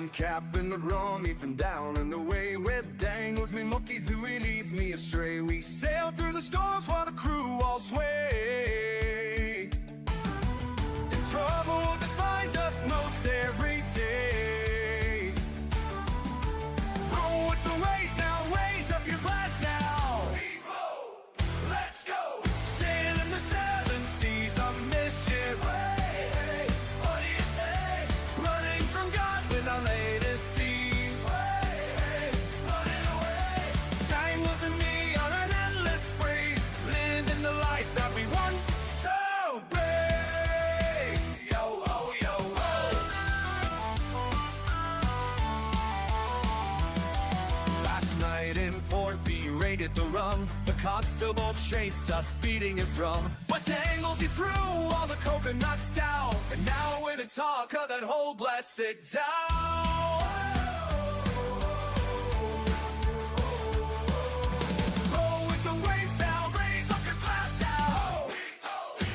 I'm capping the rum, even down and away where dangles me monkey who he leads me astray. We sail through the storms while the crew all sway. In trouble just finds us most every day. Roll with the waves now, raise up your glass now. Evo, let's go. Sailing the seven seas of mischief. Hey, what do you say? Running from gods with our latest thief. Hey, running away. Tangles and me on an endless spree, living the life that we want to be. Yo, oh, yo, oh. Last night in port, we raided the rum. The constable chased us, beating his drum. But dangles he threw all the coconut stout. And now we're the talk of that whole blessed town. Roll with the waves now, raise up your glass now.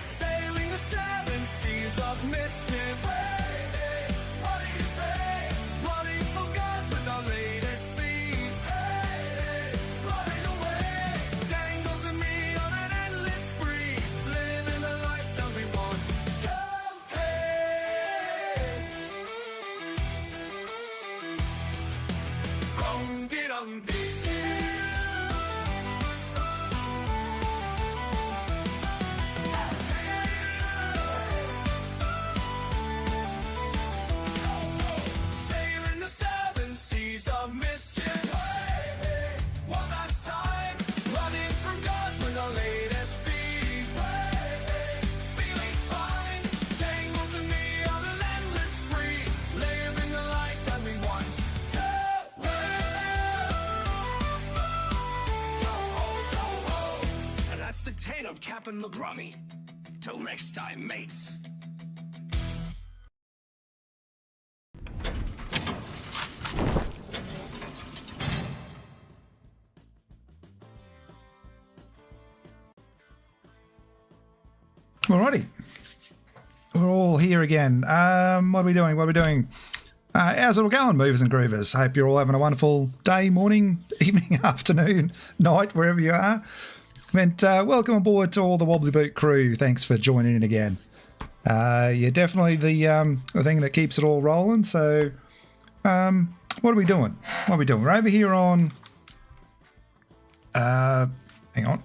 Sailing the seven seas of mischief. Hey, what do you say? Running from gods with our latest beat. Hey, running away. Dangles and me on an endless spree, living the life that we want to pay. Dum-dee-dum-dee. Sailing the seven seas of mischief. Hey, one last time. Running from gods with our latest beef. Hey, feeling fine. Tangles and me on an endless spree, living the life that we want to live. And that's the tale of Captain LaGrummy. Till next time, mates. Alrighty, we're all here again. What are we doing? How's it all going, movers and groovers? Hope you're all having a wonderful day, morning, evening, afternoon, night, wherever you are. And welcome aboard to all the Wobbly Boot Crew. Thanks for joining in again. You're definitely the thing that keeps it all rolling. So, what are we doing? We're over here on. Hang on.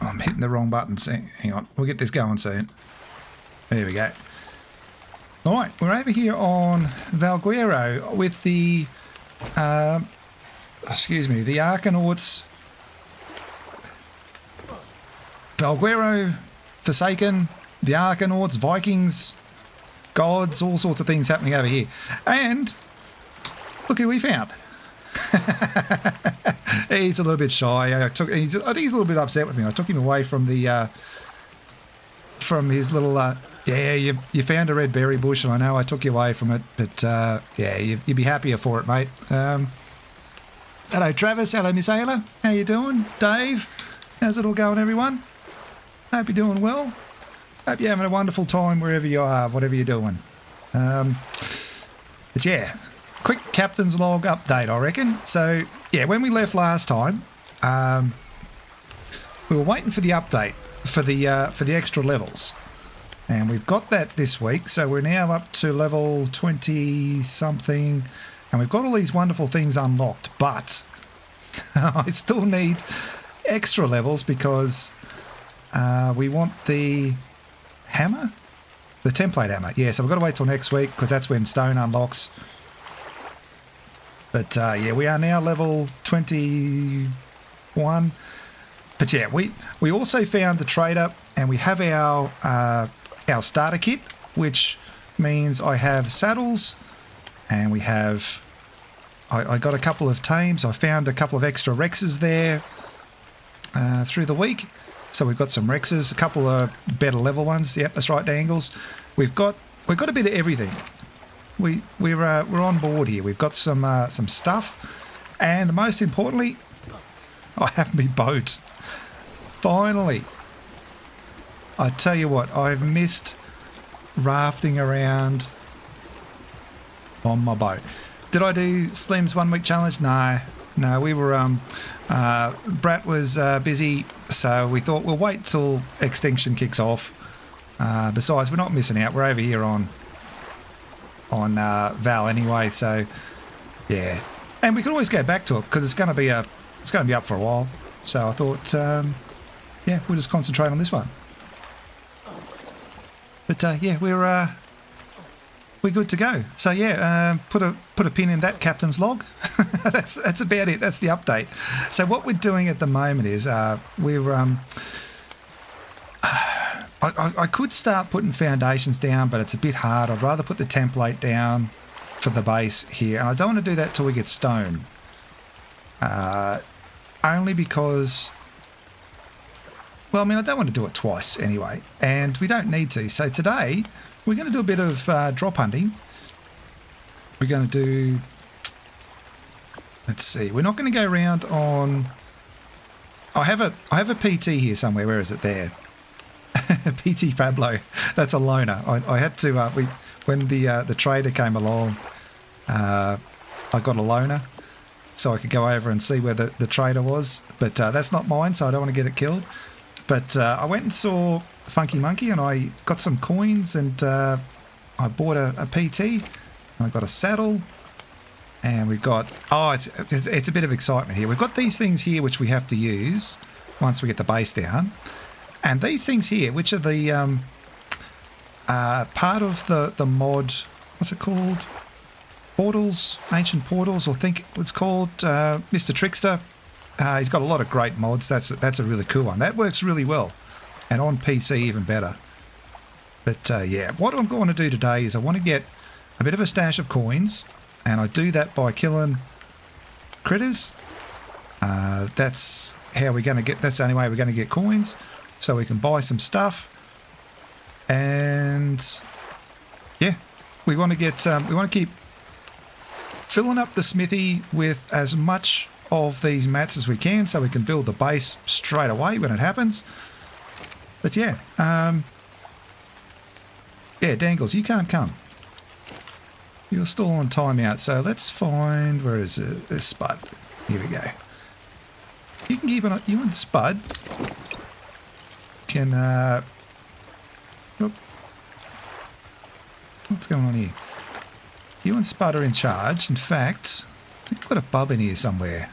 I'm hitting the wrong button. Hang on. We'll get this going soon. There we go. All right. We're over here on Valguero with the, the Arkonauts. Valguero, Forsaken, the Arkonauts, Vikings, gods, all sorts of things happening over here. And look who we found. He's a little bit shy. I think he's a little bit upset with me. I took him away from the from his little yeah, you found a red berry bush, and I know I took you away from it, but yeah, you'd be happier for it, mate. Hello Travis, hello Miss Ayla, how you doing? Dave, how's it all going, everyone? Hope you're doing well. Hope you're having a wonderful time wherever you are, whatever you're doing. But yeah, quick captain's log update, I reckon. So yeah, when we left last time, we were waiting for the update for the extra levels, and we've got that this week. So we're now up to level 20 something, and we've got all these wonderful things unlocked. But I still need extra levels because we want the hammer, the template hammer. Yeah, so we've got to wait till next week because that's when stone unlocks. But yeah, we are now level 21. But yeah, we also found the trader, and we have our starter kit, which means I have saddles, and we have I got a couple of tames. I found a couple of extra Rexes there through the week. So we've got some Rexes, a couple of better level ones. Yep, that's right, Dangles. We've got a bit of everything. We're on board here. We've got some stuff, and most importantly, I have my boat. Finally, I tell you what, I've missed rafting around on my boat. Did I do Slim's 1 week challenge? No, we were Brat was busy, so we thought we'll wait till Extinction kicks off. Besides, we're not missing out. We're over here on Val anyway, so yeah. And we could always go back to it because it's going to be up for a while. So I thought, yeah, we'll just concentrate on this one. But yeah, we're good to go. So yeah, put a pin in that captain's log. that's about it. That's the update. So what we're doing at the moment is we're I could start putting foundations down, but it's a bit hard. I'd rather put the template down for the base here, and I don't want to do that till we get stone. Only because, well, I mean, I don't want to do it twice anyway, and we don't need to. So today we're going to do a bit of drop hunting. We're going to do, let's see, we're not going to go around on. I have a PT here somewhere. Where is it? There. PT Pablo, that's a loner. I had to when the trader came along, I got a loaner so I could go over and see where the trader was, but that's not mine, so I don't want to get it killed. But I went and saw Funky Monkey and I got some coins, and I bought a PT and I got a saddle, and we've got, it's a bit of excitement here. We've got these things here which we have to use once we get the base down. And these things here, which are the part of the mod, what's it called? Portals, ancient portals, I think it's called. Mr. Trickster, he's got a lot of great mods. That's a really cool one. That works really well, and on PC even better. But yeah, what I'm going to do today is I want to get a bit of a stash of coins, and I do that by killing critters. That's how we're going to get. That's the only way we're going to get coins. So we can buy some stuff, and yeah, we want to get we want to keep filling up the smithy with as much of these mats as we can, so we can build the base straight away when it happens. But yeah, yeah, Dangles, you can't come. You're still on timeout. So let's find, where is it? This Spud. Here we go. You can keep it. You and Spud can what's going on here? You and Spud are in charge. In fact, I think I've got a bub in here somewhere.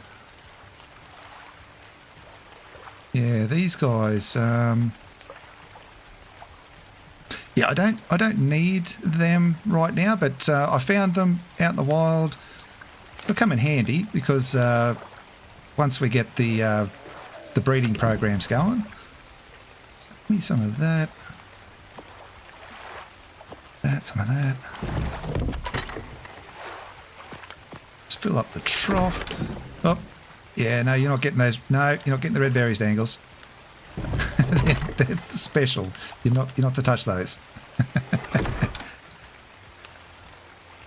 Yeah, these guys, yeah, I don't need them right now, but I found them out in the wild. They'll come in handy because once we get the breeding programs going. Give me some of that. Some of that. Let's fill up the trough. Oh, yeah, no, you're not getting those. No, you're not getting the red berries, Dangles. They're special. You're not to touch those.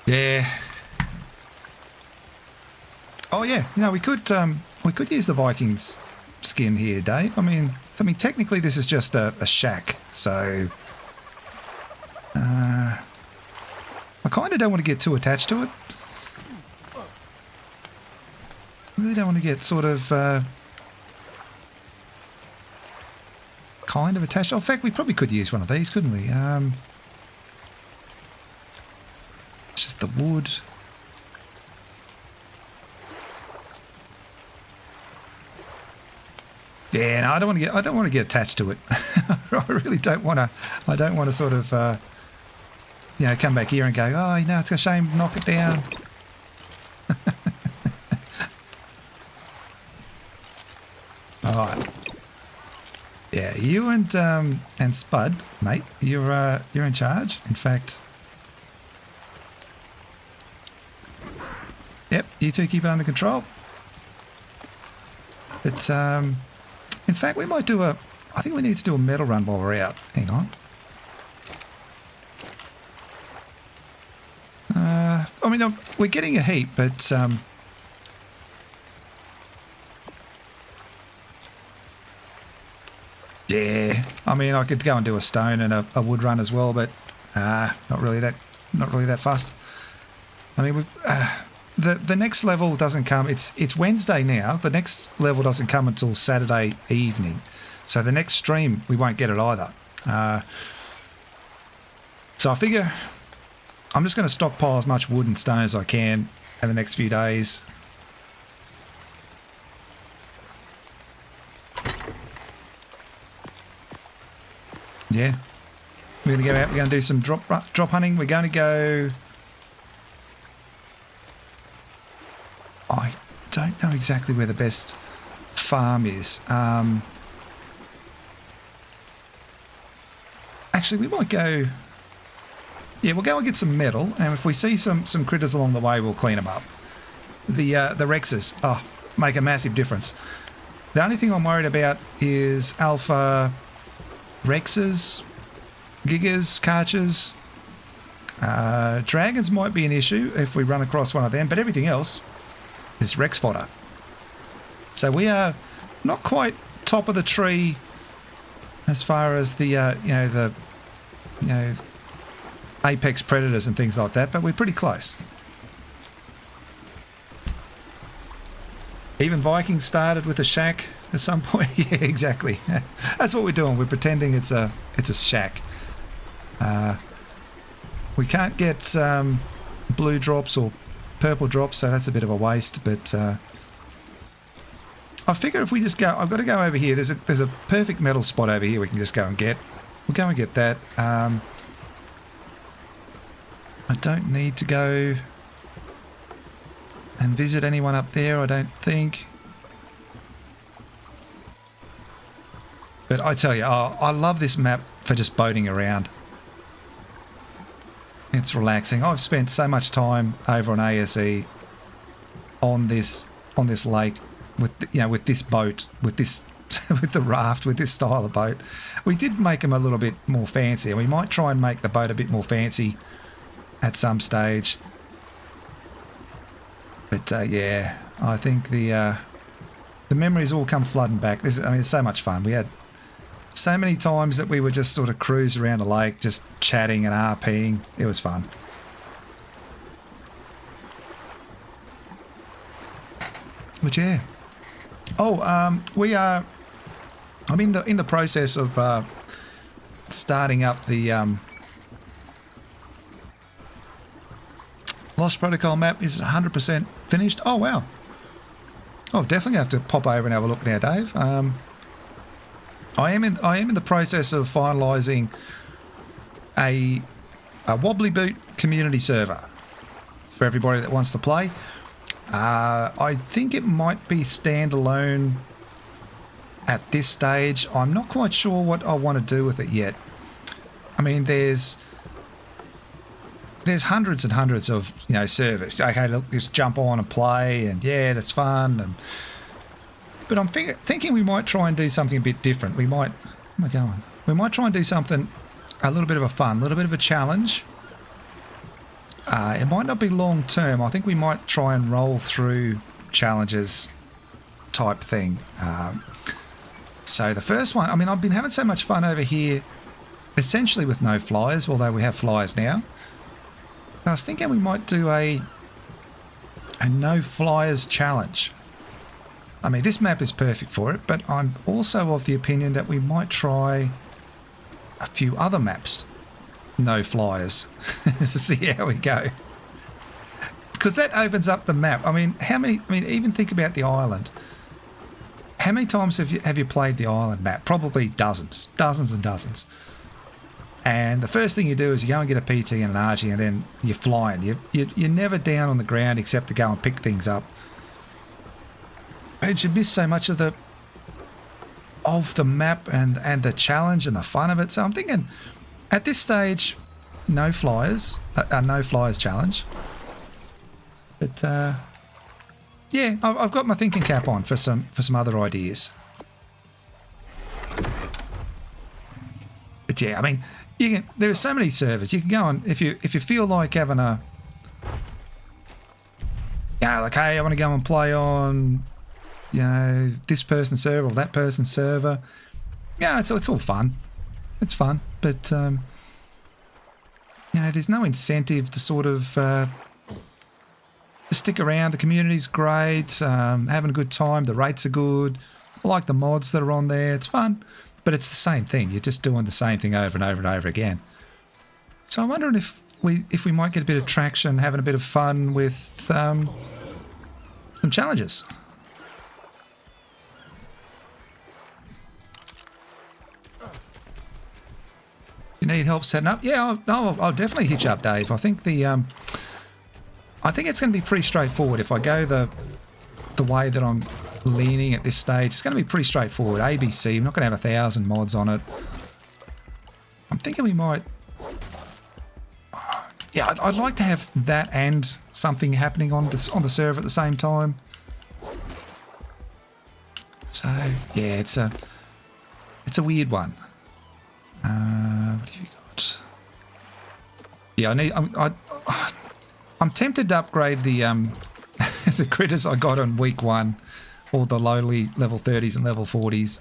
Yeah. Oh yeah, no, we could use the Vikings skin here, Dave. I mean, technically this is just a shack, so I kind of don't want to get too attached to it. I really don't want to get sort of kind of attached. Oh, in fact, we probably could use one of these, couldn't we? It's just the wood. Yeah, no, I don't want to get attached to it. I really don't want to. I don't want to sort of, you know, come back here and go, oh, you know, it's a shame, knock it down. All right. Yeah, you and Spud, mate, you're in charge. In fact, yep, you two keep it under control. But in fact, we might do I think we need to do a metal run while we're out. Hang on. I mean, we're getting a heap, but yeah. I mean, I could go and do a stone and a wood run as well, but not really that fussed. I mean, the next level doesn't come. It's Wednesday now. The next level doesn't come until Saturday evening. So the next stream we won't get it either. So I figure I'm just going to stockpile as much wood and stone as I can in the next few days. Yeah, we're going to go out. We're going to do some drop hunting. We're going to go. I don't know exactly where the best farm is. Actually, we might go. Yeah, we'll go and get some metal, and if we see some critters along the way, we'll clean them up. The Rexes, make a massive difference. The only thing I'm worried about is alpha Rexes, Gigas, Karchers. Dragons might be an issue if we run across one of them, but everything else is Rex fodder. So we are not quite top of the tree as far as the apex predators and things like that, but we're pretty close. Even Vikings started with a shack at some point. Yeah, exactly. That's what we're doing. We're pretending it's a shack. We can't get blue drops or purple drops, so that's a bit of a waste. But I figure if we just go, I've got to go over here. There's a perfect metal spot over here we can just go and get. We'll go and get that. I don't need to go and visit anyone up there, I don't think. But I tell you, I love this map for just boating around. It's relaxing. I've spent so much time over on ASE on this lake with with this boat, with this with the raft, with this style of boat. We did make them a little bit more fancy, and we might try and make the boat a bit more fancy at some stage. But yeah, I think the memories all come flooding back. It's so much fun. We had so many times that we would just sort of cruise around the lake, just chatting and RPing. It was fun. But yeah. I'm in the process of starting up the Lost Protocol map. Is 100% finished. Oh wow. Oh, definitely have to pop over and have a look now, Dave. I am in the process of finalising a Wobbly Boot community server for everybody that wants to play. I think it might be standalone at this stage. I'm not quite sure what I want to do with it yet. I mean, there's hundreds and hundreds of servers. Okay, look, just jump on and play, and yeah, that's fun. But I'm thinking we might try and do something a bit different. We might try and do something a little bit of a fun, a little bit of a challenge. It might not be long term. I think we might try and roll through challenges type thing. So the first one, I mean, I've been having so much fun over here, essentially with no flyers, although we have flyers now. I was thinking we might do a no flyers challenge. I mean, this map is perfect for it, but I'm also of the opinion that we might try a few other maps, no flyers, to see how we go. Because that opens up the map. I mean, even think about the island. How many times have you played the island map? Probably dozens and dozens. And the first thing you do is you go and get a PT and an RG, and then you're flying. You're never down on the ground except to go and pick things up. And you miss so much of the map and the challenge and the fun of it. So I'm thinking, at this stage, no flyers, a no flyers challenge. But yeah, I've got my thinking cap on for some other ideas. But yeah, I mean, there are so many servers you can go on if you feel like having a like, hey, I want to go and play on this person's server or that person's server. Yeah, it's all fun. It's fun, but there's no incentive to sort of stick around. The community's great. Having a good time. The rates are good. I like the mods that are on there. It's fun. But it's the same thing. You're just doing the same thing over and over and over again. So I'm wondering if we might get a bit of traction, having a bit of fun with some challenges. You need help setting up? Yeah, I'll definitely hitch up, Dave. I think I think it's going to be pretty straightforward if I go the way that I'm leaning at this stage. It's going to be pretty straightforward. ABC. I'm not going to have 1,000 mods on it. I'm thinking we might. Yeah, I'd like to have that and something happening on the server at the same time. So yeah, it's a weird one. What have you got? Yeah, I'm tempted to upgrade the the critters I got on week 1, all the lowly level 30s and level 40s.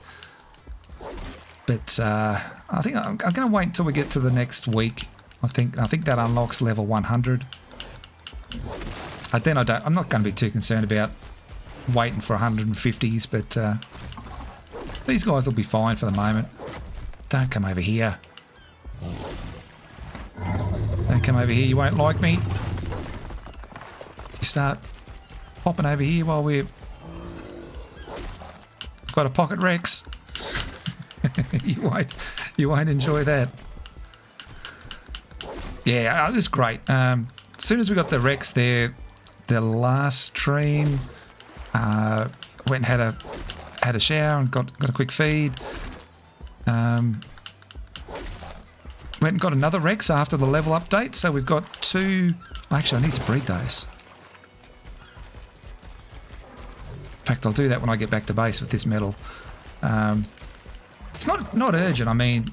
But I think I'm going to wait until we get to the next week. I think that unlocks level 100. Then I'm not going to be too concerned about waiting for 150s, but these guys will be fine for the moment. Don't come over here. Don't come over here, you won't like me. If you start popping over here while we've got a pocket Rex, you won't enjoy that. Yeah, it was great. As soon as we got the Rex there, the last stream, went and had a shower and got a quick feed. Went and got another Rex after the level update, so we've got 2. Actually, I need to breed those. In fact, I'll do that when I get back to base with this medal. It's not urgent. I mean,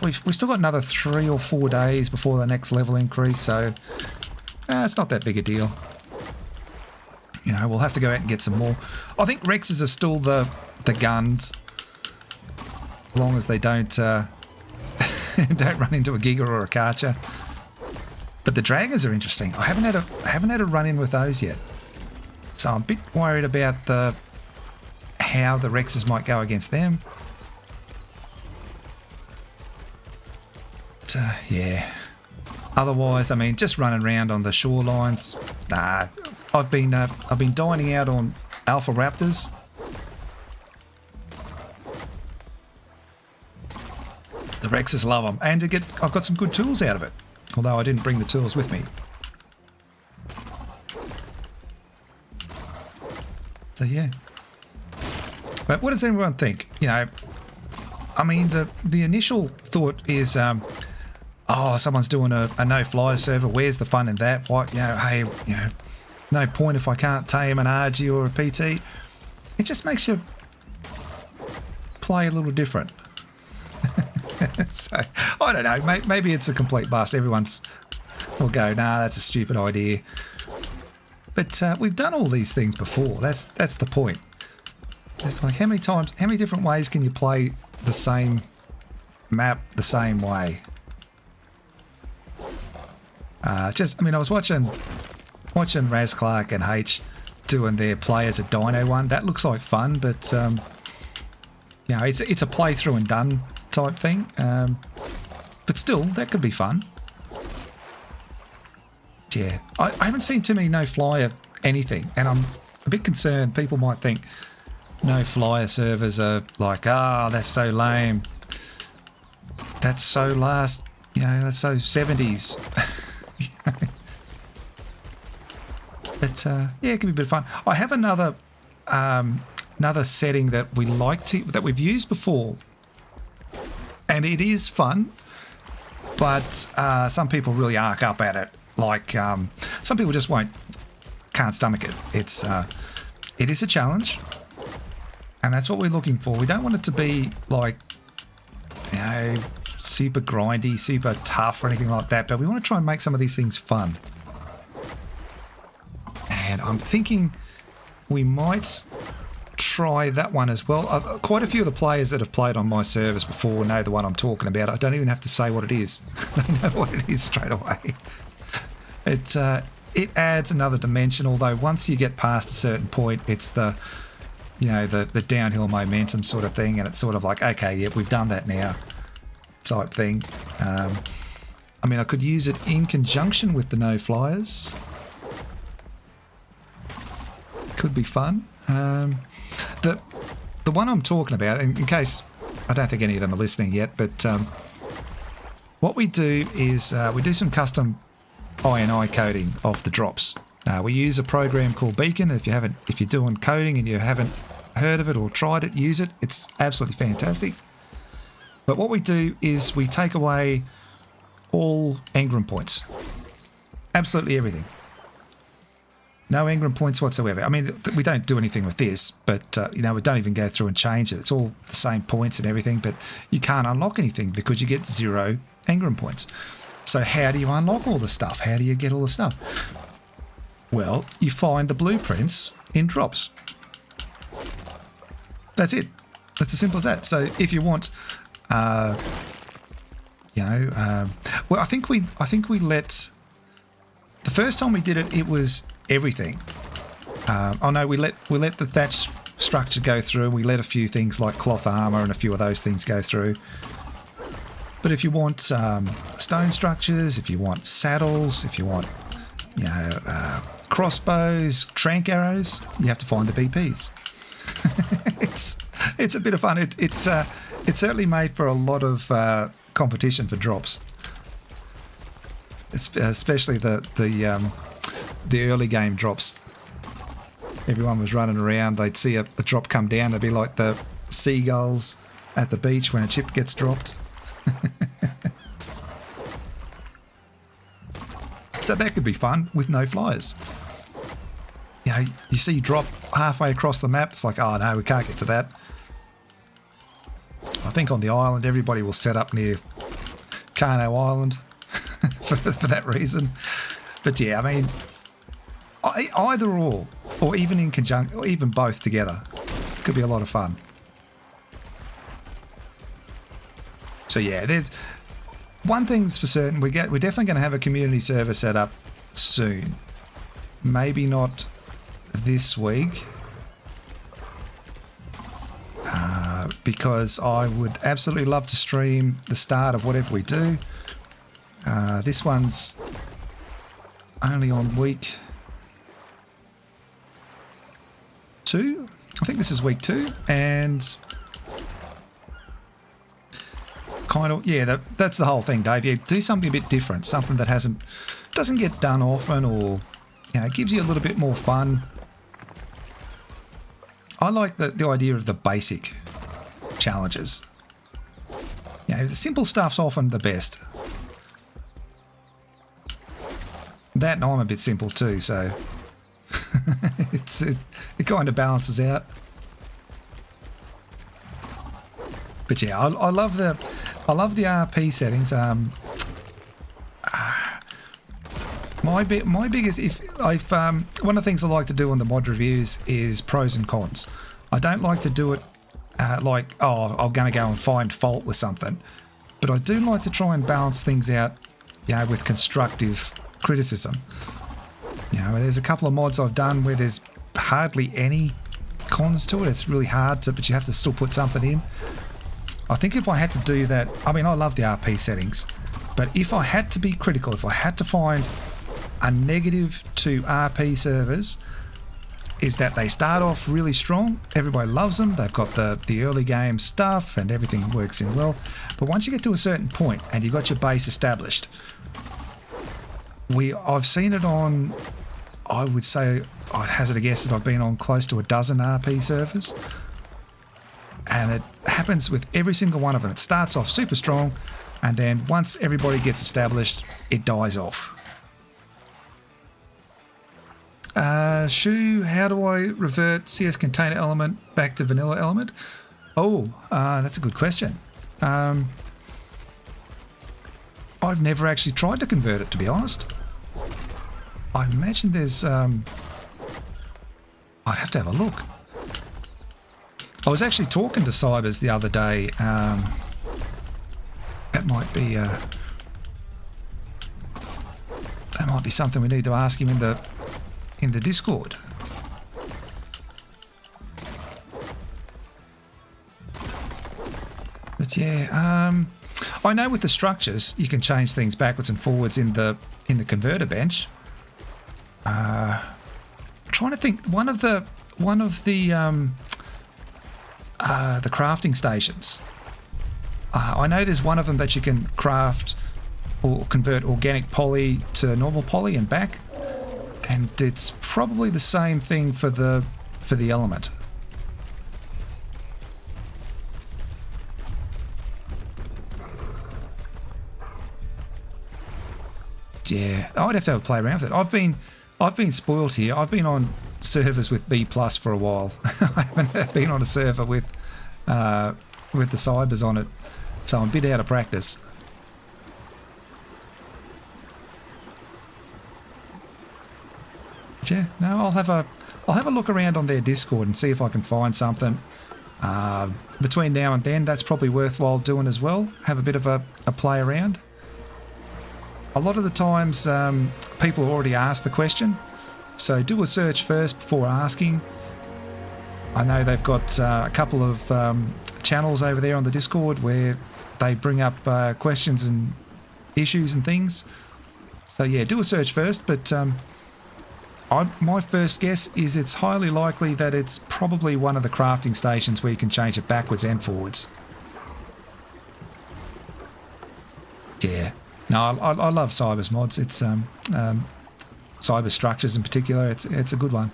we've still got another 3 or 4 days before the next level increase, so it's not that big a deal. You know, we'll have to go out and get some more. I think Rexes are still the guns, as long as they don't don't run into a Giga or a Karcher. But the dragons are interesting. I haven't had a run in with those yet, so I'm a bit worried about how the Rexes might go against them. But, yeah. Otherwise, I mean, just running around on the shorelines. Nah, I've been dining out on Alpha Raptors. The Rexes love them, and I've got some good tools out of it. Although I didn't bring the tools with me. So yeah. But what does everyone think? You know, I mean, the initial thought is, oh, someone's doing a no-fly server. Where's the fun in that? What, you know, hey, you know, no point if I can't tame an RG or a PT. It just makes you play a little different. So, I don't know. Maybe it's a complete bust. Everyone's will go, nah, that's a stupid idea. But we've done all these things before. That's the point. It's like, how many different ways can you play the same map the same way? I mean, I was watching Raz Clark and H doing their play as a dino one. That looks like fun, but you know, it's a playthrough and done type thing. But still, that could be fun. Yeah, I haven't seen too many no-flyer anything, and I'm a bit concerned. People might think no-flyer servers are like, that's so lame. That's so last, you know, that's so 70s. But yeah, it can be a bit of fun. I have another setting that that we've used before, and it is fun. But some people really arc up at it. Like some people just can't stomach it. It is a challenge, and that's what we're looking for. We don't want it to be like, you know, super grindy, super tough or anything like that, but we want to try and make some of these things fun. And I'm thinking we might try that one as well. Quite a few of the players that have played on my service before know the one I'm talking about. I don't even have to say what it is. They know what it is straight away. it adds another dimension, although once you get past a certain point, it's the, you know, the downhill momentum sort of thing, and it's sort of like, okay, yeah, we've done that now type thing. I mean, I could use it in conjunction with the no flyers. Could be fun. The one I'm talking about, in case I don't think any of them are listening yet, but what we do is we do some custom I&I coding of the drops. We use a program called Beacon. If you're doing coding and you haven't heard of it or tried it, use it. It's absolutely fantastic. But what we do is we take away all engram points. Absolutely everything. No engram points whatsoever. I mean, we don't do anything with this, but you know, we don't even go through and change it. It's all the same points and everything, but you can't unlock anything because you get 0 engram points. So how do you unlock all the stuff? How do you get all the stuff? Well, you find the blueprints in drops. That's it. That's as simple as that. So if you want, you know, well, I think we let, the first time we did it, it was everything. Oh no, we let the thatch structure go through. We let a few things like cloth armor and a few of those things go through. But if you want stone structures, if you want saddles, if you want, you know, crossbows, trank arrows, you have to find the BPs. it's a bit of fun. It's certainly made for a lot of competition for drops. Especially the early game drops. Everyone was running around. They'd see a drop come down. It'd be like the seagulls at the beach when a chip gets dropped. So that could be fun with no flyers. You know, you see drop halfway across the map. It's like, oh no, we can't get to that. I think on the island, everybody will set up near Carno Island for that reason. But yeah, I mean, either or even in conjunction, or even both together, could be a lot of fun. So yeah, there's one thing's for certain: we're definitely going to have a community server set up soon. Maybe not this week, because I would absolutely love to stream the start of whatever we do. This one's only on week 2. I think this is week 2, and kind of, yeah, that's the whole thing, Dave. Yeah, do something a bit different, something that doesn't get done often, or you know, gives you a little bit more fun. I like the idea of the basic challenges. You know, the simple stuff's often the best. That, and I'm a bit simple too, so it kind of balances out. But yeah, I love the RP settings. My biggest, one of the things I like to do on the mod reviews is pros and cons. I don't like to do it like, oh, I'm going to go and find fault with something, but I do like to try and balance things out, you know, with constructive criticism. You know, there's a couple of mods I've done where there's hardly any cons to it. It's really hard to, but you have to still put something in. I think if I had to do that, I mean, I love the RP settings, but if I had to be critical, if I had to find a negative to RP servers, is that they start off really strong. Everybody loves them. They've got the early game stuff and everything works in well. But once you get to a certain point and you've got your base established, I've seen it on, I would say, I'd hazard a guess that I've been on close to a dozen RP servers. And it happens with every single one of them. It starts off super strong, and then once everybody gets established, it dies off. Shu, how do I revert CS container element back to vanilla element? Oh, that's a good question. I've never actually tried to convert it, to be honest. I imagine there's... I'd have to have a look. I was actually talking to Cybers the other day. That might be Might be something we need to ask him in the Discord. But yeah, I know with the structures you can change things backwards and forwards in the converter bench. Trying to think, one of the crafting stations. I know there's one of them that you can craft or convert organic poly to normal poly and back, and it's probably the same thing for the element. Yeah, I'd have to have a play around with it. I've been spoiled here. I've been on servers with B+ for a while. I haven't been on a server with the cybers on it, so I'm a bit out of practice. But yeah, no, I'll have a look around on their Discord and see if I can find something. Between now and then, that's probably worthwhile doing as well. Have a bit of a play around. A lot of the times, people already ask the question, so do a search first before asking. I know they've got a couple of channels over there on the Discord where they bring up questions and issues and things. So yeah, do a search first, but my first guess is it's highly likely that it's probably one of the crafting stations where you can change it backwards and forwards. Yeah. No, I love Cybers mods. It's Cyber structures in particular. It's a good one.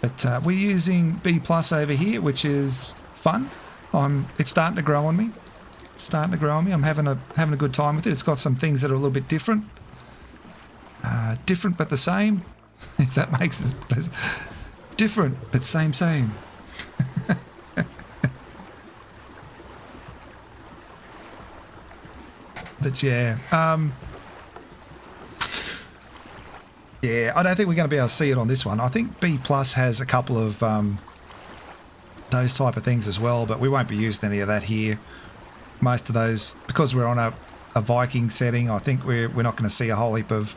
But we're using B+ over here, which is fun. It's starting to grow on me. I'm having a good time with it. It's got some things that are a little bit different. Different but the same. If that makes sense. Different but same. But yeah, yeah, I don't think we're going to be able to see it on this one. I think B+ has a couple of those type of things as well, but we won't be using any of that here. Most of those, because we're on a Viking setting, I think we're not going to see a whole heap of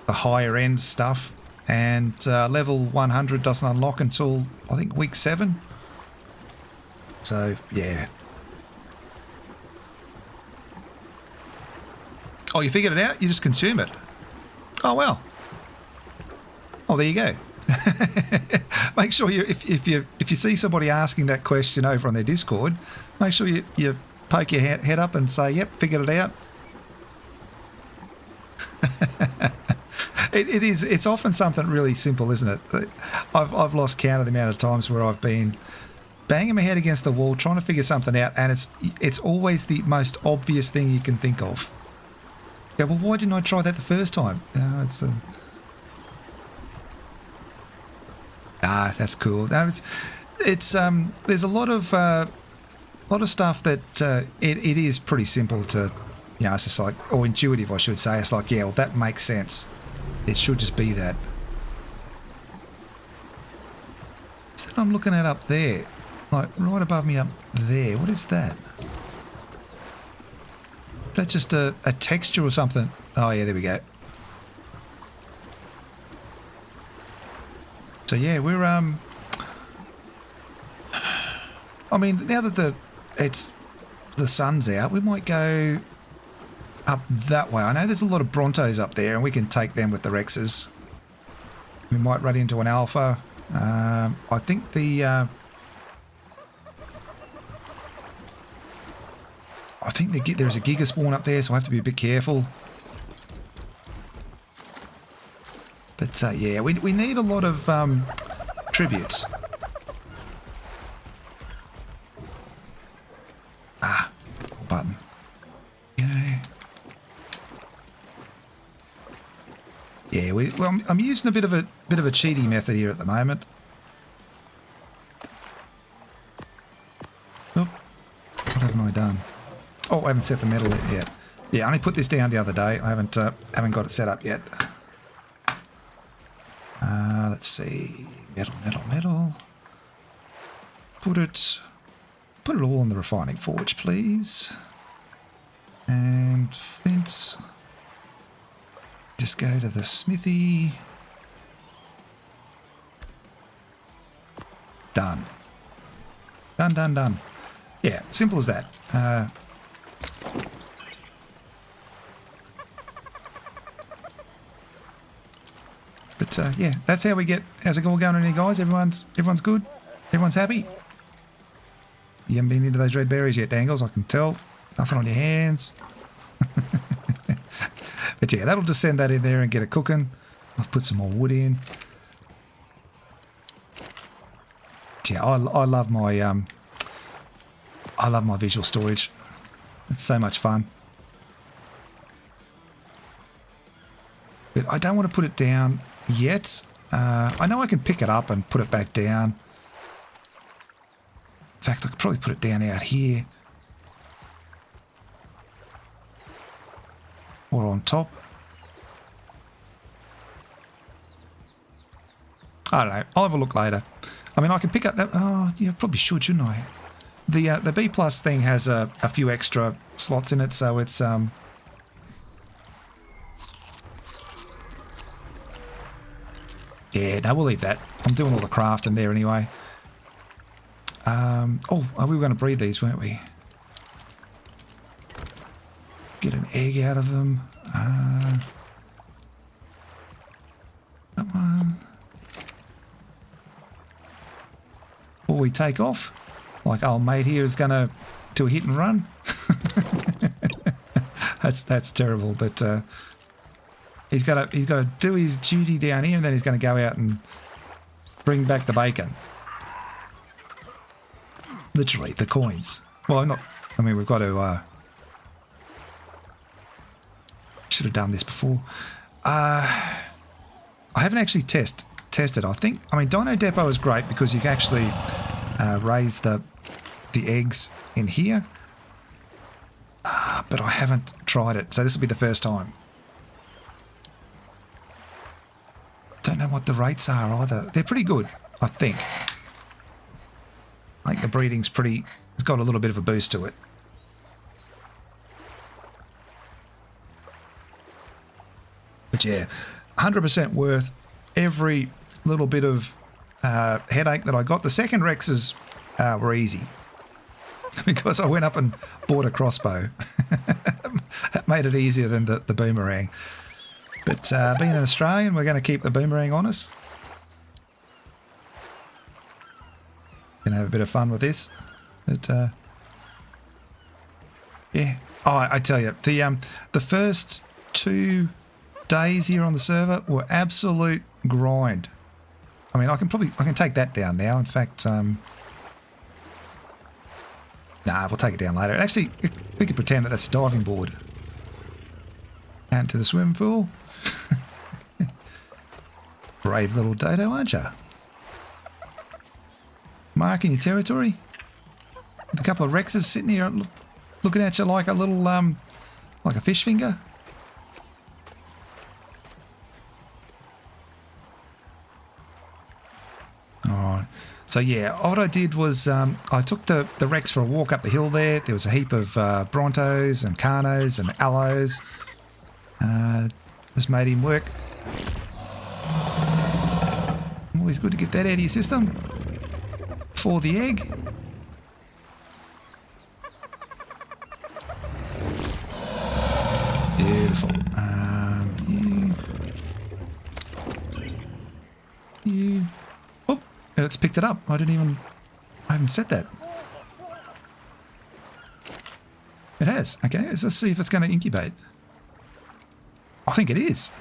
the higher end stuff. And level 100 doesn't unlock until, I think, week 7. So, yeah. Oh, you figured it out? You just consume it. Oh, well. Oh, there you go. Make sure if you see somebody asking that question over on their Discord, make sure you poke your head up and say, yep, figured it out. It's often something really simple, isn't it? I've lost count of the amount of times where I've been banging my head against the wall trying to figure something out, and it's always the most obvious thing you can think of. Yeah, well, why didn't I try that the first time? That's cool. No, it's there's a lot of stuff that it is pretty simple to, it's just like, or intuitive, I should say. It's like, yeah, well, that makes sense. It should just be that. What's that I'm looking at up there? Like right above me up there. What is that? Is that just a texture or something? Oh yeah, there we go. So yeah, we're I mean, now that the sun's out, we might go up that way. I know there's a lot of Brontos up there, and we can take them with the Rexes. We might run into an Alpha. I think there's a Giga spawn up there, so I have to be a bit careful. But yeah, we need a lot of tributes. Button. Okay. Yeah, well, I'm using a bit of a cheaty method here at the moment. Oh, what haven't I done? Oh, I haven't set the metal yet. Yeah, I only put this down the other day. I haven't got it set up yet. Let's see. Metal. Put it all in the refining forge, please. And Just go to the smithy. Done. Done, done, done. Yeah, simple as that. But yeah, that's how we get. How's it all going in here, guys? Everyone's good. Everyone's happy. You haven't been into those red berries yet, Dangles. I can tell. Nothing on your hands. But yeah, that'll just send that in there and get it cooking. I've put some more wood in. Yeah, I love my visual storage. It's so much fun. But I don't want to put it down yet. I know I can pick it up and put it back down. In fact, I could probably put it down out here. Or on top. I don't know. I'll have a look later. I mean, I can pick up that. Oh, yeah, probably should, shouldn't I? The B plus thing has a few extra slots in it, so it's yeah, no, we'll leave that. I'm doing all the crafting there anyway. Oh, we were going to breed these, weren't we? Get an egg out of them. That one. Before we take off, like old mate here is going to do a hit and run. that's terrible, but he's got to do his duty down here, and then he's going to go out and bring back the bacon. Literally, the coins. Well, not. I mean, we've got to. Should have done this before. I haven't actually tested. I think. I mean, Dino Depot is great because you can actually raise the eggs in here. But I haven't tried it, so this will be the first time. Don't know what the rates are either. They're pretty good, I think. I think the breeding's pretty. It's got a little bit of a boost to it. But yeah, 100% worth every little bit of headache that I got. The second Rexes were easy because I went up and bought a crossbow. That made it easier than the boomerang. But being an Australian, we're going to keep the boomerang on us. Going to have a bit of fun with this. But yeah, oh, I tell you, the first 2 days here on the server were absolute grind. I mean, I can take that down now. In fact, nah, we'll take it down later. Actually, we could pretend that that's a diving board. Out to the swimming pool. Brave little dodo, aren't you? Marking your territory. With a couple of Rexes sitting here looking at you like a little, like a fish finger. Alright. So yeah, what I did was I took the Rex for a walk up the hill there. There was a heap of Brontos and Carnos and Allos. Just made him work. Always good to get that out of your system. For the egg. Beautiful. You. Oh, it's picked it up. I haven't set that. It has. Okay, let's see if it's going to incubate. I think it is.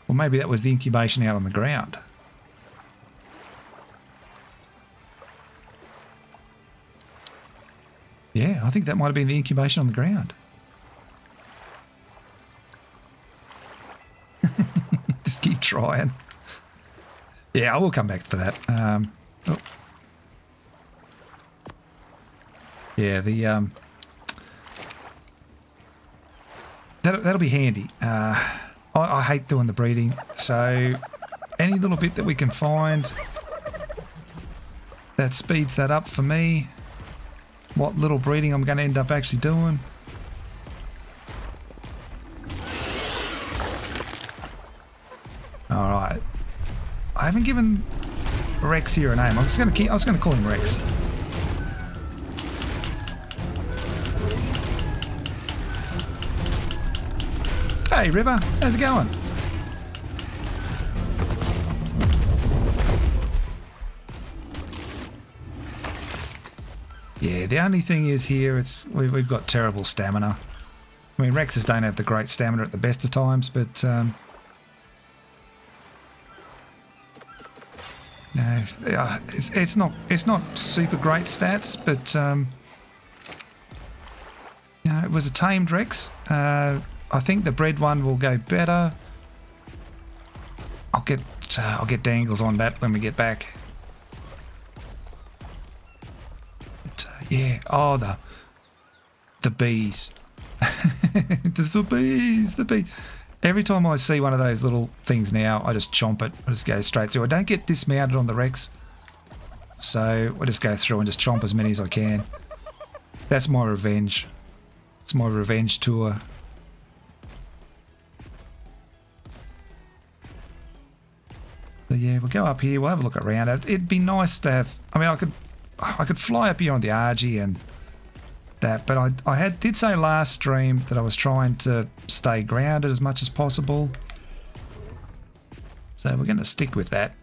Well, maybe that was the incubation out on the ground. Yeah, I think that might have been the incubation on the ground. Just keep trying. Yeah, I will come back for that. Oh. Yeah, the that'll be handy. I hate doing the breeding, so any little bit that we can find that speeds that up for me. what little breeding I'm going to end up actually doing. All right. I haven't given Rex here a name. I was going to call him Rex. Hey, River. How's it going? Yeah, the only thing is here, we've got terrible stamina. I mean, Rexes don't have the great stamina at the best of times, but no, it's not super great stats, but you know, it was a tamed Rex. I think the bred one will go better. I'll get dangles on that when we get back. But, yeah. Oh, the bees. the bees. Every time I see one of those little things now, I just chomp it. I just go straight through. I don't get dismounted on the Rex, so I just go through and just chomp as many as I can. That's my revenge. It's my revenge tour. So yeah, we'll go up here. We'll have a look around. It'd be nice to have. I mean, I could fly up here on the RG and that, but I did say last stream that I was trying to stay grounded as much as possible. So we're going to stick with that.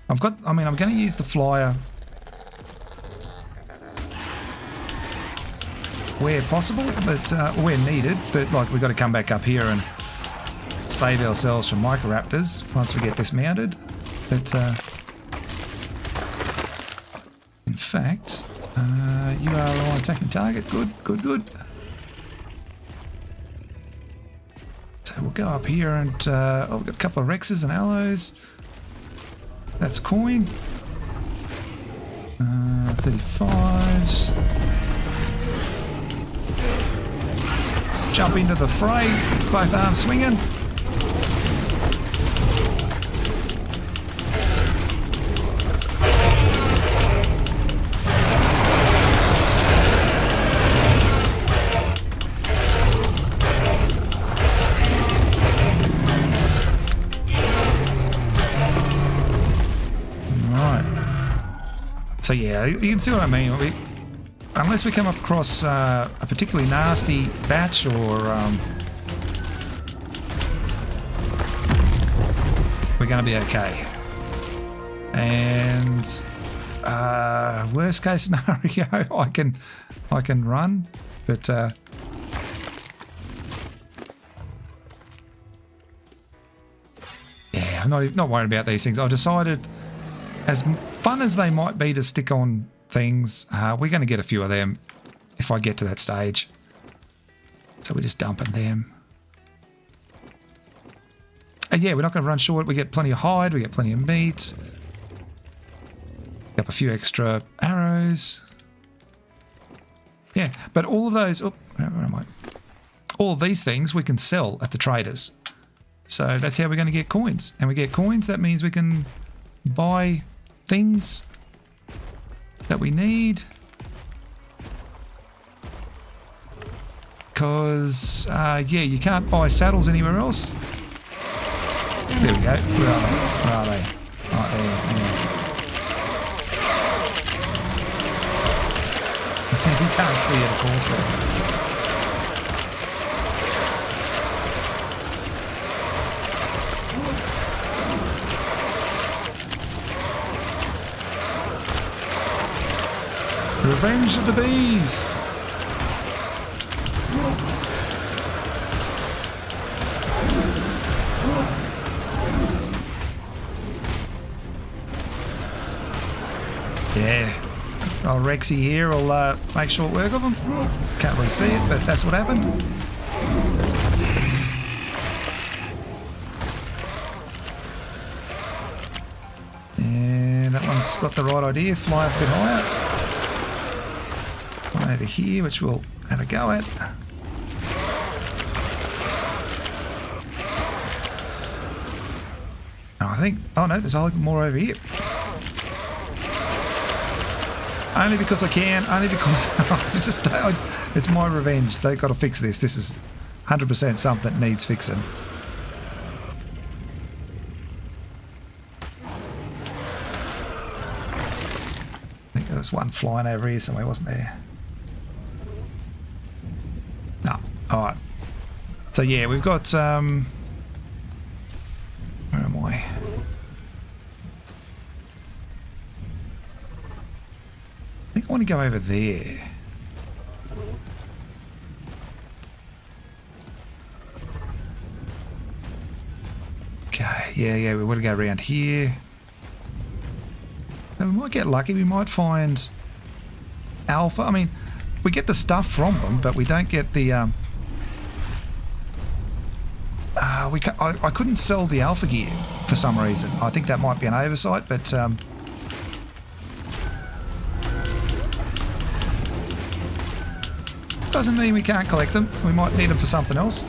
I'm going to use the flyer where possible, but where needed. But like, we've got to come back up here and save ourselves from microraptors once we get dismounted. But in fact, you are on attacking target. Good. So we'll go up here and we've got a couple of Rexes and Allos. That's coin. 35s. Jump into the fray, both arms swinging. So yeah, you can see what I mean. Unless we come across a particularly nasty batch, or we're going to be okay. And worst case scenario, I can run, but yeah, I'm not worried about these things. I've decided, as fun as they might be to stick on things, we're going to get a few of them if I get to that stage. So we're just dumping them. And yeah, we're not going to run short. We get plenty of hide, we get plenty of meat. Got a few extra arrows. Yeah, but all of those, oh, where am I? All of these things we can sell at the traders. So that's how we're going to get coins. And we get coins, that means we can buy things that we need, because yeah, you can't buy saddles anywhere else. There we go. Where are they? Right there. Yeah. You can't see it, of course, but revenge of the bees! Yeah. Old Rexy here will make short work of them. Can't really see it, but that's what happened. And that one's got the right idea, fly a bit higher. Over here, which we'll have a go at. Oh, I think, oh no, there's a lot more over here. Only because I can. Only because it's my revenge. They've got to fix this. This is 100% something that needs fixing. I think there was one flying over here somewhere, wasn't there? No. All right. So yeah, we've got. Where am I? I think I want to go over there. Okay, yeah, we want to go around here. So we might get lucky, we might find alpha. I mean, we get the stuff from them, but we don't get the... I couldn't sell the alpha gear for some reason. I think that might be an oversight, but... doesn't mean we can't collect them. We might need them for something else.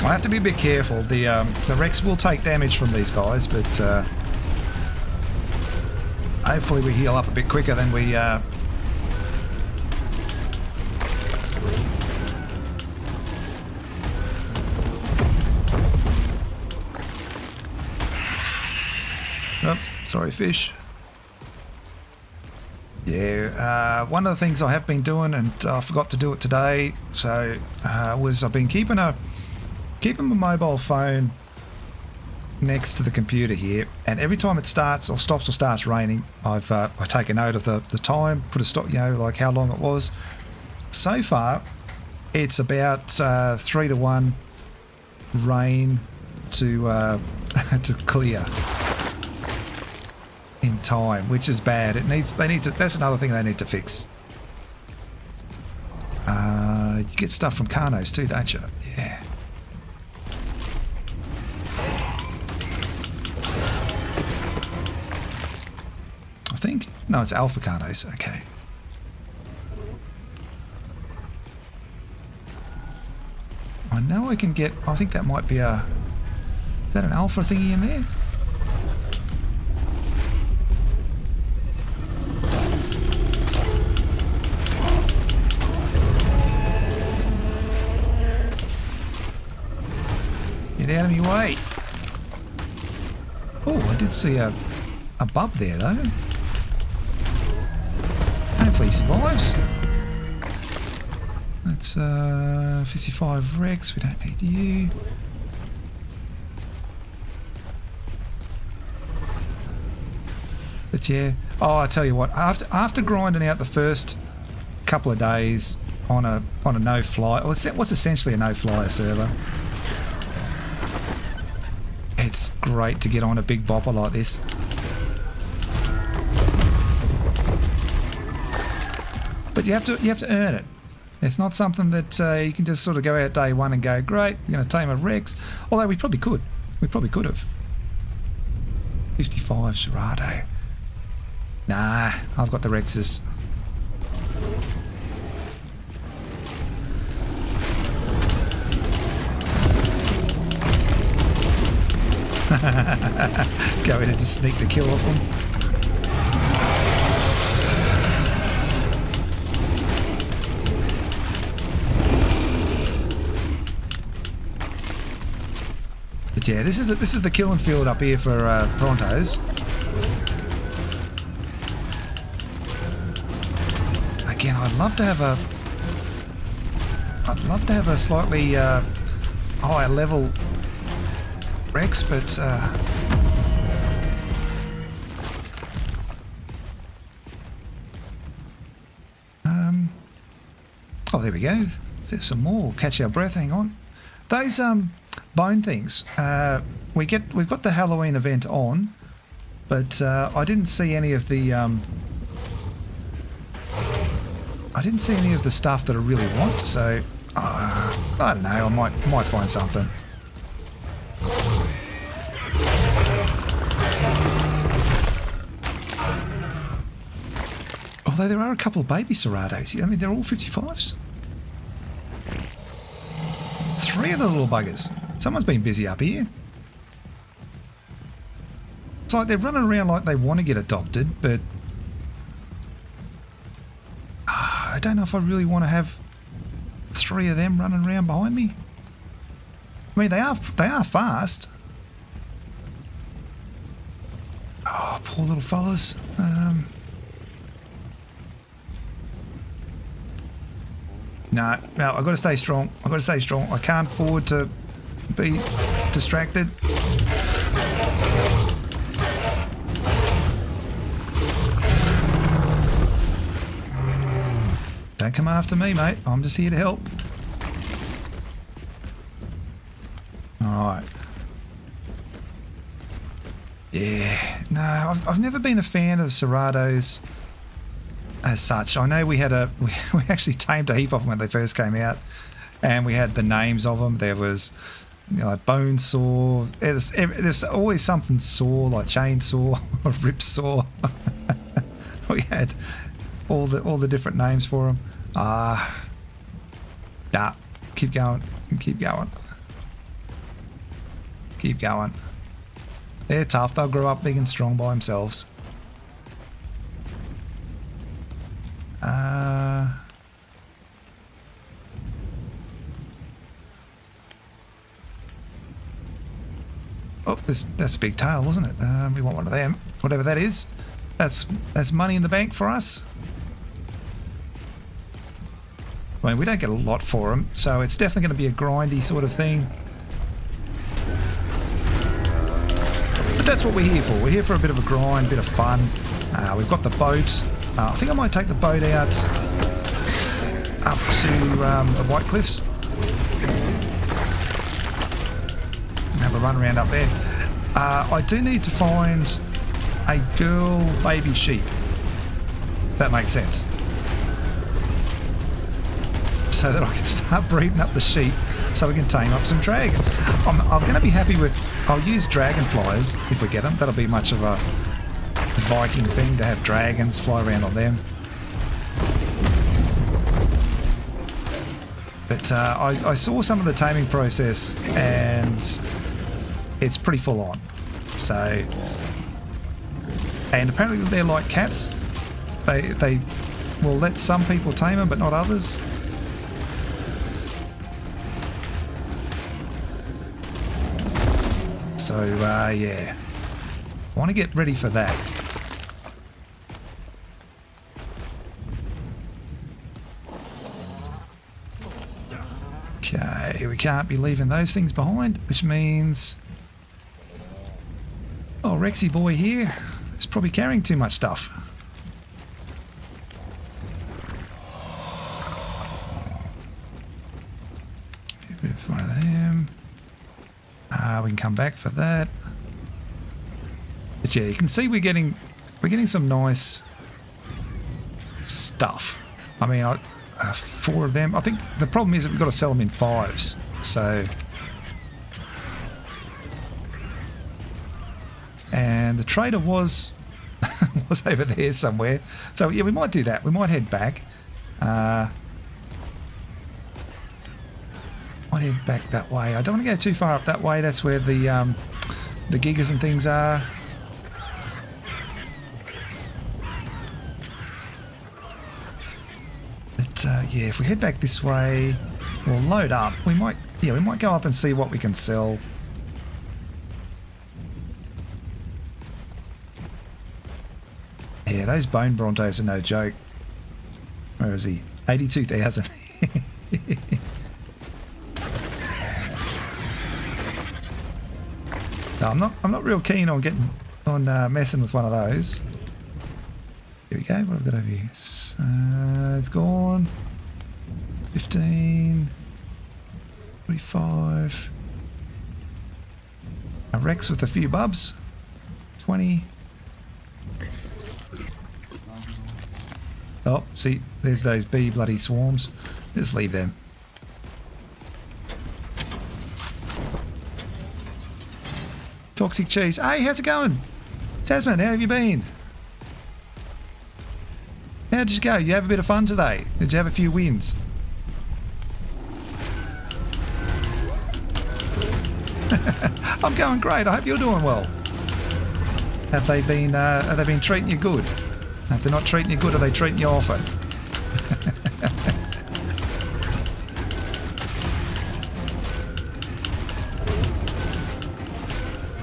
I have to be a bit careful. The Rex will take damage from these guys, but hopefully we heal up a bit quicker than we... Oh, sorry, fish. Yeah, one of the things I have been doing, and I forgot to do it today, so was I've been keeping my mobile phone next to the computer here, and every time it starts or stops or starts raining, I take a note of the time, put a stop, you know, like how long it was. So far, it's about 3 to 1 rain to to clear in time, which is bad. That's another thing they need to fix. You get stuff from Arkonauts too, don't you? Yeah. I think. No, it's Alpha Arkonauts. Okay. I know I can get... I think that might be a... Is that an Alpha thingy in there? Get out of my way. Oh, I did see a bub there though. Hopefully he survives. That's 55 Rex, we don't need you. But yeah, oh, I tell you what, after grinding out the first couple of days on a no-fly, or what's essentially a no-flyer server, it's great to get on a big bopper like this. But you have to earn it. It's not something that you can just sort of go out day one and go, great, we're going to tame a Rex. Although we probably could. We probably could have. 55 Serato. Nah, I've got the Rexes. Go in and just sneak the kill off them. But yeah, this is the killing field up here for Prontos. Again, I'd love to have a slightly higher level Rex, but oh, there we go. There's some more. Catch our breath. Hang on. Those bone things. We've got the Halloween event on, but I didn't see any of the stuff that I really want. So I don't know. I might find something. Although there are a couple of baby Seratos. I mean, they're all 55s. 3 of the little buggers. Someone's been busy up here. It's like they're running around like they want to get adopted, but I don't know if I really want to have 3 of them running around behind me. I mean, they are fast. Oh, poor little fellas. No, I've got to stay strong. I've got to stay strong. I can't afford to be distracted. Don't come after me, mate. I'm just here to help. Alright. Yeah. No, I've never been a fan of Ceratos as such. I know we actually tamed a heap of them when they first came out, and we had the names of them. There was, you know, like bone saw. There's always something saw, like chainsaw or rip saw. We had all the different names for them. Nah, keep going, keep going, keep going. They're tough. They'll grow up big and strong by themselves. Oh, that's a big tail, wasn't it? We want one of them. Whatever that is. That's money in the bank for us. I mean, we don't get a lot for them, so it's definitely going to be a grindy sort of thing. But that's what we're here for. We're here for a bit of a grind, bit of fun. We've got the boat. I think I might take the boat out up to the White Cliffs. And have a run around up there. I do need to find a girl baby sheep. That makes sense. So that I can start breeding up the sheep so we can tame up some dragons. I'm going to be happy with... I'll use dragonflies if we get them. That'll be much of a Viking thing to have dragons fly around on them. But I saw some of the taming process and it's pretty full on. So... And apparently they're like cats. They will let some people tame them but not others. So, yeah. I want to get ready for that. Okay, we can't be leaving those things behind, which means... Oh, Rexy boy here is probably carrying too much stuff. Get rid of one of them. We can come back for that. But yeah, you can see we're getting some nice stuff. I mean, 4 of them. I think the problem is that we've got to sell them in 5s. So, and the trader was over there somewhere. So yeah, we might do that. We might head back. Might head back that way. I don't want to go too far up that way. That's where the gigas and things are. But yeah, if we head back this way, we'll load up. We might go up and see what we can sell. Yeah, those bone brontos are no joke. Where is he? 82,000. No, I'm not real keen on messing with one of those. Here we go. What have we got over here? It's gone. 15. 45. A Rex with a few bubs. 20. Oh, see, there's those bee bloody swarms. Just leave them. Toxic cheese. Hey, how's it going? Jasmine, how have you been? How did you go? You have a bit of fun today? Did you have a few wins? I'm going great. I hope you're doing well. Have they been treating you good? If they're not treating you good, are they treating you often?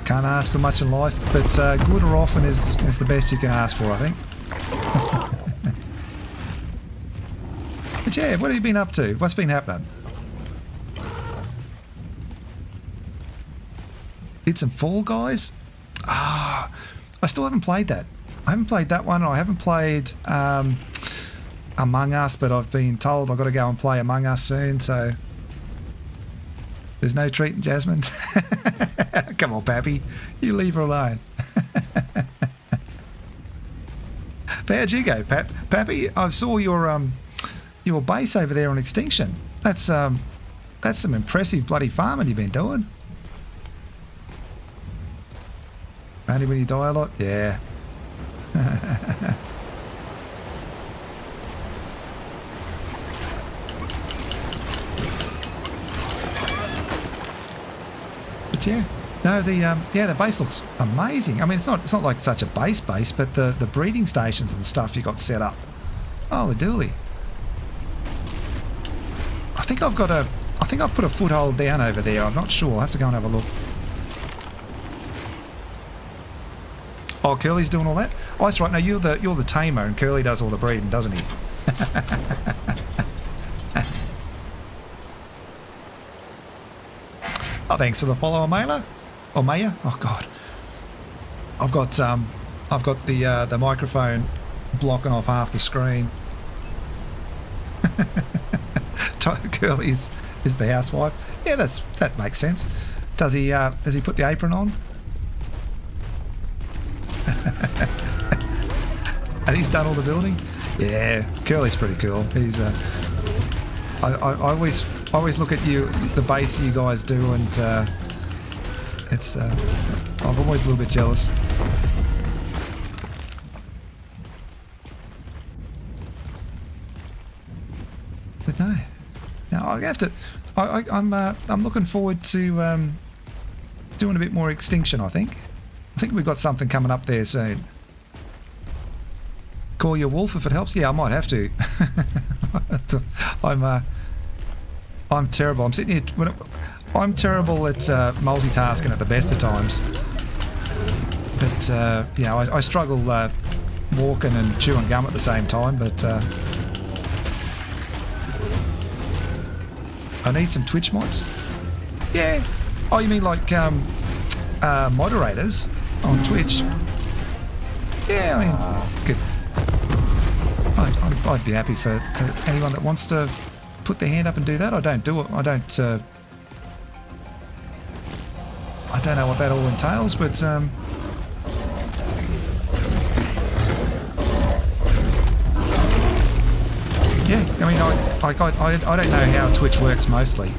Can't ask for much in life, but good or often is the best you can ask for, I think. But yeah, what have you been up to? What's been happening? Did some Fall Guys? Ah, I still haven't played that. I haven't played that one. I haven't played Among Us, but I've been told I've got to go and play Among Us soon, so there's no treating Jasmine. Come on, Pappy. You leave her alone. But how'd you go, Pappy? I saw your base over there on Extinction. That's some impressive bloody farming you've been doing. Only when you die a lot? Yeah. But yeah. No, the base looks amazing. I mean, it's not like such a base, but the breeding stations and stuff you got set up. Oh, the dooly. I think I've put a foothold down over there. I'm not sure. I'll have to go and have a look. Oh, Curly's doing all that? Oh, that's right. No, you're the tamer, and Curly does all the breeding, doesn't he? Oh, thanks for the follow, Mailer. Or Maya? Oh God. I've got the microphone blocking off half the screen. Curly is the housewife. Yeah, that makes sense. Does he put the apron on? And he's done all the building? Yeah, Curly's pretty cool. He's I always look at the base you guys do, and it's I'm always a little bit jealous. But no, I have to. I'm looking forward to doing a bit more Extinction. I think we've got something coming up there soon. Call your wolf if it helps. Yeah, I might have to. I'm terrible. I'm sitting here. I'm terrible at multitasking at the best of times. But you know, I struggle walking and chewing gum at the same time. But I need some Twitch mods. Yeah. Oh, you mean like moderators on Twitch? Yeah, I mean, good. I'd be happy for anyone that wants to put their hand up and do that. I don't do it. I don't know what that all entails, but yeah. I mean, I don't know how Twitch works mostly.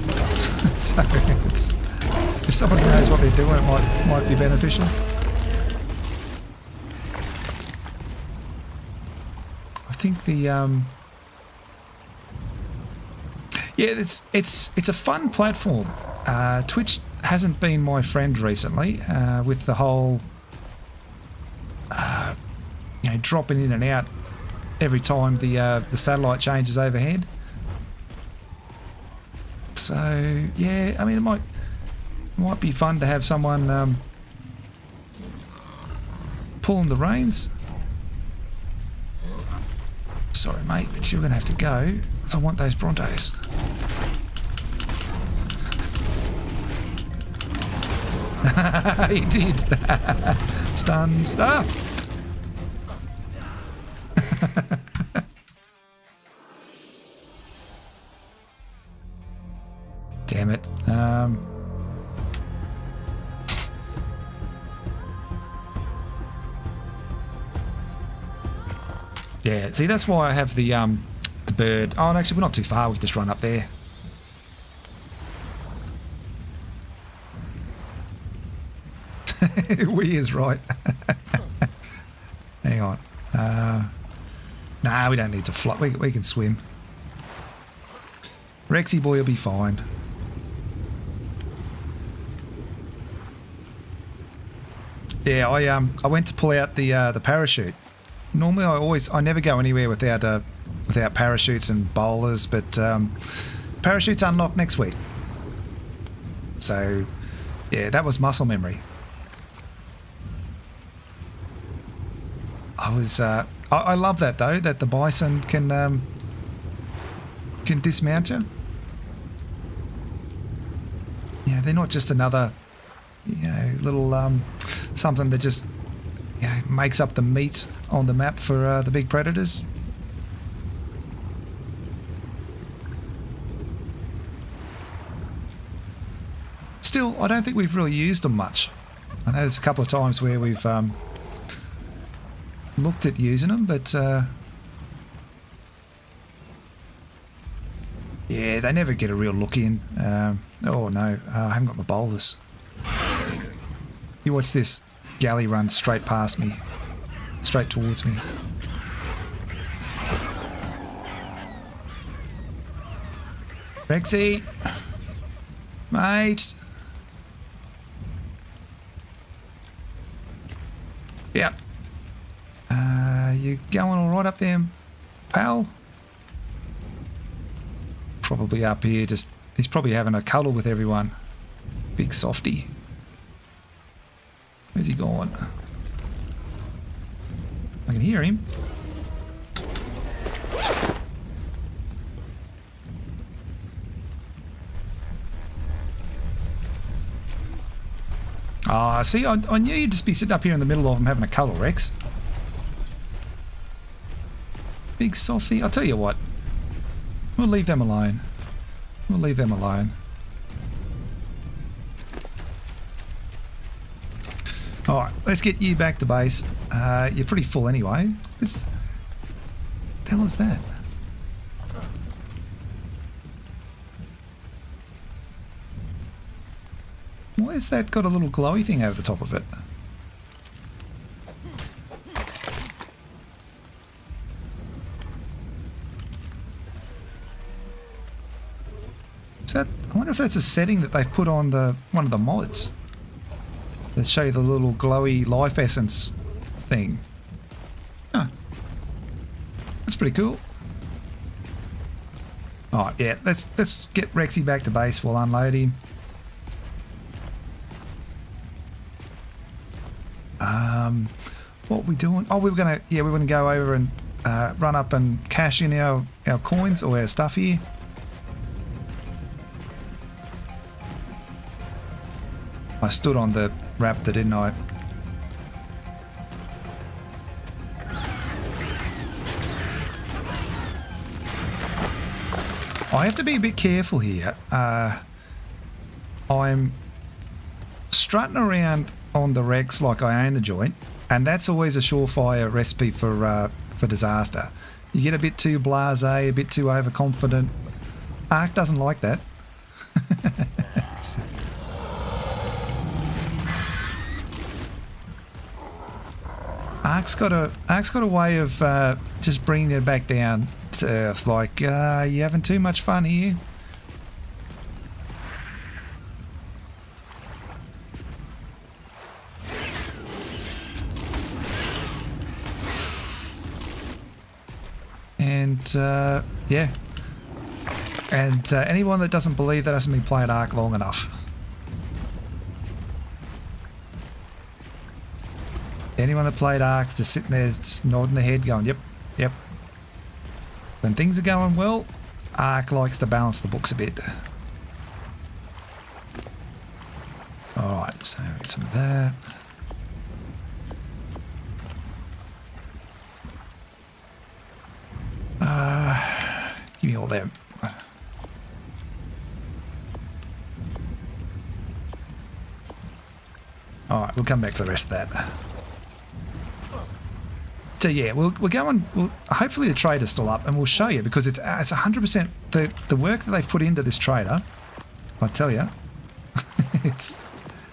So if somebody knows what they're doing, it might be beneficial. I think the yeah, it's a fun platform. Twitch hasn't been my friend recently with the whole you know, dropping in and out every time the satellite changes overhead. So yeah, I mean, it might be fun to have someone pulling the reins. Sorry, mate, but you're going to have to go. So I want those Brontos. He did. Stunned. Ah! Damn it. Yeah, see, that's why I have the bird. Oh, and actually, we're not too far. We can just run up there. We is right. Hang on. Nah, we don't need to float. We can swim. Rexy boy will be fine. Yeah, I went to pull out the parachute. Normally, I never go anywhere without parachutes and bowlers, but parachutes unlocked next week. So, yeah, that was muscle memory. I love that though, that the bison can dismount you. Yeah, they're not just another, little something that just makes up the meat on the map for the big predators. Still, I don't think we've really used them much. I know there's a couple of times where we've looked at using them, but yeah, they never get a real look in. Oh no, I haven't got my boulders. You watch this galley run straight past me, straight towards me. Rexy, mate. Yep. You going all right up there, pal? Probably up here, he's probably having a cuddle with everyone. Big softy. Where's he gone? I can hear him. Ah, see, I knew you'd just be sitting up here in the middle of them having a cuddle, Rex. Big softy. I'll tell you what. We'll leave them alone. We'll leave them alone. Alright, let's get you back to base. You're pretty full anyway. What the hell is that? Why has that got a little glowy thing over the top of it? Is that, I wonder if that's a setting that they've put on one of the mods that show you the little glowy life essence thing. Huh. That's pretty cool. Alright, yeah, let's get Rexy back to base. We'll unload him. What are we doing? Oh, we're gonna go over and run up and cash in our coins or our stuff here. I stood on the raptor, didn't I? I have to be a bit careful here. I'm strutting around on the Rex like I own the joint, and that's always a surefire recipe for disaster. You get a bit too blasé, a bit too overconfident. Ark doesn't like that. Ark's got a way of just bringing it back down to earth, like you having too much fun here. And yeah, and anyone that doesn't believe that hasn't been playing Ark long enough. Anyone that played Ark's just sitting there, just nodding their head, going, yep, yep. When things are going well, Ark likes to balance the books a bit. Alright, so get some of that. Give me all them. Alright, we'll come back for the rest of that. So yeah, we're going. Hopefully the trader's still up, and we'll show you because it's 100% the work that they've put into this trader. I tell you, it's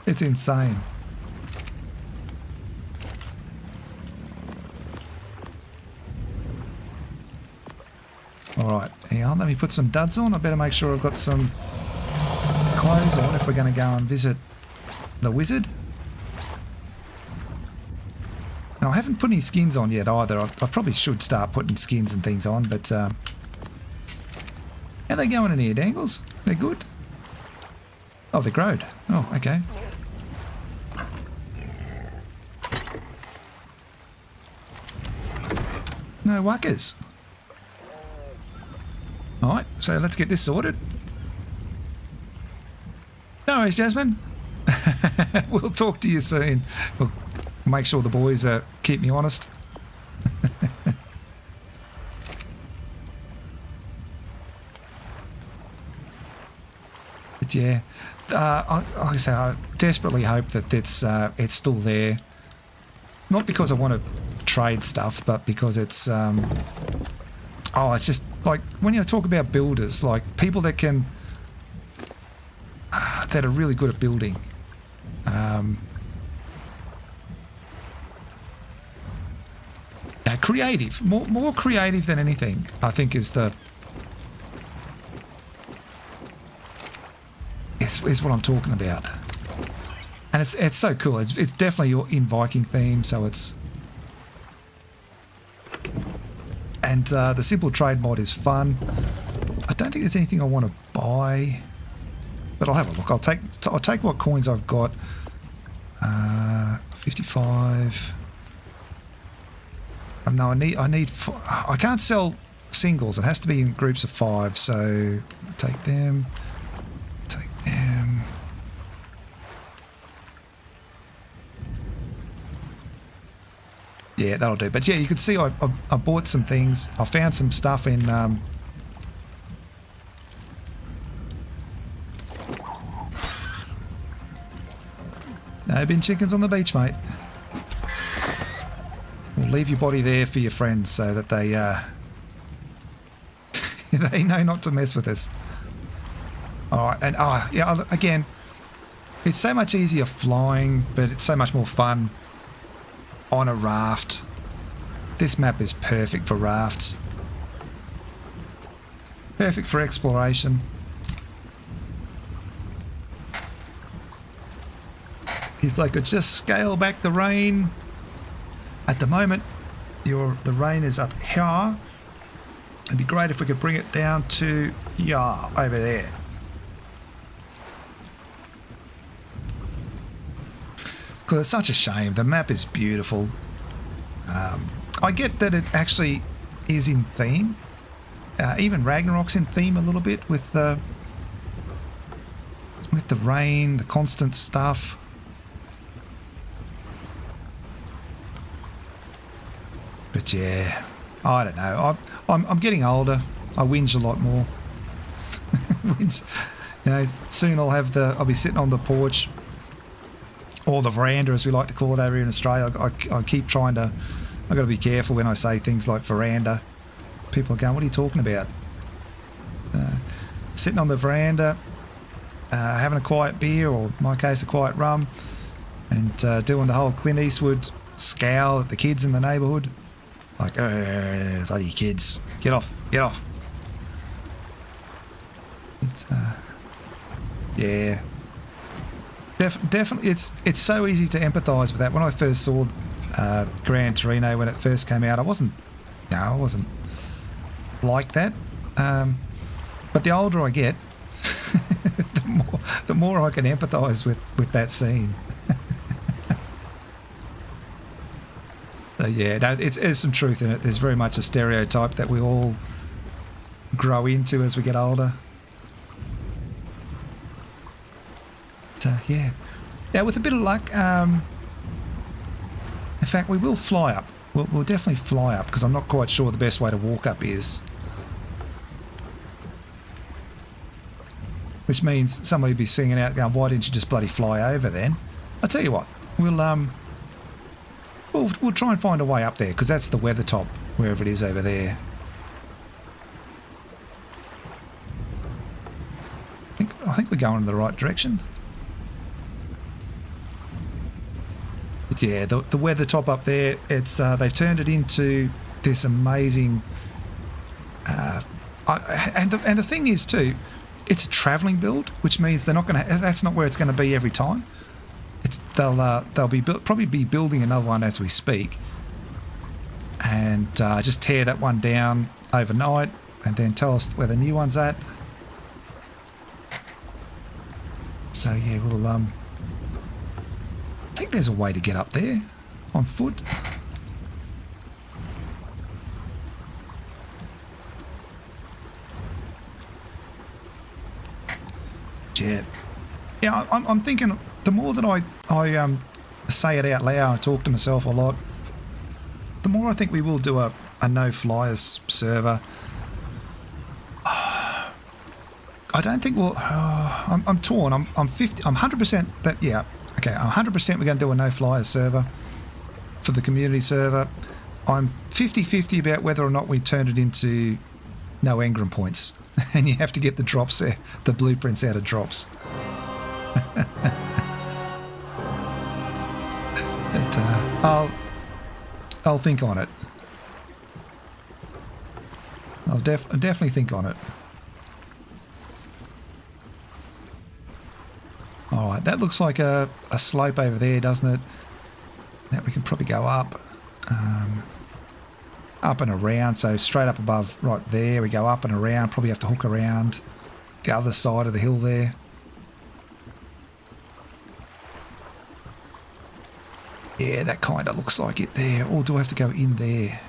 insane. All right, hang on. Let me put some duds on. I better make sure I've got some clothes on if we're going to go and visit the wizard. And I haven't put any skins on yet either. I probably should start putting skins and things on, but how they going in here, Dangles? They're good? Oh, they're growed. Oh, okay. No wuckers. Alright, so let's get this sorted. No worries, Jasmine. We'll talk to you soon. We'll make sure the boys keep me honest. But yeah, like I say, I desperately hope that it's still there. Not because I want to trade stuff, but because it's it's just like when you talk about builders, like people that can that are really good at building. Creative, more creative than anything, I think is what I'm talking about. And it's so cool. It's definitely in Viking theme, so it's. And the simple trade mod is fun. I don't think there's anything I want to buy, but I'll have a look. I'll take what coins I've got. 55. No, I can't sell singles. It has to be in groups of 5. So take them. Take them. Yeah, that'll do. But yeah, you can see I bought some things. I found some stuff in no bin chickens on the beach, mate. We'll leave your body there for your friends so that they they know not to mess with us. Alright, and yeah, again, it's so much easier flying, but it's so much more fun on a raft. This map is perfect for rafts. Perfect for exploration. If they could just scale back the rain. At the moment, the rain is up here. It'd be great if we could bring it down to over there. Because it's such a shame. The map is beautiful. I get that it actually is in theme. Even Ragnarok's in theme a little bit with the rain, the constant stuff. But yeah, I don't know. I'm getting older. I whinge a lot more. Soon I'll be sitting on the porch, or the veranda as we like to call it over here in Australia. I keep trying to. I've got to be careful when I say things like veranda. People are going, "What are you talking about?" Sitting on the veranda, having a quiet beer, or in my case, a quiet rum, and doing the whole Clint Eastwood scowl at the kids in the neighbourhood. Like, bloody kids, get off, get off. Yeah, definitely. It's so easy to empathise with that. When I first saw Gran Torino when it first came out, I wasn't like that. But the older I get, the more I can empathise with that scene. So yeah, no, there's some truth in it. There's very much a stereotype that we all grow into as we get older. Yeah. Yeah, with a bit of luck, in fact, we will fly up. We'll definitely fly up, because I'm not quite sure the best way to walk up is. Which means somebody will be singing out, going, "Why didn't you just bloody fly over then?" I'll tell you what, We'll try and find a way up there, because that's the weather top, wherever it is over there. I think we're going in the right direction. But yeah, the weather top up there, it's they've turned it into this amazing. And the thing is too, it's a travelling build, which means they're not going to. That's not where it's going to be every time. they'll be probably be building another one as we speak, and just tear that one down overnight, and then tell us where the new one's at. So yeah, we'll I think there's a way to get up there on foot. Yeah, I'm thinking the more that I say it out loud and talk to myself a lot, the more I think we will do a no flyers server. I don't think we'll. I'm torn. I'm 100% that. Yeah. Okay. I'm 100% we're going to do a no flyers server for the community server. I'm 50-50 about whether or not we turn it into no engram points, and you have to get the drops there, the blueprints out of drops. But I'll think on it. I'll definitely think on it. All right, that looks like a slope over there, doesn't it? That we can probably go up. Up and around, so straight up above right there. We go up and around, probably have to hook around the other side of the hill there. Yeah, that kind of looks like it there. Or do I have to go in there?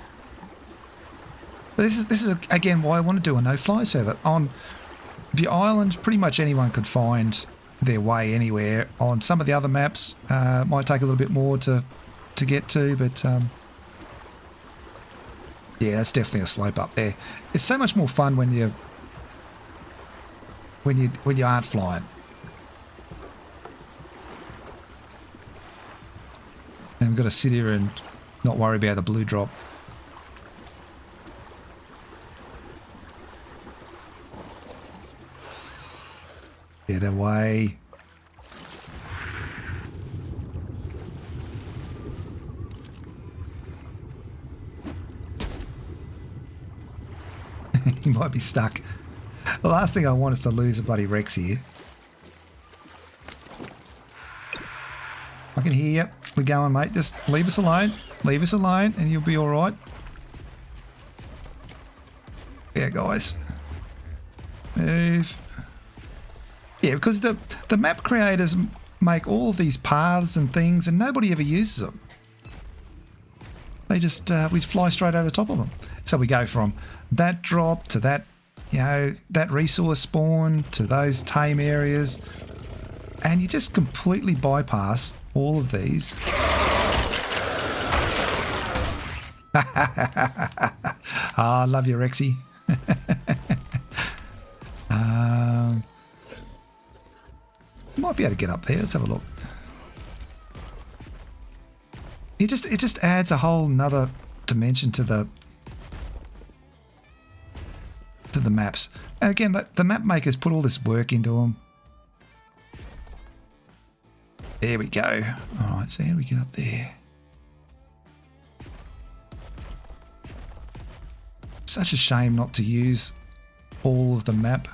But this is again why I want to do a no-fly server. On the island, pretty much anyone could find their way anywhere. On some of the other maps, might take a little bit more to get to, but yeah, that's definitely a slope up there. It's so much more fun when you aren't flying. And we've got to sit here and not worry about the blue drop. Get away. He might be stuck. The last thing I want is to lose a bloody Rex here. I can hear you. We're going, mate. Just leave us alone. Leave us alone and you'll be alright. Yeah, guys. Move. Yeah, because the map creators make all of these paths and things and nobody ever uses them. They just, we fly straight over the top of them. So we go from that drop to that, you know, that resource spawn to those tame areas. And you just completely bypass all of these. I love you, Rexy. Might be able to get up there. Let's have a look. It just adds a whole nother dimension to the maps. And again, the map makers put all this work into them. There we go. All right, so how do we get up there? Such a shame not to use all of the map.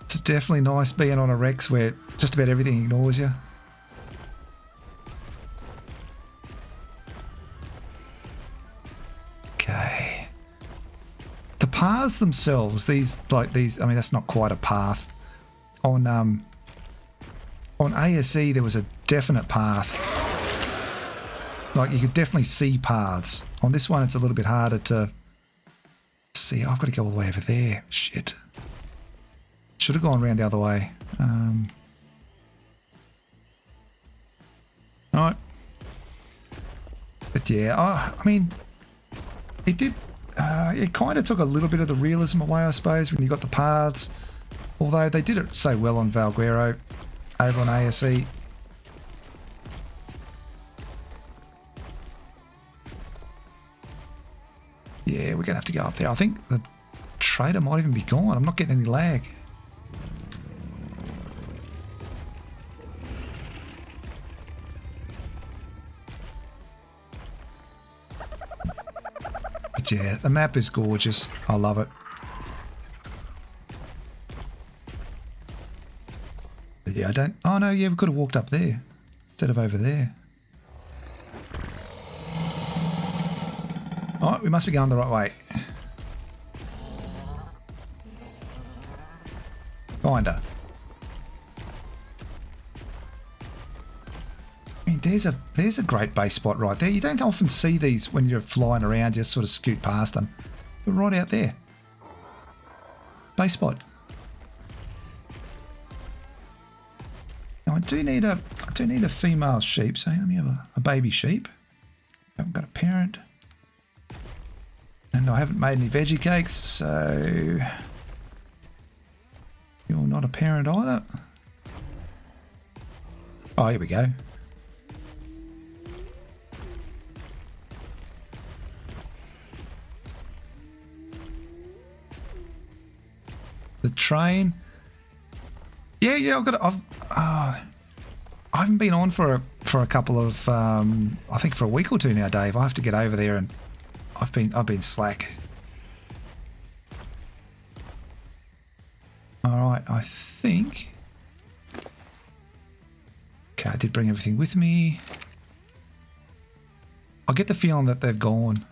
It's definitely nice being on a Rex where just about everything ignores you. Okay. The paths themselves, these, I mean, that's not quite a path. On AEST, there was a definite path. Like, you could definitely see paths. On this one, it's a little bit harder to see. I've got to go all the way over there. Shit. Should have gone around the other way. Alright. But yeah, I mean, it did... it kind of took a little bit of the realism away, I suppose, when you got the paths. Although they did it so well on Valguero over on AEST. Yeah, we're going to have to go up there. I think the trader might even be gone. I'm not getting any lag. But But yeah, the map is gorgeous. I love it. But yeah, I don't... Oh, no, yeah, we could have walked up there instead of over there. Oh, we must be going the right way. Kinda. I mean, there's a great base spot right there. You don't often see these when you're flying around. You just sort of scoot past them. But right out there. Base spot. Now I do need a female sheep. So let me have a baby sheep. Haven't got a parent. And I haven't made any veggie cakes, so you're not a parent either. Oh, here we go. The train. Yeah, I haven't been on for a couple of I think for a week or two now, Dave. I have to get over there, and I've been slack. All right, I think. Okay, I did bring everything with me. I get the feeling that they've gone.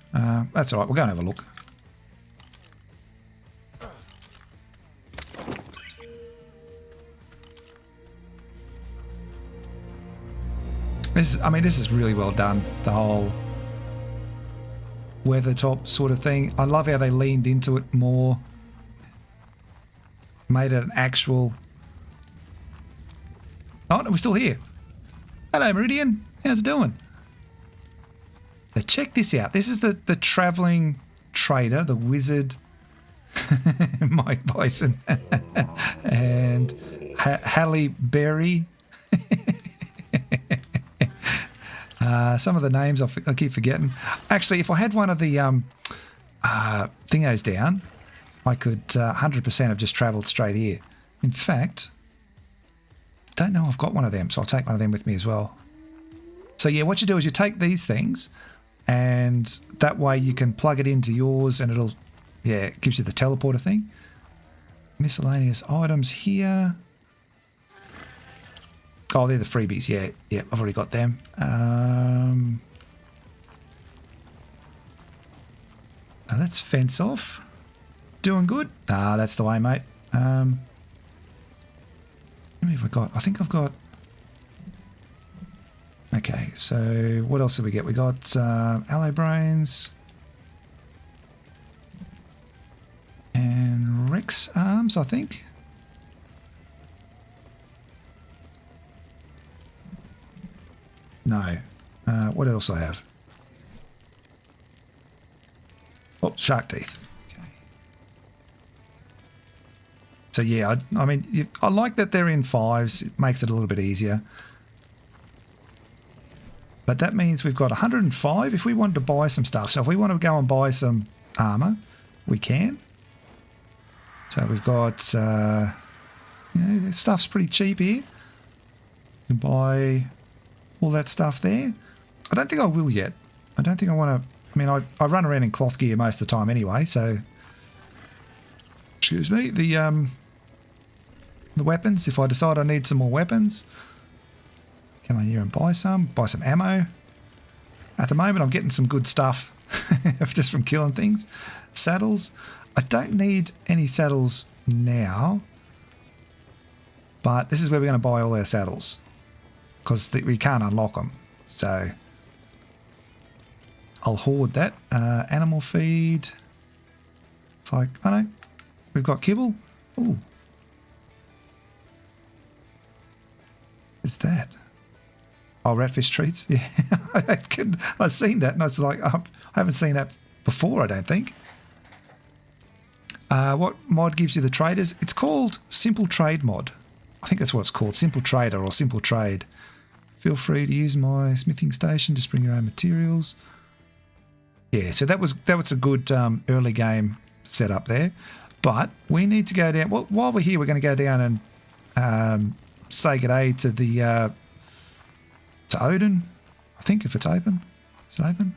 That's all right. We'll go and have a look. This is really well done. The whole weathertop sort of thing. I love how they leaned into it more. Made it an actual... Oh, no, we're still here. Hello, Meridian. How's it doing? So check this out. This is the traveling trader, the wizard, Mike Bison, and Halle Berry. Some of the names I keep forgetting. Actually, if I had one of the thingos down, I could 100% have just travelled straight here. In fact, I don't know I've got one of them, so I'll take one of them with me as well. So yeah, what you do is you take these things, and that way you can plug it into yours, and it'll, yeah, it gives you the teleporter thing. Miscellaneous items here. Oh, they're the freebies. Yeah, I've already got them. Now let's fence off. Doing good. Ah, that's the way, mate. How many have I got? I think I've got... Okay, so what else did we get? We got aloe brains. And Rex arms, I think. No. What else I have? Oh, shark teeth. Okay. So yeah, I mean, I like that they're in 5s. It makes it a little bit easier. But that means we've got 105 if we wanted to buy some stuff. So if we want to go and buy some armor, we can. So we've got, this stuff's pretty cheap here. You can buy all that stuff there. I don't think I will yet. I don't think I want to... I mean, I run around in cloth gear most of the time anyway, so... Excuse me. The weapons, if I decide I need some more weapons, come on here and buy some ammo. At the moment, I'm getting some good stuff just from killing things. Saddles. I don't need any saddles now, but this is where we're going to buy all our saddles, because we can't unlock them. So I'll hoard that. Animal feed. It's like, I know, we've got kibble. Ooh. What's that? Oh, ratfish treats. Yeah, I've seen that, and I was like, I haven't seen that before, I don't think. What mod gives you the traders? It's called Simple Trade mod. I think that's what it's called, Simple Trader or Simple Trade. Feel free to use my smithing station, just bring your own materials. Yeah, so that was a good early game setup there. But we need to go down. Well, while we're here, we're going to go down and say good day to the to Odin. I think if it's open, is it open?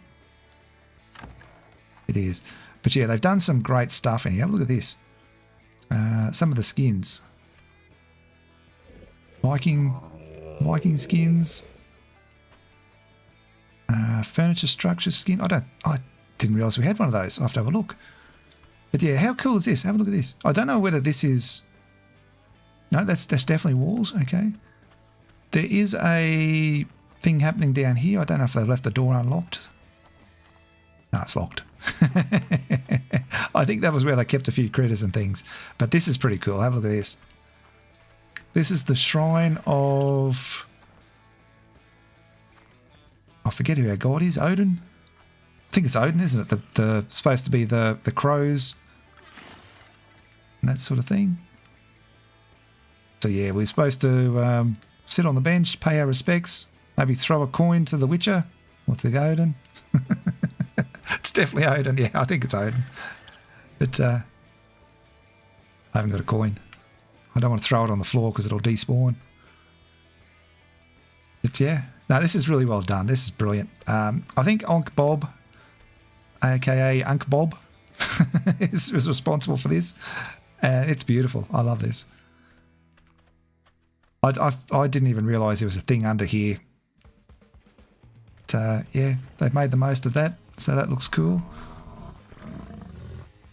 It is. But yeah, they've done some great stuff in here. Have a look at this. Some of the skins. Viking skins. Furniture structure skin. I didn't realise we had one of those. I'll have to have a look. But yeah, how cool is this? Have a look at this. I don't know whether this is... No, that's definitely walls. Okay. There is a thing happening down here. I don't know if they've left the door unlocked. No, it's locked. I think that was where they kept a few critters and things. But this is pretty cool. Have a look at this. This is the shrine of... I forget who our god is. Odin? I think it's Odin, isn't it? The supposed to be the crows and that sort of thing. So yeah, we're supposed to sit on the bench, pay our respects, maybe throw a coin to the Witcher or to the Odin. It's definitely Odin. Yeah, I think it's Odin. But I haven't got a coin. I don't want to throw it on the floor because it'll despawn. But yeah, no, this is really well done. This is brilliant. I think Onk Bob, aka Unk Bob, is responsible for this. And it's beautiful. I love this. I didn't even realise there was a thing under here. But yeah, they've made the most of that. So that looks cool.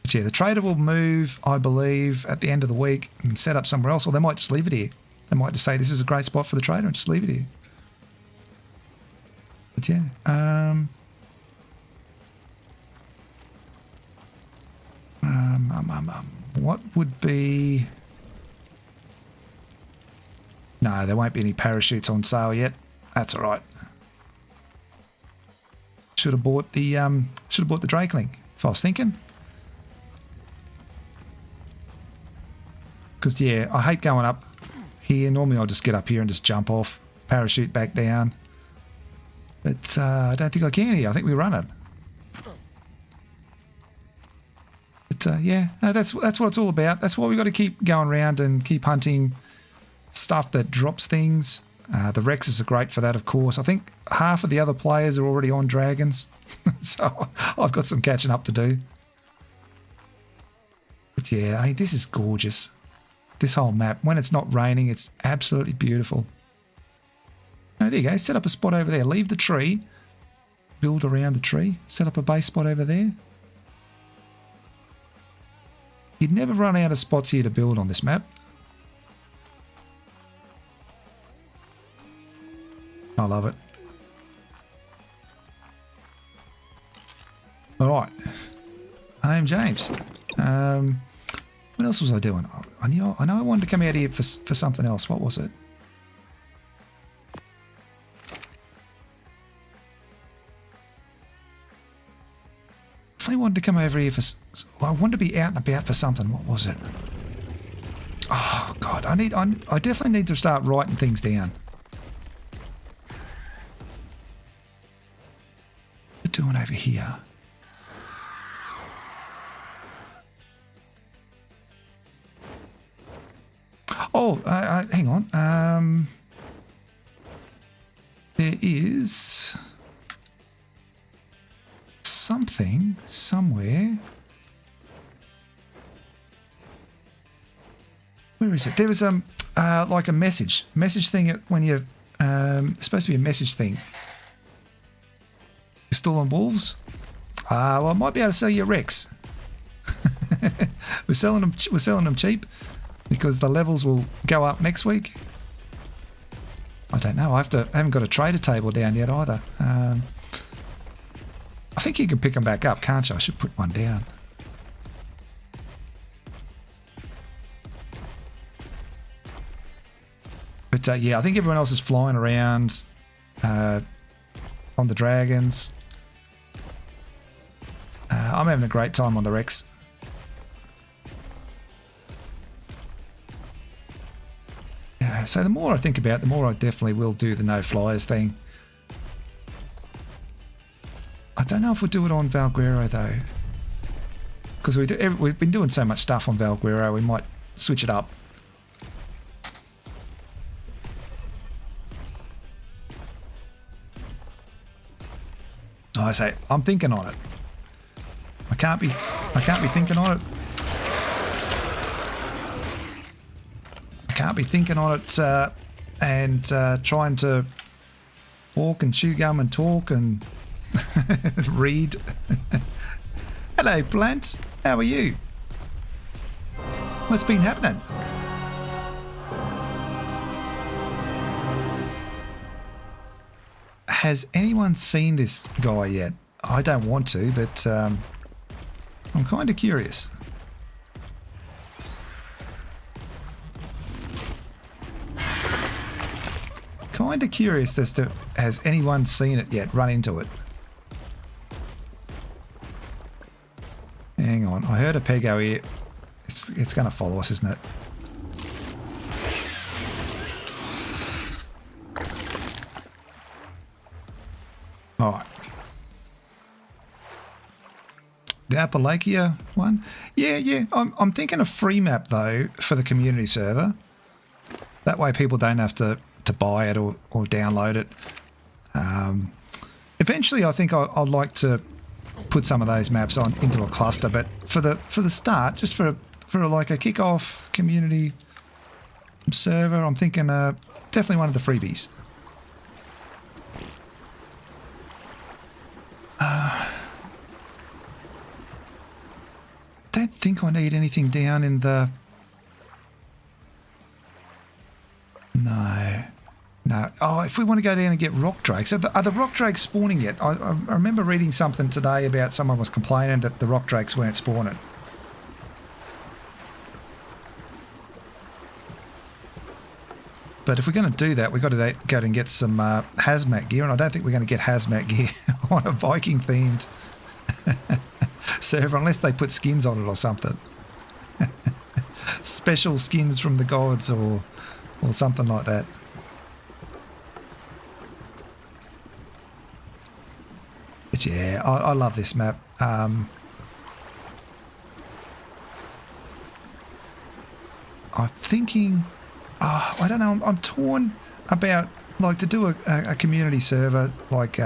But yeah, the trader will move, I believe, at the end of the week and set up somewhere else. Or they might just leave it here. They might just say this is a great spot for the trader and just leave it here. But yeah. What would be... No, there won't be any parachutes on sale yet. That's all right. Should have bought the Drakeling, if I was thinking. Because yeah, I hate going up here. Normally I'll just get up here and just jump off, parachute back down. But I don't think I can here. I think we run it. But yeah, no, that's what it's all about. That's why we've got to keep going around and keep hunting stuff that drops things. The Rexes are great for that, of course. I think half of the other players are already on dragons. So I've got some catching up to do. But yeah, I mean, this is gorgeous. This whole map. When it's not raining, it's absolutely beautiful. Oh, there you go. Set up a spot over there. Leave the tree. Build around the tree. Set up a base spot over there. You'd never run out of spots here to build on this map. I love it. All right. I'm James. What else was I doing? I know I wanted to come out here for something else. What was it? I wanted to come over here for... Well, I wanted to be out and about for something. What was it? Oh, God. I definitely need to start writing things down. What are we doing over here? Oh, hang on. There is... something somewhere. Where is it? There was like a message thing when you're supposed to be a message thing. You're still on wolves? Well, I might be able to sell you a Rex. We're selling them cheap because the levels will go up next week. I don't know. I haven't got a trader table down yet either. I think you can pick them back up, can't you? I should put one down. But yeah, I think everyone else is flying around on the dragons. I'm having a great time on the Rex. Yeah, so the more I think about it, the more I definitely will do the no flyers thing. I don't know if we'll do it on Valguero though, because we've been doing so much stuff on Valguero, we might switch it up. I say, I'm thinking on it. I can't be thinking on it. I can't be thinking on it and trying to walk and chew gum and talk and read. Hello, Plant. How are you? What's been happening? Has anyone seen this guy yet? I don't want to, but I'm kind of curious. Kind of curious as to has anyone seen it yet, run into it. Hang on, I heard a pego here. It's going to follow us, isn't it? All right. The Appalachia one? Yeah. I'm thinking a free map, though, for the community server. That way people don't have to buy it or download it. Eventually, I think I'd like to put some of those maps on into a cluster, but for the start, just for like a kick-off community server, I'm thinking definitely one of the freebies. Don't think I need anything down in the... No. Oh, if we want to go down and get rock drakes. Are the rock drakes spawning yet? I remember reading something today about someone was complaining that the rock drakes weren't spawning. But if we're going to do that, we've got to go and get some hazmat gear, and I don't think we're going to get hazmat gear on a Viking themed server unless they put skins on it or something. Special skins from the gods or something like that. But yeah, I love this map. I'm thinking, I don't know, I'm torn about like to do a community server, like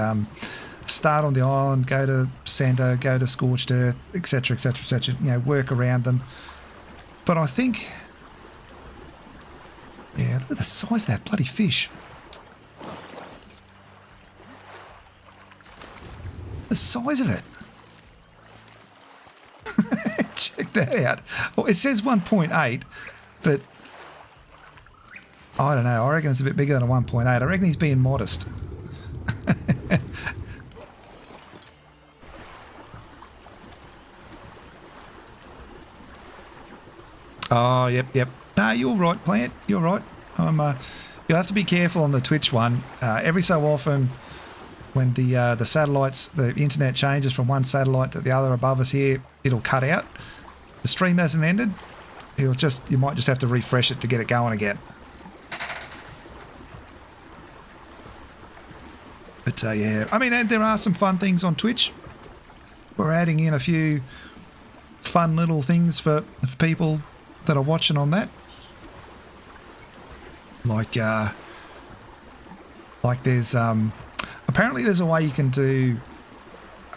start on the island, go to Santa, go to Scorched Earth, etc, etc, etc, you know, work around them. But I think, yeah, look at the size of that bloody fish. The size of it. Check that out. Well, it says 1.8, but I don't know. I reckon it's a bit bigger than a 1.8. I reckon he's being modest. Oh, yep. No, you're right, Plant. You're right. You'll have to be careful on the Twitch one. Every so often, when the satellites, the internet changes from one satellite to the other above us here, it'll cut out. The stream hasn't ended. You might just have to refresh it to get it going again. But yeah, I mean, there are some fun things on Twitch. We're adding in a few fun little things for people that are watching on that. Like there's apparently there's a way you can do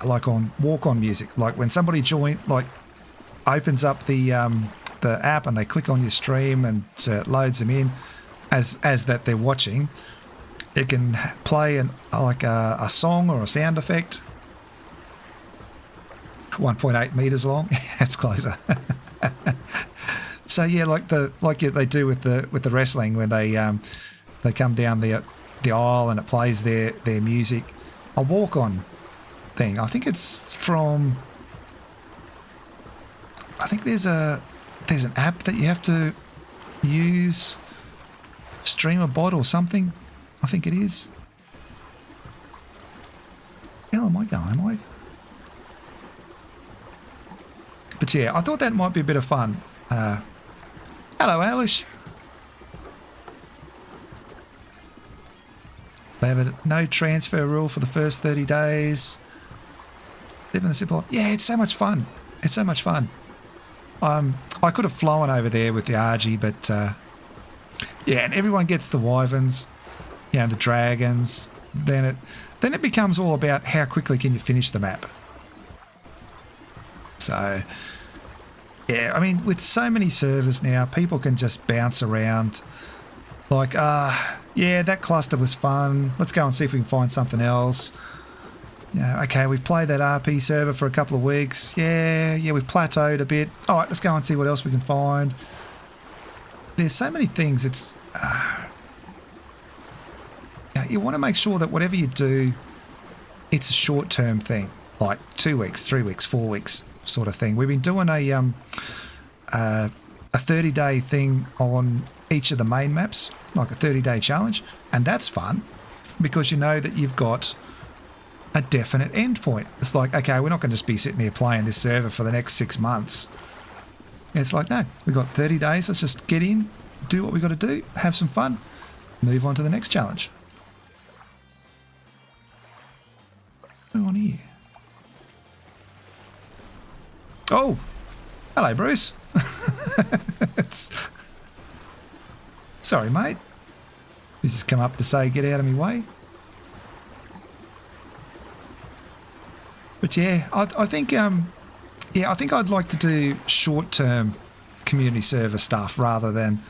like on walk-on music. Like when somebody opens up the app and they click on your stream and it loads them in as that they're watching, it can play a song or a sound effect. 1.8 meters long. That's closer. So yeah, like they do with the wrestling when they come down the aisle and it plays their music. A walk-on thing. I think it's from. I think there's an app that you have to use, Streamer Bot or something. I think it is. Hell, am I going? Am I? But yeah, I thought that might be a bit of fun. Hello, Alish. They have a no transfer rule for the first 30 days. Live in the zip line. Yeah, it's so much fun. It's so much fun. I could have flown over there with the RG, but yeah, and everyone gets the wyverns, you know, the dragons. Then it becomes all about how quickly can you finish the map. So, yeah, I mean, with so many servers now, people can just bounce around. Like, yeah, that cluster was fun. Let's go and see if we can find something else. Yeah, okay, we've played that RP server for a couple of weeks. Yeah, we've plateaued a bit. All right, let's go and see what else we can find. There's so many things. It's you want to make sure that whatever you do, it's a short-term thing, like 2 weeks, 3 weeks, 4 weeks sort of thing. We've been doing a 30-day thing on each of the main maps, like a 30-day challenge, and that's fun because you know that you've got a definite end point. It's like, okay, we're not going to just be sitting here playing this server for the next 6 months. It's like, no, we've got 30 days. Let's just get in, do what we've got to do, have some fun, move on to the next challenge. What's on here? Oh, hello, Bruce. Sorry, mate. You just come up to say, get out of my way. But yeah, I think I think I'd like to do short-term community server stuff rather than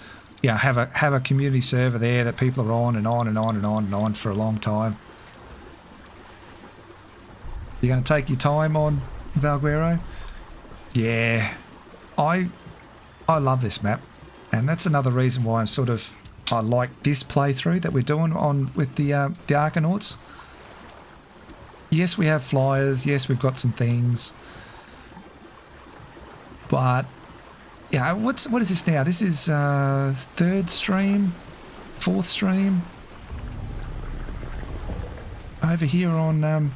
have a community server there that people are on and on and on and on and on for a long time. You're going to take your time on Valguero? Yeah, I love this map, and that's another reason why I like this playthrough that we're doing on with the Arkonauts. Yes, we have flyers. Yes, we've got some things. But, yeah, what is this now? This is 3rd stream, 4th stream. Over here on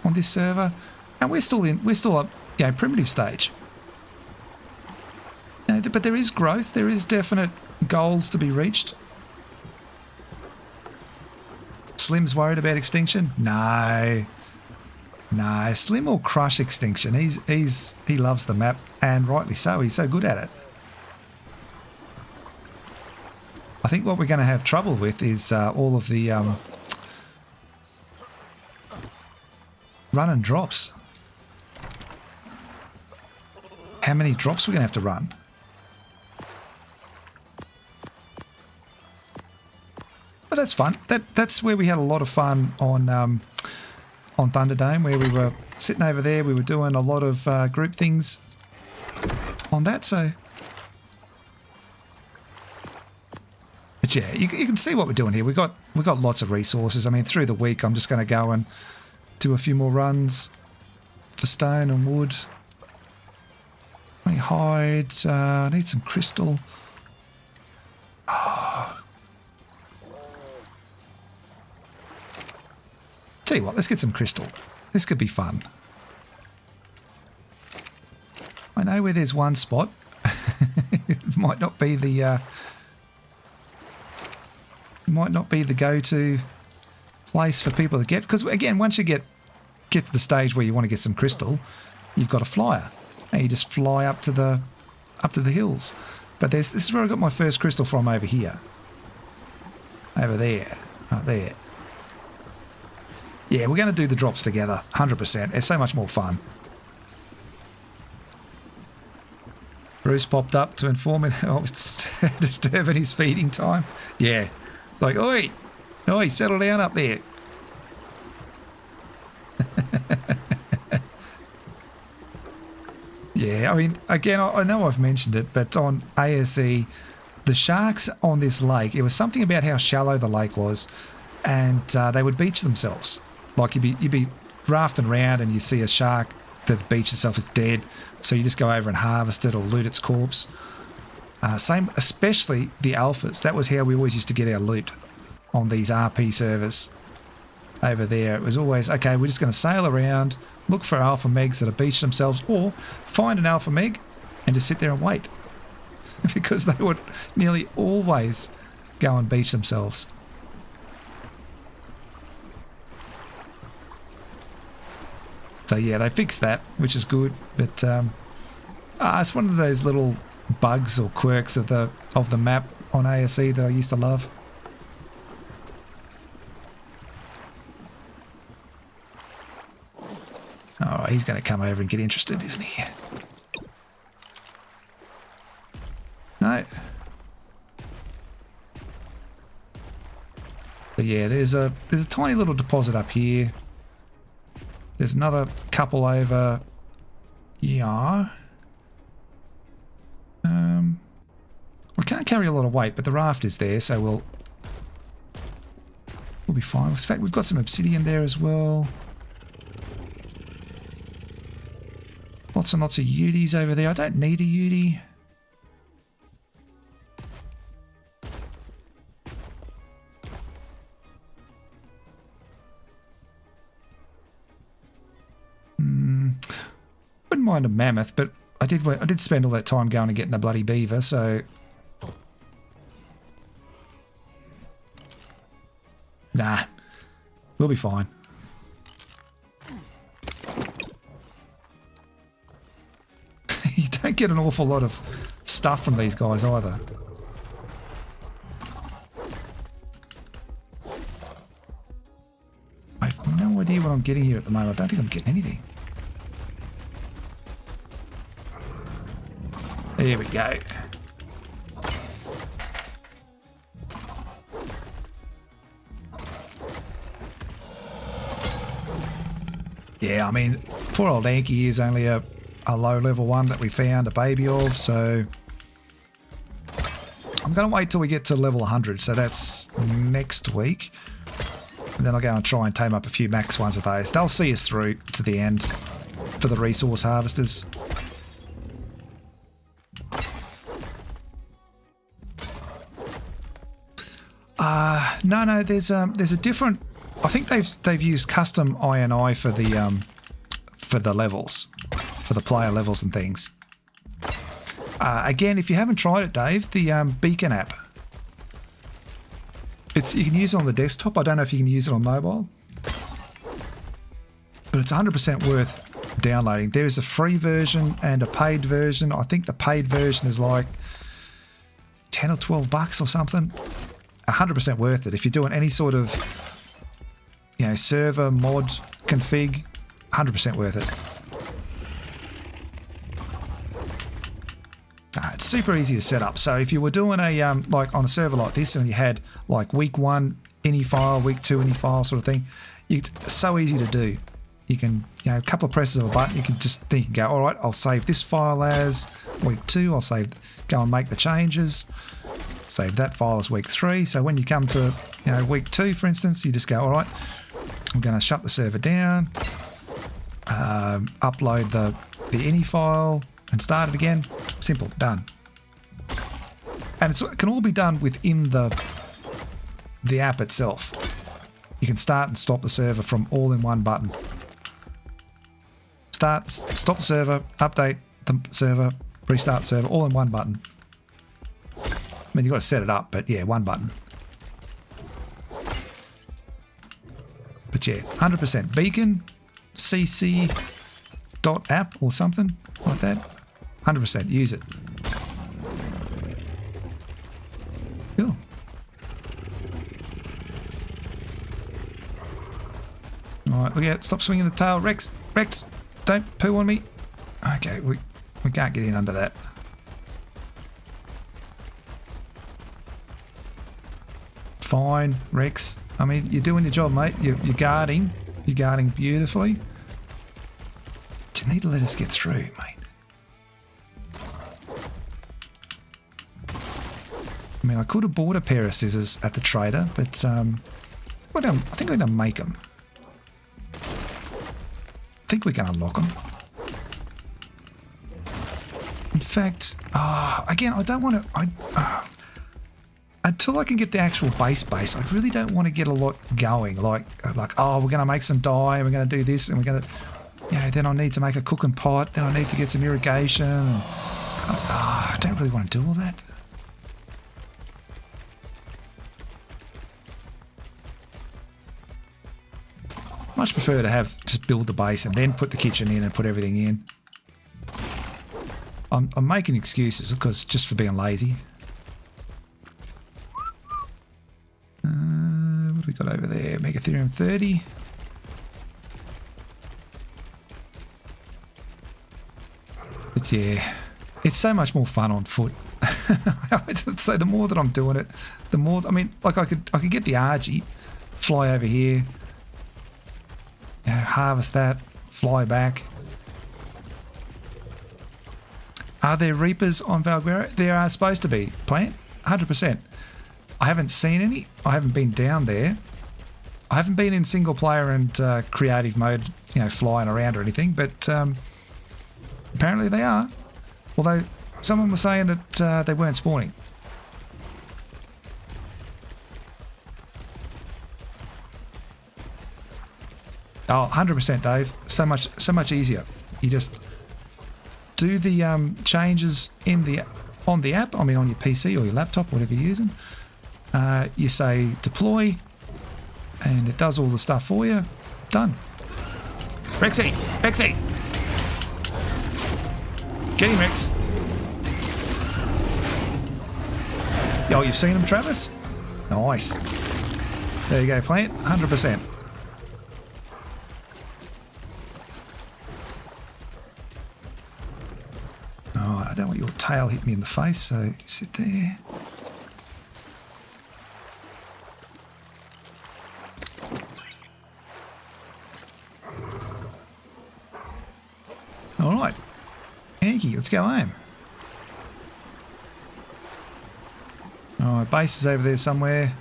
this server. And we're still up, primitive stage. But there is growth. There is definite goals to be reached. Slim's worried about extinction? No. Slim will crush extinction. He loves the map, and rightly so. He's so good at it. I think what we're going to have trouble with is all of the run and drops. How many drops we're going to have to run? But that's fun. That's where we had a lot of fun on Thunderdome, where we were sitting over there. We were doing a lot of group things on that. So, but yeah, you can see what we're doing here. We got lots of resources. I mean, through the week, I'm just going to go and do a few more runs for stone and wood. I hide. I need some crystal. Tell you what, let's get some crystal. This could be fun. I know where there's one spot. It might not be the go-to place for people to get, because again, once you get to the stage where you want to get some crystal, you've got a flyer, and you just fly up to the hills. But this is where I got my first crystal from, over here, over there, right there. Yeah, we're going to do the drops together, 100%. It's so much more fun. Bruce popped up to inform me that I was disturbing his feeding time. Yeah. It's like, oi, settle down up there. Yeah, I mean, again, I know I've mentioned it, but on ASE, the sharks on this lake, it was something about how shallow the lake was, and they would beach themselves. Like you'd be rafting around and you see a shark that beached itself is dead, so you just go over and harvest it or loot its corpse. Same, especially the alphas. That was how we always used to get our loot on these RP servers over there. It was always, okay, we're just going to sail around, look for alpha megs that have beached themselves, or find an alpha meg and just sit there and wait. Because they would nearly always go and beach themselves. So yeah, they fixed that, which is good. But it's one of those little bugs or quirks of the map on ASE that I used to love. Oh, he's going to come over and get interested, isn't he? No. But yeah, there's a tiny little deposit up here. There's another couple over here. We can't carry a lot of weight, but the raft is there, so we'll be fine. In fact, we've got some obsidian there as well. Lots and lots of UDs over there. I don't need a UD. Wouldn't mind a mammoth, but I did spend all that time going and getting a bloody beaver, so nah, we'll be fine. You don't get an awful lot of stuff from these guys either. I have no idea what I'm getting here at the moment. I don't think I'm getting anything. There we go. Yeah, I mean, poor old Anki is only a low level one that we found a baby of, so I'm going to wait till we get to level 100, so that's next week. And then I'll go and try and tame up a few max ones of those. They'll see us through to the end for the resource harvesters. No, there's a different. I think they've used custom INI for the levels, for the player levels and things. Again, if you haven't tried it, Dave, the Beacon app. You can use it on the desktop. I don't know if you can use it on mobile, but it's 100% worth downloading. There is a free version and a paid version. I think the paid version is like 10 or 12 bucks or something. 100% worth it if you're doing any sort of, you know, server mod config. 100% worth it. It's super easy to set up. So if you were doing a like on a server like this, and you had like week 1 ini file, week 2 ini file sort of thing, it's so easy to do. You can, you know, a couple of presses of a button, you can just think and go, all right, I'll save this file as week 2. I'll go and make the changes. Save that file as week 3. So when you come to, you know, week 2, for instance, you just go, all right, I'm going to shut the server down, upload the ini file, and start it again. Simple, done. And it can all be done within the app itself. You can start and stop the server from all in one button. Stop the server, update the server, restart the server, all in one button. I mean, you've got to set it up, but yeah, one button. But yeah, 100% beacon, cc.app or something like that. 100% use it. Cool. Alright, look out, stop swinging the tail. Rex, don't poo on me. Okay, we can't get in under that. Fine, Rex. I mean, you're doing your job, mate. You're guarding. You're guarding beautifully. But you need to let us get through, mate. I mean, I could have bought a pair of scissors at the trader, but I think we're going to make them. I think we're going to unlock them. In fact, again, I don't want to... until I can get the actual base, I really don't want to get a lot going. Like, oh, we're going to make some dye, we're going to do this, and we're going to, you know, then I need to make a cooking pot, then I need to get some irrigation. I don't really want to do all that. Much prefer to just build the base and then put the kitchen in and put everything in. I'm making excuses because just for being lazy. What have we got over there? Megatherium 30. But yeah, it's so much more fun on foot. So the more that I'm doing it, the more, I mean, like I could get the RG, fly over here, you know, harvest that, fly back. Are there reapers on Valguero? There are supposed to be. Plant? 100%. I haven't seen any. I haven't been down there. I haven't been in single player and creative mode, you know, flying around or anything, but apparently they are. Although someone was saying that they weren't spawning. Oh, 100%, Dave. So much easier. You just do the changes on the app. I mean, on your PC or your laptop, whatever you're using. You say deploy, and it does all the stuff for you. Done. Rexy, Rexy, get him, Rex. Oh, you've seen him, Travis? Nice. There you go, plant. 100%. Oh, I don't want your tail hitting me in the face, so sit there. All right, Yankee, let's go home. Oh, base is over there somewhere.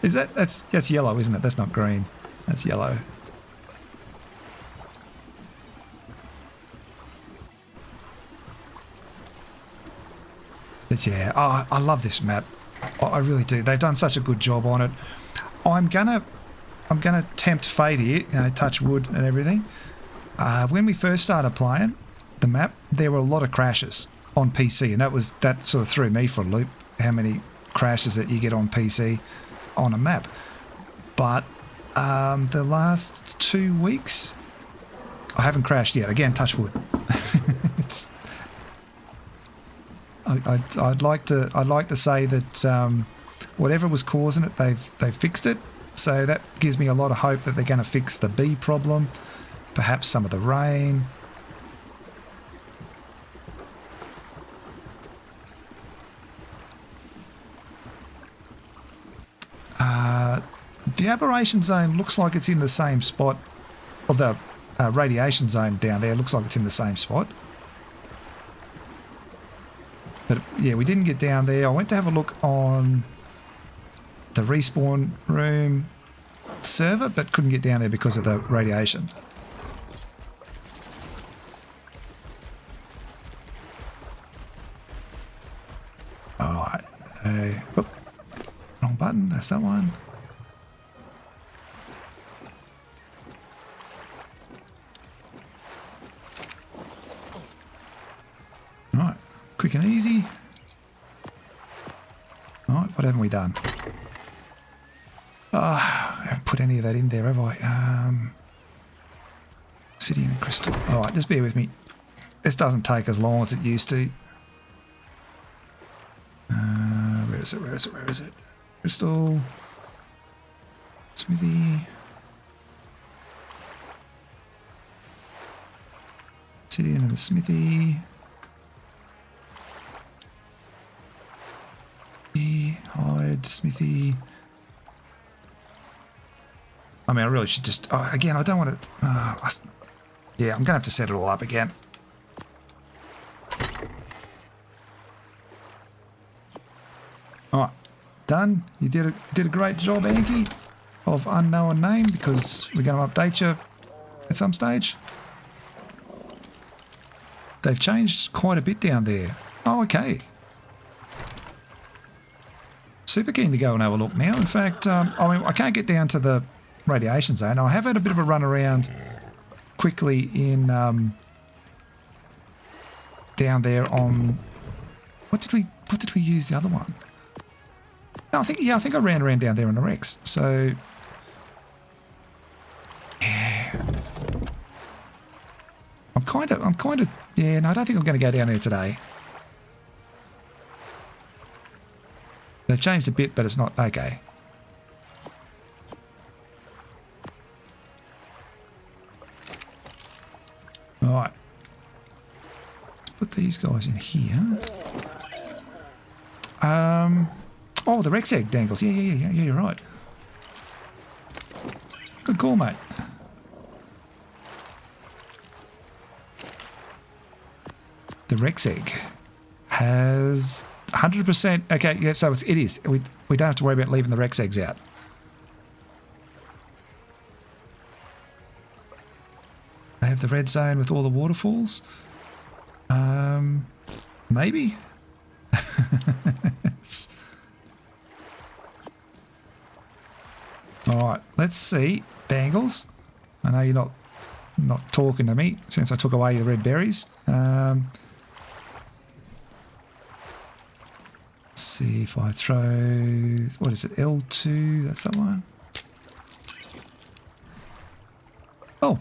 Is that's yellow, isn't it? That's not green. That's yellow. But yeah, oh, I love this map. I really do. They've done such a good job on it. I'm gonna tempt fate here, you know, touch wood and everything. When we first started playing the map, there were a lot of crashes on PC, and that sort of threw me for a loop. How many crashes that you get on PC on a map? But the last 2 weeks, I haven't crashed yet. Again, touch wood. I'd like to say that whatever was causing it, they've fixed it. So that gives me a lot of hope that they're going to fix the bee problem, perhaps some of the rain. The aberration zone looks like it's in the same spot, or the radiation zone down there looks like it's in the same spot. But yeah, we didn't get down there. I went to have a look on the respawn room server, but couldn't get down there because of the radiation. Alright. Whoop. Wrong button. That's that one. Alright. Quick and easy. Alright, what haven't we done? I haven't put any of that in there, have I? Obsidian and crystal. Alright, just bear with me. This doesn't take as long as it used to. Where is it? Where is it? Where is it? Crystal. Smithy. Obsidian and the smithy. Hide, smithy. I mean, I really should just... Oh, again, I don't want to... yeah, I'm going to have to set it all up again. Alright, done. You did a great job, Anki, of unknown name, because we're going to update you at some stage. They've changed quite a bit down there. Oh, okay. Super keen to go and have a look now. In fact, I mean, I can't get down to the radiation zone. I have had a bit of a run around quickly in down there on what did we use the other one? No, I think I ran around down there on the Rex. So yeah, I'm kind of yeah. No, I don't think I'm going to go down there today. They've changed a bit, but it's not okay. Alright. put these guys in here. Oh, the Rex egg dangles. Yeah, you're right. Good call, mate. The Rex egg has 100%. Okay, yeah, so it is. We don't have to worry about leaving the Rex eggs out. They have the red zone with all the waterfalls. Maybe. All right, let's see. Dangles. I know you're not talking to me since I took away the red berries. Let's see if I throw... What is it? L2? That's that one. Oh.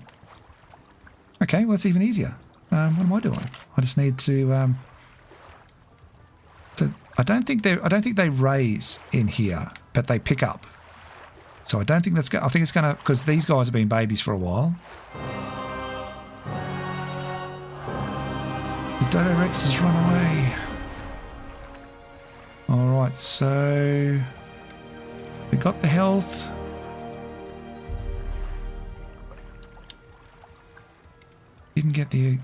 Okay, well, that's even easier. What am I doing? I just need to... I don't think they raise in here, but they pick up. So I don't think that's... I think it's going to... Because these guys have been babies for a while. The Dodo Rex has run away. Alright, so... We got the health. Didn't get the...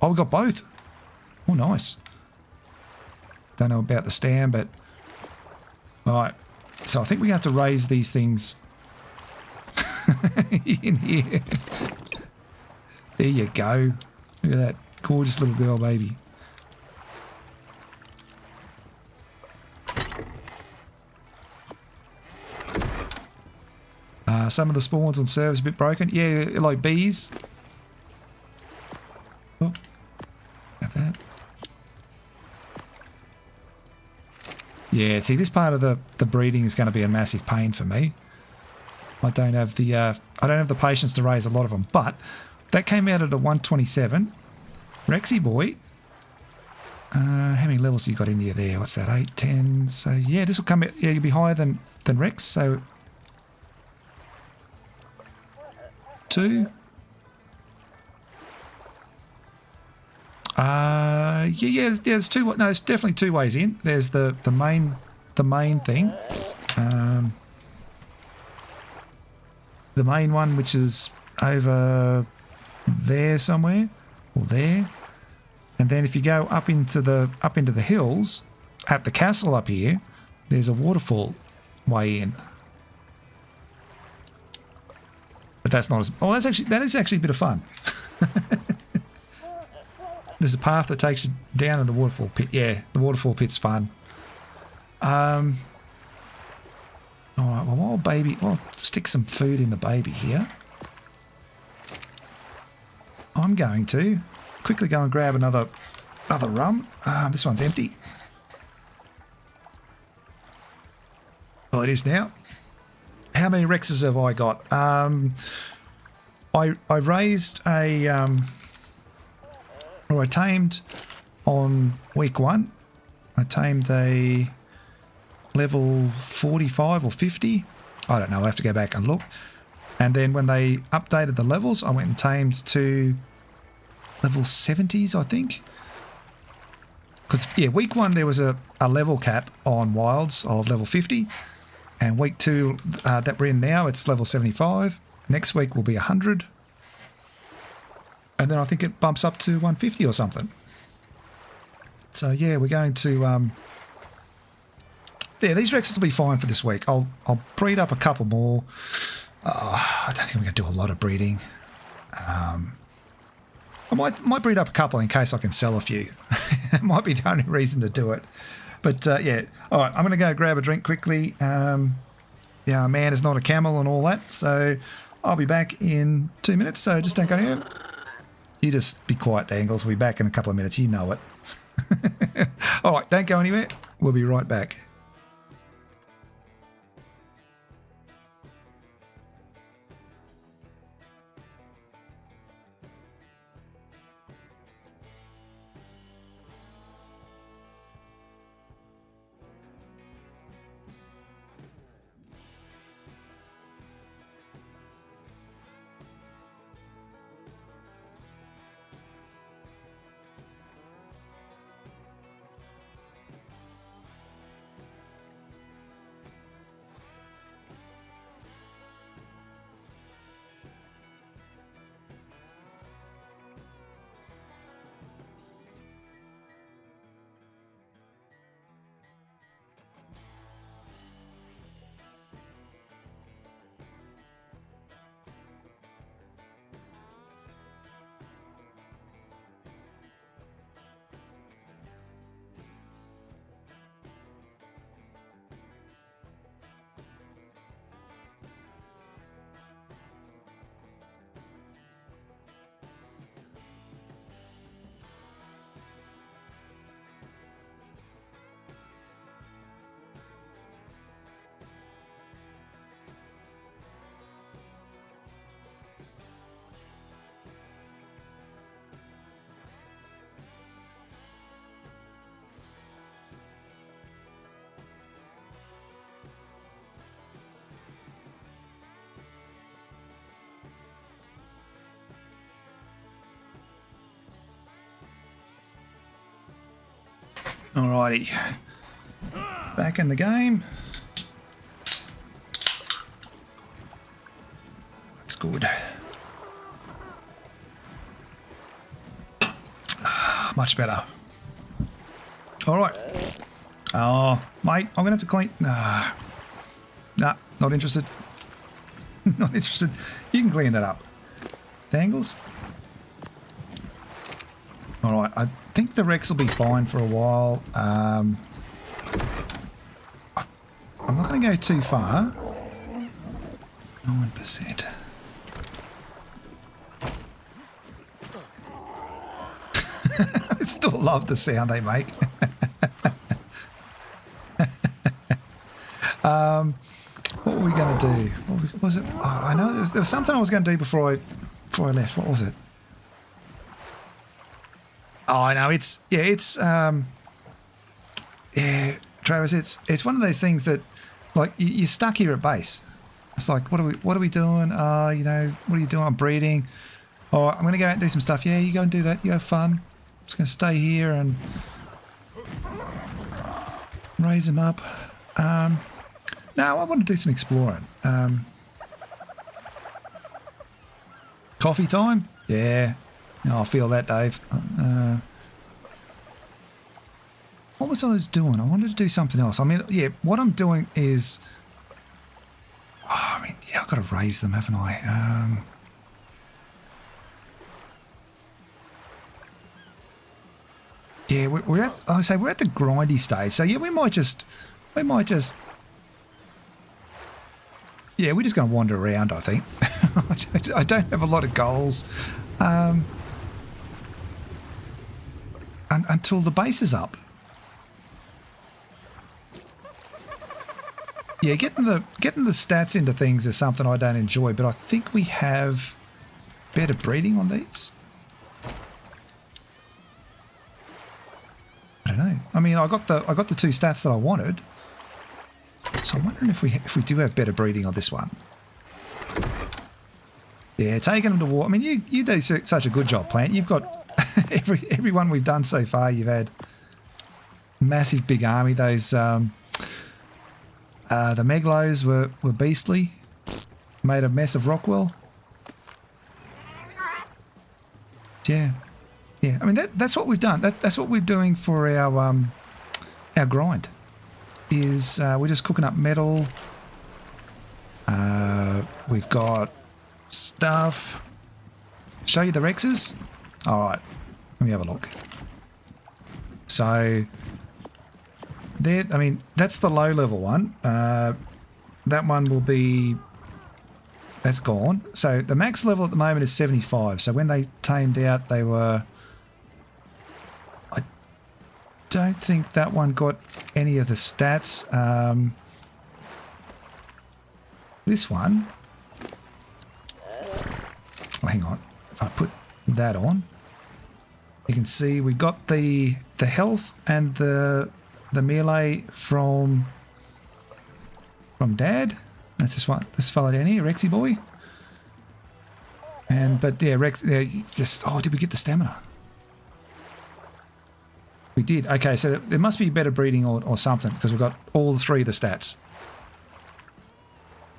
Oh, we got both. Oh, nice. Don't know about the stand, but... Alright. So I think we have to raise these things in here. There you go. Look at that gorgeous little girl baby. Some of the spawns on servers a bit broken. Yeah, like bees. Oh, have that. Yeah, see, this part of the breeding is going to be a massive pain for me. I don't have the patience to raise a lot of them, but that came out at a 127. Rexy boy. How many levels you got in you there? What's that? 8, 10. So yeah, this will come out. Yeah, you'll be higher than Rex. So 2. Yeah. There's 2. No, it's definitely 2 ways in. There's the main thing. The main one, which is over there somewhere, or there. And then if you go up into the hills at the castle up here, there's a waterfall way in. But that's not as... Oh, that is actually a bit of fun. There's a path that takes you down in the waterfall pit. Yeah, the waterfall pit's fun. Alright, well, while baby... Well, stick some food in the baby here. I'm going to quickly go and grab another rum. This one's empty. Oh, it is now. How many Rexes have I got? I raised a... or I tamed on week 1. I tamed a level 45 or 50. I don't know, I'll have to go back and look. And then when they updated the levels, I went and tamed to level 70s, I think. Because, yeah, week 1 there was a level cap on wilds of level 50. And week 2 that we're in now, it's level 75. Next week will be 100. And then I think it bumps up to 150 or something. So yeah, we're going to... yeah, these Rexes will be fine for this week. I'll breed up a couple more. I don't think we're going to do a lot of breeding. I might breed up a couple in case I can sell a few. That might be the only reason to do it. But yeah, all right, I'm going to go grab a drink quickly. Yeah, a man is not a camel and all that. So I'll be back in 2 minutes. So just don't go anywhere. You just be quiet, Dangles. We'll be back in a couple of minutes. You know it. All right, don't go anywhere. We'll be right back. Alrighty. Back in the game. That's good. Much better. Alright. Oh, mate, I'm going to have to clean... Nah, not interested. Not interested. You can clean that up. Dangles. Alright, I think the Rex will be fine for a while. I'm not going to go too far. 9%. I still love the sound they make. What were we going to do? What was it? Oh, I know there was something I was going to do before I left. What was it? Oh, I know. Yeah, Travis. It's one of those things that, like, you're stuck here at base. It's like, what are we doing? You know, what are you doing? I'm breeding. Oh, I'm going to go out and do some stuff. Yeah, you go and do that. You have fun. I'm just going to stay here and raise them up. No, I want to do some exploring. Coffee time? Yeah. No, I feel that, Dave. What was I doing? I wanted to do something else. I mean, yeah, what I'm doing is... I've got to raise them, haven't I? Yeah, we're at the grindy stage. So yeah, we might just. Yeah, we're just going to wander around, I think. I don't have a lot of goals until the base is up. Yeah, getting the stats into things is something I don't enjoy, but I think we have better breeding on these. I don't know. I mean, I got the two stats that I wanted. So I'm wondering if we do have better breeding on this one. Yeah, taking them to war. I mean, you do such a good job, Plant. You've got every one we've done so far. You've had massive big army. Those the Meglos were beastly. Made a mess of Rockwell. Yeah. I mean that's what we've done. That's what we're doing for our grind. Is we're just cooking up metal. We've got stuff. Show you the Rexes? Alright, let me have a look. So there, I mean, that's the low level one. That one will be, that's gone. So the max level at the moment is 75. So when they tamed out, they were, I don't think that one got any of the stats. This one, oh, hang on, if I put that on, you can see we got the health and the melee from Dad. That's this one, this fella down here, Rexy boy. And but yeah, Rex. Yeah, oh, did we get the stamina? We did. Okay, so there must be better breeding or something because we've got all three of the stats.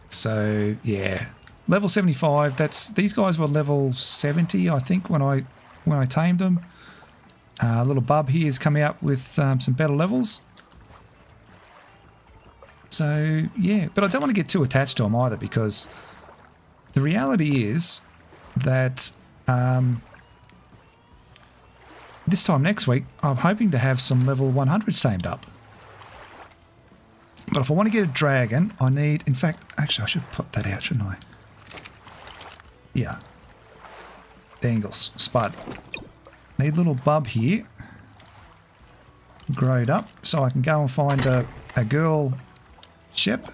So yeah, level 75. These guys were level 70, I think, when I tamed them. Little bub here is coming up with some better levels. So yeah, but I don't want to get too attached to them either because the reality is that this time next week I'm hoping to have some level 100s tamed up. But if I want to get a dragon, I need, in fact, actually I should put that out, shouldn't I? Yeah. Dangles, spud. Need a little bub here. Growed up, so I can go and find a girl ship.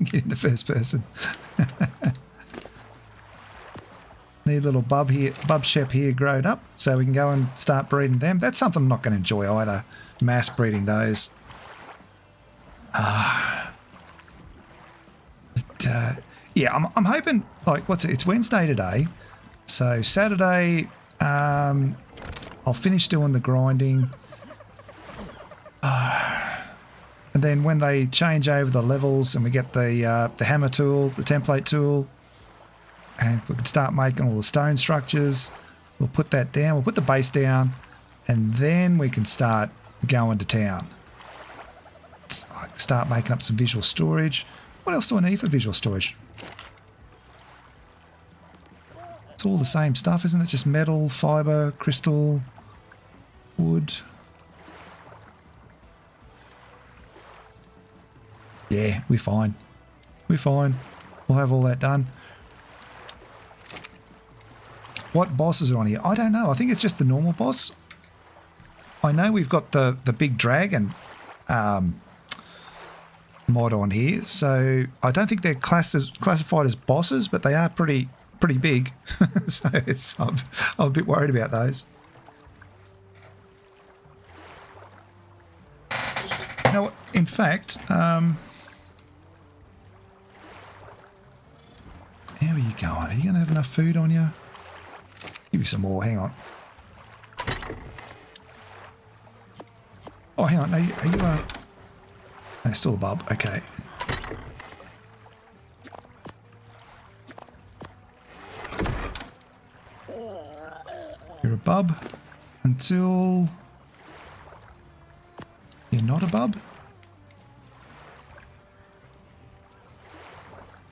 Get into first person. Need a little bub shep here growed up, so we can go and start breeding them. That's something I'm not going to enjoy either. Mass breeding those. Yeah, I'm hoping, like, it's Wednesday today, So Saturday, I'll finish doing the grinding. And then when they change over the levels and we get the hammer tool, the template tool, and we can start making all the stone structures, we'll put that down, we'll put the base down, and then we can start going to town. Start making up some visual storage. What else do I need for visual storage? It's all the same stuff, isn't it? Just metal, fibre, crystal, wood. Yeah, we're fine. We're fine. We'll have all that done. What bosses are on here? I don't know. I think it's just the normal boss. I know we've got the big dragon mod on here, so I don't think they're classified as bosses, but they are pretty big. So I'm a bit worried about those. Now, in fact, how are you going? Are you going to have enough food on you? Give you some more. Hang on. Oh, hang on. Are you no, still a bub. Okay. You're a bub until you're not a bub.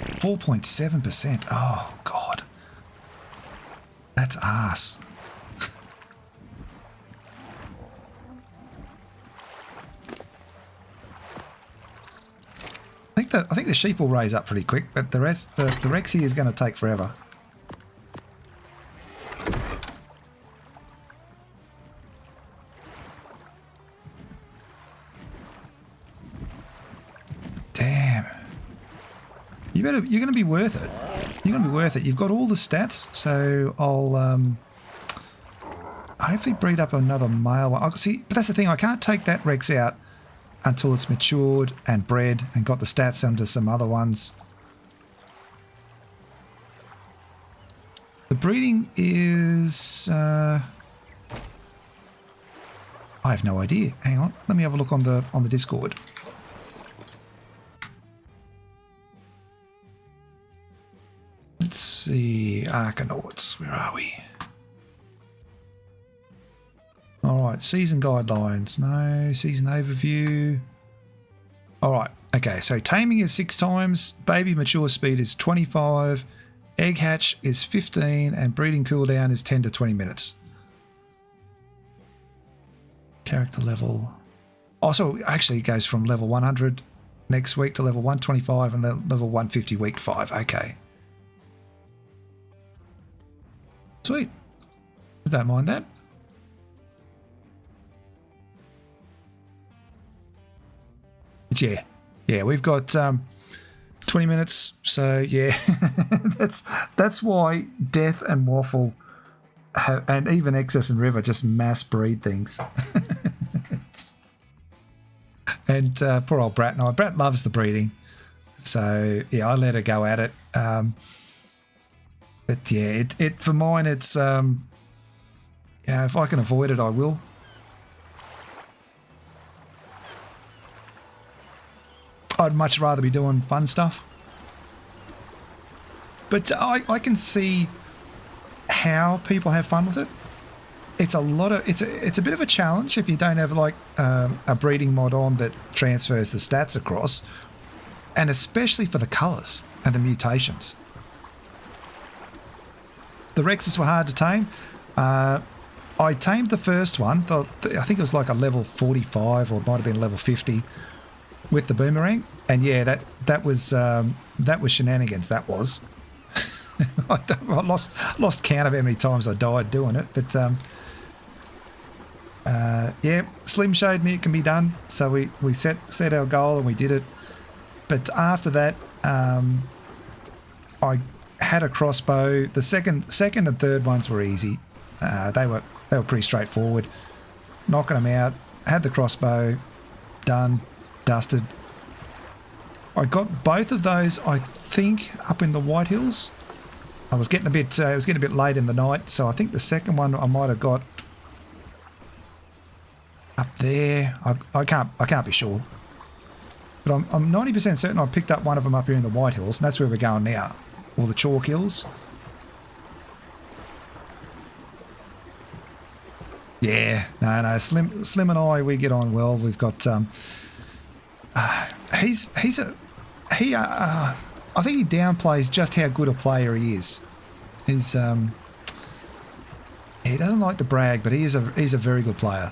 4.7%. Oh, God. That's arse. I think the sheep will raise up pretty quick, but the rest, the Rexy is going to take forever. Damn. You're going to be worth it. You're going to be worth it. You've got all the stats, so I'll hopefully breed up another male one. See, but that's the thing. I can't take that Rex out until it's matured and bred and got the stats under some other ones. The breeding is... I have no idea. Hang on. Let me have a look on the Discord. Let's see. Arkonauts. Where are we? Alright, season guidelines. No, season overview. Alright, okay, so taming is 6 times, baby mature speed is 25, egg hatch is 15, and breeding cooldown is 10 to 20 minutes. Character level. Oh, so actually it goes from level 100 next week to level 125 and level 150 week 5. Okay. Sweet. I don't mind that. Yeah, we've got 20 minutes, so yeah, that's why Death and Waffle have, and even Excess and River just mass breed things. And poor old Brat, no, Brat loves the breeding, so yeah, I let her go at it. But yeah, it for mine, it's yeah, if I can avoid it, I will. I'd much rather be doing fun stuff. But I can see how people have fun with it. It's a lot of it's a bit of a challenge if you don't have like a breeding mod on that transfers the stats across, and especially for the colours and the mutations. The Rexes were hard to tame. I tamed the first one. I think it was like a level 45 or it might have been level 50. With the boomerang, and yeah, that was shenanigans. That was. I lost count of how many times I died doing it, but yeah, Slim showed me it can be done, so we set our goal and we did it. But after that, I had a crossbow. The second and third ones were easy. They were pretty straightforward. Knocking them out. Had the crossbow done. Dusted. I got both of those, I think, up in the White Hills. I was getting a bit it was getting a bit late in the night, so I think the second one I might have got up there. I can't be sure, but I'm 90% certain I picked up one of them up here in the White Hills, and that's where we're going now. All the chalk hills. Yeah, no, Slim and I, we get on well. We've got I think he downplays just how good a player he is. He's he doesn't like to brag, but he's a very good player.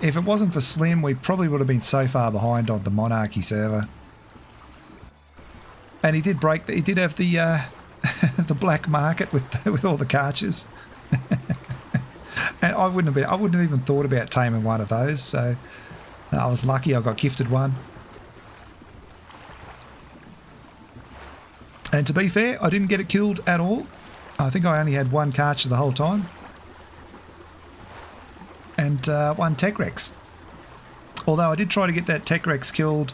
If it wasn't for Slim, we probably would have been so far behind on the Monarchy server. And he did have the the black market with all the cartridges. And I wouldn't have even thought about taming one of those, so I was lucky I got gifted one. And to be fair, I didn't get it killed at all. I think I only had one cartridge the whole time. And one Tech Rex. Although I did try to get that Tech Rex killed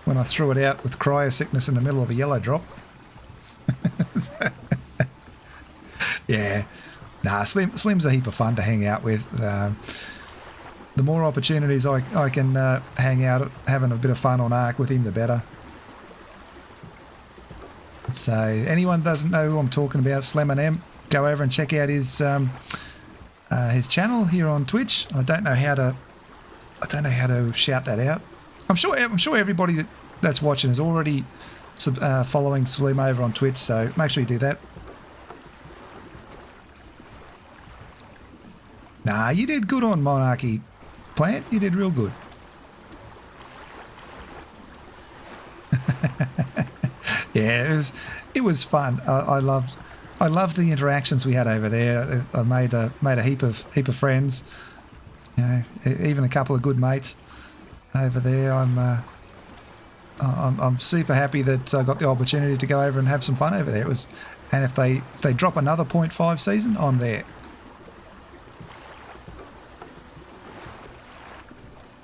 when I threw it out with cryo sickness in the middle of a yellow drop. Yeah. Nah, Slim's a heap of fun to hang out with. The more opportunities I can hang out having a bit of fun on Ark with him, the better. So anyone doesn't know who I'm talking about, Slim and M, go over and check out his channel here on Twitch. I don't know how to shout that out. I'm sure everybody that's watching is already following Slim over on Twitch, so make sure you do that. Nah, you did good on Monarchy, Plant. You did real good. Yeah, it was fun. I loved the interactions we had over there. I made a heap of friends. You know, even a couple of good mates over there. I'm super happy that I got the opportunity to go over and have some fun over there. And if they drop another 0.5 season, I'm there.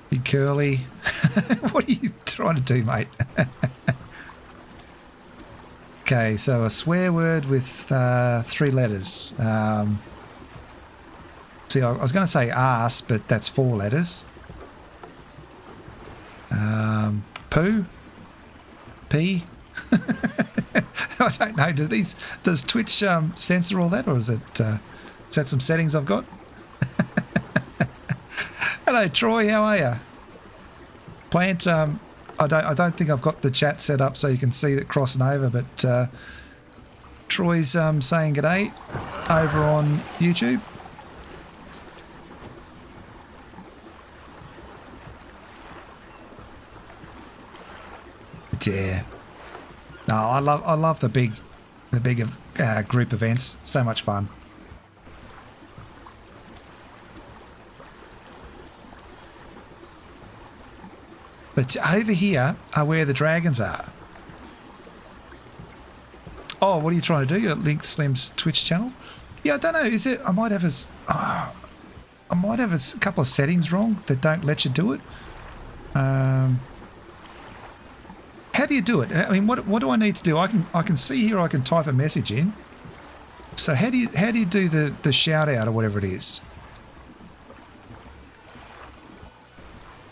Big Curly. What are you trying to do, mate? Okay, so a swear word with 3 letters. See, I was going to say arse, but that's 4 letters. Poo? P? I don't know. Does Twitch censor all that, or is that some settings I've got? Hello, Troy. How are you? Plant. I don't think I've got the chat set up so you can see that crossing over, but Troy's saying g'day over on YouTube. But yeah. No, I love the big group events. So much fun. But over here are where the dragons are. Oh, what are you trying to do? You link Slim's Twitch channel? Yeah, I don't know. Is it? I might have a couple of settings wrong that don't let you do it. How do you do it? I mean, what do I need to do? I can see here. I can type a message in. So how do you do the shout out or whatever it is?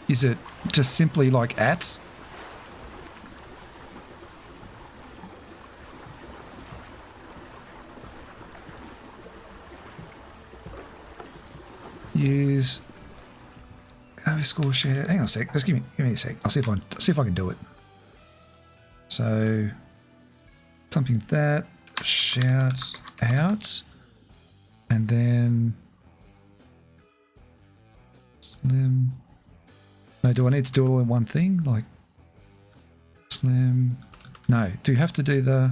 Is it just simply like at? Use overscore share. Hang on a sec. Just give me a sec. I'll see if I can do it. So something that shout out, and then Slim. No, do I need to do it all in one thing? Like Slim. No. Do you have to do the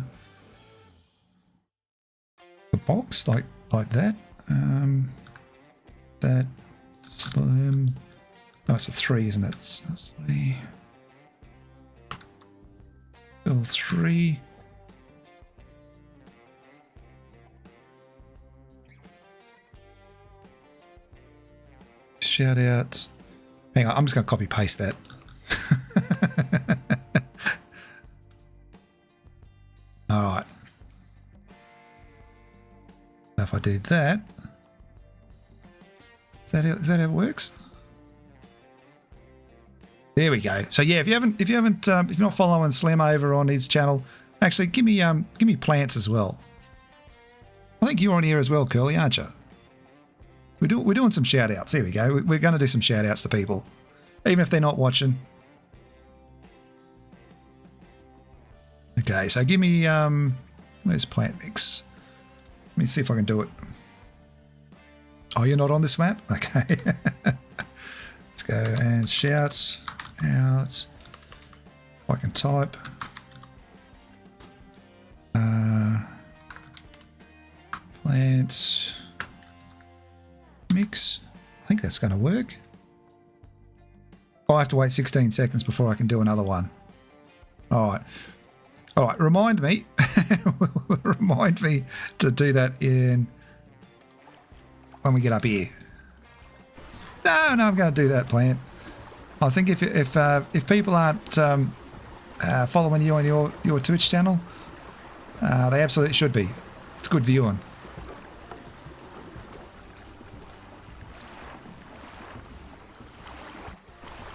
box like that? That Slim. No, it's a 3, isn't it? It's 3. Still 3. Shout out. Hang on, I'm just going to copy paste that. All right. if I do that, is that how it works? There we go. So yeah, if you're not following Slim over on his channel, actually give me plants as well. I think you're on here as well, Curly, aren't you? We're doing some shout outs. Here we go. We're going to do some shout outs to people, even if they're not watching. Okay, so give me where's plant mix? Let me see if I can do it. Oh, you're not on this map? Okay. Let's go and shout out. I can type. Plant mix. I think that's going to work. I have to wait 16 seconds before I can do another one. All right. All right. Remind me. Remind me to do that when we get up here. No, I'm going to do that plant. I think if people aren't following you on your Twitch channel, they absolutely should be. It's good viewing.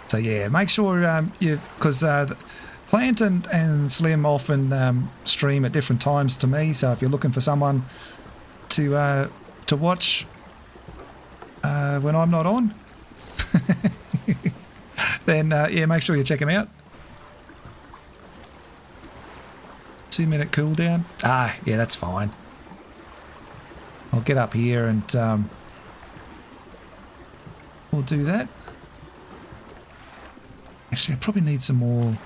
So yeah, make sure because Plant and Slim often stream at different times to me. So if you're looking for someone to watch when I'm not on, then yeah, make sure you check them out. 2-minute cooldown. Ah, yeah, that's fine. I'll get up here and we'll do that. Actually, I probably need some more.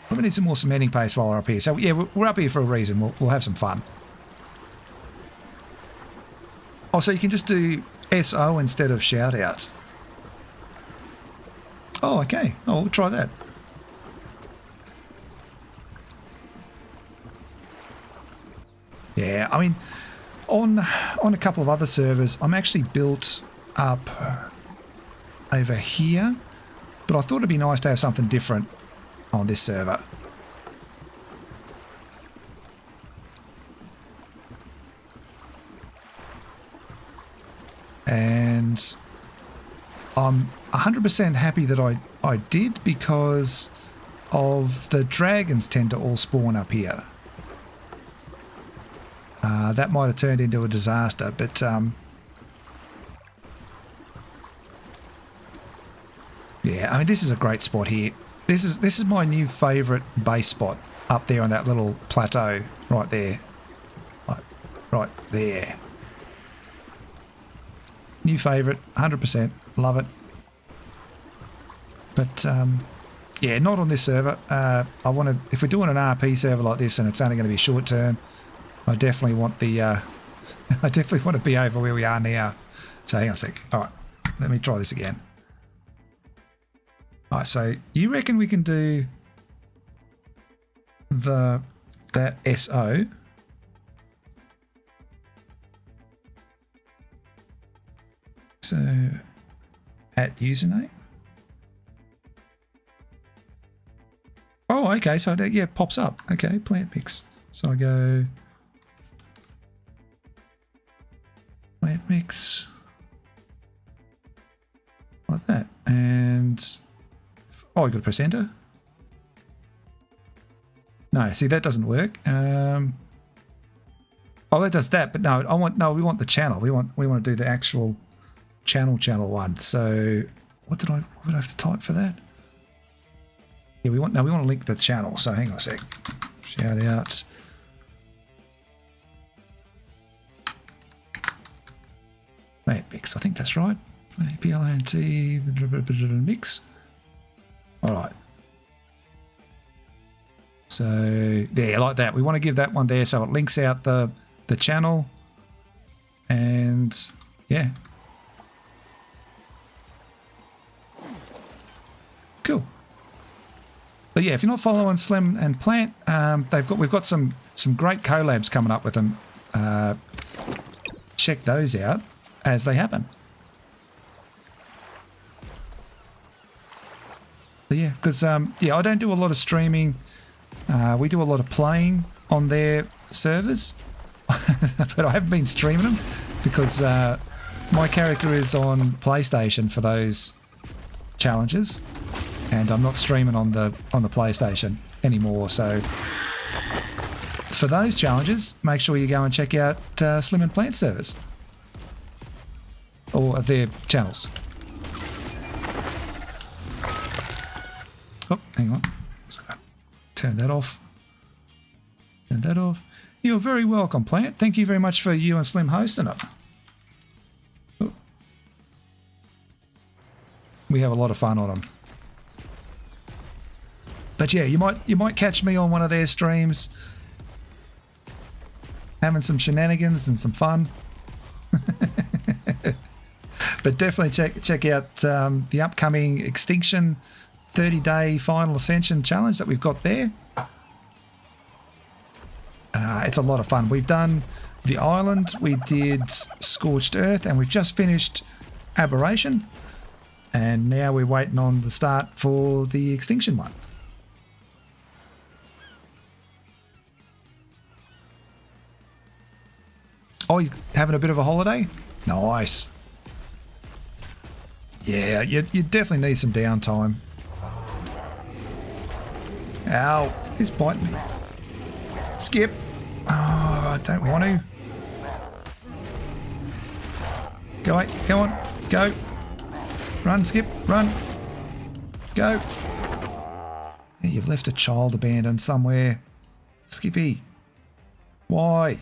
Probably need some more cementing paste while we're up here. So yeah, we're up here for a reason. We'll have some fun. Oh, so you can just do SO instead of shout out. Oh, okay. Oh, we'll try that. Yeah, I mean, on a couple of other servers, I'm actually built up over here, but I thought it'd be nice to have something different on this server. And I'm 100% happy that I did, because of the dragons tend to all spawn up here. That might have turned into a disaster, but yeah, I mean, this is a great spot here. This is my new favourite base spot up there on that little plateau right there. Right there. New favourite, 100%. Love it. But yeah, not on this server. I want to. If we're doing an RP server like this and it's only going to be short term, I definitely want the. I definitely want to be over where we are now. So hang on a sec. All right, let me try this again. All right, so you reckon we can do that SO? So at username. Oh, okay. So that, yeah, pops up. Okay, plant mix. So I go plant mix like that, and oh, you got to press enter. No, see, that doesn't work. Oh, that does that, but no, we want the channel. We want to do the actual channel one. So what would I have to type for that? Yeah, we want to link the channel. So hang on a sec. Shout out. Plant mix. I think that's right. PLANT mix. All right. So there, like that. We want to give that one there so it links out the channel. And yeah. Cool. But yeah, if you're not following Slim and Plant, we've got some great collabs coming up with them. Check those out as they happen. So yeah, because yeah, I don't do a lot of streaming. We do a lot of playing on their servers. but I haven't been streaming them because my character is on PlayStation for those challenges, and I'm not streaming on the PlayStation anymore. So for those challenges, make sure you go and check out Slim and Plant servers or their channels. Oh, hang on. Turn that off. Turn that off. You're very welcome, Plant. Thank you very much for you and Slim hosting it. Oh. We have a lot of fun on them. But yeah, you might catch me on one of their streams having some shenanigans and some fun. But definitely check out the upcoming Extinction 30-day Final Ascension challenge that we've got there. It's a lot of fun. We've done the island, we did Scorched Earth, and we've just finished Aberration. And now we're waiting on the start for the Extinction one. Oh, you having a bit of a holiday? Nice. Yeah, you definitely need some downtime. Ow, he's biting me. Skip. Oh, I don't want to. Go on, go. Run, Skip, run. Go. Yeah, you've left a child abandoned somewhere. Skippy. Why?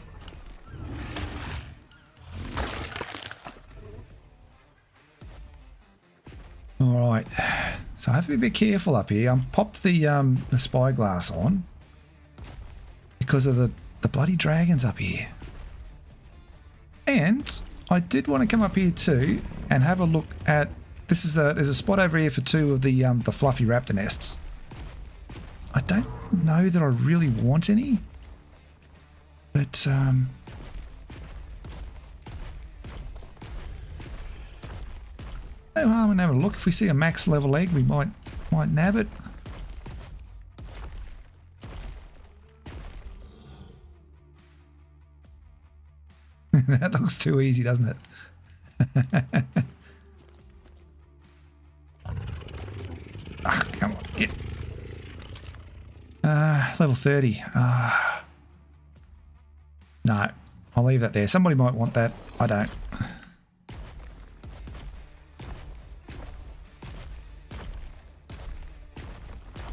All right, so I have to be a bit careful up here. I'm popped the spyglass on because of the bloody dragons up here. And I did want to come up here too and have a look at this. There's a spot over here for two of the fluffy raptor nests. I don't know that I really want any, but no harm in having a look. If we see a max level egg, we might nab it. That looks too easy, doesn't it? Come on, get. Level 30. No, I'll leave that there. Somebody might want that. I don't.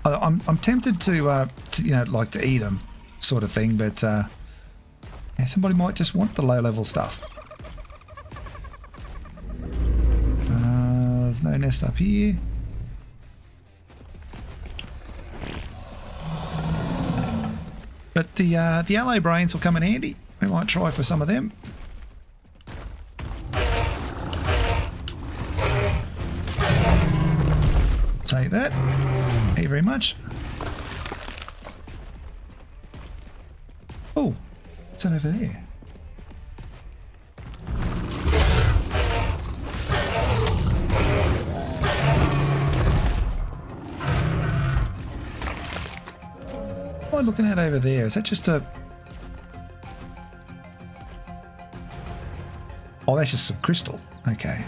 I'm tempted to like to eat them, sort of thing, but yeah, somebody might just want the low-level stuff. There's no nest up here. But the alloy brains will come in handy. We might try for some of them. Take that. Thank you very much. Oh, what's that over there? What am I looking at over there? Is that just a... Oh, that's just some crystal. Okay.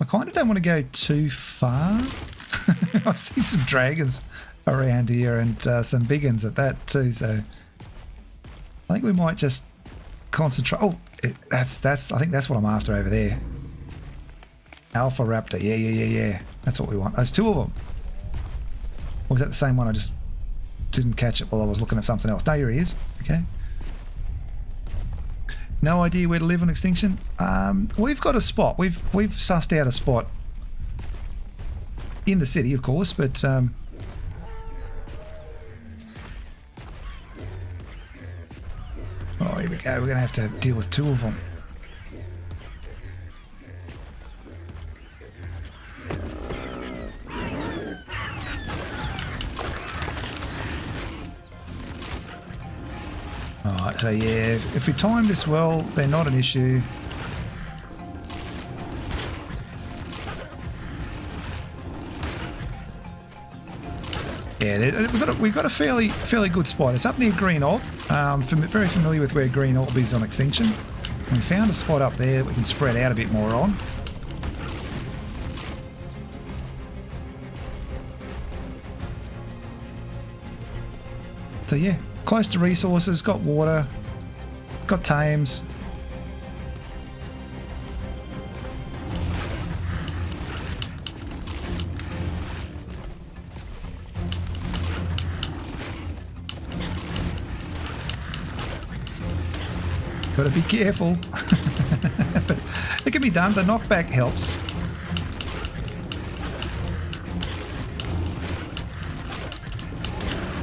I kind of don't want to go too far. I've seen some dragons around here and some big ones at that too, so I think we might just concentrate. Oh, that's I think that's what I'm after over there. Alpha Raptor. Yeah. That's what we want. There's two of them. Or was that the same one? I just didn't catch it while I was looking at something else. No, here he is. Okay. No idea where to live on Extinction. We've got a spot. We've sussed out a spot in the city, of course, but oh, here we go. We're gonna have to deal with two of them. Alright, so yeah, if we time this well, they're not an issue. Yeah, we've got a fairly good spot. It's up near Green Orb. Very familiar with where Green Orb is on Extinction. And we found a spot up there that we can spread out a bit more on. So yeah, close to resources, got water, got tames. Got to be careful. But it can be done. The knockback helps.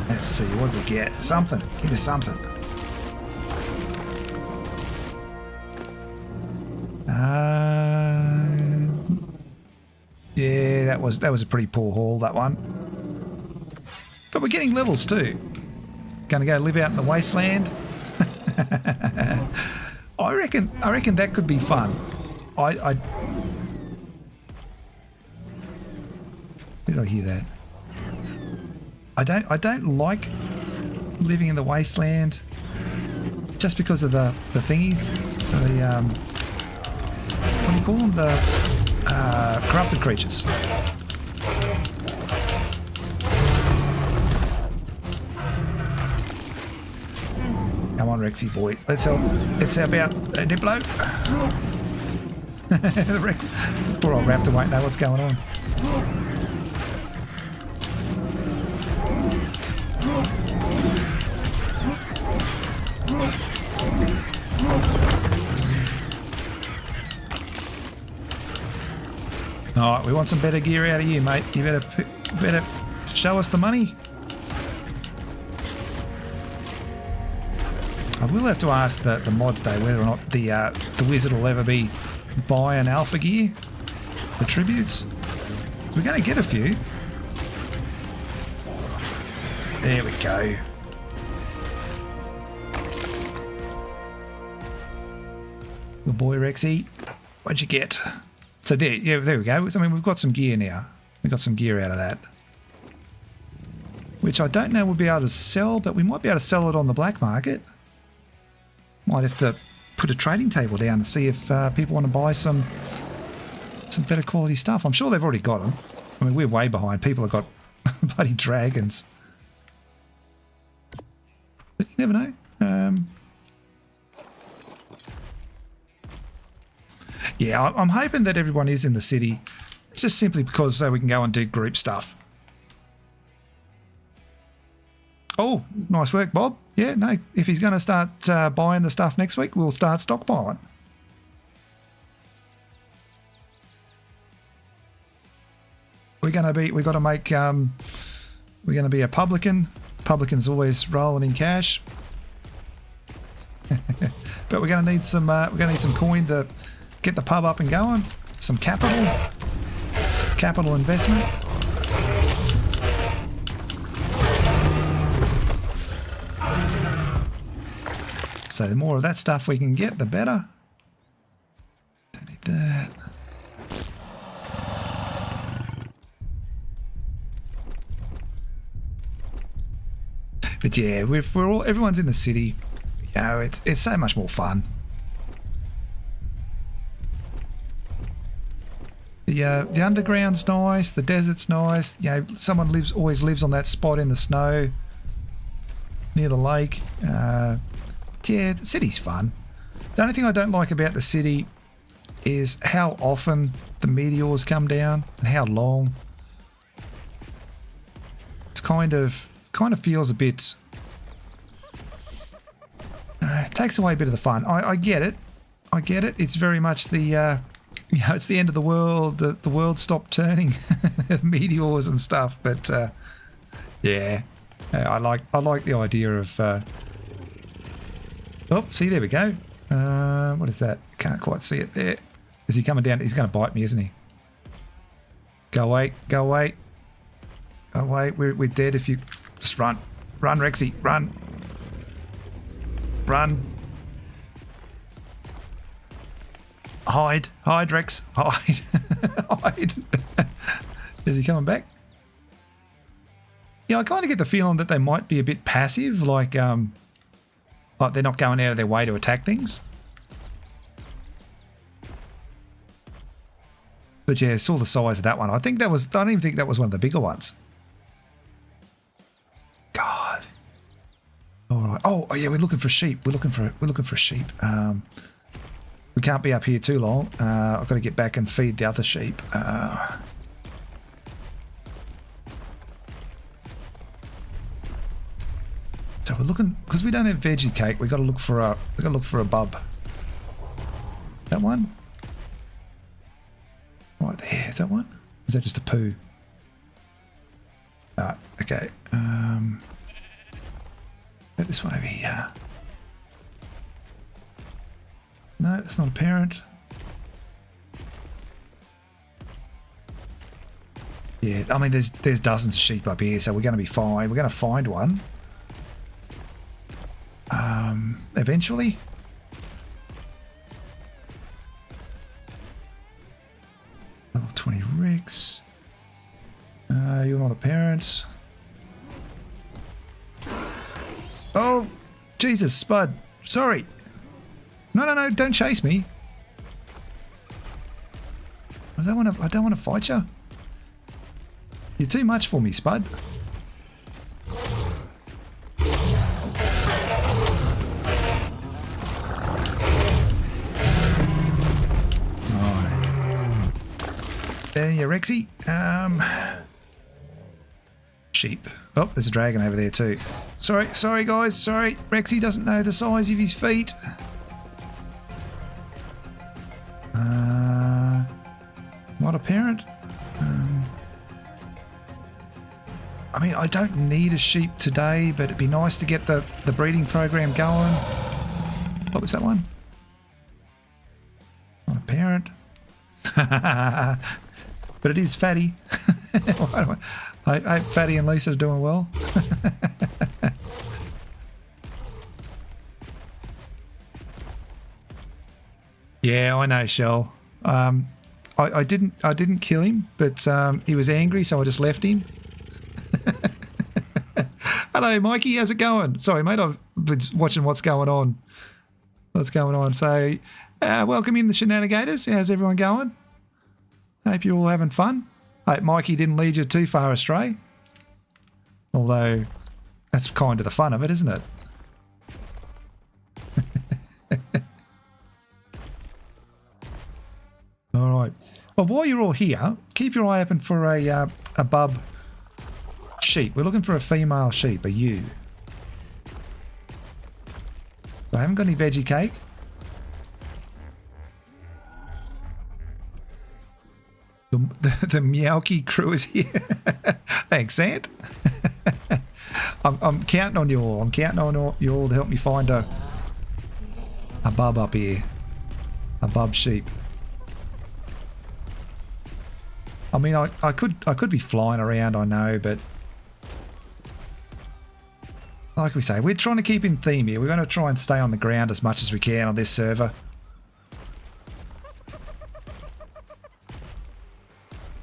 Let's see, what do we get? Something. Give us something. Yeah, that was a pretty poor haul, that one. But we're getting levels too. Gonna go live out in the wasteland. I reckon that could be fun. Did I hear that? I don't like living in the wasteland just because of the thingies. The what do you call them? The corrupted creatures. Come on, Rexy boy. Let's help out Diplo. The Rex, poor old raptor won't know what's going on. All right, we want some better gear out of you, mate. You better show us the money. I will have to ask the mods though whether or not the wizard will ever be buying alpha gear, the tributes. We're going to get a few. There we go. Good boy, Rexy. What'd you get? So there we go. I mean, we've got some gear now. We got some gear out of that, which I don't know we'll be able to sell, but we might be able to sell it on the black market. Might have to put a trading table down and see if people want to buy some better quality stuff. I'm sure they've already got them. I mean, we're way behind. People have got bloody dragons. But you never know. Yeah, I'm hoping that everyone is in the city, just simply because so we can go and do group stuff. Oh, nice work, Bob. Yeah, no, if he's going to start buying the stuff next week, we'll start stockpiling. We're going to be a publican. Publican's always rolling in cash. But we're going to need some coin to get the pub up and going. Some capital investment. So the more of that stuff we can get, the better. Don't need that. But yeah, everyone's in the city. You know, it's so much more fun. The underground's nice. The desert's nice. You know, someone always lives on that spot in the snow near the lake. Yeah, the city's fun. The only thing I don't like about the city is how often the meteors come down and how long. It's kind of feels a bit. It takes away a bit of the fun. I get it. It's very much the. It's the end of the world. The world stopped turning, meteors and stuff. But yeah, I like the idea of. Oh, see, there we go. What is that? Can't quite see it there. Is he coming down? He's going to bite me, isn't he? Go away! Go away! Go away! We're dead if you just run, Rexy, run, run. Hide, Rex, hide, hide. Is he coming back? Yeah, I kind of get the feeling that they might be a bit passive, like they're not going out of their way to attack things. But yeah, saw the size of that one. I don't even think that was one of the bigger ones. God. All right. Oh yeah, we're looking for sheep. We're looking for sheep. We can't be up here too long. I've got to get back and feed the other sheep. So we're looking, because we don't have veggie cake. We got to look for a bub. That one. Right there. Is that one? Or is that just a poo? Okay. Get this one over here. No, it's not a parent. Yeah, I mean, there's dozens of sheep up here, so we're going to be fine. We're going to find one. Eventually. Level 20 Rex. You're not a parent. Oh, Jesus, Spud. Sorry. No, don't chase me. I don't want to fight you. You're too much for me, Spud. There you, Rexy. Sheep. Oh, there's a dragon over there too. Sorry guys, sorry. Rexy doesn't know the size of his feet. Not a parent. I mean, I don't need a sheep today, but it'd be nice to get the breeding program going. What was that one? Not a parent. But it is Fatty. I hope Fatty and Lisa are doing well. Yeah, I know, Shell. I didn't kill him, but he was angry, so I just left him. Hello, Mikey. How's it going? Sorry, mate. I've been watching what's going on. So, welcome in the Shenanigators. How's everyone going? Hope you're all having fun. Hope Mikey didn't lead you too far astray. Although, that's kind of the fun of it, isn't it? All right. Well, while you're all here, keep your eye open for a bub sheep. We're looking for a female sheep, a ewe. I haven't got any veggie cake. The Meowky crew is here. Thanks, Sant. I'm counting on you all. I'm counting on you all to help me find a bub up here. A bub sheep. I mean, I could be flying around, I know, but like we say, we're trying to keep in theme here. We're going to try and stay on the ground as much as we can on this server.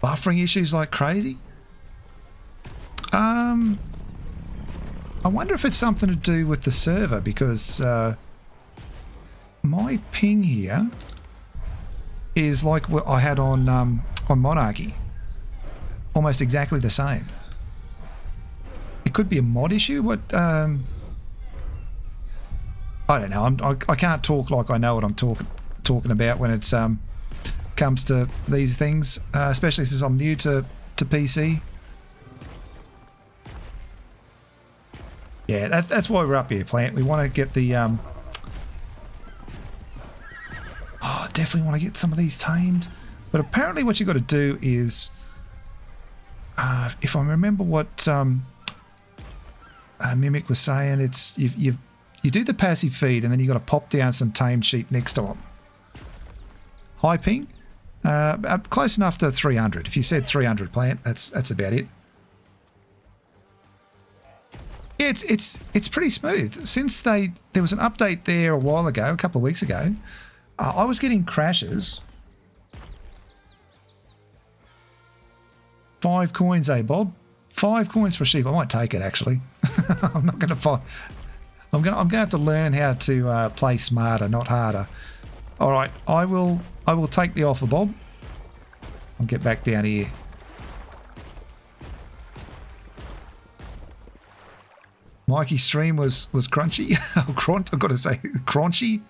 Buffering issues like crazy. I wonder if it's something to do with the server, because my ping here is like what I had on Monarchy. Almost exactly the same. It could be a mod issue. What? I don't know. I can't talk like I know what I'm talking about when it's comes to these things, especially since I'm new to PC. Yeah, that's why we're up here, Plant. We want to get the definitely want to get some of these tamed. But apparently what you've got to do is, if I remember what Mimic was saying, it's you do the passive feed and then you've got to pop down some tamed sheep next to them. High ping, close enough to 300. If you said 300, Plant, that's about it. Yeah, it's pretty smooth. Since there was an update there a while ago, a couple of weeks ago, I was getting crashes. 5 coins, eh, Bob? 5 coins for a sheep. I might take it actually. I'm not going to find. I'm going to have to learn how to play smarter, not harder. All right, I will take the offer, Bob. I'll get back down here. Mikey's stream was crunchy. I've got to say crunchy.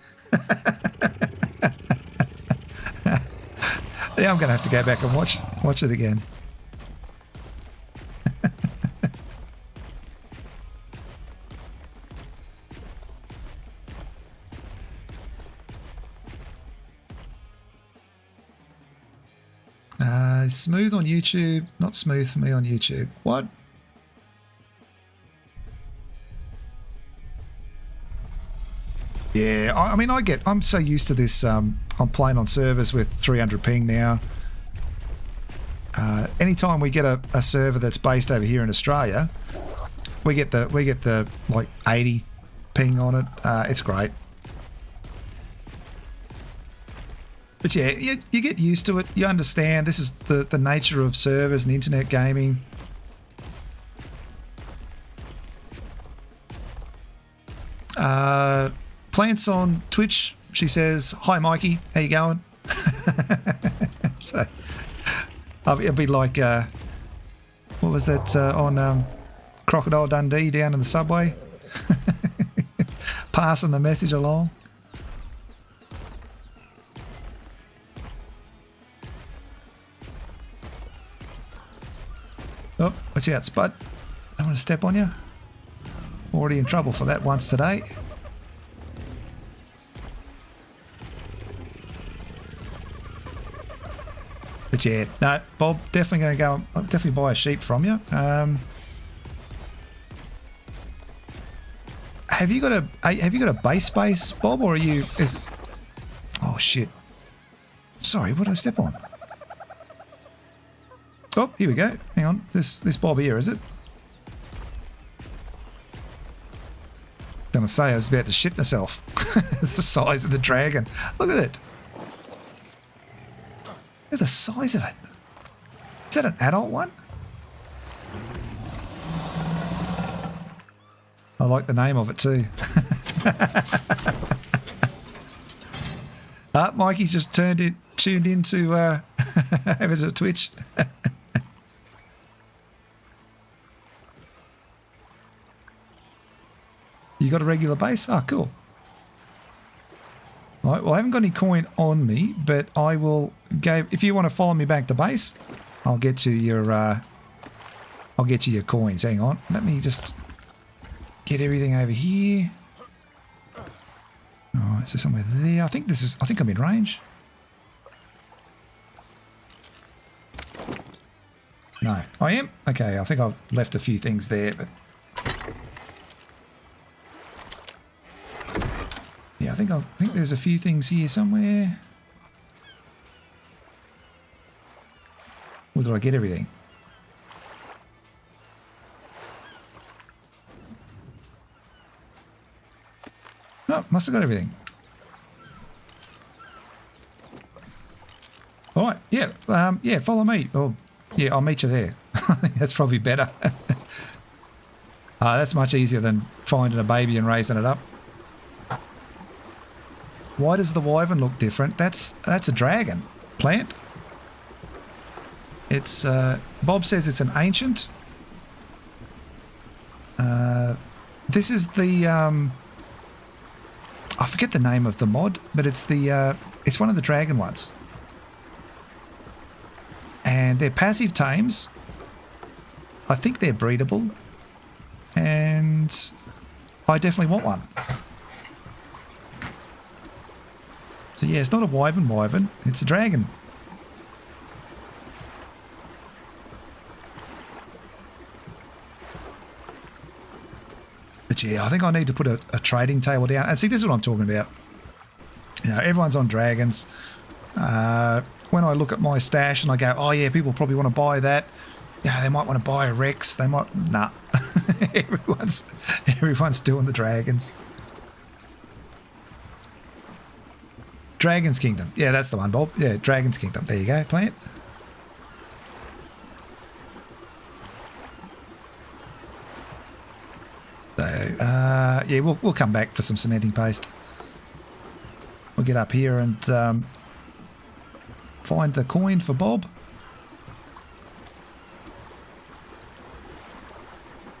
Yeah, I'm going to have to go back and watch it again. Smooth on YouTube, not smooth for me on YouTube. What? Yeah, I mean, I'm so used to this. I'm playing on servers with 300 ping now. Anytime we get a server that's based over here in Australia, we get the like 80 ping on it. It's great. But yeah, you get used to it. You understand this is the nature of servers and internet gaming. Plants on Twitch, she says, "Hi Mikey, how you going?" So it'll be like, what was that on Crocodile Dundee down in the subway? Passing the message along. Oh, watch out, Spud. I don't want to step on you. Already in trouble for that once today. But yeah, no, Bob, definitely going to go. I'll definitely buy a sheep from you. Have you got a base, Bob, or are you? Oh shit! Sorry, what did I step on? Oh, here we go. Hang on, this Bob here, is it? Gonna say I was about to shit myself. The size of the dragon. Look at it. Look at the size of it. Is that an adult one? I like the name of it too. Mikey's just tuned into over to Twitch. You got a regular base? Oh, cool. All right, well, I haven't got any coin on me, but I will go. If you want to follow me back to base, I'll get you your coins. Hang on, let me just get everything over here. Oh, is there somewhere there? I think I'm in range. No, I am. Okay, I think I've left a few things there, but. Yeah, I think there's a few things here somewhere. Or did I get everything? No, must have got everything. All right, yeah, yeah, follow me. Oh, yeah, I'll meet you there. I think that's probably better. That's much easier than finding a baby and raising it up. Why does the wyvern look different? That's a dragon plant. It's Bob says it's an ancient. This is the I forget the name of the mod, but it's one of the dragon ones. And they're passive tames. I think they're breedable. And I definitely want one. So yeah, it's not a wyvern, it's a dragon. But yeah, I think I need to put a trading table down. And see, this is what I'm talking about. You know, everyone's on dragons. When I look at my stash and I go, oh yeah, people probably want to buy that. Yeah, they might want to buy a Rex. They might, nah. everyone's doing the dragons. Dragon's Kingdom. Yeah, that's the one, Bob. Yeah, Dragon's Kingdom. There you go, plant. Yeah, we'll come back for some cementing paste. We'll get up here and find the coin for Bob.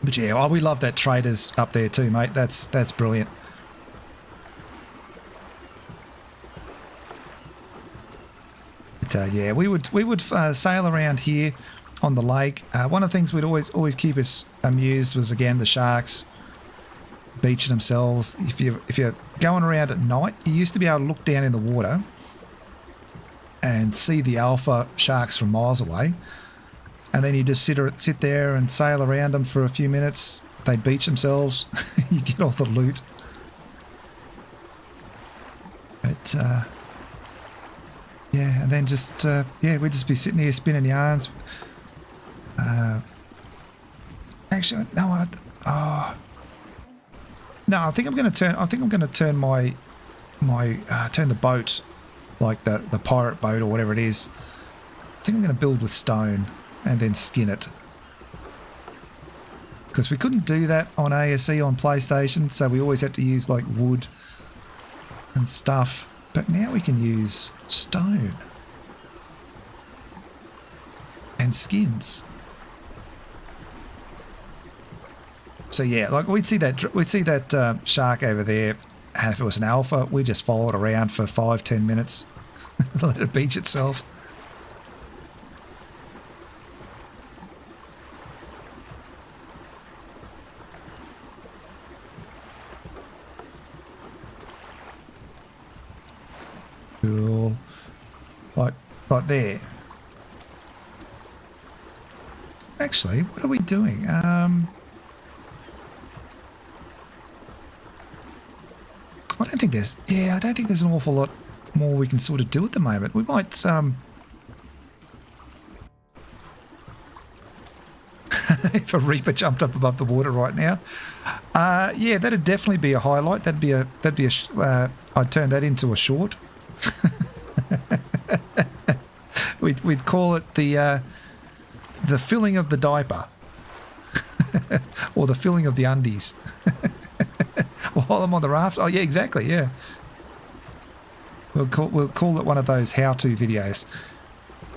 But yeah, oh, we love that traders up there too, mate. That's brilliant. But yeah, we would sail around here on the lake. One of the things we'd always keep us amused was, again, the sharks beaching themselves. If you're going around at night, you used to be able to look down in the water and see the alpha sharks from miles away, and then you just sit there and sail around them for a few minutes. They beach themselves. You get all the loot. But yeah, and then just yeah, we'd just be sitting here spinning yarns. Actually, no, no, I think I'm going to turn. I think I'm going to turn my turn the boat, like the pirate boat or whatever it is. I think I'm going to build with stone and then skin it, because we couldn't do that on ASE on PlayStation, so we always had to use like wood and stuff. But now we can use stone and skins. So yeah, like we'd see that shark over there, and if it was an alpha, we just follow it around for 5-10 minutes, let it beach itself. Cool, like there. Actually, what are we doing? I don't think there's an awful lot more we can sort of do at the moment. We might if a reaper jumped up above the water right now, yeah, that'd definitely be a highlight. I'd turn that into a short. We'd call it the filling of the diaper, or the filling of the undies. While I'm on the raft. Oh yeah, exactly. Yeah, we'll call it one of those how-to videos.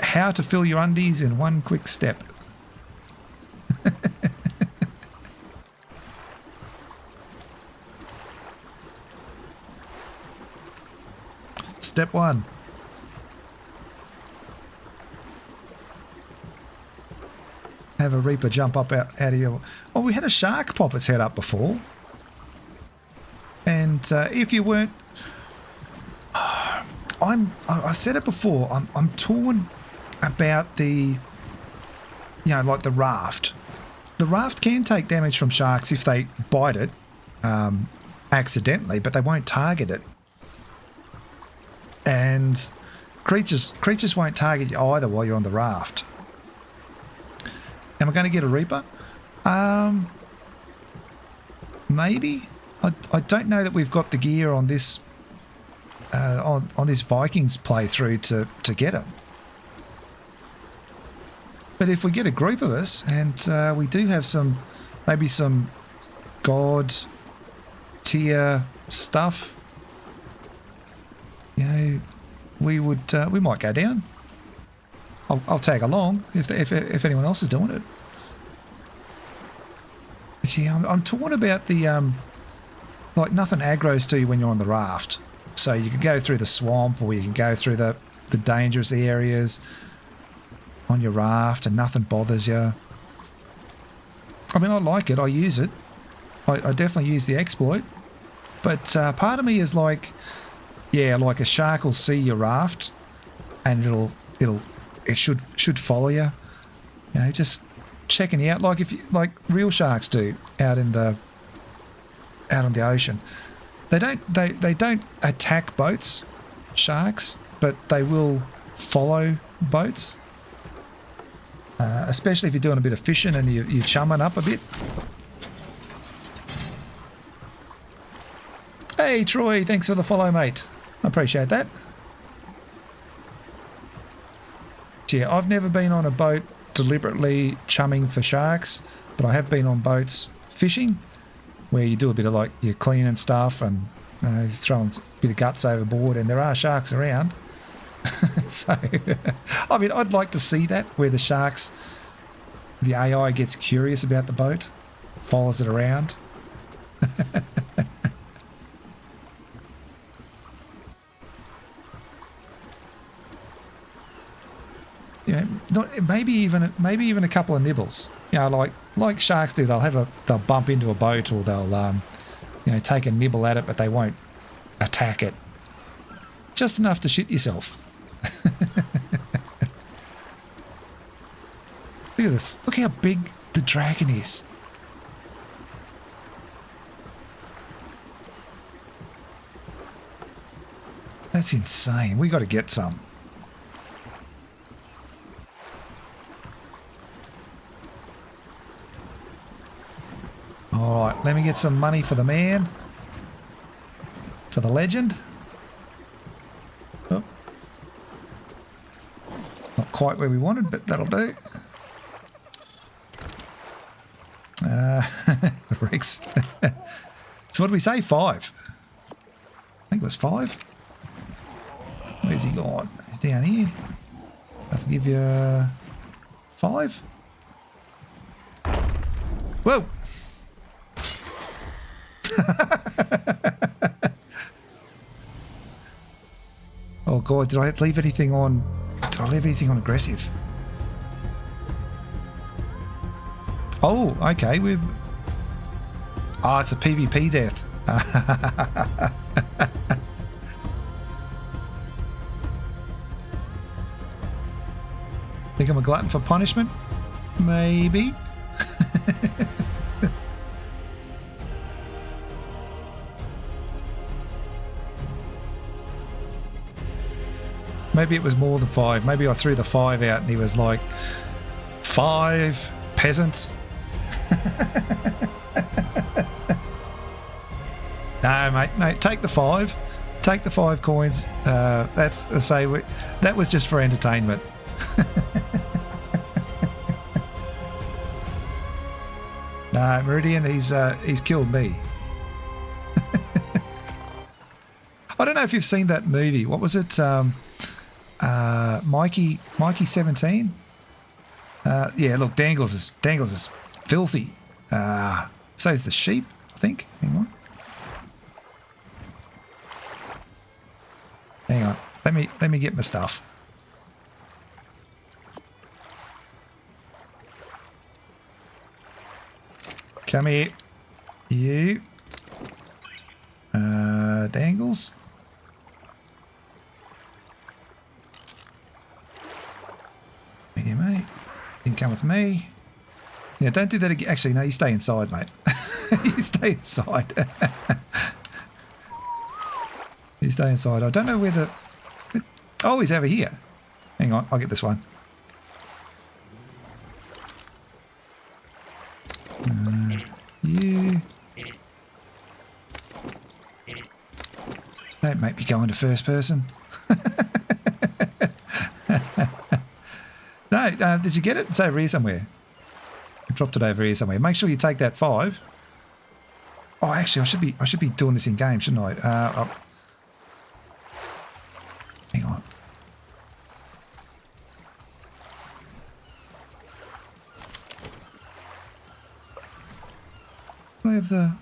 How to fill your undies in one quick step. Step 1. Have a reaper jump up out of your... Oh, we had a shark pop its head up before. And if you weren't... I've said it before, I'm torn about the... You know, like the raft. The raft can take damage from sharks if they bite it accidentally, but they won't target it. And creatures won't target you either while you're on the raft. Am I going to get a reaper? Maybe. I don't know that we've got the gear on this on this Vikings playthrough to get them. But if we get a group of us, and we do have maybe some god tier stuff, you know, we might go down. I'll tag along if anyone else is doing it. But yeah, I'm torn about the like nothing aggroes to you when you're on the raft. So you can go through the swamp, or you can go through the dangerous areas on your raft and nothing bothers you. I mean, I like it. I use it. I definitely use the exploit. But part of me is like, yeah, like a shark will see your raft and it should follow you. You know, just checking you out, like real sharks do out on the ocean. They don't attack boats, sharks, but they will follow boats. Especially if you're doing a bit of fishing and you're chumming up a bit. Hey Troy, thanks for the follow, mate. I appreciate that. Yeah, I've never been on a boat deliberately chumming for sharks, but I have been on boats fishing, where you do a bit of like your cleaning stuff and throwing a bit of guts overboard, and there are sharks around. So, I mean, I'd like to see that, where the sharks, the AI gets curious about the boat, follows it around. You know, maybe even a couple of nibbles. You know, like sharks do. They'll bump into a boat, or they'll take a nibble at it, but they won't attack it. Just enough to shit yourself. Look at this. Look how big the dragon is. That's insane. We got to get some. All right, let me get some money for the man. For the legend. Oh. Not quite where we wanted, but that'll do. Rex. So what did we say? 5? I think it was 5. Where's he gone? He's down here. I can give you 5. Whoa! Oh god, did I leave anything on? Did I leave anything on aggressive? Oh, okay, we've... Oh, it's a PvP death. Think I'm a glutton for punishment? Maybe. Maybe it was more than 5. Maybe I threw the 5 out and he was like, 5 peasants. No, mate, no, take the 5. Take the 5 coins. That's that was just for entertainment. No, Meridian, he's killed me. I don't know if you've seen that movie. What was it? Mikey 17. Yeah, look, Dangles is filthy. So is the sheep, I think. Hang on. Hang on. Let me get my stuff. Come here. You. Dangles. Here, mate. You can come with me. Yeah, don't do that again. Actually, no, you stay inside, mate. You stay inside. You stay inside. I don't know where the... Oh, he's over here. Hang on, I'll get this one. You... Don't make me go into first person. No, did you get it? It's over here somewhere. I dropped it over here somewhere. Make sure you take that 5. Oh, actually, I should be doing this in game, shouldn't I? Hang on. I have the...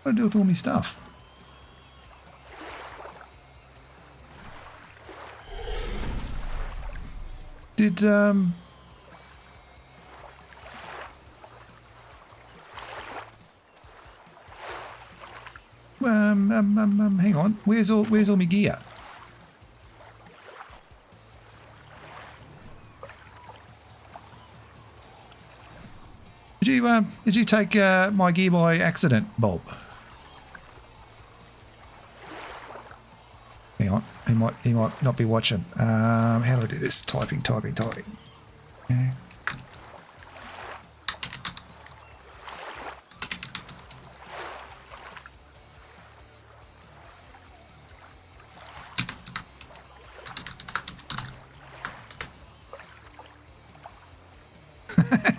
What do I do with all my stuff? Did, hang on. Where's all my gear? Did you take my gear by accident, Bob? Hang on. He might not be watching. How do I do this? Typing. Okay.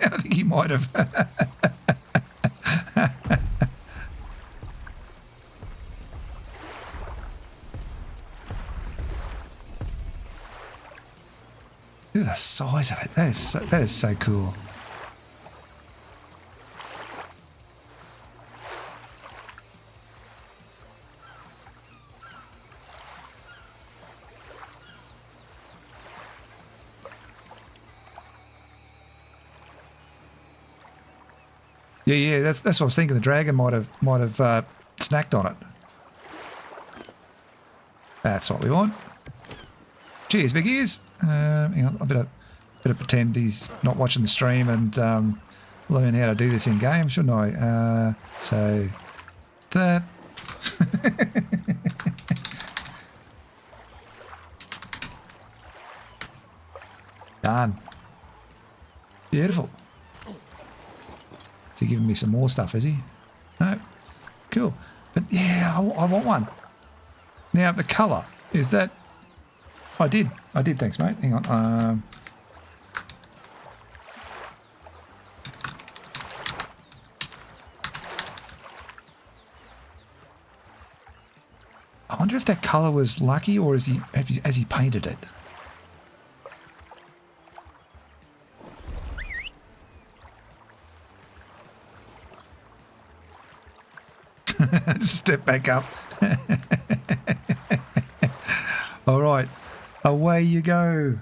I think think he might have. Look at the size of it. That is so cool. Yeah, that's what I was thinking. The dragon might have snacked on it. That's what we want. Cheers, big ears. Hang on, I better pretend he's not watching the stream and learn how to do this in game, shouldn't I? So that. Done. Beautiful. Is he giving me some more stuff, is he? No. Cool. But yeah, I want one. Now, the colour, is that... I did, thanks, mate. Hang on. I wonder if that colour was lucky or has he painted it? Step back up. All right, away you go.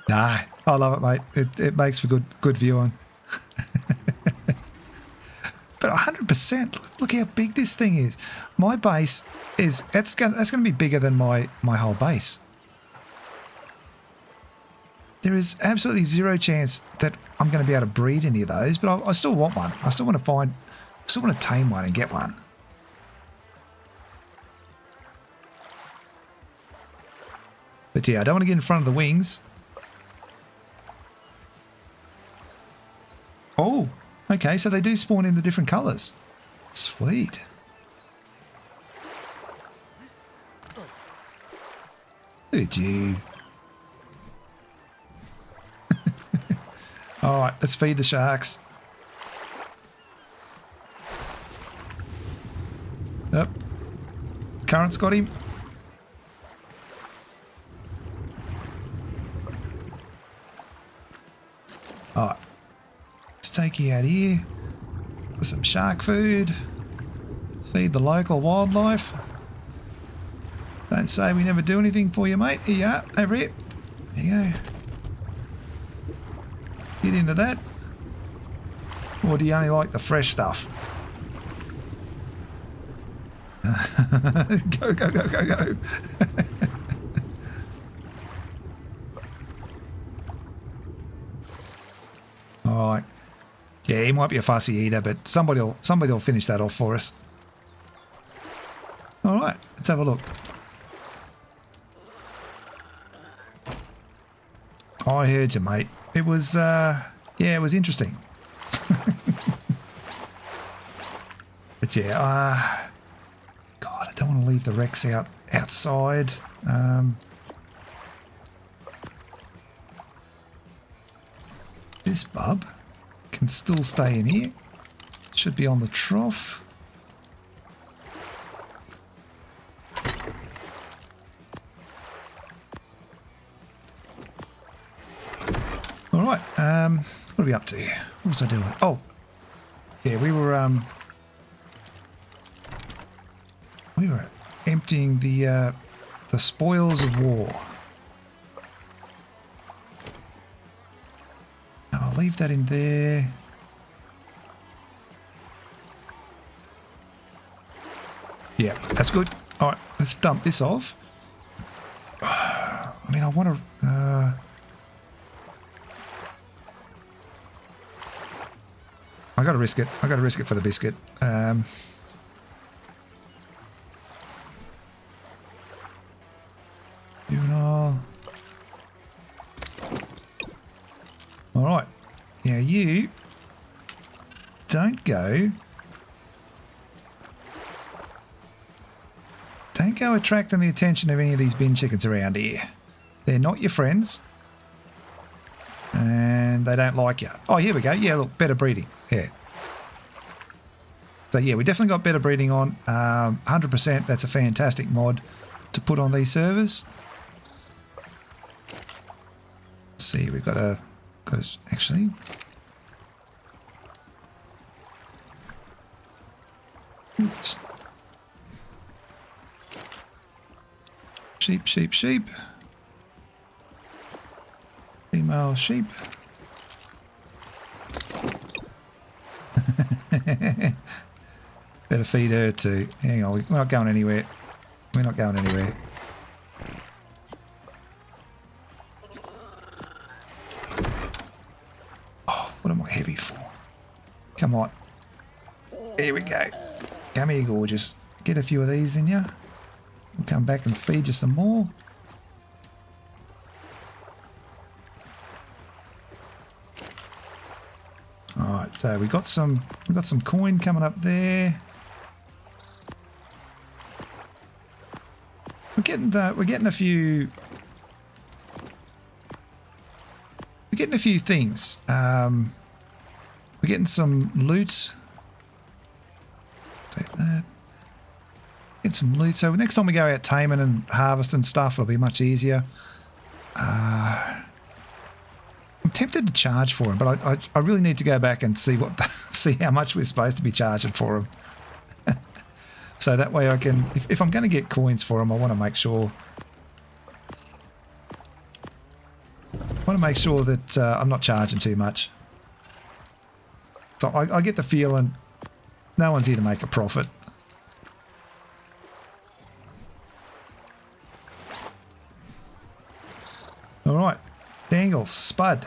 Nah, I love it, mate. It makes for good viewing. But 100%, look how big this thing is. My base is that's going to be bigger than my whole base. There is absolutely zero chance that I'm going to be able to breed any of those, but I still want one. I still want to tame one and get one. But yeah, I don't want to get in front of the wings. Oh, okay, so they do spawn in the different colours. Sweet. Look at you. All right, let's feed the sharks. Yep. Current's got him. All right. Let's take you out here for some shark food. Feed the local wildlife. Don't say we never do anything for you, mate. Here you are, over here. There you go. Get into that. Or do you only like the fresh stuff? Go, go, go, go, go. All right. Yeah, he might be a fussy eater, but somebody'll finish that off for us. All right, let's have a look. I heard you, mate. It was, yeah, it was interesting. But yeah, God, I don't want to leave the Rex outside. This bub can still stay in here. Should be on the trough. All right, what are we up to? What was I doing? Oh, yeah, we were emptying the spoils of war. I'll leave that in there. Yeah, that's good. All right, let's dump this off. I mean, I want to... I got to risk it. I got to risk it for the biscuit. All right. Now you don't go attracting the attention of any of these bin chickens around here. They're not your friends. And they don't like you. Oh, here we go. Yeah, look, better breeding. Yeah. So yeah, we definitely got better breeding on. 100%. That's a fantastic mod to put on these servers. Let's see, we've got a actually. Sheep, sheep, sheep. Female sheep. Better feed her too. Hang on, we're not going anywhere. We're not going anywhere. Oh, what am I heavy for? Come on. Here we go. Come here, gorgeous. Get a few of these in you. We'll come back and feed you some more. Alright, so we got some coin coming up there. We're getting a few things. We're getting some loot. Take that. Get some loot. So next time we go out taming and harvesting stuff, it'll be much easier. I'm tempted to charge for them, but I really need to go back and see see how much we're supposed to be charging for them. So that way I can, if I'm going to get coins for them, I want to make sure. That I'm not charging too much. So I get the feeling no one's here to make a profit. All right, Dangles, Spud,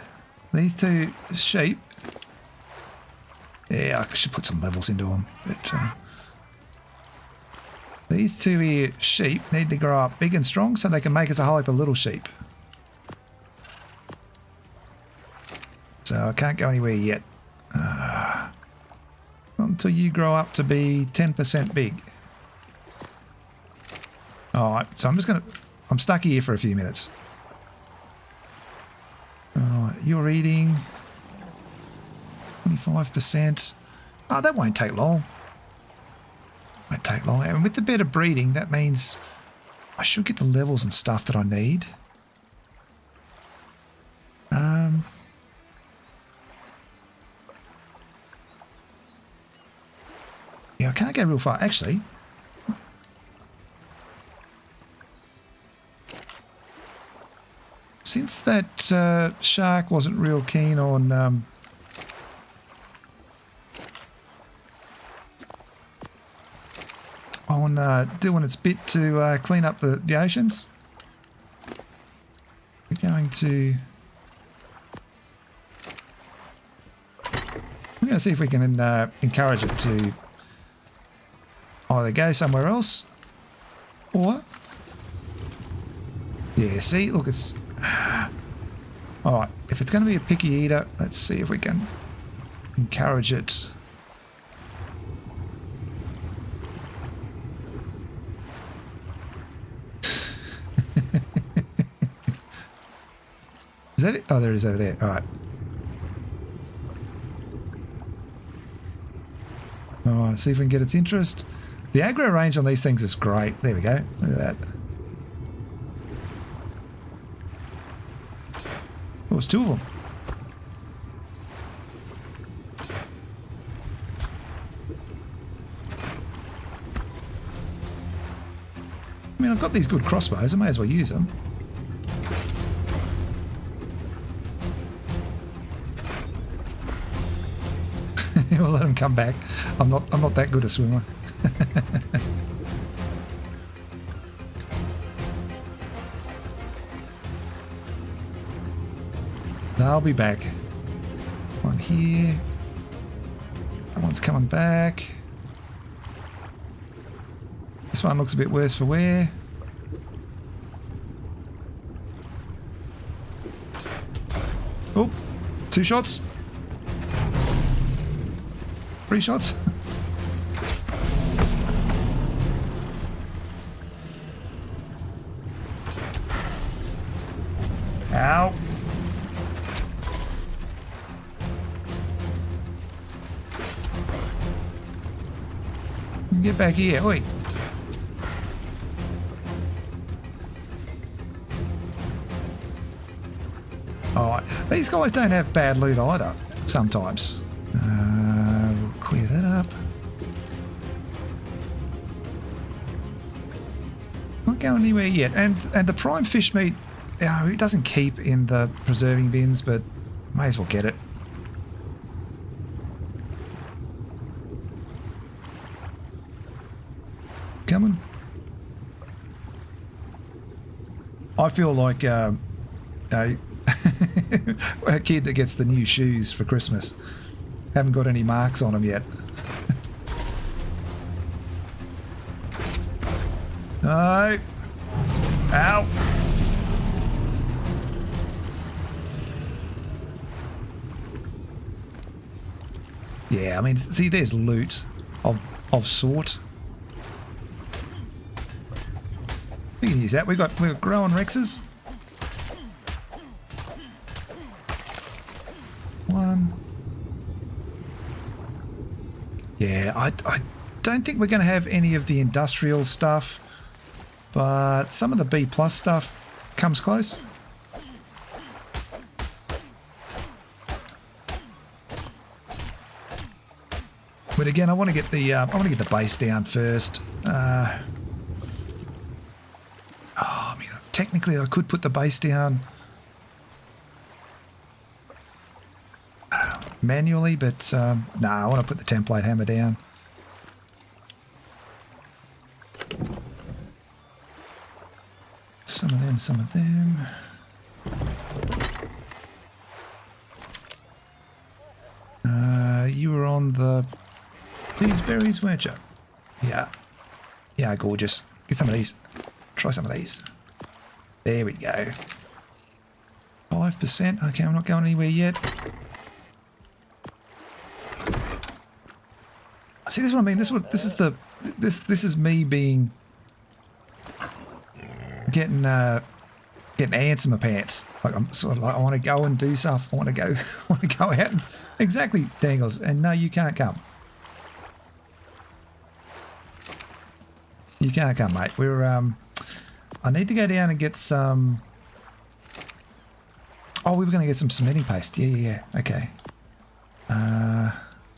these two sheep. Yeah, I should put some levels into them. But these two here sheep need to grow up big and strong so they can make us a whole heap of little sheep. So I can't go anywhere yet. Not until you grow up to be 10% big. Alright, so I'm stuck here for a few minutes. Alright, you're eating 25%. Oh, that won't take long. Won't take long. And with the better breeding, that means I should get the levels and stuff that I need. Yeah, I can't go real far. Actually, since that shark wasn't real keen on doing its bit to clean up the oceans, we're going to see if we can encourage it to either go somewhere else or, yeah, see, look, it's all right. If it's going to be a picky eater, let's see if we can encourage it. Is that it? Oh, there it is over there. All right. All right, see if we can get its interest. The aggro range on these things is great. There we go. Look at that. Oh, it's two of them. I mean, I've got these good crossbows. I may as well use them. We'll let them come back. I'm not that good a swimmer. I'll be back. There's one here. That one's coming back. This one looks a bit worse for wear. Oh, 2 shots. 3 shots. Ow. Get back here. Oi. Alright. These guys don't have bad loot either, sometimes. We'll clear that up. Not going anywhere yet. And the prime fish meat, it doesn't keep in the preserving bins, but may as well get it. Coming. I feel like a kid that gets the new shoes for Christmas. Haven't got any marks on them yet. No. Ow. Yeah, I mean, see, there's loot of sort. We can use that. We've got growing Rexes. One. Yeah, I don't think we're going to have any of the industrial stuff, but some of the B+ stuff comes close. But again, I want to get the base down first. I mean, technically, I could put the base down manually, but no, I want to put the template hammer down. Some of them, some of them. You were on these berries, weren't you? Yeah. Yeah, gorgeous. Get some of these. Try some of these. There we go. 5%. Okay, I'm not going anywhere yet. See, this is what I mean. This is me being getting ants in my pants. Like I'm sort of like I want to go and do stuff. I want to go out and exactly, Dangles. And no, you can't come. You can't come, mate. We're I need to go down and get some. Oh, we were going to get some cementing paste. Yeah. Okay. I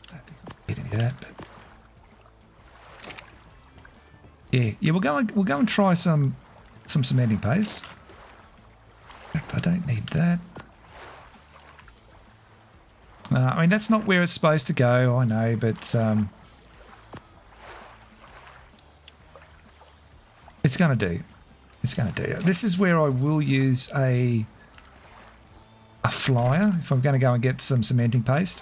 don't think I'll get any of that, but yeah. We'll go and try some cementing paste. In fact, I don't need that. I mean, that's not where it's supposed to go. I know, but it's going to do. It's going to do. This is where I will use a flyer if I'm going to go and get some cementing paste.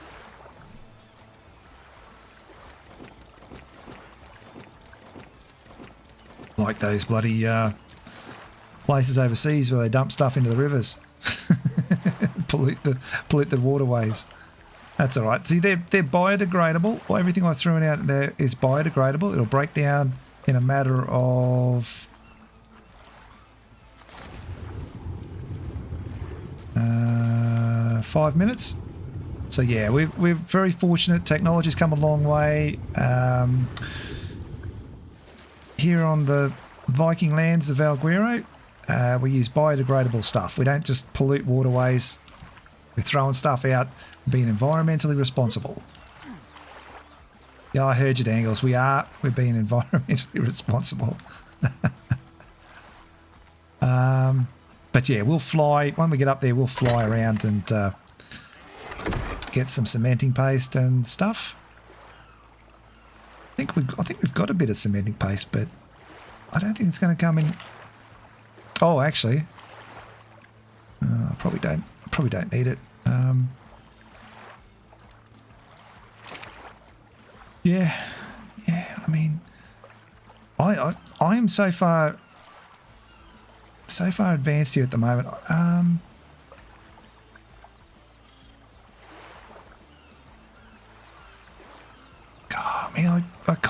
Like those bloody places overseas where they dump stuff into the rivers. pollute the waterways. That's all right. See, they're biodegradable. Well, everything I threw out there is biodegradable. It'll break down in a matter of 5 minutes. So yeah, we're very fortunate. Technology's come a long way. Here on the Viking lands of Valguero, we use biodegradable stuff. We don't just pollute waterways. We're throwing stuff out, being environmentally responsible. Yeah, I heard you, Dangles. We're being environmentally responsible. But yeah, we'll fly. When we get up there, we'll fly around and get some cementing paste and stuff. I think we've got a bit of cementing paste, but I don't think it's going to come in. Oh, actually, I probably don't need it. Yeah. I mean, I am so far advanced here at the moment.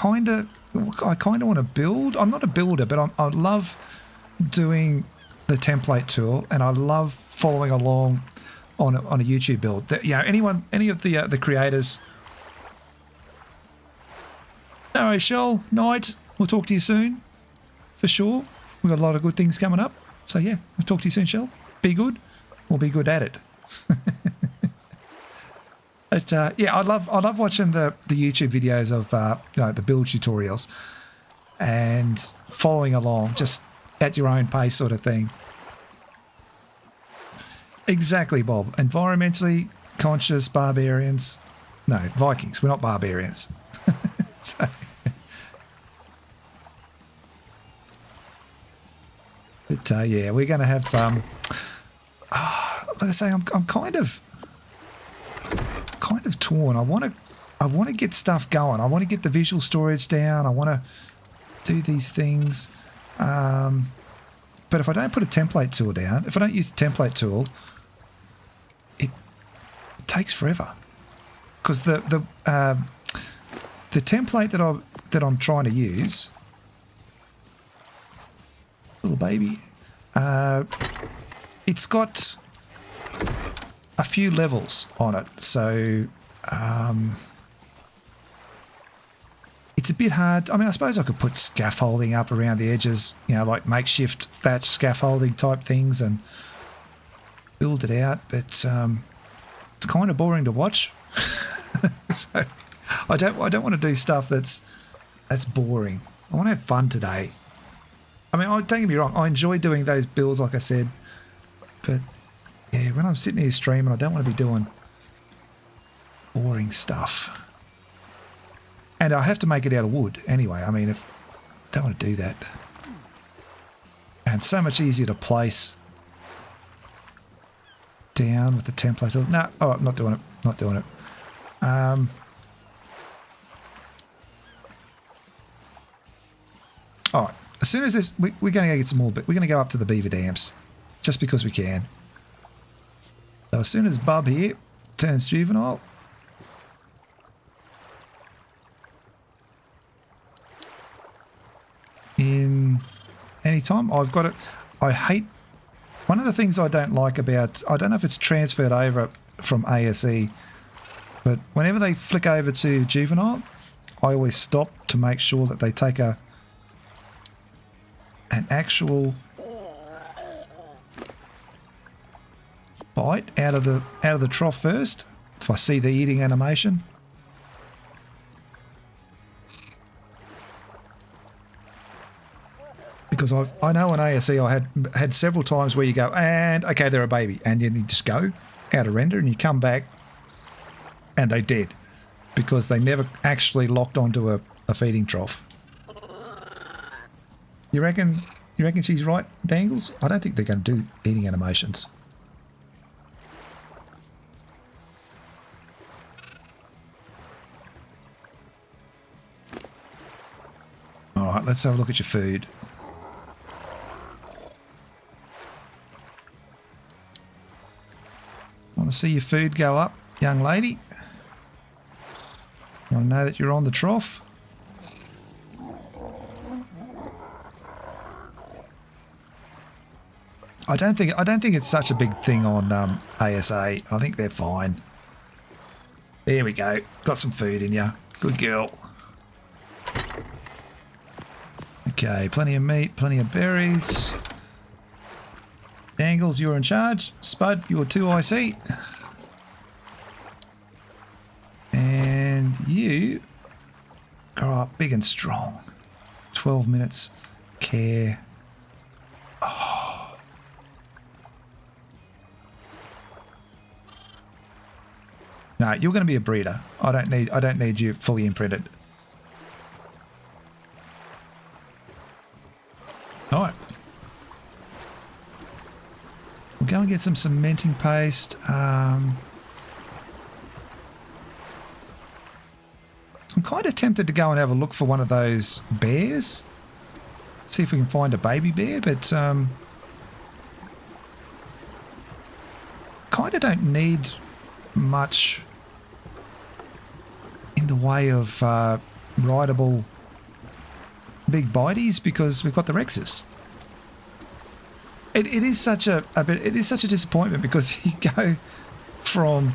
kind of want to build. I'm not a builder, but I love doing the template tool, and I love following along on a YouTube build. Any of the creators. All right, Shell, Knight, we'll talk to you soon, for sure. We've got a lot of good things coming up. So yeah, we'll talk to you soon, Shell. Be good, or be good at it. But yeah, I love watching the YouTube videos of the build tutorials and following along, just at your own pace, sort of thing. Exactly, Bob. Environmentally conscious barbarians. No, Vikings. We're not barbarians. So, but yeah, we're going to have. Like I say, I'm kind of torn. I want to get stuff going. I want to get the visual storage down. I want to do these things. But if I don't put a template tool down, if I don't use the template tool, it takes forever. Because the template that I'm trying to use, little baby, it's got a few levels on it, so it's a bit hard. I mean, I suppose I could put scaffolding up around the edges, like makeshift thatch scaffolding type things, and build it out, but it's kind of boring to watch. So I don't want to do stuff that's boring. I want to have fun today. I mean, don't get me wrong, I enjoy doing those builds, like I said, but yeah, when I'm sitting here streaming, I don't want to be doing boring stuff. And I have to make it out of wood anyway. I mean, I don't want to do that. And so much easier to place down with the template. No, oh, I'm not doing it. Not doing it. All right. As soon as this, we're going to go get some more, but we're going to go up to the beaver dams just because we can. So as soon as Bub here turns juvenile, in any time, I've got it. I hate, one of the things I don't like about, I don't know if it's transferred over from ASE, but whenever they flick over to juvenile, I always stop to make sure that they take an actual bite out of the trough first. If I see the eating animation, because I know in ASE I had several times where you go, and okay, they're a baby, and then you just go out of render and you come back and they're dead because they never actually locked onto a feeding trough. You reckon she's right, Dangles? I don't think they're going to do eating animations. All right, let's have a look at your food. Want to see your food go up, young lady? Want to know that you're on the trough? I don't think it's such a big thing on ASA. I think they're fine. There we go. Got some food in you. Good girl. Okay, plenty of meat, plenty of berries. Dangles, you're in charge. Spud, you're 2 IC. And you grow up big and strong. 12 minutes care. Oh. No, you're going to be a breeder. I don't need you fully imprinted. All right. We'll go and get some cementing paste. I'm kind of tempted to go and have a look for one of those bears. See if we can find a baby bear, but kind of don't need much in the way of rideable big bites because we've got the Rexes. It is such a bit. It is such a disappointment because you go from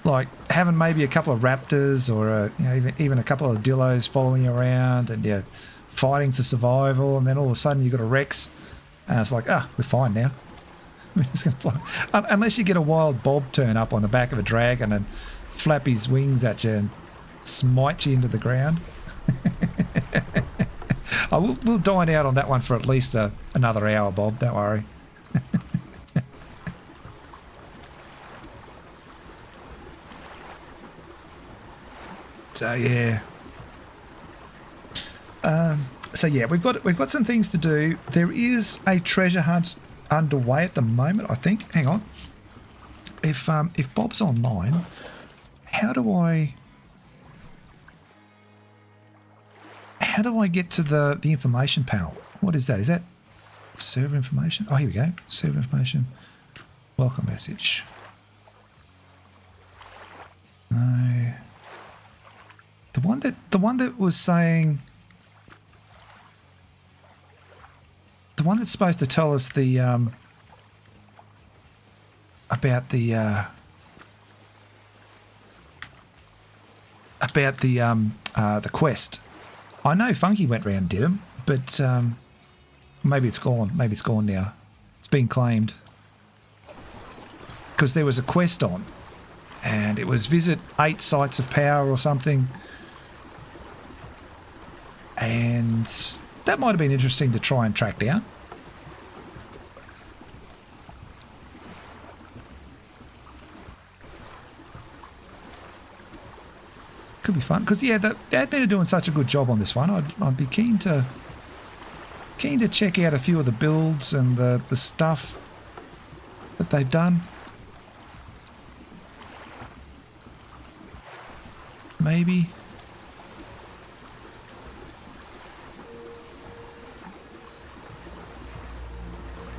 like having maybe a couple of raptors or even a couple of dillos following you around and you're fighting for survival, and then all of a sudden you've got a Rex, and it's like, we're fine now. We're just gonna fly. Unless you get a wild bob turn up on the back of a dragon and flap his wings at you and smite you into the ground. We'll dine out on that one for at least another hour, Bob. Don't worry. So yeah. We've got some things to do. There is a treasure hunt underway at the moment, I think. Hang on. If Bob's online, how do I get to the information panel? What is that? Is that server information? Oh, here we go. Server information. Welcome message. No. The one that was saying, the one that's supposed to tell us the about the quest. I know Funky went round and did them, but maybe it's gone. Maybe it's gone now. It's been claimed because there was a quest on, and it was visit 8 sites of power or something. And that might have been interesting to try and track down. Could be fun because the admin are doing such a good job on this one. I'd be keen to check out a few of the builds and the stuff that they've done. Maybe.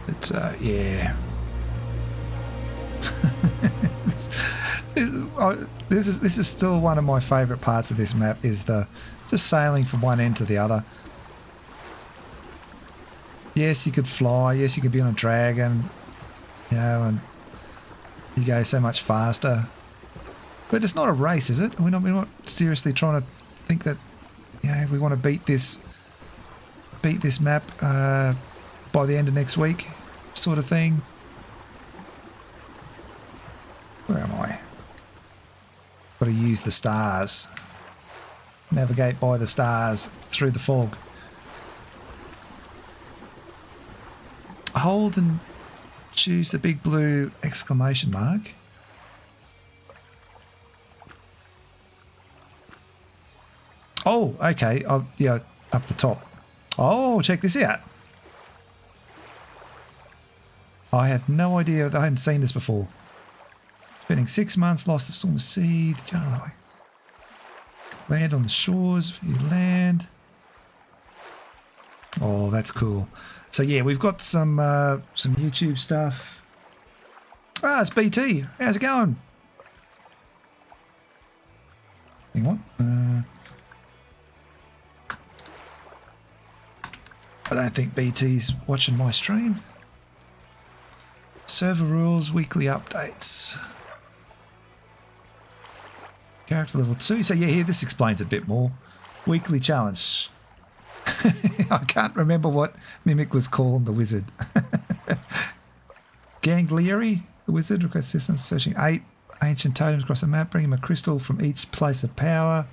But yeah. This is still one of my favourite parts of this map, is the just sailing from one end to the other. Yes, you could fly. Yes, you could be on a dragon. And you go so much faster. But it's not a race, is it? We're not seriously trying to think that we want to beat this map by the end of next week, sort of thing. Where am I? Got to use the stars. Navigate by the stars through the fog. Hold and choose the big blue exclamation mark. Oh, okay. Up the top. Oh, check this out. I have no idea. I hadn't seen this before. Spending 6 months, lost a storm of sea. Land on the shores. You land. Oh, that's cool. So yeah, we've got some YouTube stuff. It's BT. How's it going? Hang on. I don't think BT's watching my stream. Server rules, weekly updates. Character level 2. So yeah, here this explains a bit more. Weekly challenge. I can't remember what Mimic was called, the wizard. Ganglieri, the wizard, requests assistance searching 8 ancient totems across the map. Bring him a crystal from each place of power.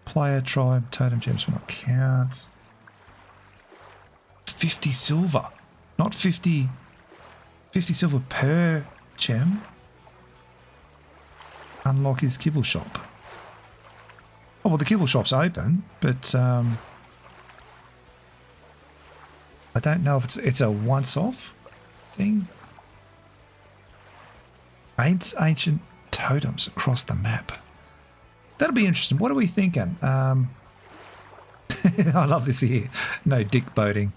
Player, tribe, totem gems will not count. 50 silver. Not 50 silver per gem. Unlock his kibble shop. Oh, well, the kibble shop's open, but I don't know if it's a once-off thing. Ancient totems across the map. That'll be interesting. What are we thinking? I love this here. No dick boating.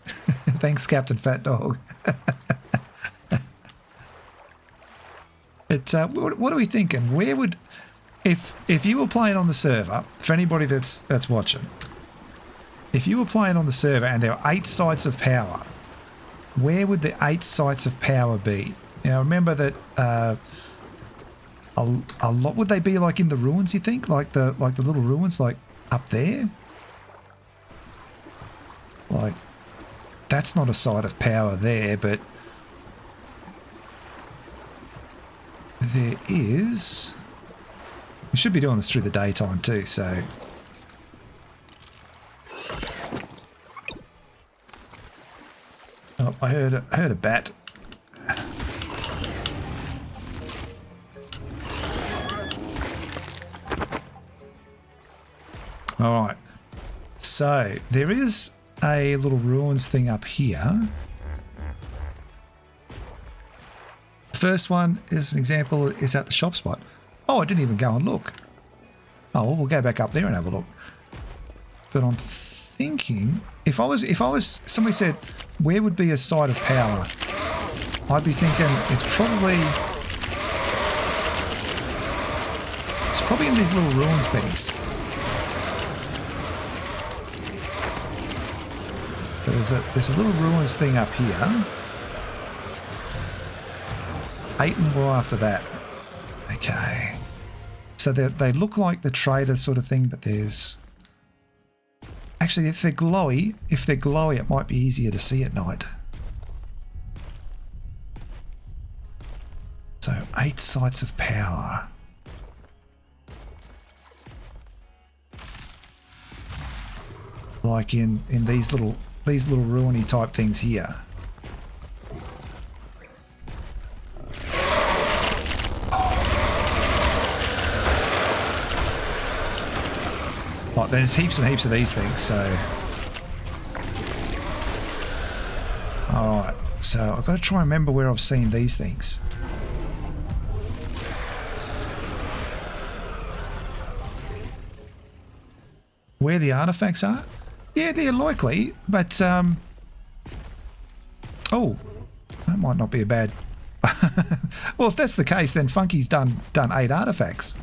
Thanks, Captain Fat Dog. What are we thinking? Where would, if you were playing on the server, for anybody that's watching, if you were playing on the server and there were 8 sites of power, where would the 8 sites of power be? You know, remember that a lot, would they be like in the ruins, you think? Like the little ruins like up there? Like, that's not a site of power there, but there is... We should be doing this through the daytime too, so... Oh, I heard a bat. All right. So there is a little ruins thing up here. The first one is an example is at the shop spot. Oh, I didn't even go and look. Oh, well, we'll go back up there and have a look. But I'm thinking if I was somebody said where would be a site of power, I'd be thinking it's probably in these little ruins things. There's a little ruins thing up here. 8 and more after that. Okay. So they look like the trader sort of thing, but there's... Actually, if they're glowy, it might be easier to see at night. So 8 sites of power. Like in these little ruiny type things here. Like there's heaps and heaps of these things, so... Alright, so I've got to try and remember where I've seen these things. Where the artifacts are? Yeah, they're likely, but... Oh, that might not be a bad... Well, if that's the case, then Funky's done 8 artifacts.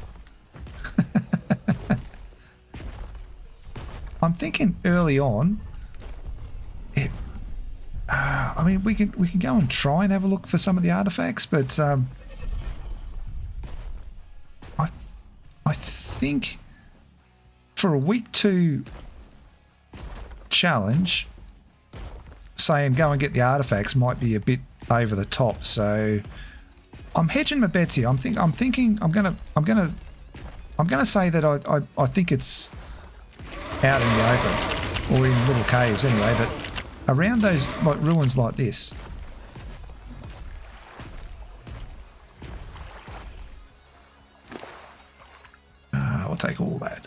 I'm thinking early on. I mean, we can go and try and have a look for some of the artifacts, but I think for a week 2 challenge, saying go and get the artifacts might be a bit over the top. So I'm hedging my bets here. I'm thinking I'm gonna say that I think it's out in the open, or in little caves anyway, but around those like ruins like this. I'll take all that.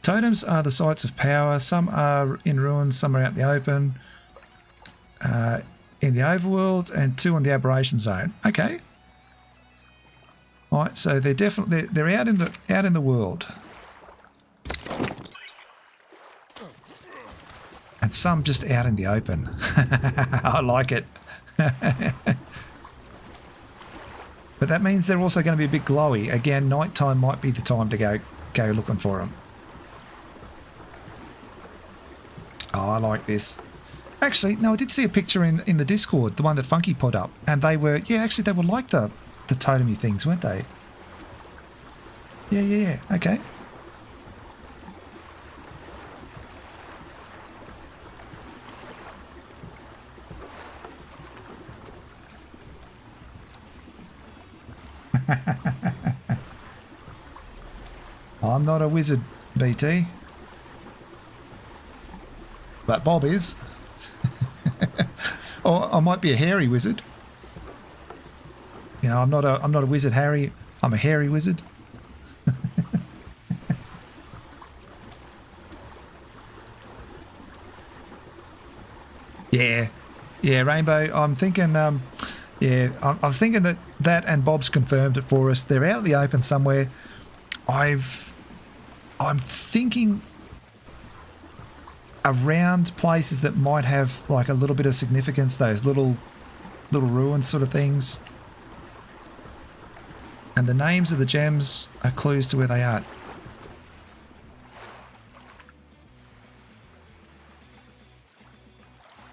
Totems are the sites of power. Some are in ruins, some are out in the open. In the overworld, and 2 in the aberration zone. Okay. All right, so they're definitely they're out in the world. And some just out in the open. I like it. But that means they're also going to be a bit glowy. Again, nighttime might be the time to go looking for them. Oh, I like this. Actually, no, I did see a picture in the Discord, the one that Funky put up, and they were, yeah, actually they were like the totemy things, weren't they? Yeah, okay. I'm not a wizard, BT. But Bob is. Or I might be a hairy wizard. You know, I'm not a wizard Harry. I'm a hairy wizard. Yeah, Rainbow. I'm thinking. Yeah, I was thinking that and Bob's confirmed it for us. They're out in the open somewhere. I'm thinking around places that might have like a little bit of significance, those little ruins sort of things. And the names of the gems are clues to where they are.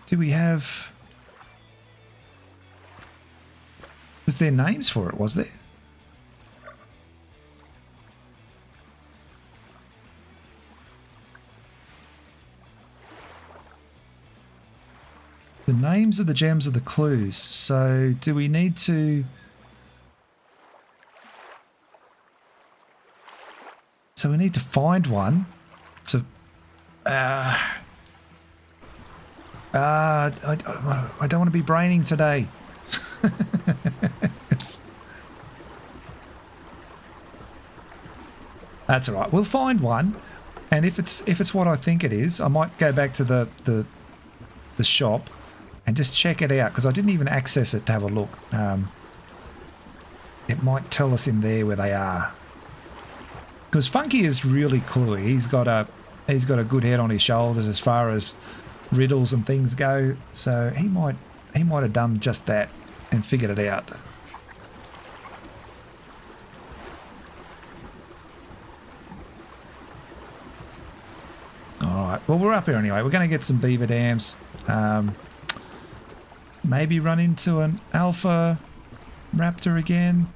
Do we have... Was there names for it, was there? The names of the gems are the clues. So do we need to... So we need to find one to... I don't want to be braining today. That's all right. We'll find one, and if it's what I think it is, I might go back to the shop and just check it out, because I didn't even access it to have a look. It might tell us in there where they are. Because Funky is really cluey. He's got a good head on his shoulders as far as riddles and things go. So he might have done just that and figured it out. All right. Well, we're up here anyway. We're going to get some beaver dams. Maybe run into an alpha raptor again.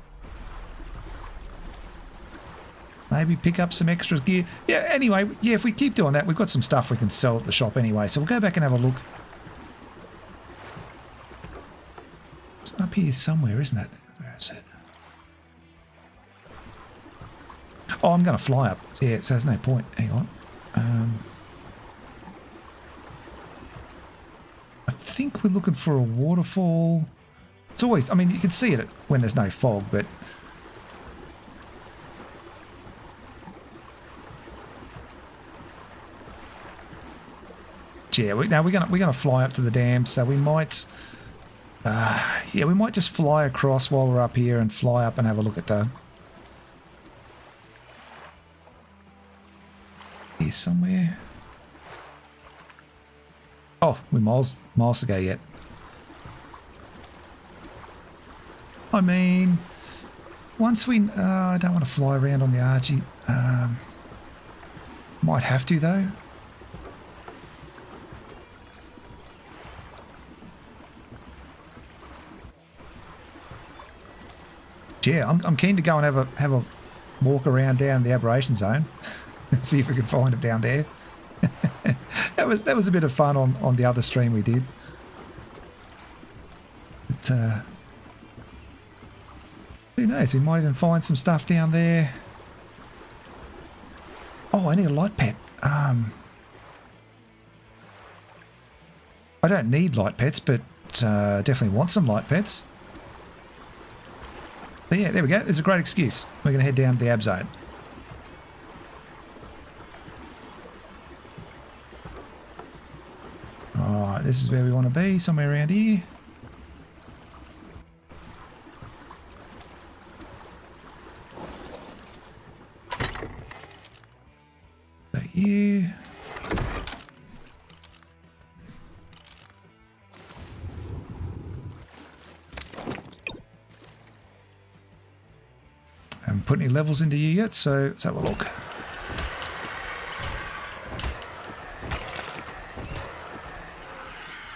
Maybe pick up some extra gear. Yeah, anyway, yeah, if we keep doing that, we've got some stuff we can sell at the shop anyway. So we'll go back and have a look. It's up here somewhere, isn't it? Where is it? Oh, I'm going to fly up. Yeah, so there's no point. Hang on. I think we're looking for a waterfall. It's always, I mean, you can see it when there's no fog, but... Yeah, now we're gonna fly up to the dam, so we might, yeah, we might just fly across while we're up here and fly up and have a look at the. Here somewhere. Oh, we're miles to go yet. I mean, once we, I don't want to fly around on the Archie. Might have to though. Yeah, I'm keen to go and have a walk around down the aberration zone and see if we can find them down there. that was a bit of fun on the other stream we did. But, who knows? We might even find some stuff down there. Oh, I need a light pet. I don't need light pets, but definitely want some light pets. So yeah, there we go. There's a great excuse. We're going to head down to the ab zone. Alright, this is where we want to be, somewhere around here. So you... Haven't put any levels into you yet, so let's have a look.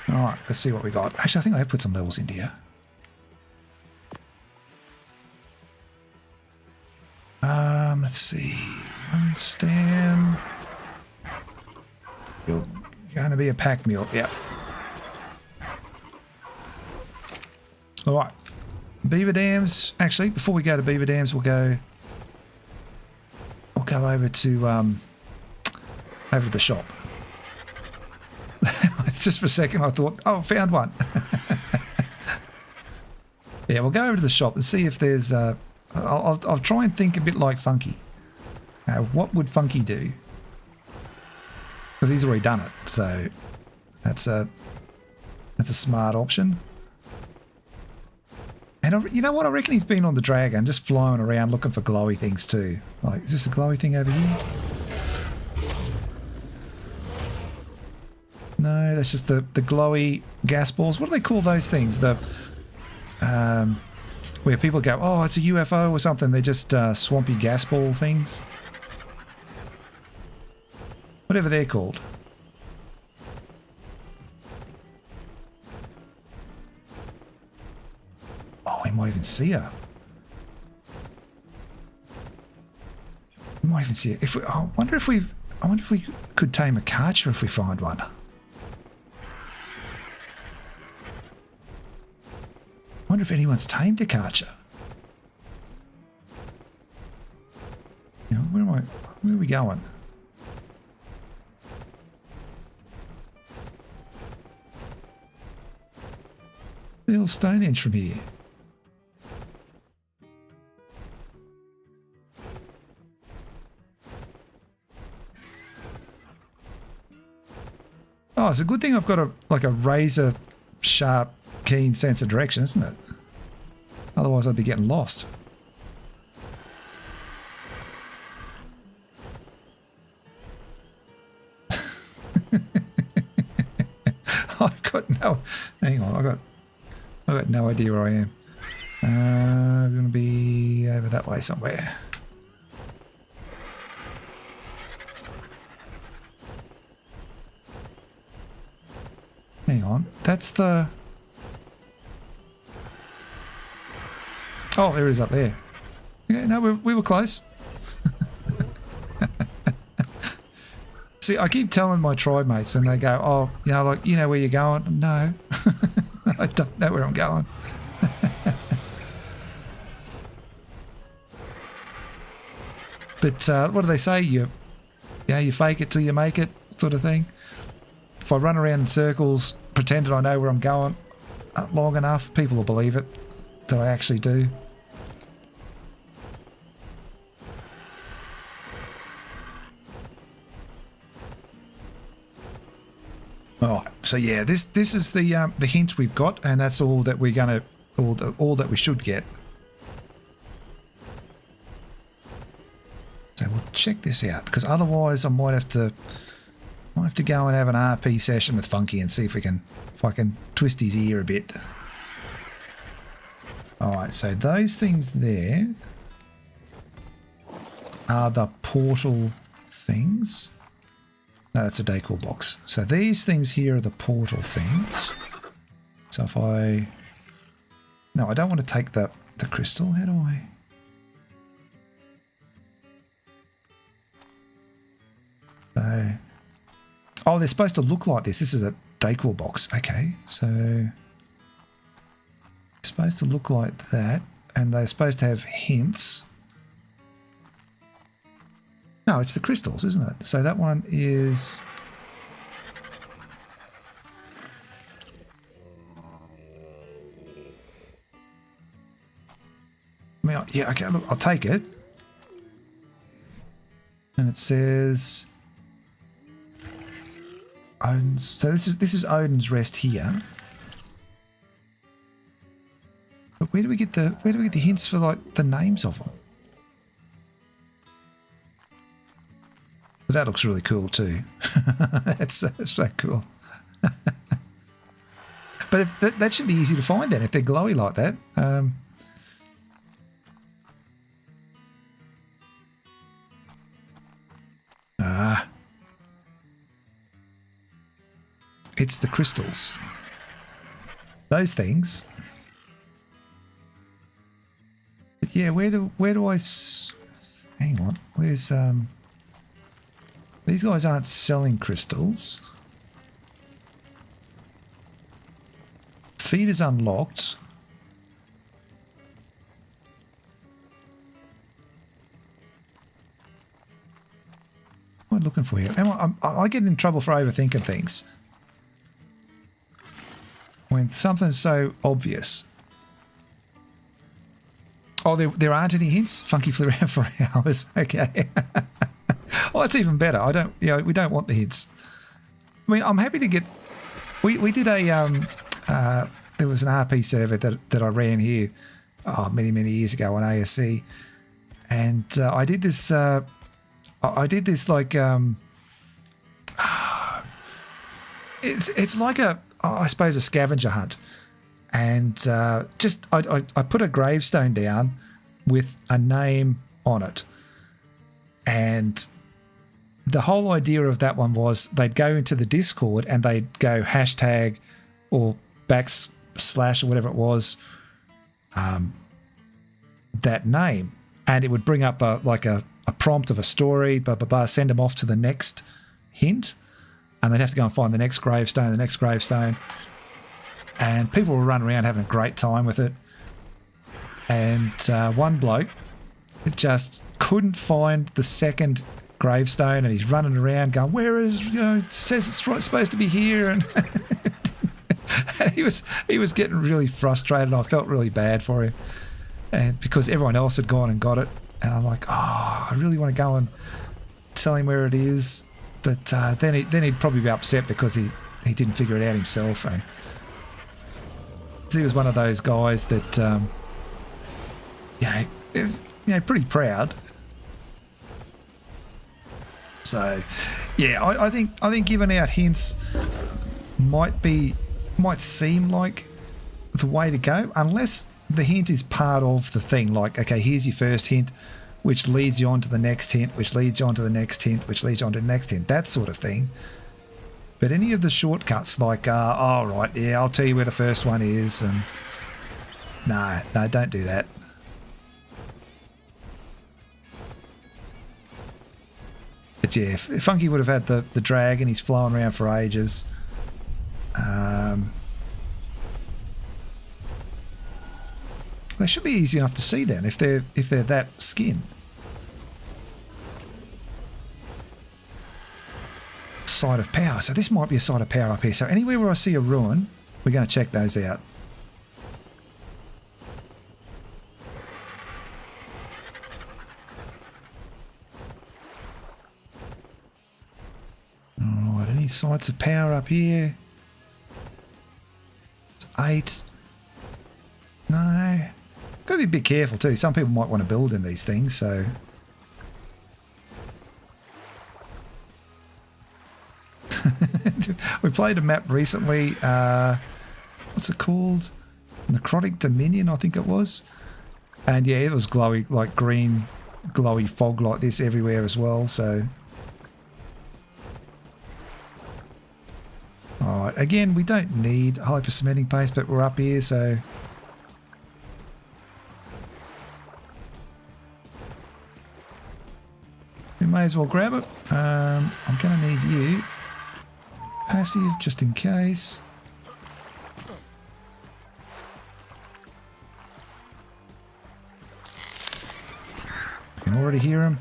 Alright, let's see what we got. Actually, I think I have put some levels into you. Let's see. One stand. You're going to be a pack mule. Yep. Alright. Beaver dams. Actually, before we go to beaver dams, we'll go over to the shop. Just for a second, I thought, oh, I found one. Yeah, we'll go over to the shop and see if there's. I'll try and think a bit like Funky. What would Funky do? Because he's already done it, so that's a smart option. And you know what? I reckon he's been on the dragon, just flying around looking for glowy things too. Like, is this a glowy thing over here? No, that's just the glowy gas balls. What do they call those things? The where people go, oh, it's a UFO or something. They're just swampy gas ball things. Whatever they're called. might even see her. We might even see her. If we, I wonder if we could tame a Karcher if we find one. I wonder if anyone's tamed a Karcher. You know, where are we going? The old Stonehenge from here. Oh, it's a good thing I've got a razor sharp, keen sense of direction, isn't it? Otherwise I'd be getting lost. I've got no... Hang on, I've got no idea where I am. I'm going to be over that way somewhere. Hang on, that's the... Oh, there it is up there. Yeah, no, we were close. See, I keep telling my tribe mates and they go, oh, you know, like, you know where you're going? No, I don't know where I'm going. But what do they say? You fake it till you make it sort of thing. If I run around in circles, pretending I know where I'm going long enough, people will believe it, that I actually do. All right, so yeah, this is the hint we've got, and that's all that we're gonna, all that we should get. So we'll check this out, because otherwise I might have to go and have an RP session with Funky and see if I can twist his ear a bit. All right, so those things there are the portal things. No, that's a decor box. So these things here are the portal things. So if I... No, I don't want to take the crystal. How do I... So... Oh, they're supposed to look like this. This is a decor box. Okay, so... It's supposed to look like that. And they're supposed to have hints. No, it's the crystals, isn't it? So that one is... I mean, yeah, okay, look, I'll take it. And it says... Odin's... So this is Odin's Rest here. But where do we get the hints for, like, the names of them? But that looks really cool too. That's so cool. But if that should be easy to find then, if they're glowy like that. It's the crystals. Those things. But yeah, where do I... Hang on, where's... These guys aren't selling crystals. Feed is unlocked. What am I looking for here? I get in trouble for overthinking things. When something's so obvious. Oh, there aren't any hints? Funky flew around for hours. Okay. Oh, that's even better. We don't want the hints. I mean, I'm happy to get... We did a... there was an RP server that I ran here many, many years ago on AEST. And I did this... like... it's like I suppose a scavenger hunt. And I put a gravestone down with a name on it. And the whole idea of that one was they'd go into the Discord and they'd go hashtag or / or whatever it was, that name, and it would bring up a prompt of a story, blah, blah, blah, send them off to the next hint, and they'd have to go and find the next gravestone, and people were running around having a great time with it. And one bloke just couldn't find the second gravestone, and he's running around going, where is, it says it's supposed to be here, and he was getting really frustrated. I felt really bad for him, and because everyone else had gone and got it, and I'm like, oh, I really want to go and tell him where it is, but then he'd probably be upset because he didn't figure it out himself, and he was one of those guys that pretty proud. So yeah, I think giving out hints might seem like the way to go, unless the hint is part of the thing. Like, okay, here's your first hint, which leads you on to the next hint, which leads you on to the next hint, which leads you on to the next hint, that sort of thing. But any of the shortcuts, like, oh, right, yeah, I'll tell you where the first one is, and no, don't do that. But yeah, if Funky would have had the dragon, he's flowing around for ages. They should be easy enough to see then, if they're that skin. Site of power. So this might be a site of power up here. So anywhere where I see a ruin, we're going to check those out. Alright, any sites of power up here? It's 8. No. Got to be a bit careful too. Some people might want to build in these things, so... We played a map recently, what's it called? Necrotic Dominion, I think it was. And yeah, it was glowy, like green, glowy fog like this everywhere as well, so... Alright, again, we don't need hyper cementing paste, but we're up here, so... We may as well grab it. I'm going to need you. Passive, just in case. You can already hear him.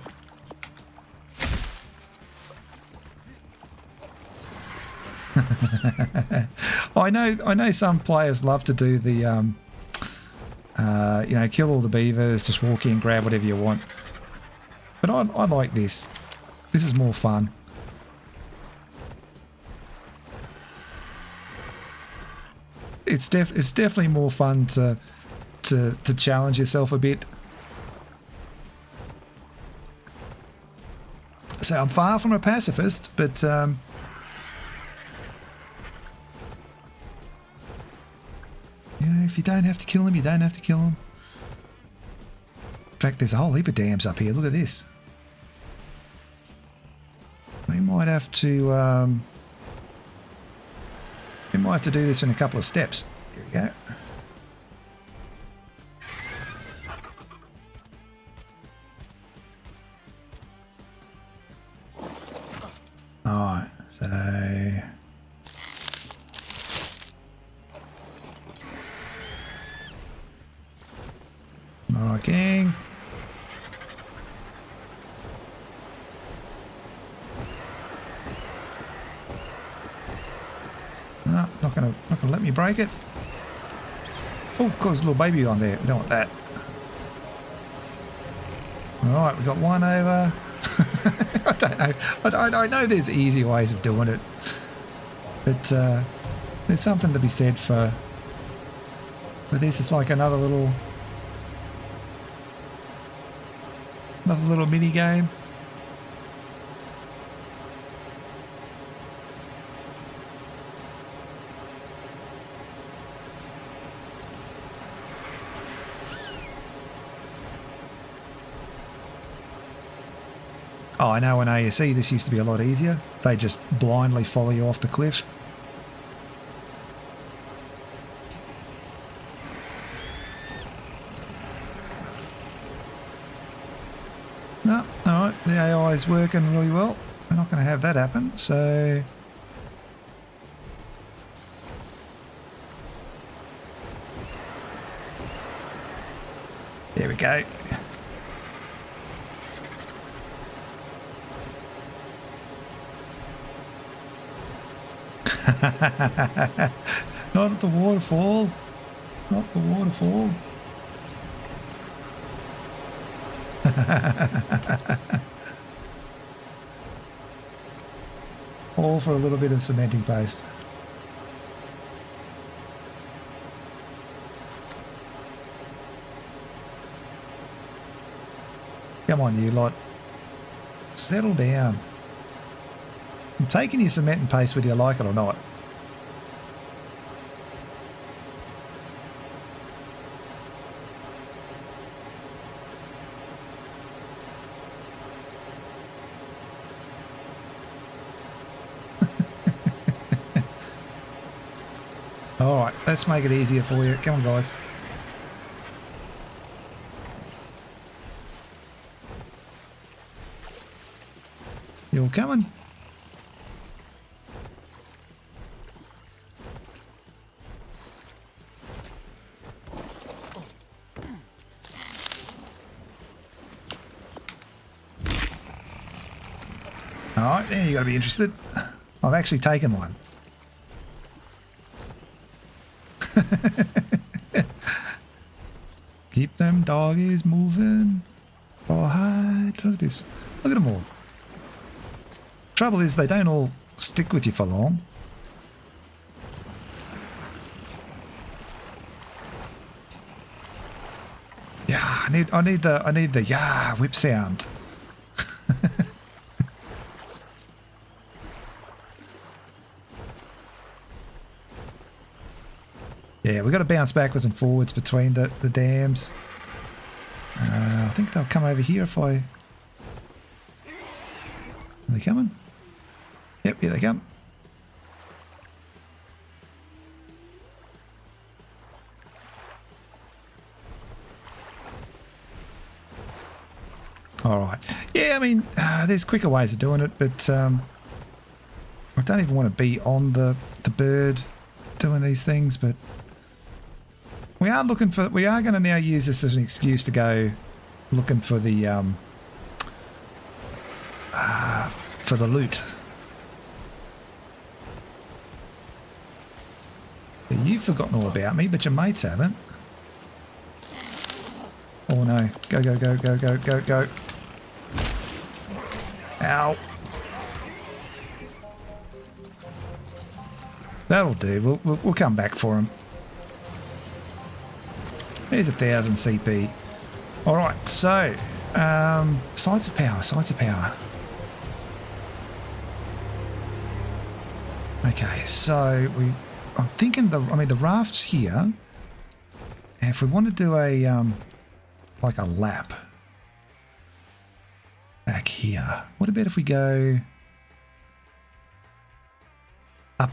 I know some players love to do the kill all the beavers, just walk in, grab whatever you want. But I like this. This is more fun. It's definitely more fun to challenge yourself a bit. So I'm far from a pacifist, but if you don't have to kill him, you don't have to kill him. In fact, there's a whole heap of dams up here. Look at this. We might have to do this in a couple of steps. Here we go. Alright, so... Alright, gang. No, not gonna let me break it. Oh, of course, a little baby on there. We don't want that. Alright, we got one over. I don't know. I know there's easy ways of doing it. But there's something to be said for this. It's like another little mini game. Oh, I know in AEST this used to be a lot easier. They just blindly follow you off the cliff. AI is working really well. We're not going to have that happen, so... There we go. Not at the waterfall. Not the waterfall. All for a little bit of cementing paste. Come on, you lot. Settle down. I'm taking your cement and paste whether you like it or not. Alright, let's make it easier for you. Come on, guys. You all coming? Alright, yeah, you gotta be interested. I've actually taken one. Keep them doggies moving. Oh, hi. Look at this. Look at them all. Trouble is, they don't all stick with you for long. Yeah, I need the yeah whip sound. Yeah, we've got to bounce backwards and forwards between the dams. I think they'll come over here if I... Are they coming? Yep, here they come. Alright. Yeah, I mean, there's quicker ways of doing it, but I don't even want to be on the bird doing these things, but we are going to now use this as an excuse to go looking for the loot. You've forgotten all about me, but your mates haven't. Oh no. Go, go, go, go, go, go, go. Ow. That'll do. We'll come back for him. There's 1,000 CP. Alright, so sides of power, sides of power. Okay, so I'm thinking the raft's here. And if we want to do a like a lap back here, what about if we go up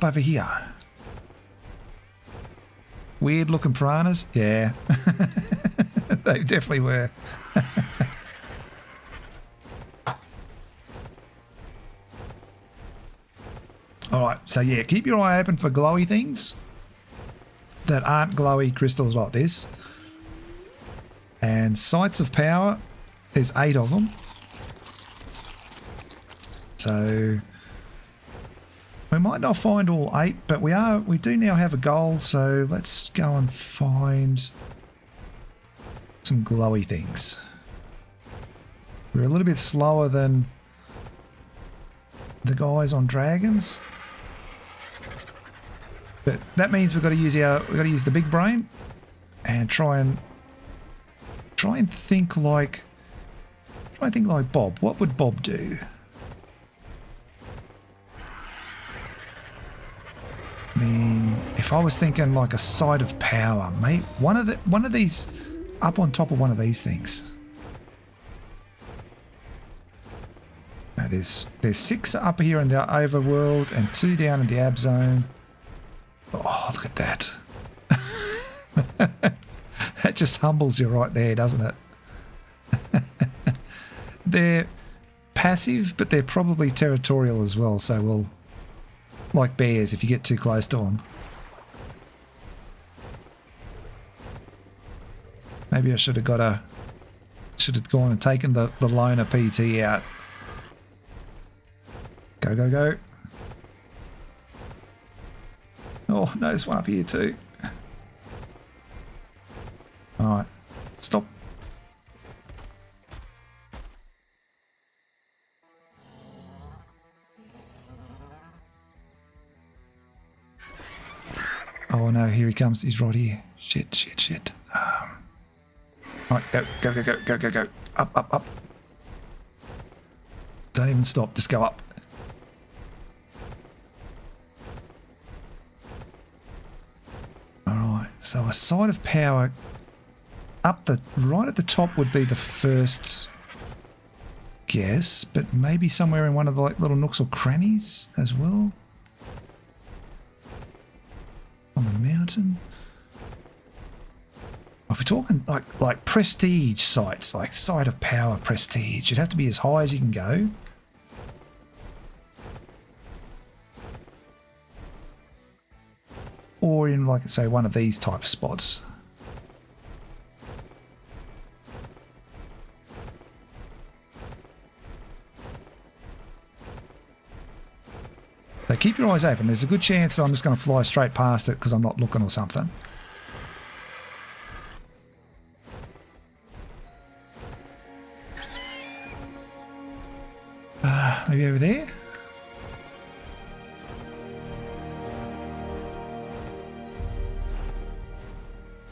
over here? Weird looking piranhas? Yeah. They definitely were. Alright, so yeah, keep your eye open for glowy things that aren't glowy crystals like this. And sites of power, there's 8 of them. So we might not find all 8, but we do now have a goal, so let's go and find some glowy things. We're a little bit slower than the guys on dragons, but that means we've got to use the big brain and try and think like Bob. What would Bob do? I mean, if I was thinking like a side of power, mate, one of these up on top of one of these things. Now there's 6 up here in the overworld and 2 down in the ab zone. Oh, look at that. That just humbles you right there, doesn't it? they're passive, but they're probably territorial as well, so we'll... Like bears, if you get too close to them. Maybe I should have gone and taken the loner PT out. Go, go, go. Oh, no, there's one up here too. Alright, stop. Oh no, here he comes. He's right here. Shit, shit, shit. Alright, go, go, go, go, go, go, go. Up, up, up. Don't even stop, just go up. Alright, so a side of power up the right at the top would be the first guess, but maybe somewhere in one of the like little nooks or crannies as well. On the mountain. If we're talking like prestige sites, like site of power prestige, it'd have to be as high as you can go. Or in, like, say, one of these type of spots. So keep your eyes open. There's a good chance that I'm just going to fly straight past it because I'm not looking or something. Maybe over there?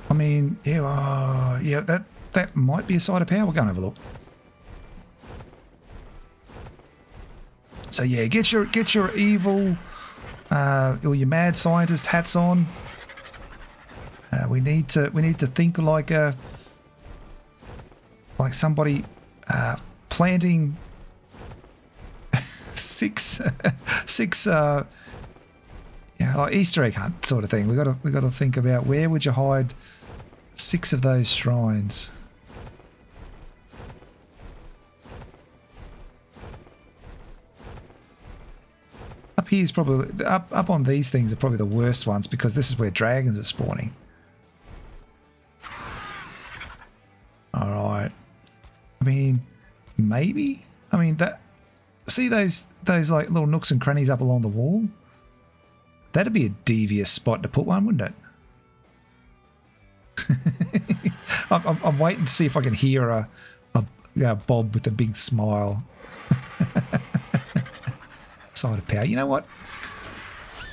I mean, yeah, yeah, that might be a side of power. We'll go and have a look. So yeah, get your evil or your mad scientist hats on. We need to think like somebody planting six yeah, like Easter egg hunt sort of thing. We got to think about where would you hide 6 of those shrines. Up here's probably up on these things are probably the worst ones because this is where dragons are spawning. All right. I mean, maybe. I mean that. See those like little nooks and crannies up along the wall. That'd be a devious spot to put one, wouldn't it? I'm waiting to see if I can hear a Bob with a big smile. Side of power. You know what?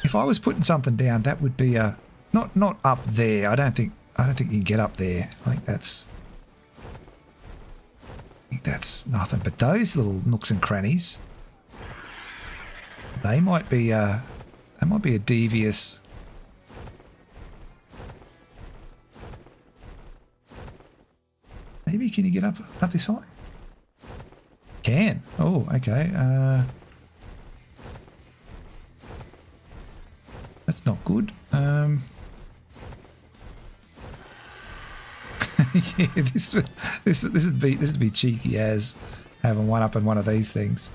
If I was putting something down, that would be a not up there. I don't think you can get up there. I think that's nothing. But those little nooks and crannies, they might be a devious. Maybe can you get up this high? Can. Oh, okay. That's not good. Yeah, this would be cheeky as having one up in one of these things.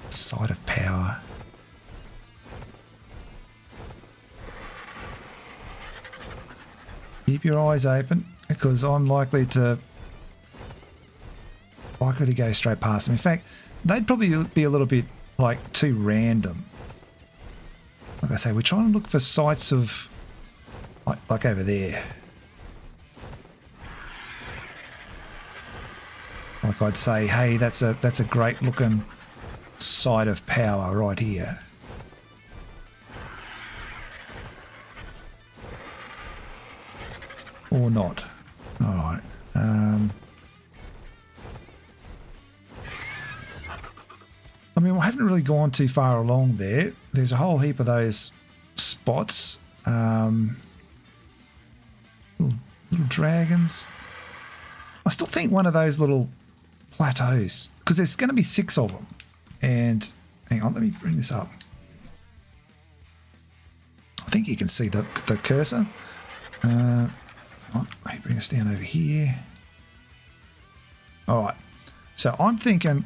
Side of power. Keep your eyes open because I'm likely to go straight past them. In fact, they'd probably be a little bit like too random. Like I say, we're trying to look for sites of like over there. Like I'd say, hey, that's a great looking side of power right here. Or not. All right. I mean, we haven't really gone too far along there. There's a whole heap of those spots. Little dragons. I still think one of those little plateaus, because there's going to be 6 of them. And hang on, let me bring this up. I think you can see the cursor. Oh, let me bring this down over here. All right. So I'm thinking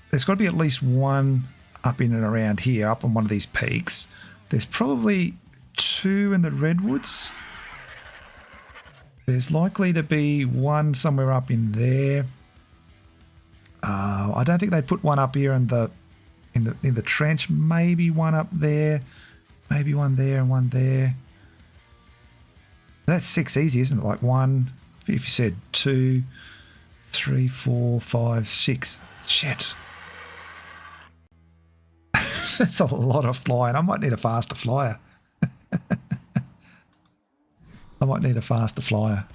there's got to be at least one up in and around here, up on one of these peaks. There's probably 2 in the redwoods. There's likely to be one somewhere up in there. I don't think they put one up here in the trench. Maybe one up there. Maybe one there and one there. That's 6 easy, isn't it? Like 1, if you said 2, 3, 4, 5, 6. Shit. That's a lot of flying. I might need a faster flyer. I might need a faster flyer.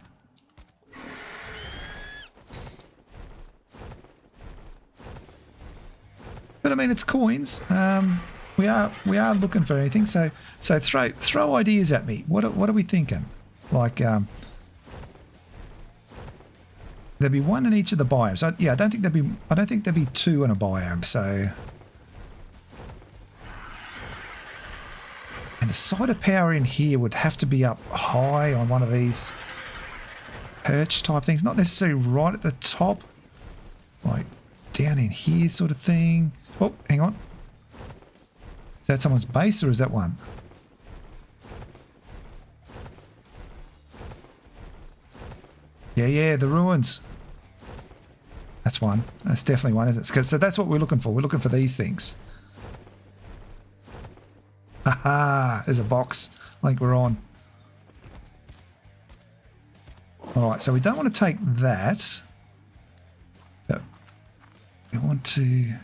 But I mean, it's coins. We are looking for anything. So throw ideas at me. What are we thinking? Like there'd be one in each of the biomes. I don't think there'd be 2 in a biome. So. And the side of power in here would have to be up high on one of these perch type things. Not necessarily right at the top. Like down in here sort of thing. Oh, hang on. Is that someone's base or is that one? Yeah, the ruins. That's one. That's definitely one, isn't it? So that's what we're looking for. We're looking for these things. Haha, there's a box like we're on. Alright, so we don't want to take that. But we want to...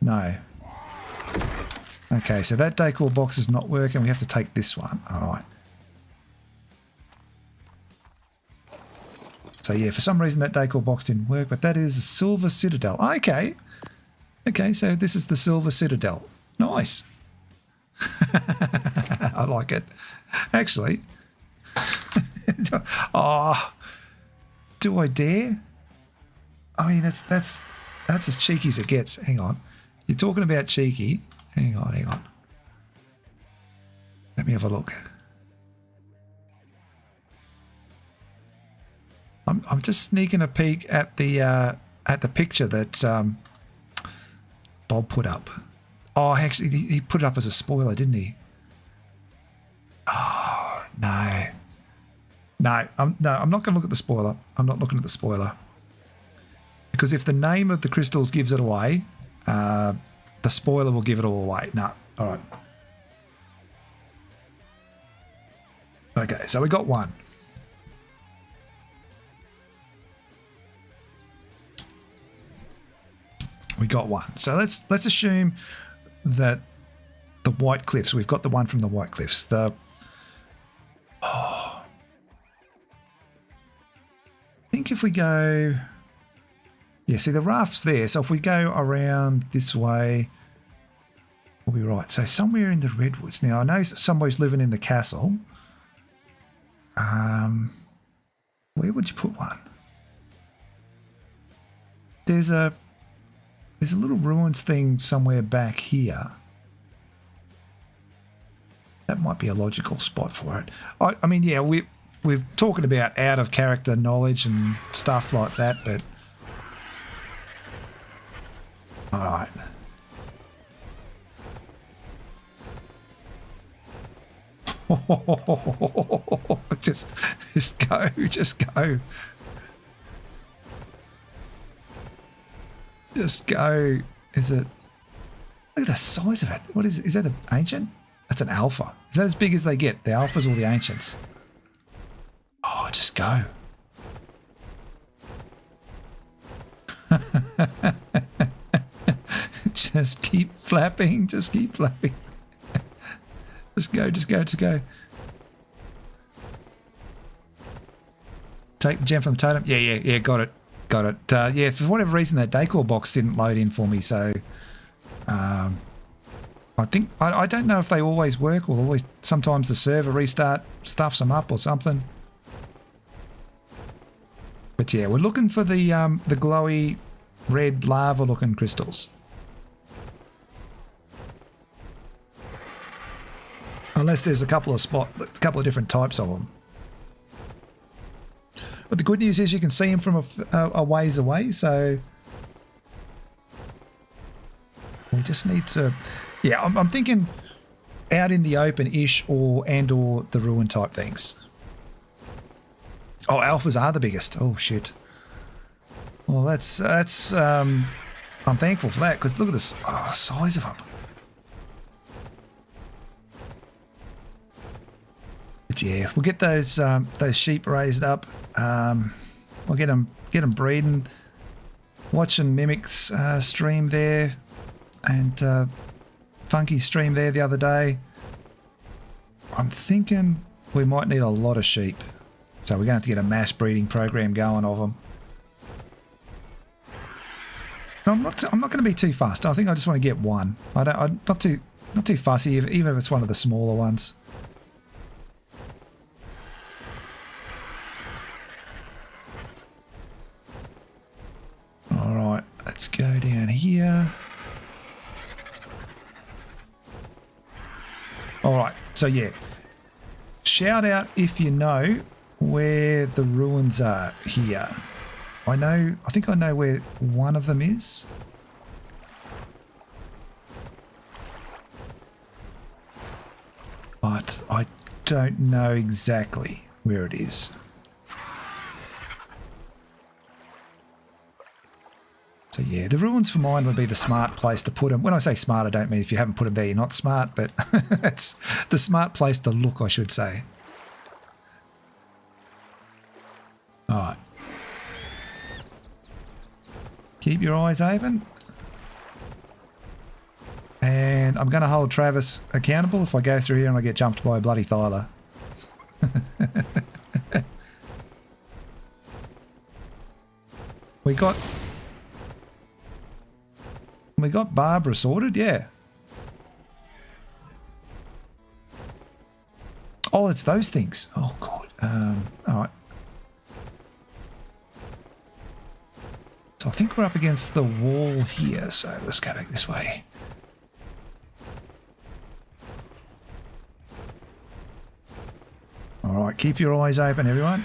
No. Okay, so that decor box is not working. We have to take this one. Alright. So yeah, for some reason that decor box didn't work, but that is a silver citadel. Okay. Okay, so this is the Silver Citadel. Nice. I like it. Actually. Oh, do I dare? I mean, that's as cheeky as it gets. Hang on. You're talking about cheeky. Hang on. Let me have a look. I'm just sneaking a peek at the picture that Bob put up. Oh, actually, he put it up as a spoiler, didn't he? Oh, no. No, I'm not going to look at the spoiler. I'm not looking at the spoiler. Because if the name of the crystals gives it away, the spoiler will give it all away. No, all right. Okay, so we got one. We got one. So let's assume that the White Cliffs, we've got the one from the White Cliffs. I think if we go... Yeah, see the raft's there. So if we go around this way, we'll be right. So somewhere in the redwoods. Now I know somebody's living in the castle. Where would you put one? There's a little ruins thing somewhere back here. That might be a logical spot for it. I mean, yeah, we're talking about out of character knowledge and stuff like that, but all right. Just go. Just go. Is it? Look at the size of it. What is it? Is that an ancient? That's an alpha. Is that as big as they get? The alphas or the ancients? Oh, just go. Just keep flapping. Just keep flapping. Just go. Just go. Just go. Take the gem from the totem. Yeah. Got it. Got it. Yeah, for whatever reason, that decor box didn't load in for me, so I think I don't know if they always work or always. Sometimes the server restart stuffs them up or something. But yeah, we're looking for the glowy red lava-looking crystals. Unless there's a couple of different types of them. But the good news is you can see them from a ways away, so we just need to... Yeah, I'm thinking out in the open-ish or the ruin type things. Oh, alphas are the biggest. Oh, shit. Well, that's I'm thankful for that, because look at the size of them. But yeah, we'll get those sheep raised up. We'll get them breeding. Watching Mimic's stream there, and Funky's stream there the other day. I'm thinking we might need a lot of sheep, so we're going to have to get a mass breeding program going of them. I'm not going to be too fast. I think I just want to get one. I'm not too fussy, even if it's one of the smaller ones. All right, let's go down here. All right, so yeah, shout out if you know where the ruins are here. I think I know where one of them is. But I don't know exactly where it is. So yeah, the ruins for mine would be the smart place to put them. When I say smart, I don't mean if you haven't put them there, you're not smart, but it's the smart place to look, I should say. All right. Keep your eyes open. And I'm going to hold Travis accountable if I go through here and I get jumped by a bloody Thyla. We got Barbara sorted, yeah. Oh, it's those things. Oh, God. All right. So I think we're up against the wall here, so let's go back this way. All right, keep your eyes open, everyone.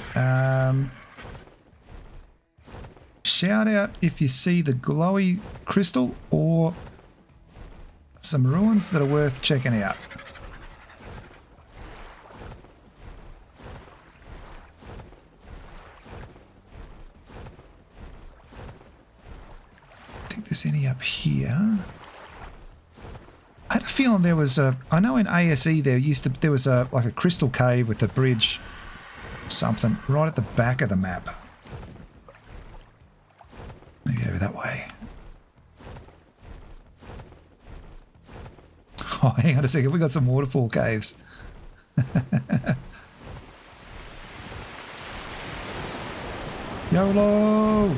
Shout out if you see the glowy crystal or some ruins that are worth checking out. I think there's any up here. I had a feeling there was a... I know in ASE there was like a crystal cave with a bridge, something, right at the back of the map. Maybe over that way. Oh, hang on a second. We got some waterfall caves. YOLO! No.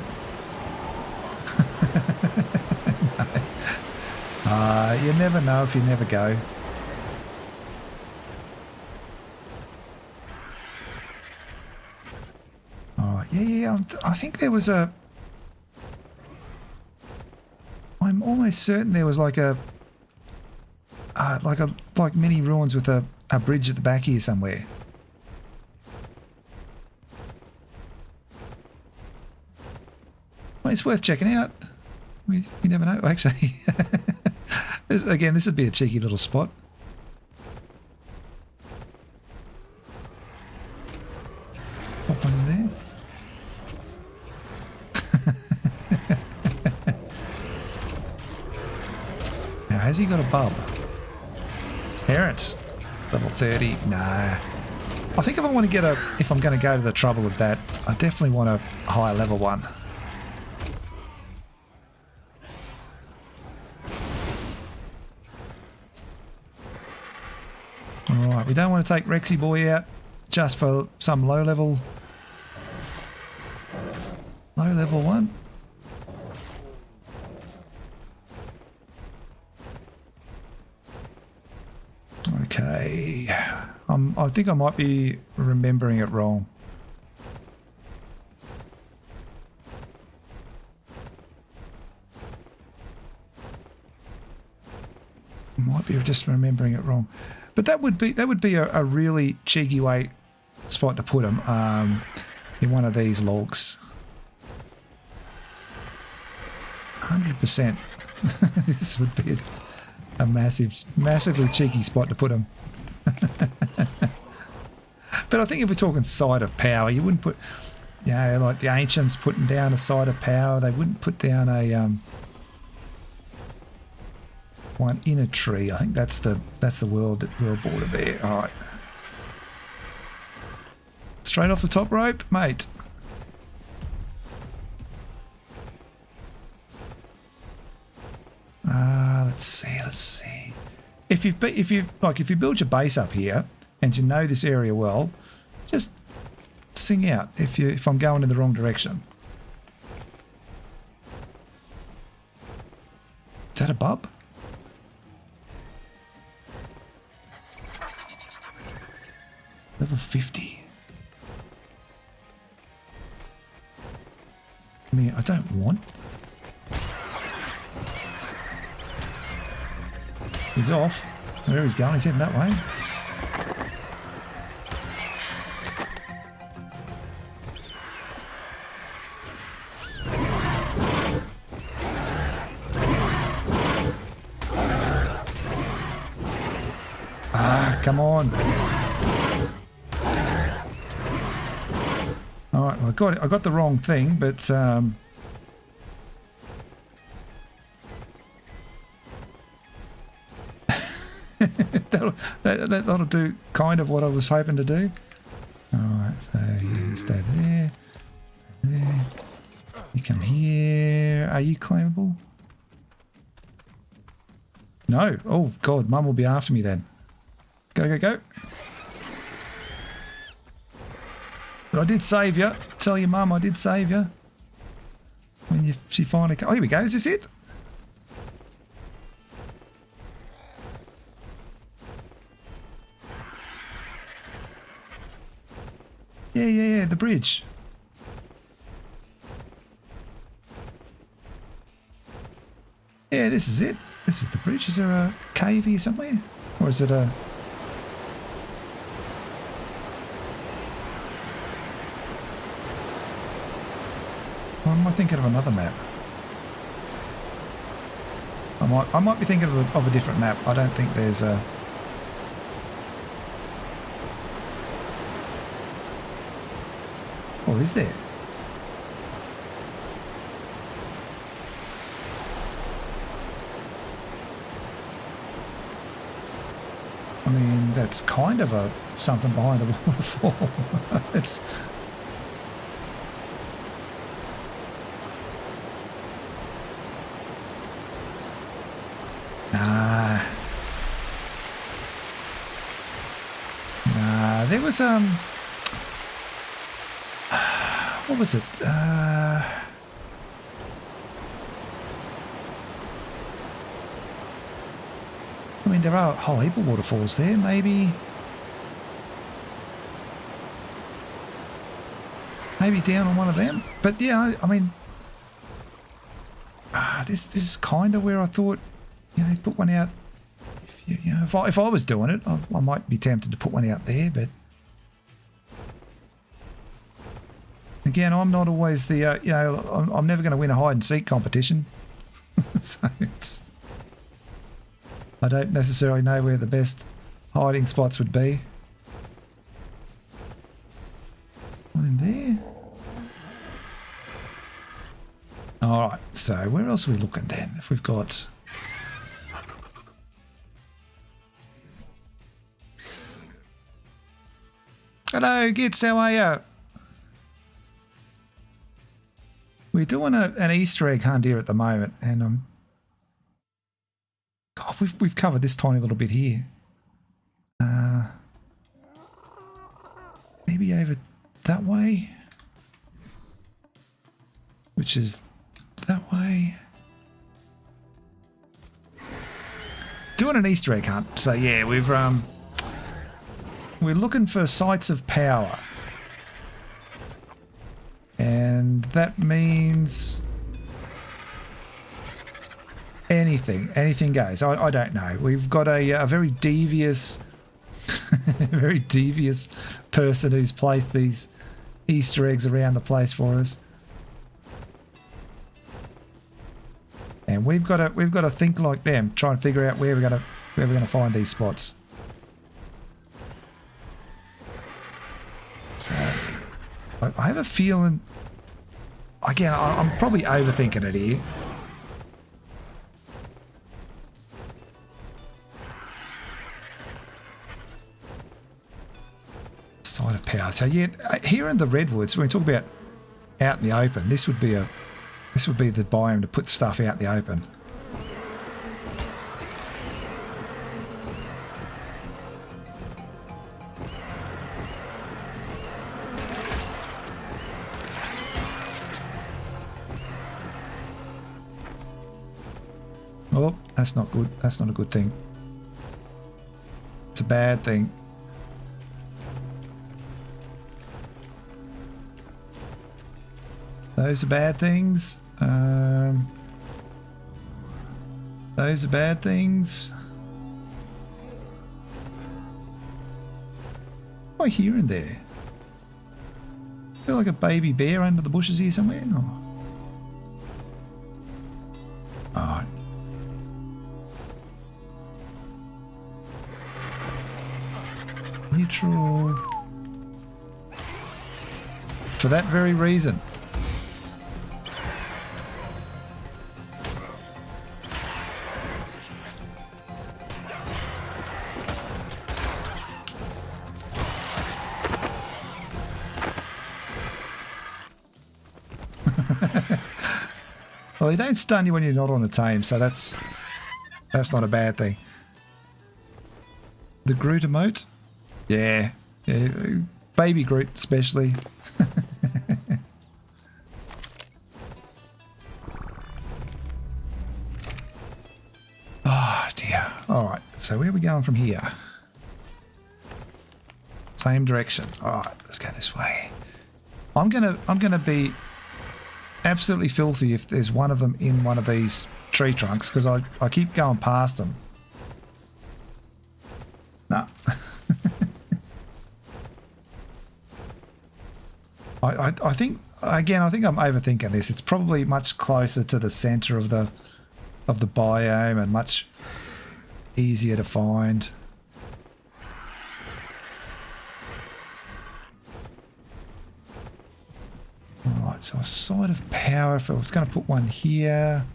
You never know if you never go. Oh, yeah. I think there was a... I'm almost certain there was like mini ruins with a bridge at the back here somewhere. Well, it's worth checking out. We never know. Actually, again, this would be a cheeky little spot. Pop on in there. Now, has he got a bub? Parent, level 30. Nah. I think if I'm going to go to the trouble of that, I definitely want a higher level one. Alright, we don't want to take Rexy Boy out just for some low level one. Okay, I think I might be remembering it wrong. Might be just remembering it wrong. But that would be a really cheeky way spot to put them in one of these logs. 100%. This would be a massively cheeky spot to put them. But I think if we're talking side of power, you wouldn't put, you know, like the ancients putting down a side of power. They wouldn't put down a one in a tree. I think that's the world border there. All right, straight off the top rope, mate. Let's see. If you build your base up here and you know this area well, just sing out if I'm going in the wrong direction. Is that a bub? Level 50. I mean, I don't want. He's off. Where he's going, he's heading that way. Ah, come on. All right, well, I got the wrong thing, but that'll do kind of what I was hoping to do. All right, so you stay there. You come here. Are you claimable? No. Oh God, Mum will be after me then. Go. But I did save you. Tell your Mum I did save you. When she finally. Oh, here we go. Is this it? Yeah, the bridge. Yeah, this is it. This is the bridge. Is there a cave here somewhere? Or is it a... Or am I thinking of another map? I might be thinking of a different map. I don't think there's a... Or is there? I mean, that's kind of a something behind the waterfall. It's... Nah, there was what was it? I mean, there are a whole heap of waterfalls there. Maybe down on one of them. But yeah, I mean, this is kind of where I thought, you know, put one out. If I was doing it, I might be tempted to put one out there, but again, I'm not always the you know, I'm never going to win a hide and seek competition. So I don't necessarily know where the best hiding spots would be. One in there. All right. So where else are we looking then? If we've got. Hello, Gits, how are you? We're doing an Easter egg hunt here at the moment, and God, we've covered this tiny little bit here. Maybe over that way, which is that way. Doing an Easter egg hunt, so yeah, we're looking for sites of power. And that means anything goes. I don't know. We've got a very devious Very devious person who's placed these Easter eggs around the place for us. And we've got to think like them, try and figure out where we're gonna find these spots. So I have a feeling, again, I'm probably overthinking it here. Side of power. So yeah, here in the redwoods, when we talk about out in the open, this would be the biome to put stuff out in the open. Oh, that's not good. That's not a good thing. It's a bad thing. Those are bad things. Those are bad things. What am I hearing there? I feel like a baby bear under the bushes here somewhere. Oh. Neutral. For that very reason. Well, they don't stun you when you're not on a tame, so that's not a bad thing. The Groot emote? Yeah. Baby Groot especially. Oh dear. Alright, so where are we going from here? Same direction. Alright, let's go this way. I'm gonna be absolutely filthy if there's one of them in one of these tree trunks, because I keep going past them. No. I think, again, I think I'm overthinking this. It's probably much closer to the center of the biome and much easier to find. Alright, so a side of power, if I was going to put one here.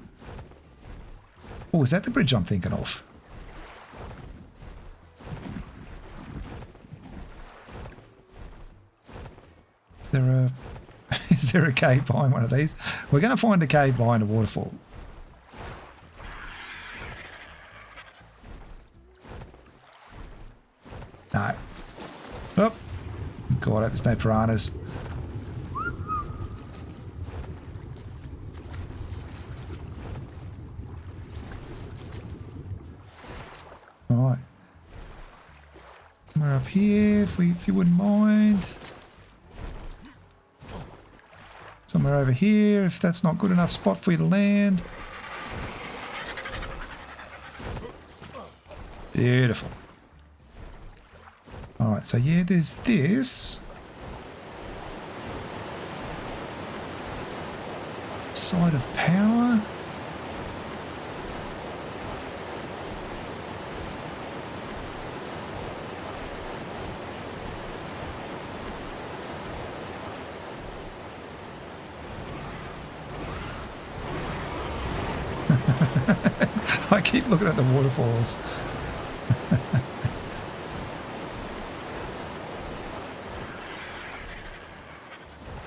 Oh, is that the bridge I'm thinking of? Is there a cave behind one of these? We're going to find a cave behind a waterfall. No. Oh. God, I hope there's no piranhas. Alright. Somewhere up here, if you wouldn't mind. Somewhere over here, if that's not good enough spot for you to land. Beautiful. Alright, so yeah, there's this. Side of power. I keep looking at the waterfalls.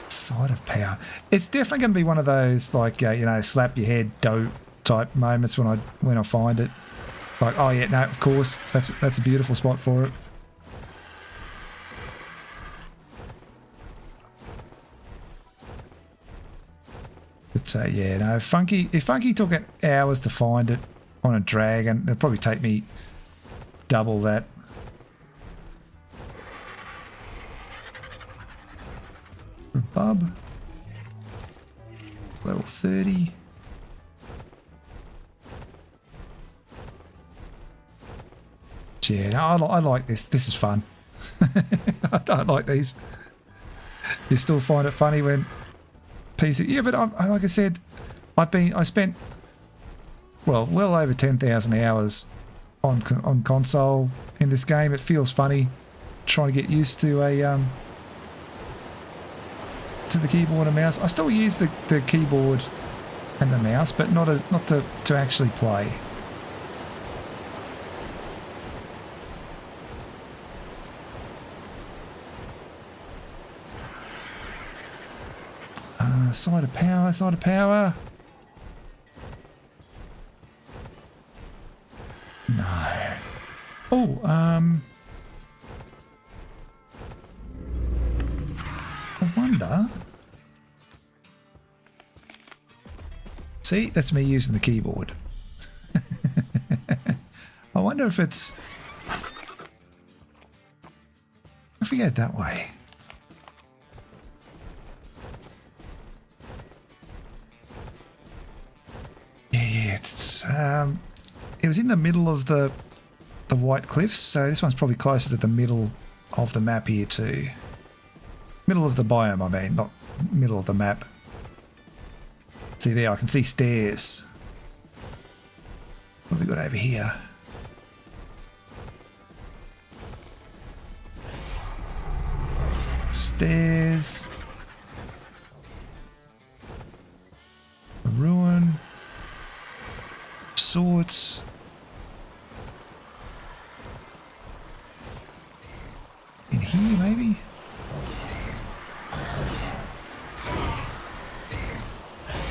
Side of power. It's definitely going to be one of those, like, you know, slap your head dope type moments when I find it. It's like, oh yeah, no, of course, that's a beautiful spot for it. But yeah, no, if Funky took it hours to find it on a dragon, it'd probably take me double that. Bub. Level 30. yeah, no, I like this. This is fun. I don't like these. You still find it funny when PC... Yeah, but like I said, I spent, well over 10,000 hours on console in this game. It feels funny trying to get used to the keyboard and mouse. I still use the keyboard and the mouse, but not to actually play. Side of power, side of power. No. Oh, I wonder. See, that's me using the keyboard. I wonder if it's... If we go that way. Yeah, it's it was in the middle of the White Cliffs, so this one's probably closer to the middle of the map here too. Middle of the biome, I mean, not middle of the map. See there, I can see stairs. What have we got over here? Stairs. A ruin. Sorts. In here, maybe?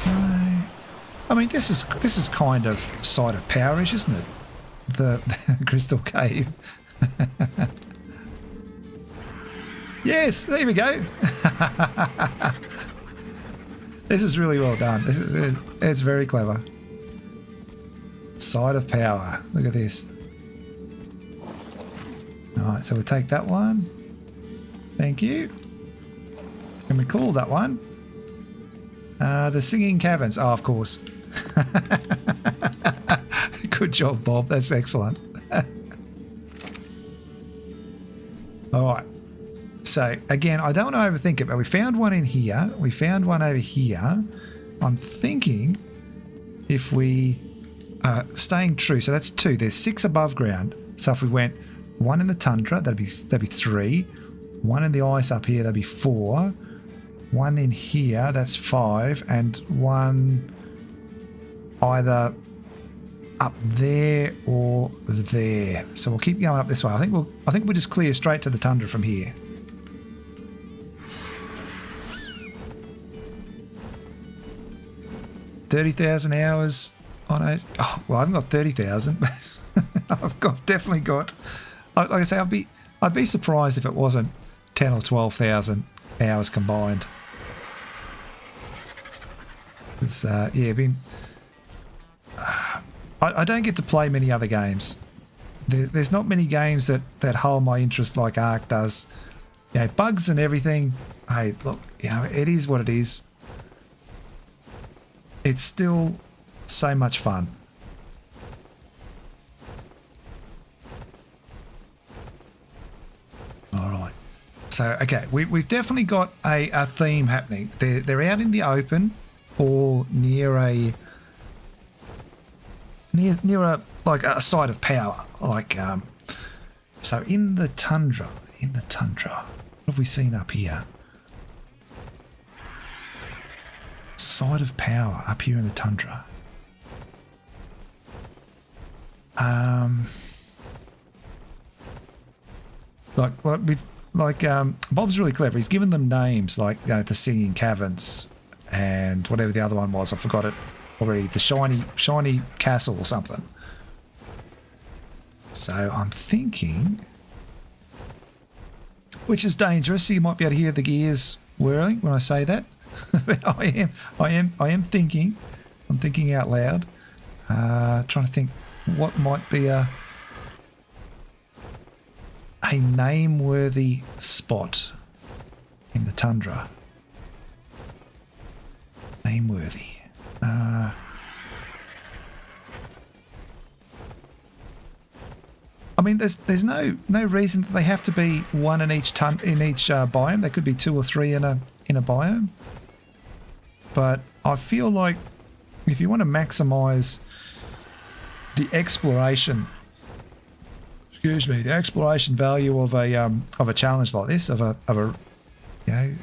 No. I mean, this is kind of side of powerish, isn't it? The crystal cave. Yes, there we go. This is really well done. It's very clever. Side of power. Look at this. Alright, so we'll take that one. Thank you. Can we call that one? The singing caverns. Oh, of course. Good job, Bob. That's excellent. Alright. So, again, I don't want to overthink it, but we found one in here. We found one over here. I'm thinking if we... staying true, so that's 2. There's 6 above ground. So if we went 1 in the tundra, that'd be 3. 1 in the ice up here, that'd be 4. 1 in here, that's 5, and 1 either up there or there. So we'll keep going up this way. I think we'll just clear straight to the tundra from here. $30,000 hours. Oh no! Oh, well, I haven't got 30,000. Definitely got. Like I say, I'd be surprised if it wasn't 10 or 12,000 hours combined. It's yeah, been. I don't get to play many other games. There's not many games that hold my interest like Ark does. You know, bugs and everything. Hey, look, you know, it is what it is. It's still so much fun. All right. So, okay, we've definitely got a theme happening. They're out in the open or near a like a site of power. Like so in the tundra. What have we seen up here? Side of power up here in the tundra. Bob's really clever. He's given them names like the singing caverns and whatever the other one was. I forgot it already. The shiny castle or something. So I'm thinking, which is dangerous. So you might be able to hear the gears whirling when I say that. But I am thinking. I'm thinking out loud. Trying to think what might be a name-worthy spot in the tundra. Name-worthy. I mean, there's no reason that they have to be one in each biome. There could be 2 or 3 in a biome. But I feel like if you want to maximize the exploration, the exploration value of a challenge like this, of a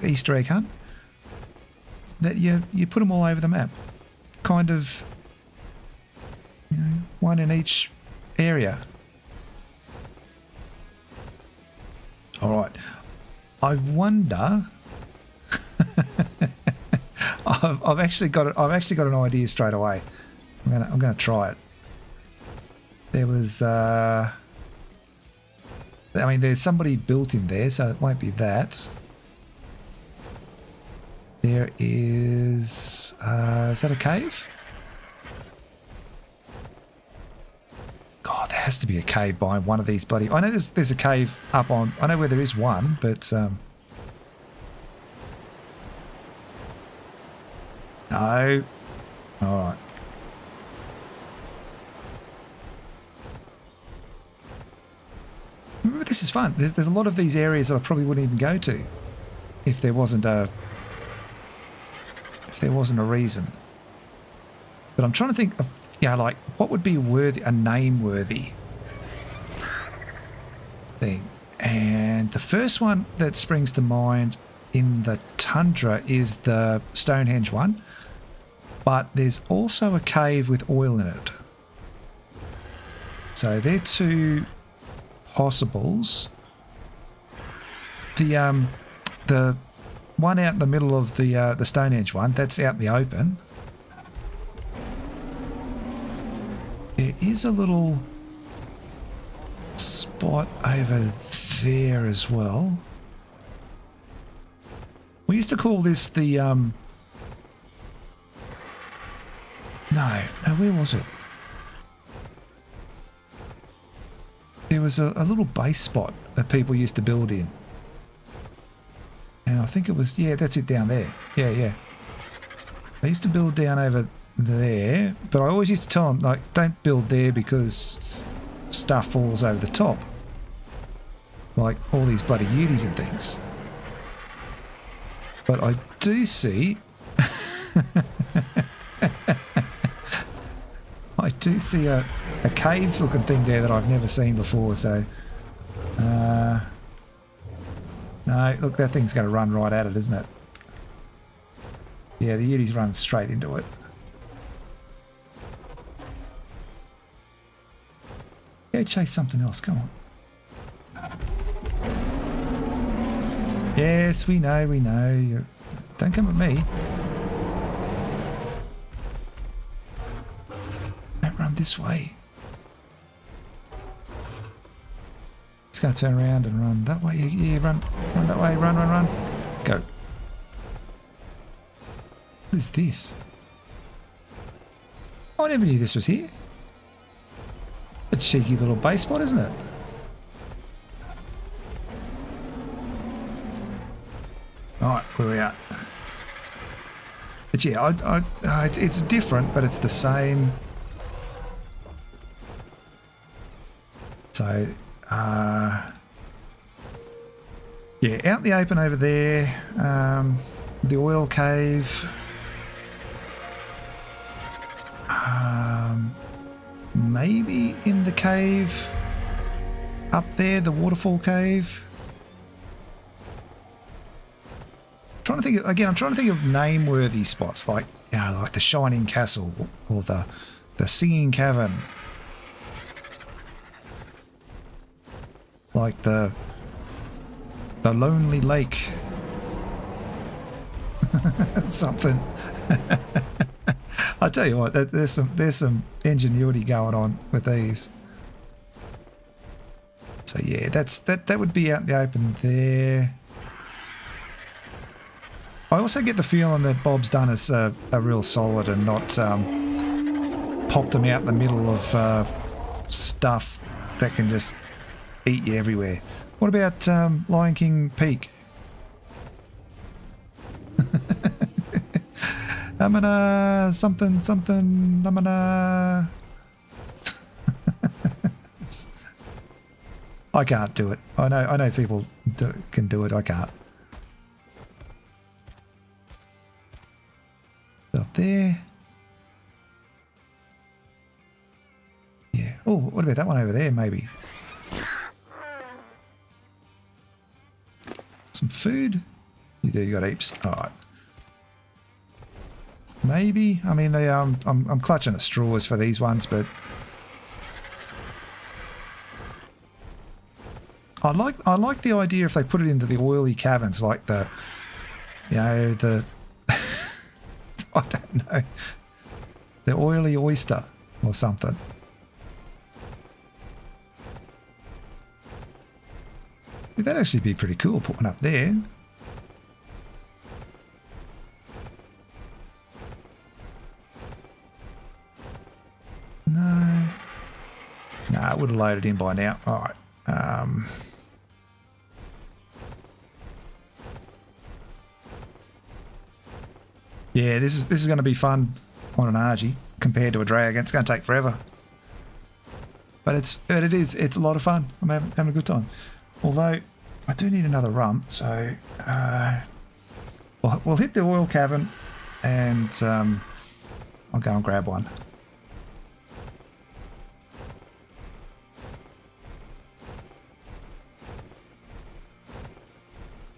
Easter egg hunt, that you put them all over the map, kind of, one in each area. All right, I wonder. I've actually got an idea straight away. I'm gonna try it. There was I mean, there's somebody built in there, so it won't be that. There is that a cave? God, there has to be a cave behind one of these bloody... I know there's a cave up on... I know where there is one, but... No. Alright. Remember, this is fun. There's a lot of these areas that I probably wouldn't even go to if there wasn't a reason. But I'm trying to think of, like, what would be worthy, a name-worthy thing. And the first one that springs to mind in the tundra is the Stonehenge one. But there's also a cave with oil in it. So they're 2 possibles. The one out in the middle of the Stonehenge one, that's out in the open. There is a little spot over there as well. We used to call this the No, where was it? There was a little base spot that people used to build in. And I think it was, yeah, that's it down there. Yeah. They used to build down over there, but I always used to tell them, like, don't build there because stuff falls over the top. Like all these bloody utis and things. But I do see... I do see a caves looking thing there that I've never seen before, so... no, look, that thing's going to run right at it, isn't it? Yeah, the Utis run straight into it. Go chase something else, come on. Yes, we know. Don't come at me. Don't run this way. It's going to turn around and run that way. Yeah, run that way. Run. Go. What is this? Oh, I never knew this was here. It's a cheeky little base spot, isn't it? Alright, where are we at? But yeah, it's different, but it's the same. So, yeah, out in the open over there, the oil cave, maybe in the cave up there, the waterfall cave. I'm trying to think of name-worthy spots, like, you know, like the Shining Castle or the Singing Cavern, like the Lonely Lake, something. I tell you what, there's some ingenuity going on with these. So yeah, that would be out in the open there. I also get the feeling that Bob's done us a real solid and not popped them out in the middle of stuff that can just eat you everywhere. What about Lion King Peak? Something, I can't do it. I know people can do it. I can't. Up there. Yeah. Oh, what about that one over there, maybe? Some food? You do, you got heaps. Alright. Maybe. I mean, I'm clutching at straws for these ones, but I like the idea if they put it into the oily caverns, like the, you know, the I don't know, the oily oyster or something. That'd actually be pretty cool. Put one up there. No. Nah, it would have loaded in by now. All right. Yeah, this is going to be fun on an Argy compared to a dragon. It's going to take forever, but it's a lot of fun. I'm having a good time. Although I do need another rum, so we'll hit the oil cavern, and I'll go and grab one.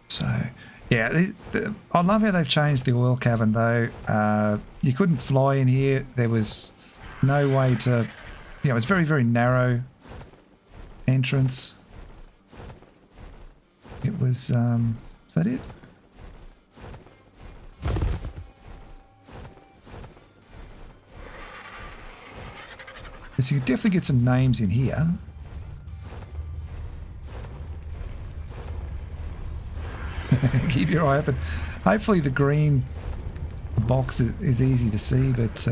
So, yeah, I love how they've changed the oil cavern, though. You couldn't fly in here. There was no way to... You know, it was very, very narrow entrance. It was... is that it? But you could definitely get some names in here. Keep your eye open. Hopefully the green box is easy to see, but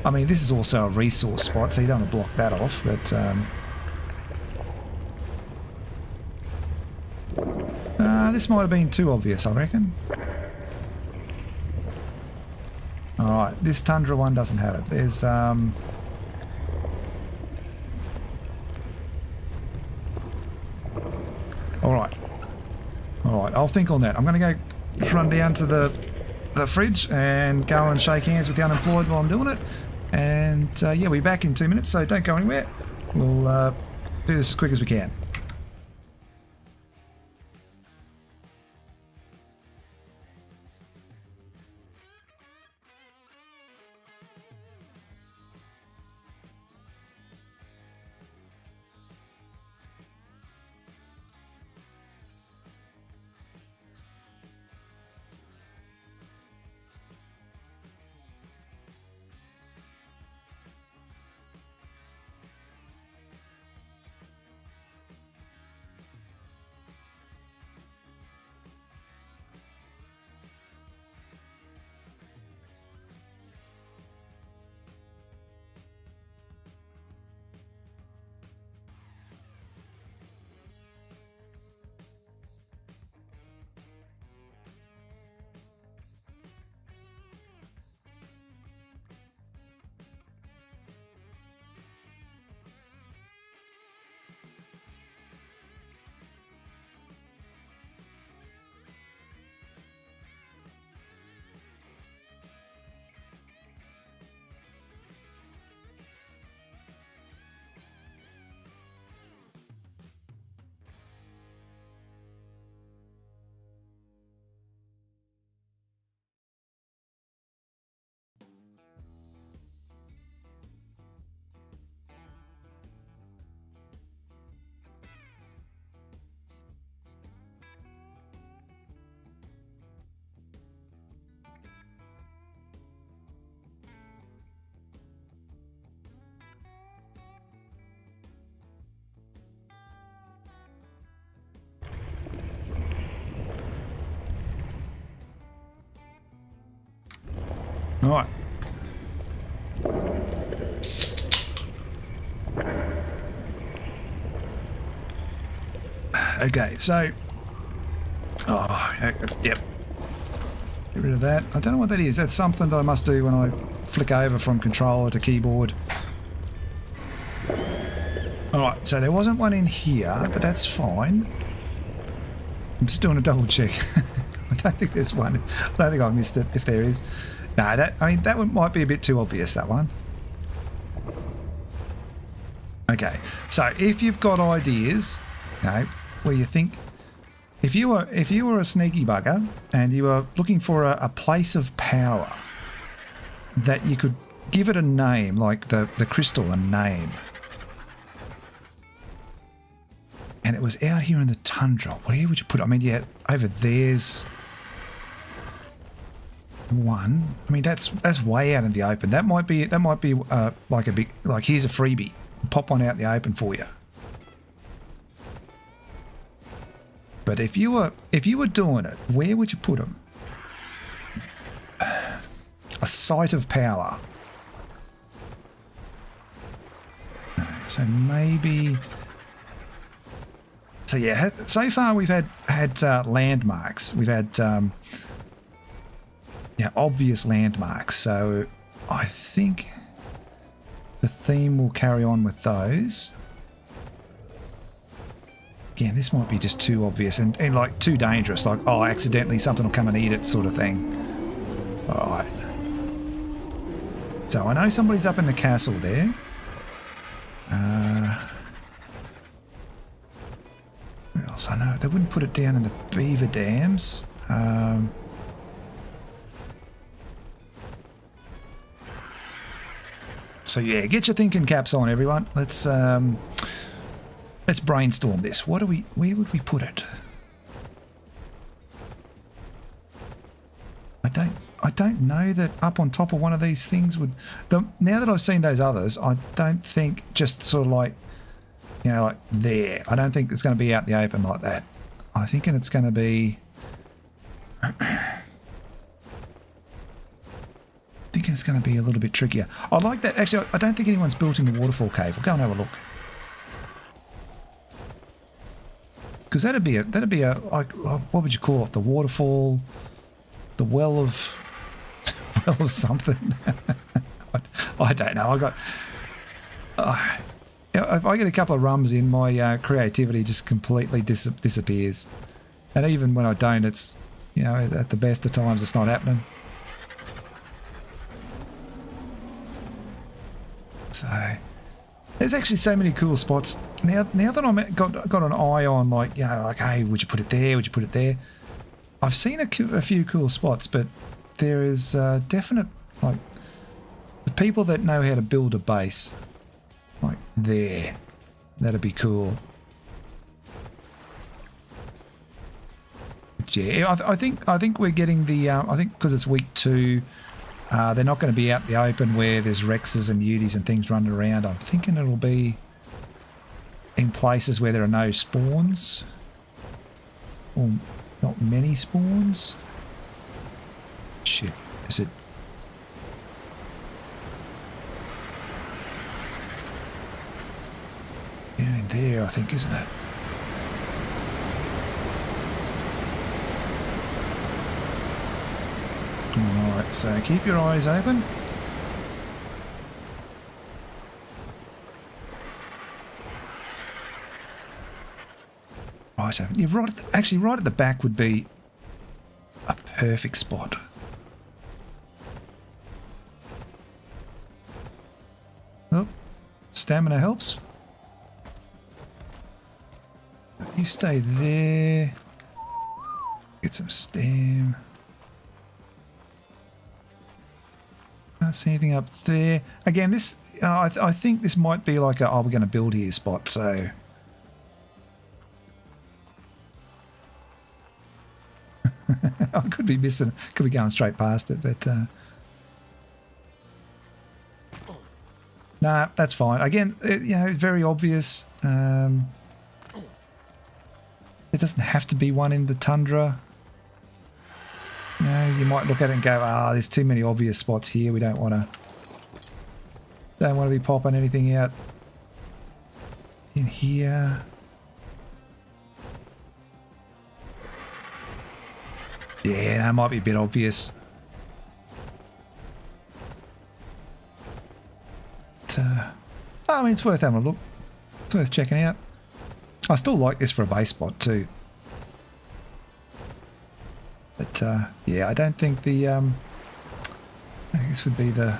I mean, this is also a resource spot, so you don't want to block that off, but this might have been too obvious, I reckon. Alright, this Tundra one doesn't have it. There's Alright, I'll think on that. I'm going to go run down to the fridge and go and shake hands with the unemployed while I'm doing it. And yeah, we'll be back in 2 minutes, so don't go anywhere. We'll do this as quick as we can. Alright. Okay, so... Oh, yep. Get rid of that. I don't know what that is. That's something that I must do when I flick over from controller to keyboard. Alright, so there wasn't one in here, but that's fine. I'm just doing a double check. I don't think there's one. I don't think I missed it, if there is. No, that one might be a bit too obvious, that one. Okay, so if you've got ideas, okay, where you think, if you were a sneaky bugger and you were looking for a place of power that you could give it a name, like the crystal a name, and it was out here in the tundra, where would you put it? I mean, yeah, over there's one. I mean, that's way out in the open. That might be like a big, like, here's a freebie. Pop one out in the open for you. But if you were doing it, where would you put them? A site of power. So maybe. So yeah, so far we've had landmarks. We've had obvious landmarks. So I think the theme will carry on with those. Again, this might be just too obvious and like too dangerous. Like, oh, accidentally something will come and eat it, sort of thing. All right. So I know somebody's up in the castle there. Where else? I know they wouldn't put it down in the beaver dams. So yeah, get your thinking caps on, everyone. Let's brainstorm this. Where would we put it? I don't know that up on top of one of these things would. Now that I've seen those others, I don't think just sort of like, you know, like there. I don't think it's going to be out in the open like that. I think it's going to be. Thinking it's going to be a little bit trickier. I like that. Actually, I don't think anyone's built in the waterfall cave. We'll go and have a look. Because that'd be a like, what would you call it? The waterfall, the well of something. I don't know. If I get a couple of rums in, my creativity just completely disappears. And even when I don't, it's, you know, at the best of times, it's not happening. So there's actually so many cool spots now that I'm got an eye on, like, you know, like, hey, would you put it there? Would you put it there? I've seen a few cool spots, but there is definite, like, the people that know how to build a base, like there, that'd be cool. But yeah, I think we're getting the I think because it's week 2. They're not going to be out in the open where there's Rexes and Uties and things running around. I'm thinking it'll be in places where there are no spawns. Or not many spawns. Shit. Is it... down in there, I think, isn't it? Alright, so keep your eyes open. Eyes open. Yeah, actually right at the back would be a perfect spot. Oh, stamina helps. You stay there. Get some stam. Can't see anything up there. Again, this I think this might be like a, oh, we're going to build here spot, so... I could be missing, could be going straight past it, but... Nah, that's fine. Again, you know, very obvious. There doesn't have to be one in the tundra. You know, you might look at it and go, there's too many obvious spots here. We don't want to be popping anything out in here. Yeah, that might be a bit obvious. But, I mean, it's worth having a look. It's worth checking out. I still like this for a base spot too. But yeah, I don't think the I think this would be the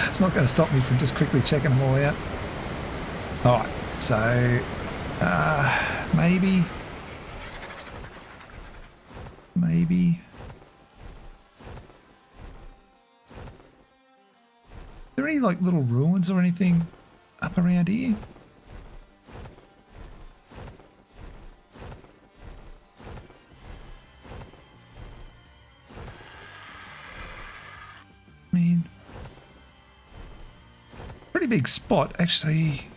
it's not going to stop me from just quickly checking them all out. Alright, so maybe are there any like little ruins or anything up around here? I mean, pretty big spot actually.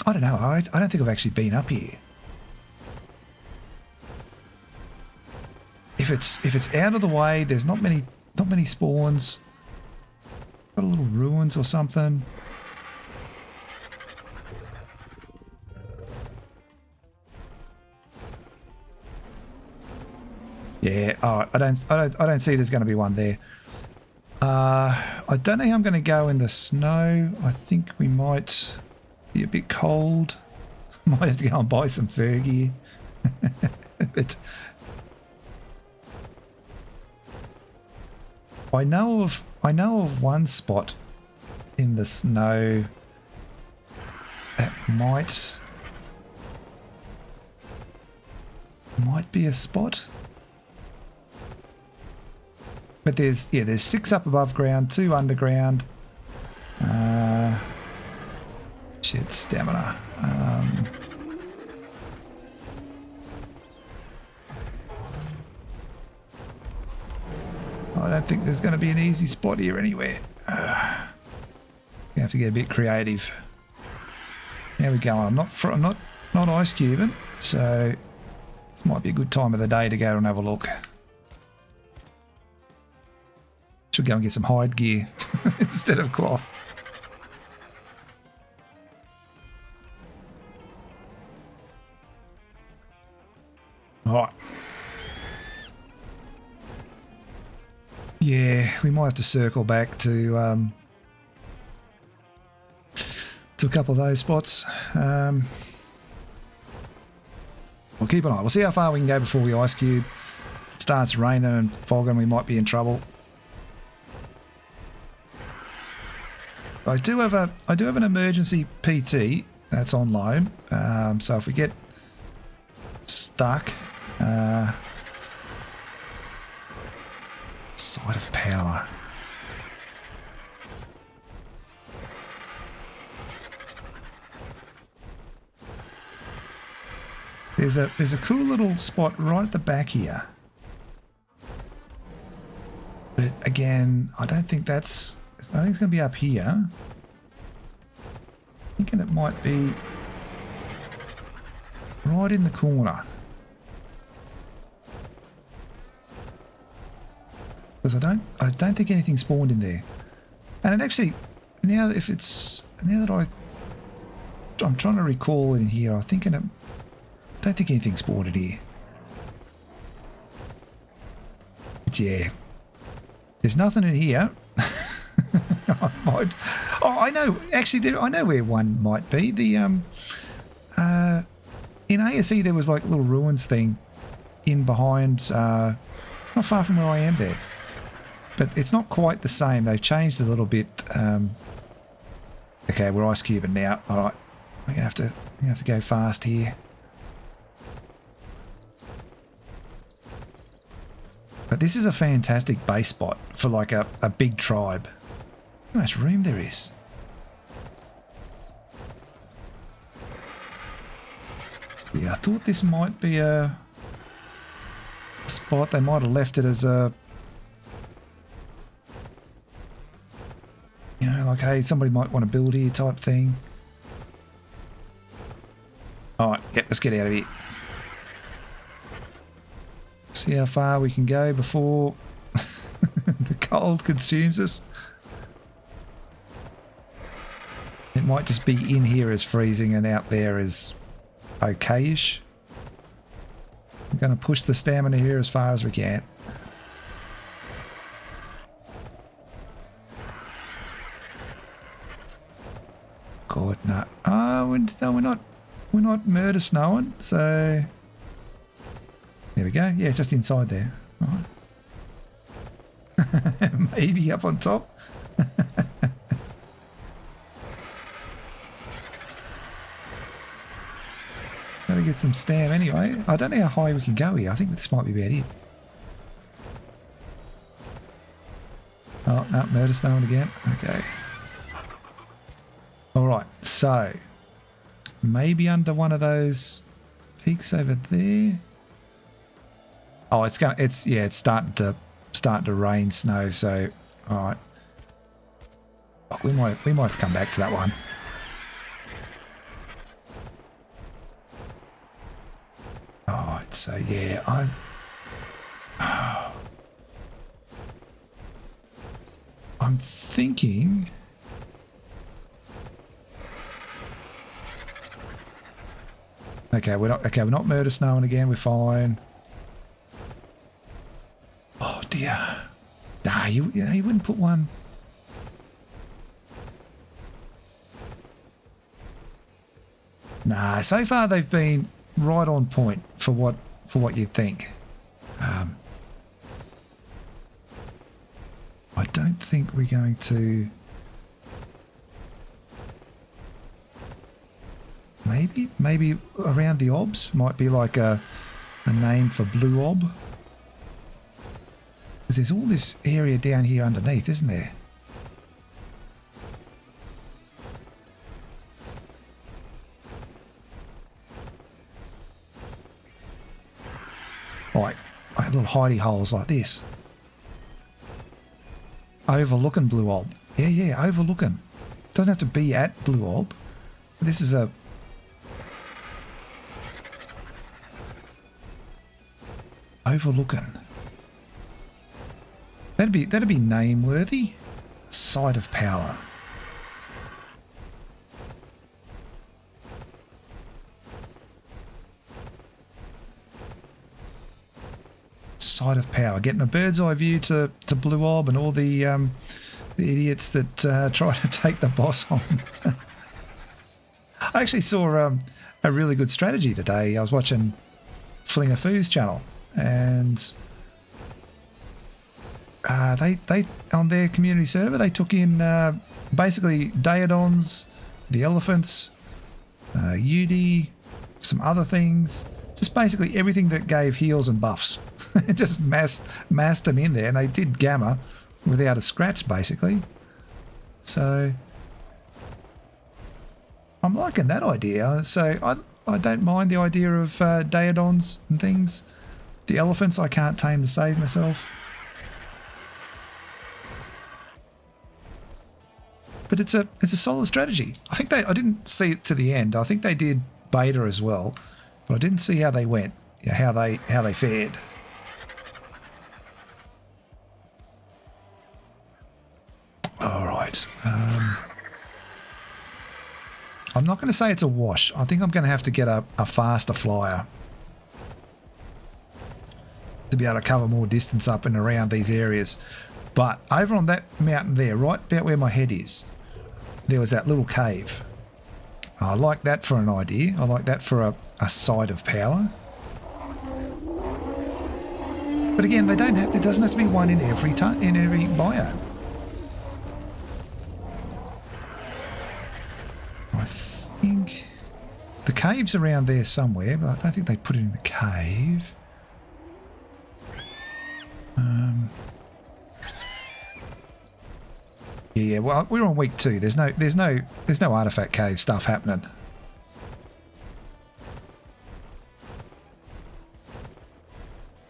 I don't know. I don't think I've actually been up here. If it's out of the way, there's not many spawns. Got a little ruins or something. Yeah. Oh, I don't see there's going to be one there. I don't know how I'm going to go in the snow. I think we might be a bit cold. Might have to go and buy some fur gear. But I know of one spot in the snow that might be a spot. But there's 6 up above ground, 2 underground. Shit, stamina. I don't think there's going to be an easy spot here anywhere. You have to get a bit creative. There we go. I'm not ice cubing, so this might be a good time of the day to go and have a look. Should go and get some hide gear instead of cloth. All right. Yeah, we might have to circle back to a couple of those spots. We'll keep an eye. We'll see how far we can go before we ice cube. If it starts raining and fogging, we might be in trouble. I do have an emergency PT that's on loan. So if we get stuck, side of power. There's a cool little spot right at the back here. But again, I think it's going to be up here. I'm thinking it might be right in the corner. Because I don't think anything spawned in there. And it actually, now that I'm trying to recall in here, I don't think anything spawned in here. But yeah, there's nothing in here. I know. Actually, I know where one might be. The in AEST there was like a little ruins thing in behind, not far from where I am there. But it's not quite the same. They've changed a little bit. Okay, we're ice cubing now. All right, we're gonna have to go fast here. But this is a fantastic base spot for like a big tribe. How much room there is. Yeah, I thought this might be a spot. They might have left it as a, you know, like, hey, somebody might want to build here type thing. Alright, yep, let's get out of here. See how far we can go before the cold consumes us. It might just be in here as freezing and out there as okay-ish. I'm going to push the stamina here as far as we can. God, no. Oh, we're not murder snowing, so there we go. Yeah, it's just inside there. All right. Maybe up on top. Gotta get some stam anyway. I don't know how high we can go here. I think this might be about it. Oh, no, murder snowing again. Okay. Alright, so maybe under one of those peaks over there. Oh, it's starting to rain snow, so alright. Oh, we might have to come back to that one. Alright, so yeah, I'm thinking we're not murder snowing again, we're fine. Oh dear. Nah, you wouldn't put one. Nah, so far they've been right on point for what you'd think. I don't think we're going to. Maybe around the obs might be like a name for blue ob. Because there's all this area down here underneath, isn't there? Like little hidey holes like this. Overlooking blue ob. Yeah, overlooking. Doesn't have to be at blue ob. This is a overlooking. That'd be name worthy. Side of power. Side of power. Getting a bird's eye view to blue ob and all the idiots that try to take the boss on. I actually saw a really good strategy today. I was watching Flinger Foo's channel, and they on their community server they took in basically Daedons, the elephants, Udi, some other things, just basically everything that gave heals and buffs. Just massed them in there, and they did gamma without a scratch basically. So I'm liking that idea. So I don't mind the idea of Daedons and things. The elephants I can't tame to save myself. But it's a solid strategy. I think I didn't see it to the end. I think they did beta as well, but I didn't see how they went, how they fared. All right. I'm not going to say it's a wash. I think I'm going to have to get a faster flyer to be able to cover more distance up and around these areas. But over on that mountain there, right about where my head is, there was that little cave. I like that for an idea. I like that for a side of power. But again, there doesn't have to be one in every biome. I think the cave's around there somewhere, but I don't think they put it in the cave. Yeah, well, we're on week 2. There's no artifact cave stuff happening.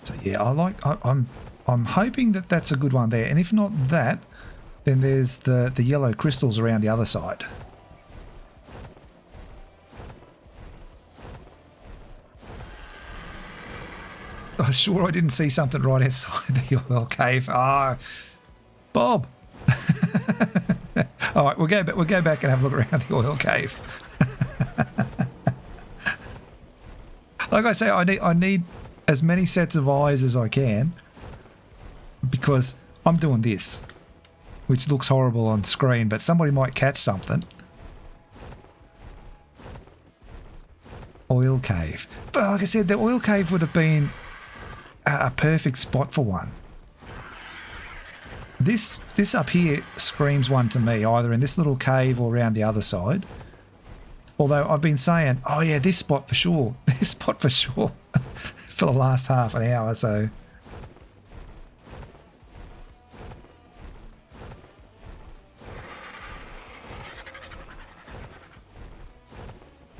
So yeah, I'm hoping that that's a good one there, and if not that, then there's the yellow crystals around the other side. I'm sure I didn't see something right outside the oil cave. Ah, Bob. All right, we'll go back and have a look around the oil cave. Like I say, I need as many sets of eyes as I can because I'm doing this, which looks horrible on screen, but somebody might catch something. Oil cave. But like I said, the oil cave would have been a perfect spot for one. This up here screams one to me, either in this little cave or around the other side. Although I've been saying, oh yeah, this spot for sure. This spot for sure. For the last half an hour, so.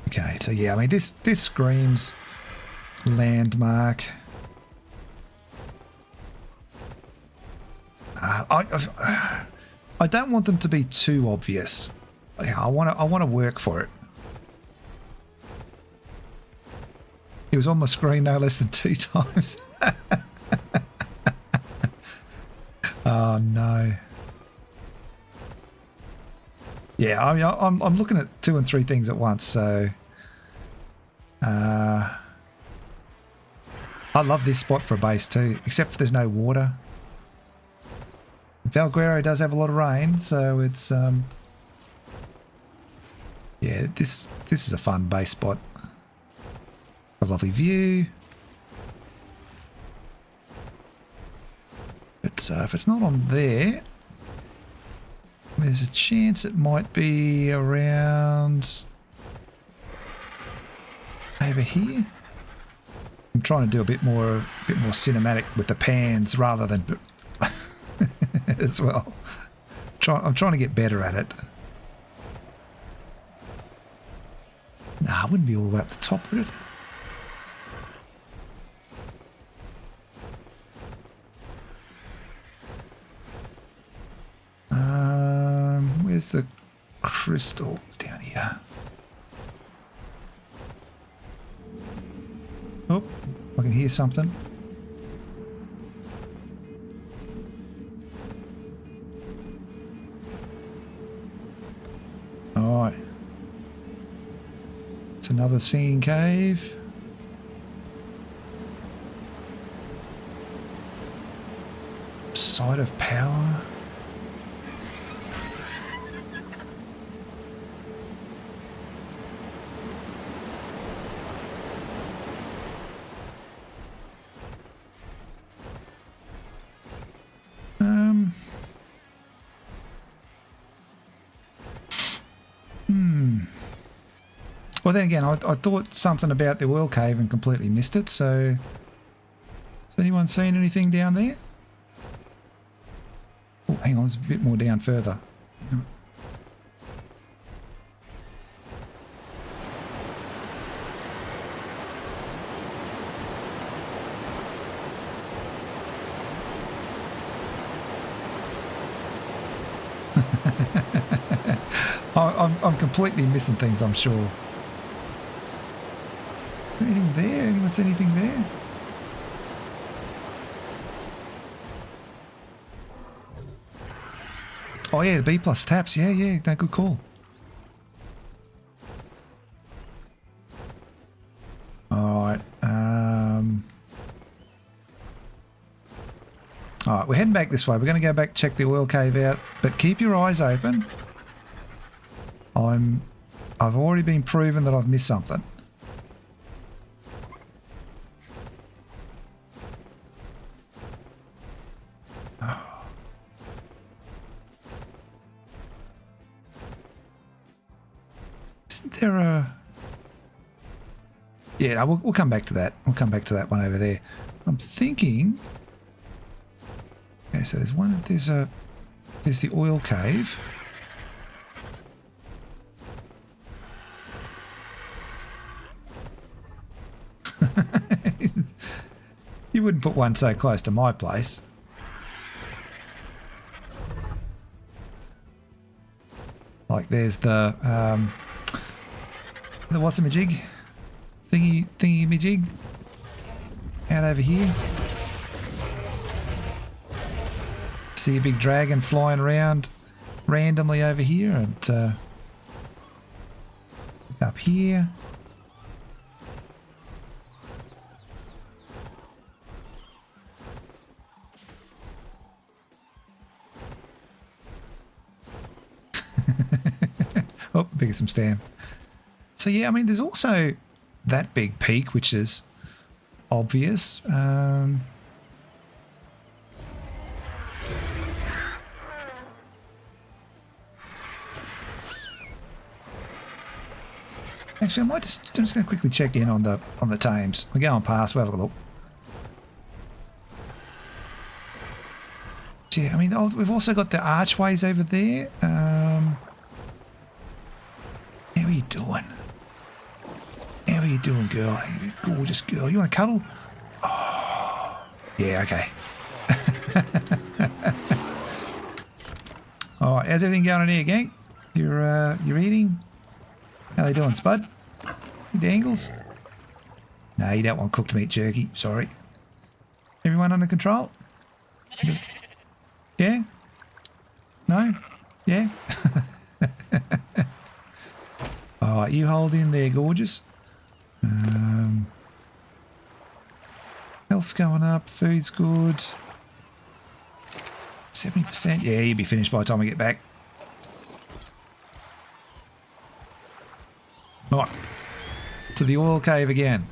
Okay, so yeah, I mean this screams landmark. I don't want them to be too obvious. I want to work for it. It was on my screen no less than 2 times. Oh no. Yeah, I'm looking at 2 and 3 things at once, so I love this spot for a base too, except there's no water. Valguero does have a lot of rain, so it's yeah, this is a fun base spot. A lovely view. But if it's not on there, there's a chance it might be around over here. I'm trying to do a bit more cinematic with the pans rather than as well. I'm trying to get better at it. Nah, it wouldn't be all the way up the top, would it? Where's the crystal? It's down here. Oh, I can hear something. Alright. It's another singing cave. Site of power. Well, then again, I thought something about the oil cave and completely missed it, so... Has anyone seen anything down there? Oh, hang on, there's a bit more down further. I'm completely missing things, I'm sure. Anything there? Anyone see anything there? Oh yeah, the B+ taps. Yeah, no, good call. Alright, alright, we're heading back this way. We're going to go back, check the oil cave out, but keep your eyes open. I've already been proven that I've missed something. Isn't there a... Yeah, no, we'll come back to that. We'll come back to that one over there. I'm thinking... Okay, so there's one... There's the oil cave. You wouldn't put one so close to my place. Like there's the what's a majig? Thingy majig? Out over here. See a big dragon flying around randomly over here and up here. Oh, bigger some stam. So yeah, I mean, there's also that big peak, which is obvious. Actually, I'm just going to quickly check in on the tames. We're going past. We'll have a look. Yeah, I mean, we've also got the archways over there. How are you doing? How are you doing, girl? You gorgeous girl. You want to cuddle? Oh, yeah, okay. All right, how's everything going in here, gang? You're eating? How they doing, Spud? You dangles? No, you don't want cooked meat jerky. Sorry. Everyone under control? Yeah? No? Yeah? Alright, you hold in there, gorgeous. Health's going up, food's good. 70%? Yeah, you'll be finished by the time we get back. Right. To the oil cave again.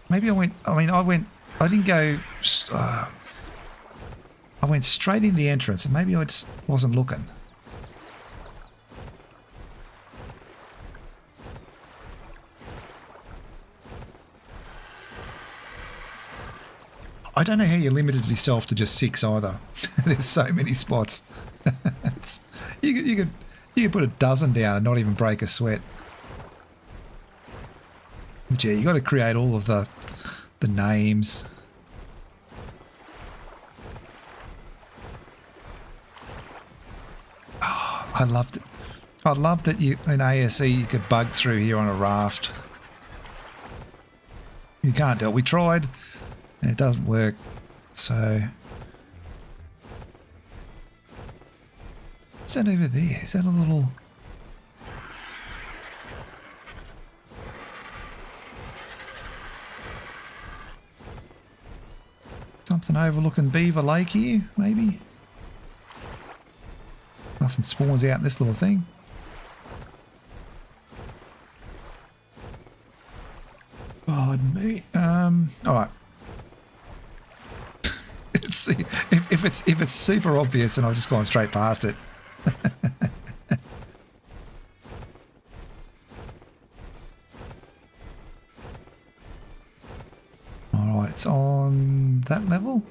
Maybe I didn't go, I went straight in the entrance and maybe I just wasn't looking. I don't know how you limited yourself to just 6 either. There's so many spots. You could put a dozen down and not even break a sweat. But yeah, you got to create all of the names. Oh, I loved it. I love that you in ASE you could bug through here on a raft. You can't do it. We tried and it doesn't work. So what's that over there? Is that a little... something overlooking Beaver Lake here, maybe? Nothing spawns out in this little thing. Pardon me. Alright. See, if it's super obvious and I've just gone straight past it. Alright, it's on that level.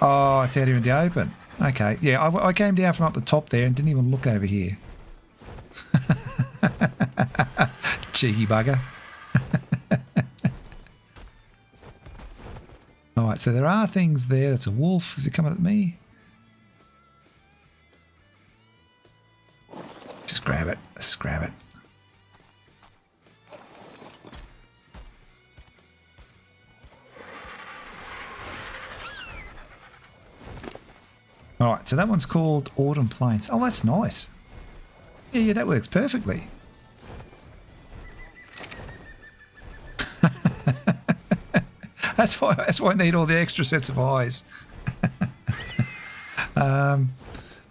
Oh, it's out here in the open. Okay, yeah, I came down from up the top there and didn't even look over here. Cheeky bugger. Alright, so there are things there. That's a wolf. Is it coming at me? Just grab it. Just grab it. Alright, so that one's called Autumn Plains. Oh, that's nice. Yeah, that works perfectly. That's why I need all the extra sets of eyes.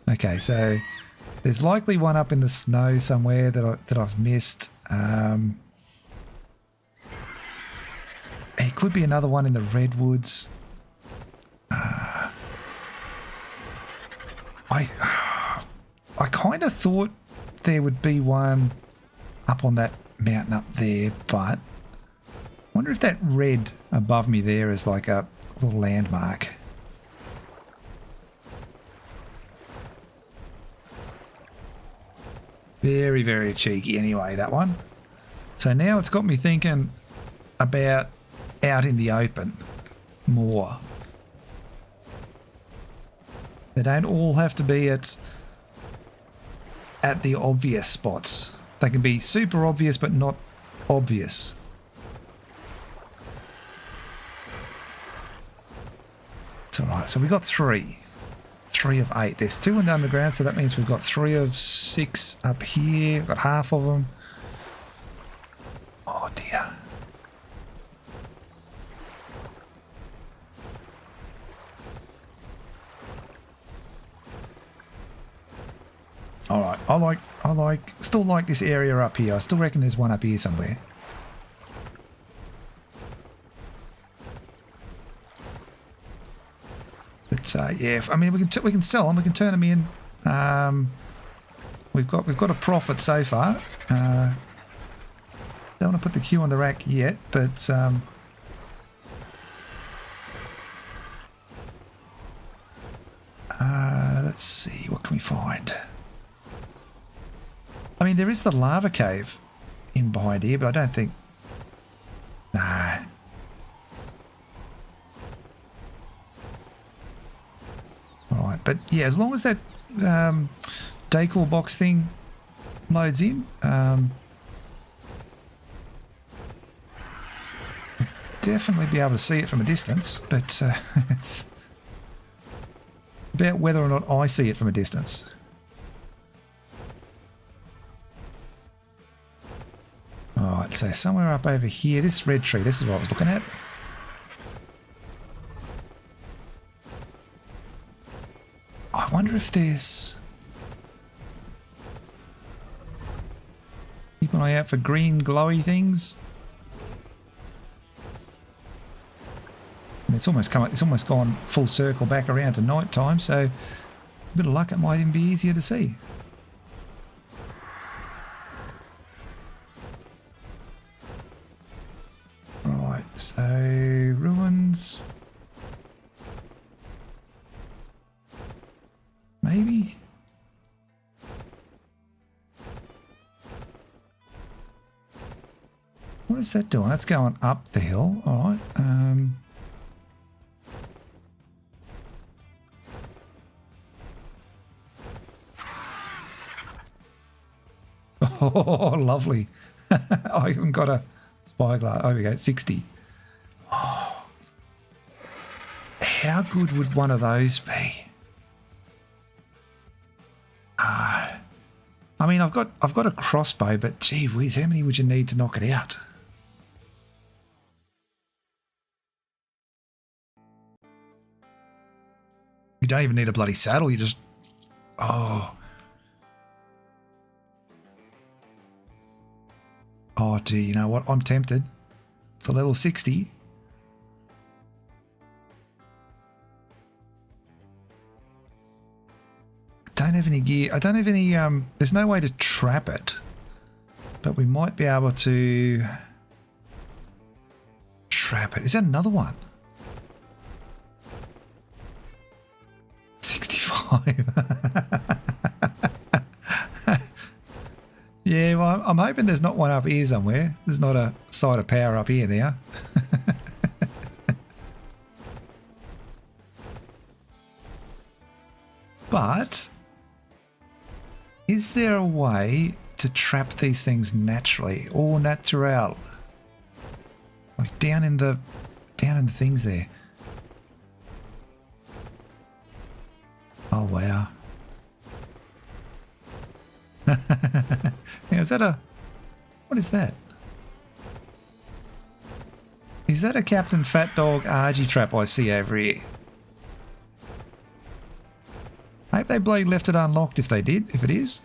Okay, so there's likely one up in the snow somewhere that I've missed. It could be another one in the redwoods. I kind of thought there would be one up on that mountain up there, but I wonder if that red above me there is like a little landmark. Very, very cheeky anyway, that one. So now it's got me thinking about out in the open more. They don't all have to be at the obvious spots. They can be super obvious but not obvious. It's alright, so we got 3. 3 of 8. There's 2 in the underground, so that means we've got 3 of 6 up here. We've got half of them. Oh dear. All right, still like this area up here. I still reckon there's one up here somewhere. But yeah, I mean, we can sell them. We can turn them in. We've got a profit so far. Don't want to put the queue on the rack yet, but let's see, what can we find? I mean, there is the lava cave in behind here, but I don't think... Nah. Alright, but yeah, as long as that decor box thing loads in, definitely be able to see it from a distance, but it's about whether or not I see it from a distance. Alright, so somewhere up over here, this red tree, this is what I was looking at. I wonder if there's... Keep an eye out for green glowy things. I mean, it's almost gone full circle back around to night time, so a bit of luck, it might even be easier to see. Right, so ruins. Maybe. What is that doing? That's going up the hill. All right. Oh, lovely. I haven't got a spyglass. Oh, we go, 60. Oh. How good would one of those be? I mean, I've got a crossbow, but gee whiz, how many would you need to knock it out? You don't even need a bloody saddle. You just... Oh. Oh, gee, you know what? I'm tempted. It's a level 60. Don't have any gear. I don't have any... there's no way to trap it. But we might be able to... trap it. Is that another one? 65. Yeah, well, I'm hoping there's not one up here somewhere. There's not a side of power up here now. But... is there a way to trap these things naturally, or natural? Like down in the things there. Oh wow. Now, is that a... what is that? Is that a Captain Fat Dog RG trap I see over here? I hope they bloody left it unlocked if they did, if it is.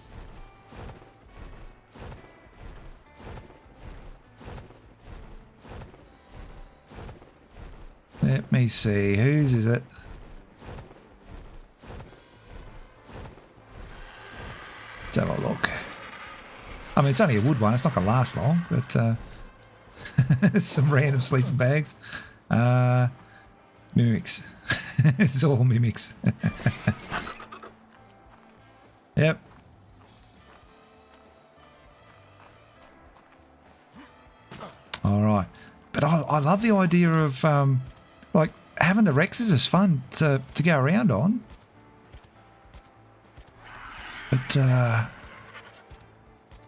Let me see, whose is it? Let's have a look. I mean, it's only a wood one, it's not going to last long, but some random sleeping bags. Mimics. It's all mimics. Yep. All right. But I love the idea of, like, having the Rexes is fun to go around on. But,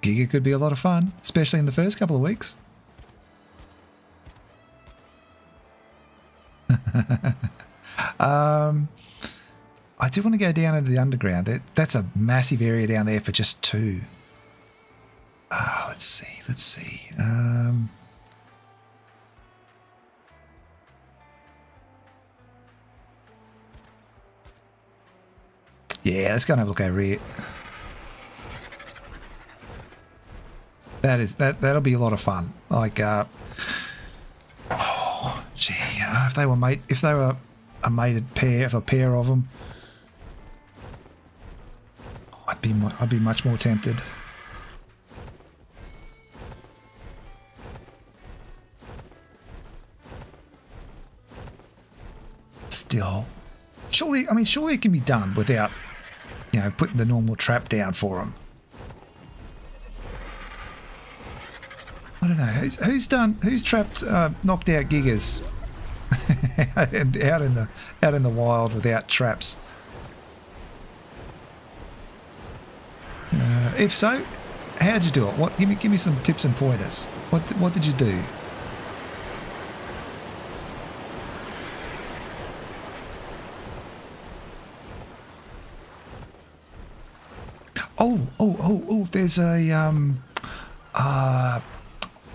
Giga could be a lot of fun, especially in the first couple of weeks. I do want to go down into the underground. That's a massive area down there for just two. Let's see. Yeah, let's go and have a look over here. That'll be a lot of fun. Like, oh, gee, if they were a mated pair, if a pair of them, I'd be much more tempted. Still, surely it can be done without, you know, putting the normal trap down for them. I don't know who's trapped knocked out giggers out in the wild without traps. If so, how'd you do it? What? Give me some tips and pointers. What did you do? Oh!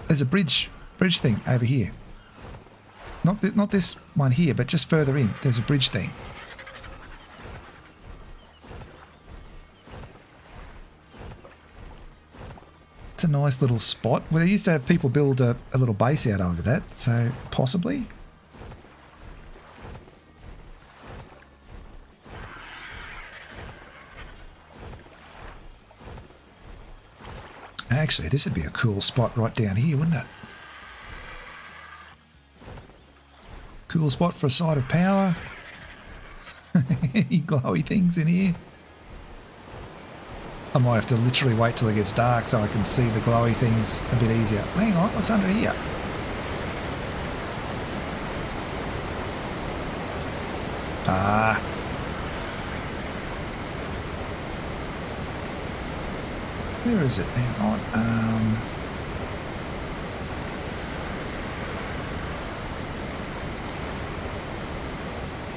There's a bridge thing over here. Not this one here, but just further in. There's a bridge thing. It's a nice little spot. Well, they used to have people build a little base out over that, so possibly. Actually, this would be a cool spot right down here, wouldn't it? Cool spot for a side of power. Any glowy things in here? I might have to literally wait till it gets dark so I can see the glowy things a bit easier. Hang on, what's under here? Ah. Where is it? Hang on.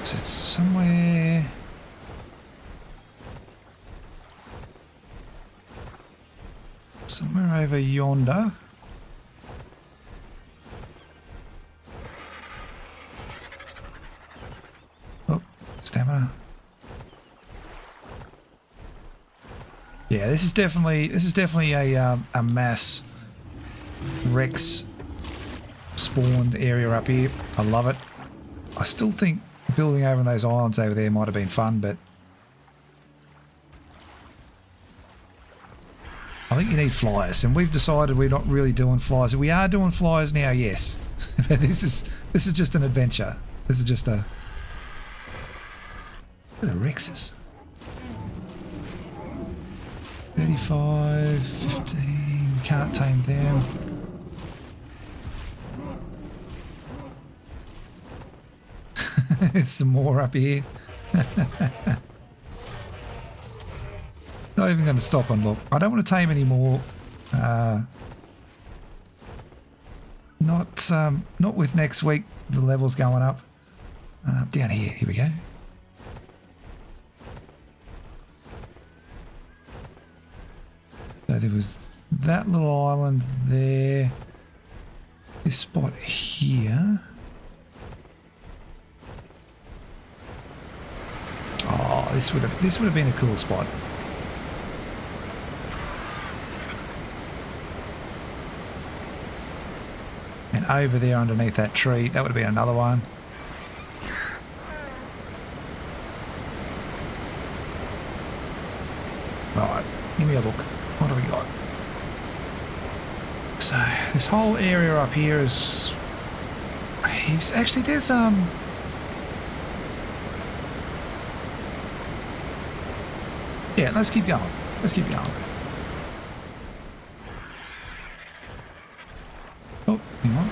So it's somewhere... somewhere over yonder. Oh, stamina. Yeah, this is definitely a mass Rex spawned area up here. I love it. I still think building over on those islands over there might have been fun, but I think you need flyers, and we've decided we're not really doing flyers. We are doing flyers now, yes. But this is just an adventure. This is just a... Look at the Rexes. 35, 15, can't tame them. There's some more up here. Not even going to stop and look. I don't want to tame any more. Not with next week, the levels going up. Down here we go. So there was that little island there. This spot here. Oh, this would have been a cool spot. And over there underneath that tree, that would have been another one. Right, give me a look. What do we got? So this whole area up here is heaps. Actually, there's yeah, let's keep going. Let's keep going. Oh, hang on.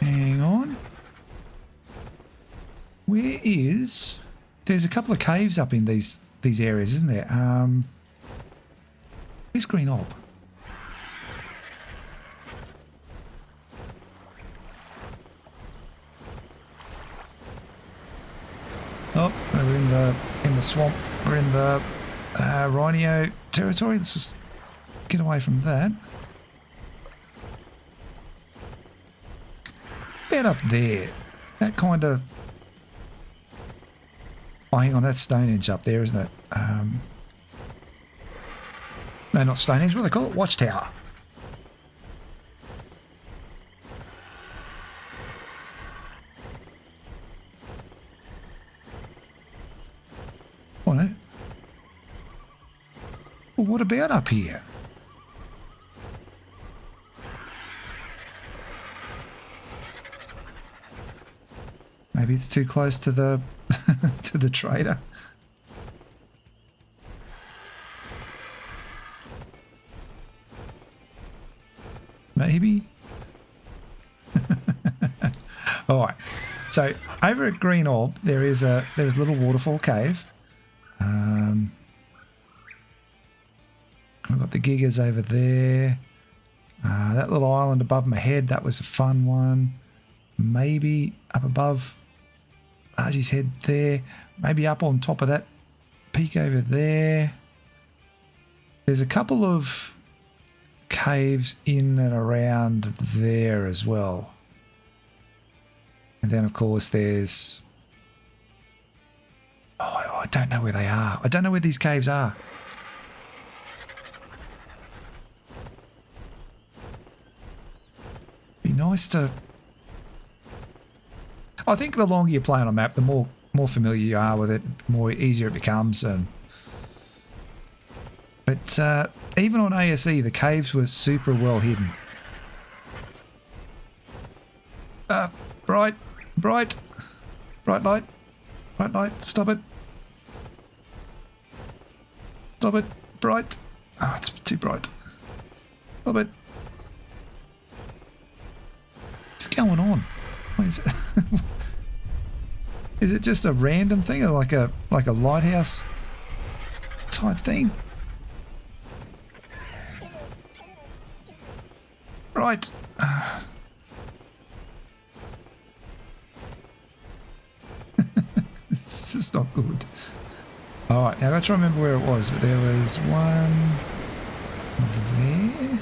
Hang on. Where is... There's a couple of caves up in these areas, isn't there? Where's Green Orb? Oh, we're in the swamp. We're in the Rhino territory. Let's just get away from that. about up there? That kind of... Oh, hang on, that's Stonehenge up there, isn't it? No, not Stonehenge. What do they call it? Watchtower. Oh, no. Well, what about up here? Maybe it's too close to the to the trader. Maybe. All right. So over at Green Orb, there's a little waterfall cave. I've got the gigas over there. That little island above my head, that was a fun one. Maybe up above Argie's head there. Maybe up on top of that peak over there. There's a couple of caves in and around there as well. And then, of course, there's... Oh, I don't know where they are. I don't know where these caves are. Be nice to... I think the longer you play on a map, the more familiar you are with it, the more easier it becomes. But even on ASE, the caves were super well hidden. Bright light, stop it. Stop it, bright. Oh, it's too bright. Stop it. What's going on? What is it? Is it just a random thing, or like a lighthouse type thing? Right. This is not good. Alright, now I got to remember where it was, but there was one there.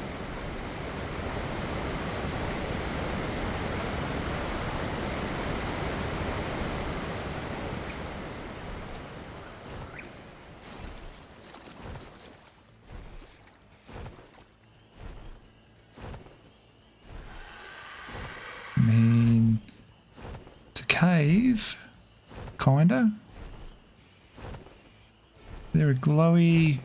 I mean, it's a cave, kinda. Is there a glowy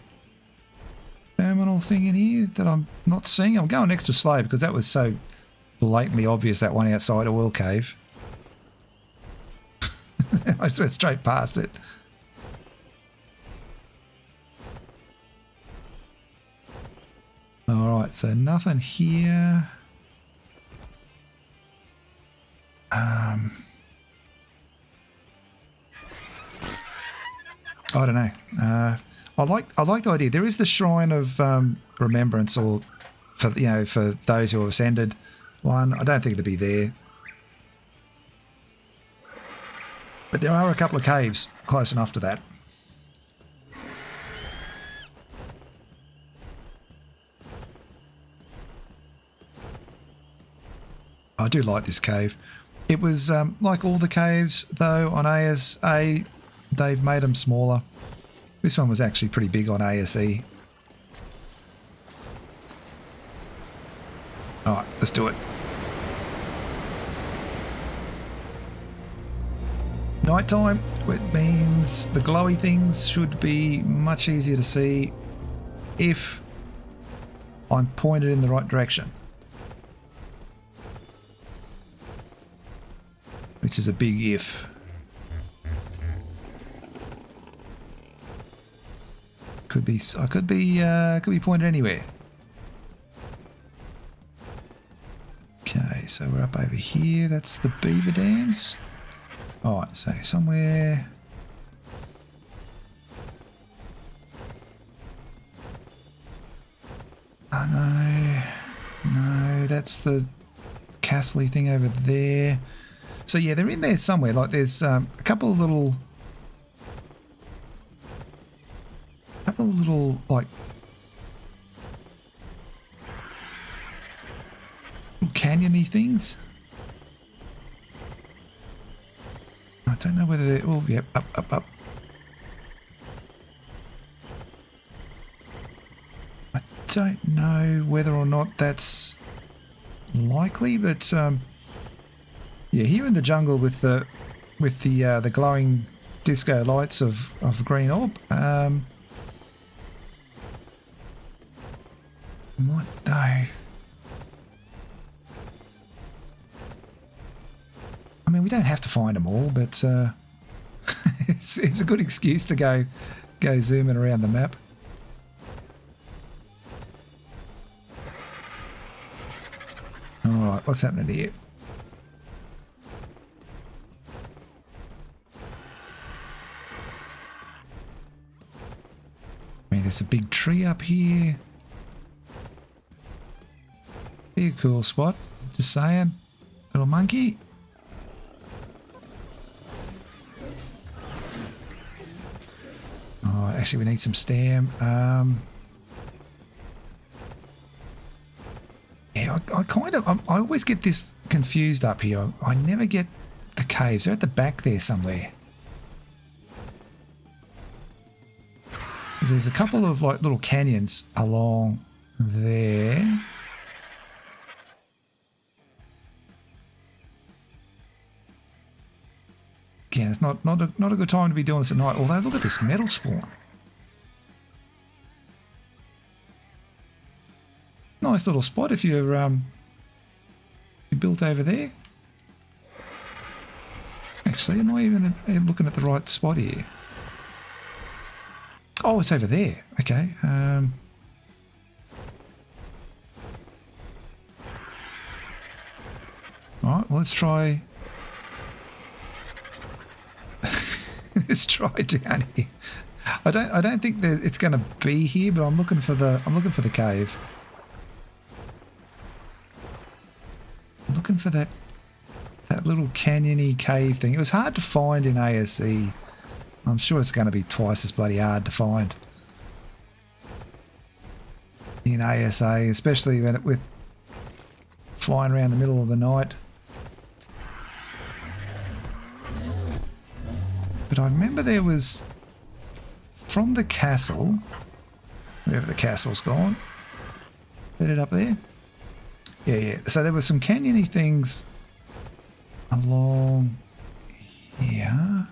terminal thing in here that I'm not seeing? I'm going extra slow because that was so blatantly obvious, that one outside a well cave. I just went straight past it. Alright, so nothing here. I don't know. I like the idea. There is the shrine of remembrance, or for those who have ascended one. I don't think it'll be there, but there are a couple of caves close enough to that. I do like this cave. It was like all the caves, though, on ASA, they've made them smaller. This one was actually pretty big on ASE. Alright, let's do it. Nighttime, which means the glowy things should be much easier to see if I'm pointed in the right direction. Which is a big if. I could be pointed anywhere. Okay, so we're up over here. That's the beaver dams. Alright, so somewhere. Oh no, that's the castle-y thing over there. So yeah, they're in there somewhere. Like there's a couple of little like canyony things. don't know whether they're... Oh, yep, up, up, up. I don't know whether or not that's likely, but yeah, here in the jungle with the glowing disco lights of green orb, might know. I mean, we don't have to find them all, but it's a good excuse to go zooming around the map. All right, what's happening here? I mean, there's a big tree up here. Be a cool spot. Just saying. Little monkey. Oh, actually, we need some stam. Yeah, I always get this confused up here. I never get the caves. They're at the back there somewhere. There's a couple of like little canyons along there. Again, it's not a good time to be doing this at night. Although, look at this metal spawn. Nice little spot if you're built over there. Actually, am I even looking at the right spot here? Oh, it's over there. Okay. Right, well, let's try. Let's try down here. I don't think that it's going to be here, but I'm looking for the cave. I'm looking for that little canyony cave thing. It was hard to find in ASE. I'm sure it's going to be twice as bloody hard to find in ASA, especially with flying around the middle of the night. But I remember there was, from the castle, wherever the castle's gone, is it up there? Yeah. So there were some canyony things along here.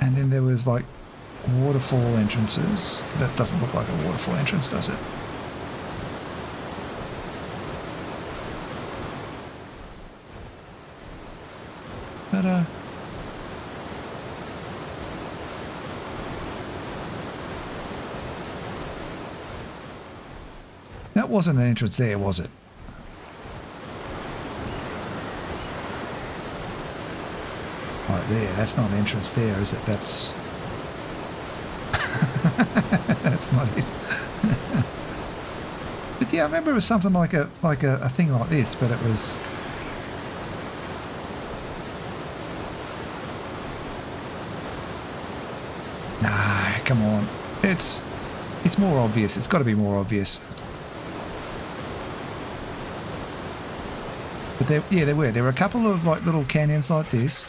And then there was like waterfall entrances. That doesn't look like a waterfall entrance, does it? But that wasn't an entrance there, was it? Right there, that's not an entrance there, is it? That's that's not it. But yeah, I remember it was something like a thing like this, but it was. Nah, come on. It's more obvious. It's got to be more obvious. But there were a couple of like little canyons like this.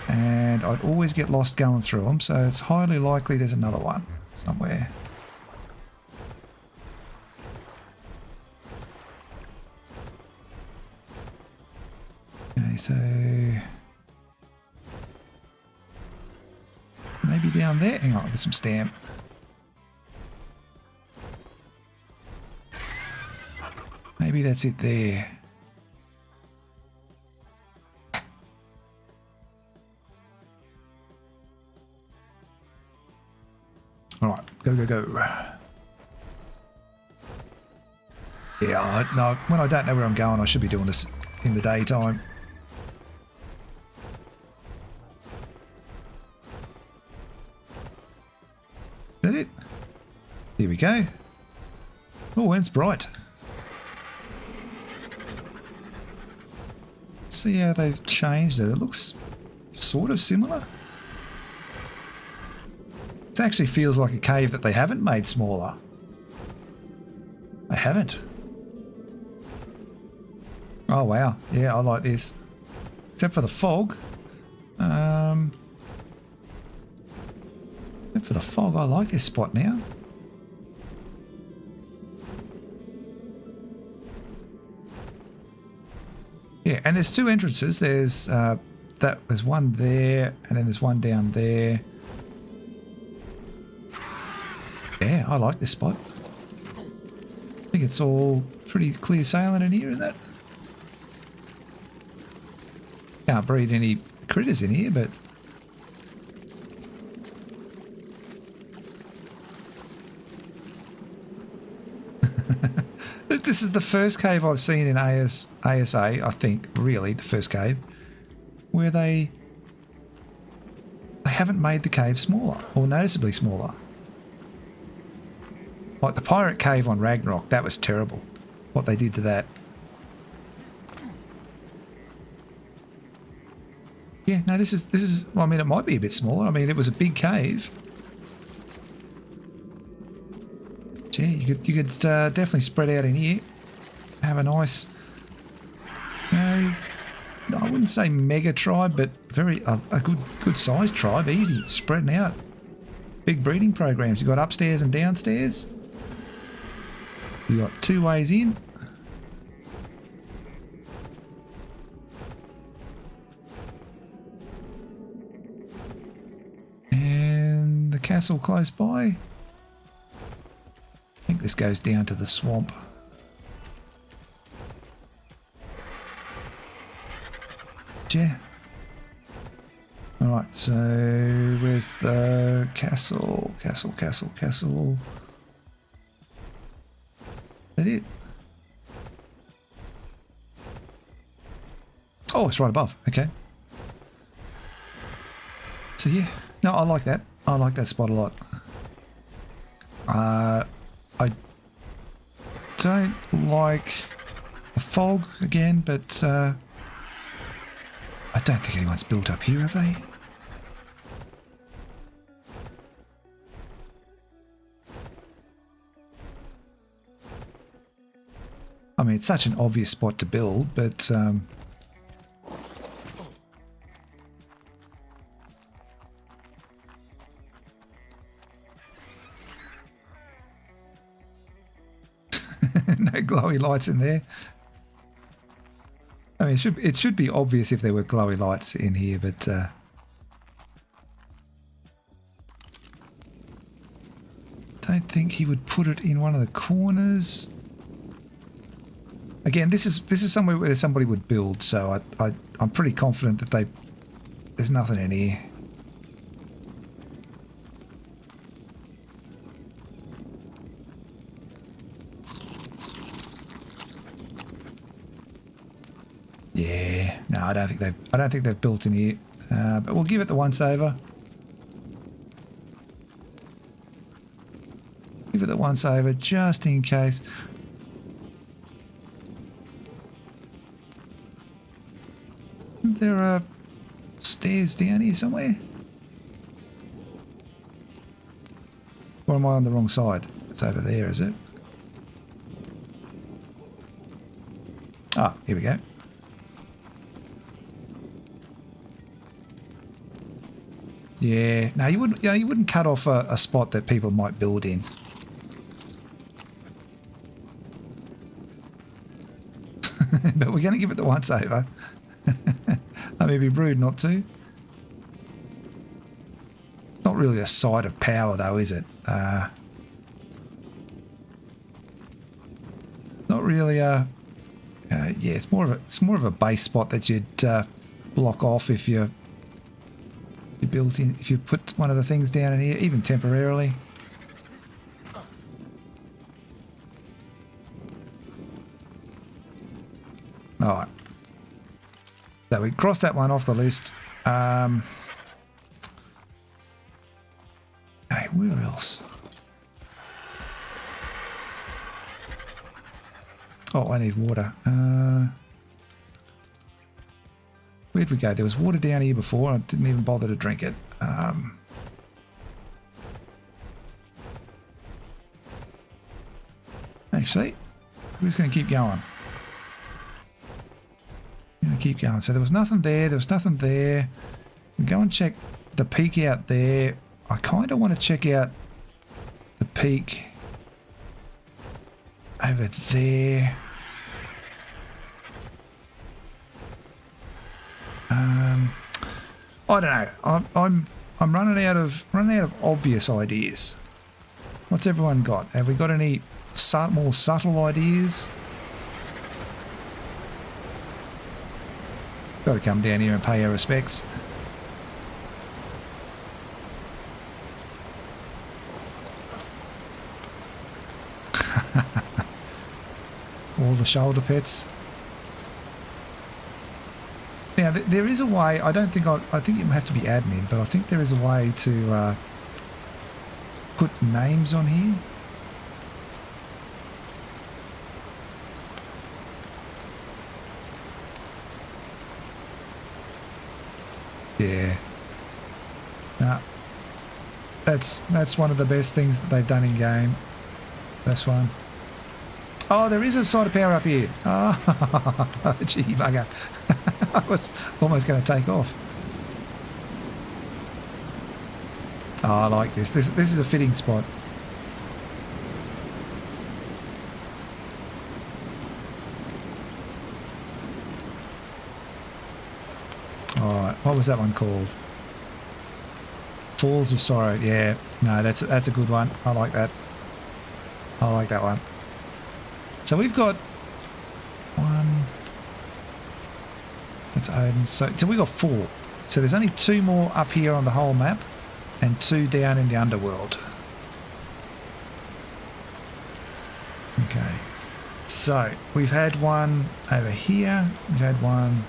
And I'd always get lost going through them, so it's highly likely there's another one somewhere. Okay, so maybe down there. Hang on, I'll get some stamp. Maybe that's it there. Alright, go. Yeah, no, when I don't know where I'm going, I should be doing this in the daytime. Is that it? Here we go. Oh, and it's bright. Let's see how they've changed it. It looks sort of similar. It actually feels like a cave that they haven't made smaller. They haven't. Oh wow, yeah, I like this. except for the fog. Except for the fog, I like this spot now. Yeah, and there's two entrances. There's there's one there, and then there's one down there. Yeah, I like this spot. I think it's all pretty clear sailing in here, isn't it? Can't breed any critters in here, but this is the first cave I've seen in ASA, I think, really, the first cave, where they haven't made the cave smaller, or noticeably smaller. Like the pirate cave on Ragnarok, that was terrible, what they did to that. Yeah, no, this is, well, I mean, it might be a bit smaller. I mean, it was a big cave. Yeah, you could definitely spread out in here, have a nice, you know, I wouldn't say mega tribe, but a good sized tribe, easy, spreading out. Big breeding programs. You've got upstairs and downstairs. You got two ways in. And the castle close by. I think this goes down to the swamp. Yeah. Alright, so where's the castle? Castle. Is that it? Oh, it's right above. Okay. So yeah. No, I like that. I like that spot a lot. I don't like the fog again, but I don't think anyone's built up here, have they? I mean, it's such an obvious spot to build, but no glowy lights in there. I mean, it should be obvious if there were glowy lights in here, but don't think he would put it in one of the corners. Again, this is somewhere where somebody would build, so I'm pretty confident that there's nothing in here. Yeah, no, I don't think they've built in here, but we'll give it the once over. Give it the once over just in case. There are stairs down here somewhere. Or am I on the wrong side? It's over there, is it? Ah, here we go. Yeah, no, you wouldn't cut off a spot that people might build in. But we're going to give it the once over. I mean, it'd be rude not to. Not really a site of power, though, is it? Not really a. Yeah, it's more of a base spot that you'd block off if you built in. If you put one of the things down in here, even temporarily. All right. So we cross that one off the list. Hey, where else? Oh, I need water. Where'd we go? There was water down here before. I didn't even bother to drink it. Actually, we're just going to keep going. I'm gonna keep going. So there was nothing there. There was nothing there. We go and check the peak out there. I kind of want to check out the peak over there. I don't know. I'm running out of obvious ideas. What's everyone got? Have we got any more subtle ideas? Got to come down here and pay our respects. All the shoulder pets. Now, there is a way. I don't think I think you have to be admin, but I think there is a way to put names on here. Yeah. Nah. That's one of the best things that they've done in game. This one. Oh, there is a side of power up here. Oh, gee bugger. I was almost going to take off. Oh, I like this. This is a fitting spot. Alright, what was that one called? Falls of Sorrow. Yeah, no, that's a good one. I like that. I like that one. So we've got one. That's Odin. So we've got 4. So there's only 2 more up here on the whole map, and 2 down in the underworld. Okay. So we've had one over here. We've had one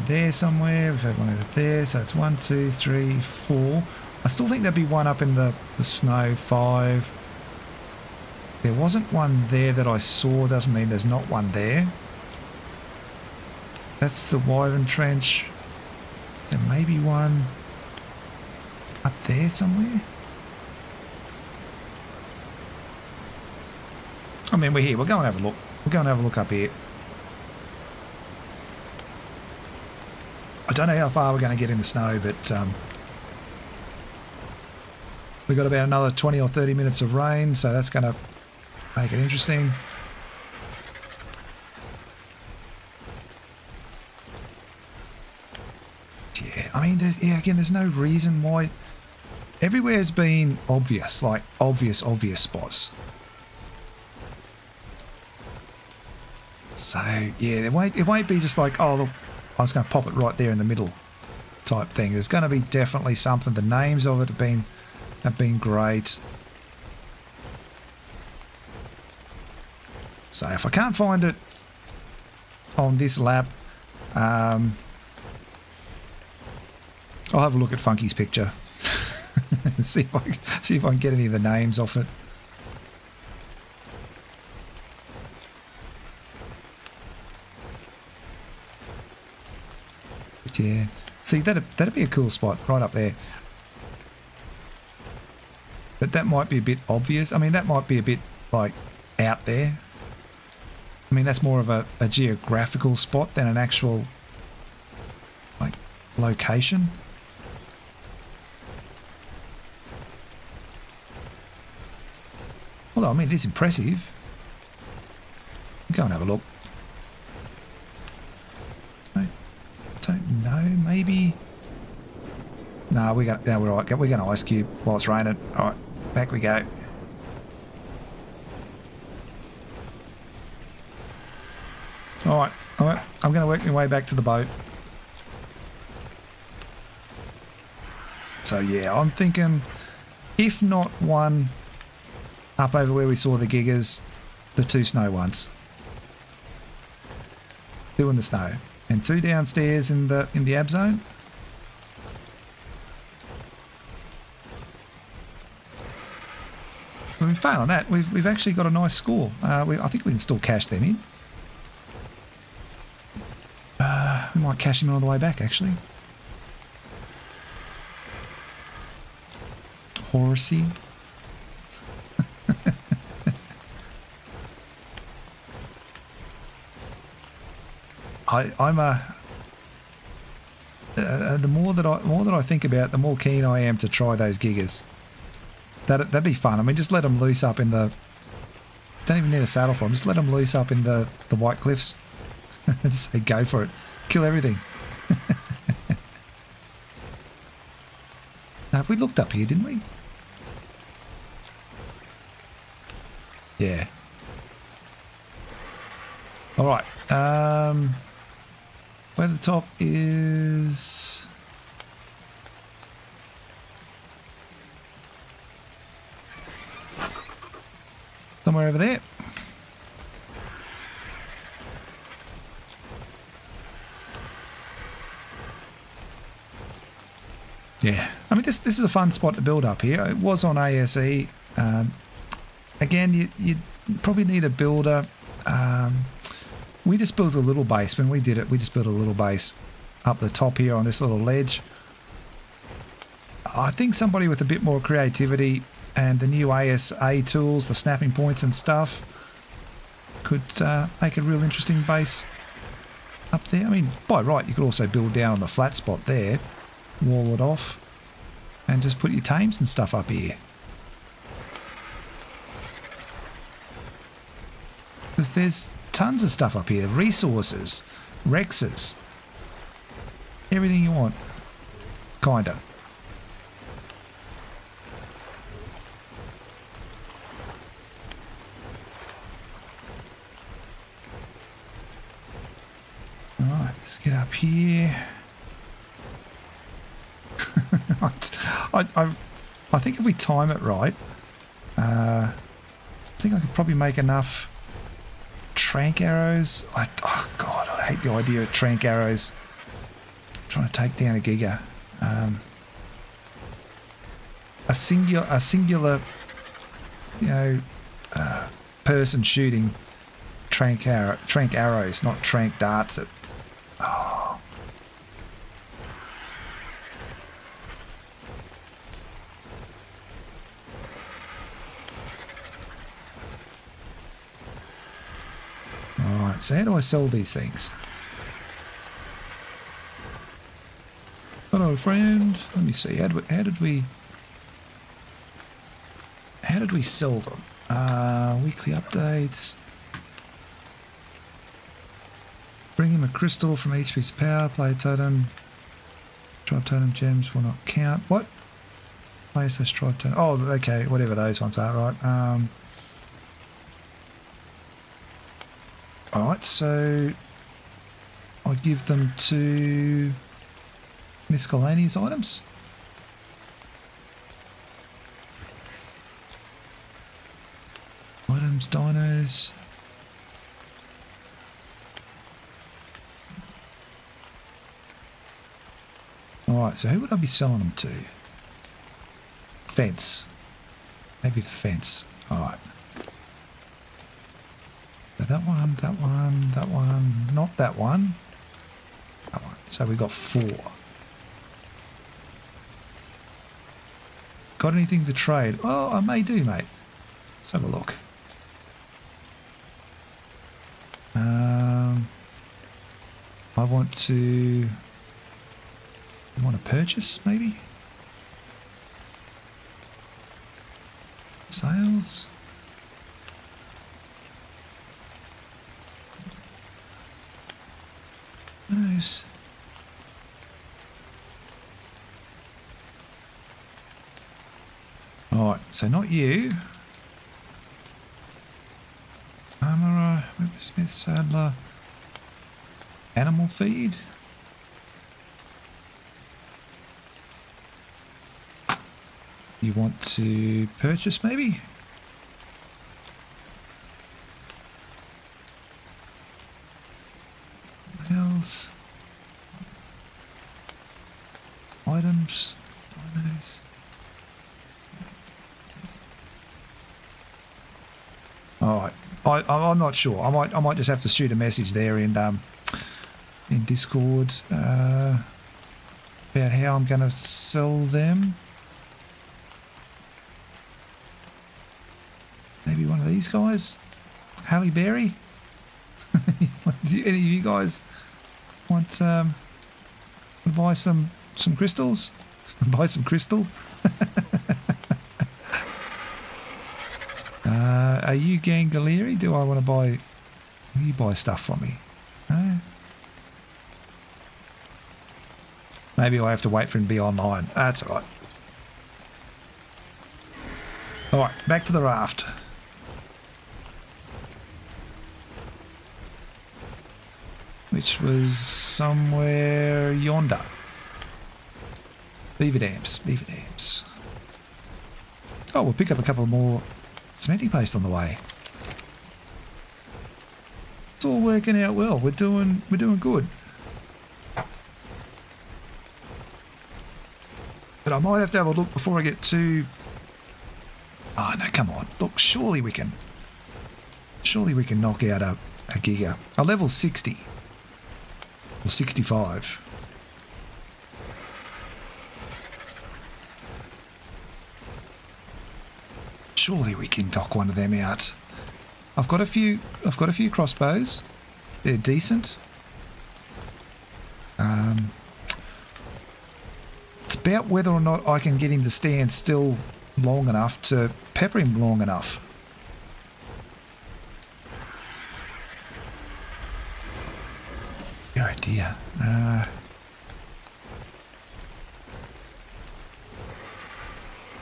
there somewhere. We've had one over there. So it's 1, 2, 3, 4. I still think there'd be one up in the snow. 5. There wasn't one there that I saw. Doesn't mean there's not one there. That's the Wyvern Trench. So maybe one up there somewhere. I mean, we're here. We'll go and have a look. We'll go and have a look up here. I don't know how far we're going to get in the snow, but we've got about another 20 or 30 minutes of rain, so that's going to make it interesting. Yeah, I mean, there's no reason why. Everywhere's been obvious, like obvious spots. So yeah, it won't be just like, oh look, I was going to pop it right there in the middle type thing. There's going to be definitely something. The names of it have been great. So if I can't find it on this lap, I'll have a look at Funky's picture and see if I can get any of the names off it. But yeah, see that'd be a cool spot right up there. But that might be a bit obvious. I mean, that might be a bit like out there. I mean, that's more of a geographical spot than an actual like location. Although, I mean, it is impressive. Go and have a look. I don't know, maybe. No, we're right. We're going to ice cube while it's raining. All right, back we go. All right. I'm going to work my way back to the boat. So yeah, I'm thinking, if not one up over where we saw the giggers, the 2 snow ones. 2 in the snow and 2 downstairs in the ab zone. When we fail on that, we've actually got a nice score. I think we can still cash them in. We might cash them in on the way back, actually. Horsey. I'm a the more that I think about it, the more keen I am to try those giggers. That'd be fun. I mean, just let them loose up in the. Don't even need a saddle for them. Just let them loose up in the White Cliffs. And say go for it, kill everything. Now, we looked up here, didn't we? Yeah. All right. Where the top is. Somewhere over there. Yeah, I mean this is a fun spot to build up here. It was on ASE. Again, you probably need a builder. We just built a little base when we did it. We just built a little base up the top here on this little ledge. I think somebody with a bit more creativity and the new ASA tools, the snapping points and stuff, could make a real interesting base up there. I mean, by right, you could also build down on the flat spot there, wall it off, and just put your tames and stuff up here. Because there's tons of stuff up here. Resources, Rexes, everything you want. Kinda. Alright, let's get up here. I think if we time it right, I think I could probably make enough trank arrows. Oh god, I hate the idea of trank arrows. I'm trying to take down a giga. A singular, you know, person shooting trank arrows, not trank darts at. Oh. Alright, so how do I sell these things? Hello friend, let me see, how did we sell them? Weekly updates. Bring him a crystal from each piece of power, play a totem. Tribe totem gems will not count. What? Play slash tribe totem. Oh, okay, whatever those ones are, right. Alright, so I give them to miscellaneous items. Items, dinos. Alright, so who would I be selling them to? Fence. Maybe the fence. Alright. So that one, that one, that one, not that one. That one. So we got 4. Got anything to trade? Oh, I may do, mate. Let's have a look. I want to... You want to purchase, maybe? Sales? Those. Alright, so not you. Armourer, Smith, Saddler. Animal feed. You want to purchase, maybe? Else. Items. Dinos. Alright. I'm not sure. I might just have to shoot a message there in Discord about how I'm going to sell them. Maybe one of these guys? Halle Berry? Any of you guys Want to buy some crystals? Buy some crystal? Are you Gangaleri? Do I want to buy... Will you buy stuff from me? No? Maybe I have to wait for him to be online. That's alright. Alright, back to the raft. Which was somewhere yonder. Beaver dams, beaver dams. Oh, we'll pick up a couple more cementing paste on the way. It's all working out well. We're doing good. But I might have to have a look before I get too... Oh no, come on. Look, surely we can knock out a giga. A level 60. Or 65. Surely we can knock one of them out. I've got a few crossbows. They're decent. It's about whether or not I can get him to stand still long enough to pepper him long enough. Oh dear.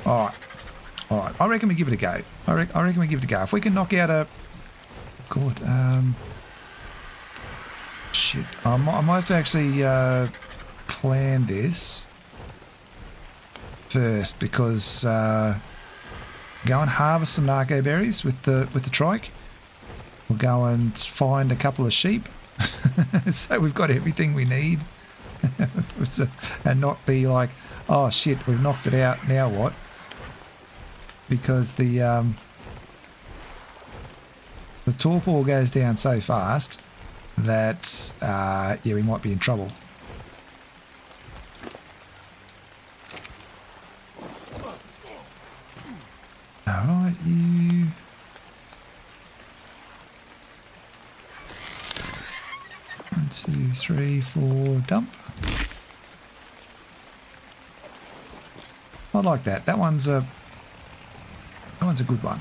Alright. Alright. I reckon we give it a go. I reckon we give it a go. If we can knock out a... Good. Shit. I might have to actually plan this first because go and harvest some narco berries with the trike. We'll go and find a couple of sheep. So we've got everything we need. And not be like, oh shit, we've knocked it out, now what? Because the torpor goes down so fast that yeah, we might be in trouble. Alright, you... One, two, three, four, dump. I like that. That one's a good one.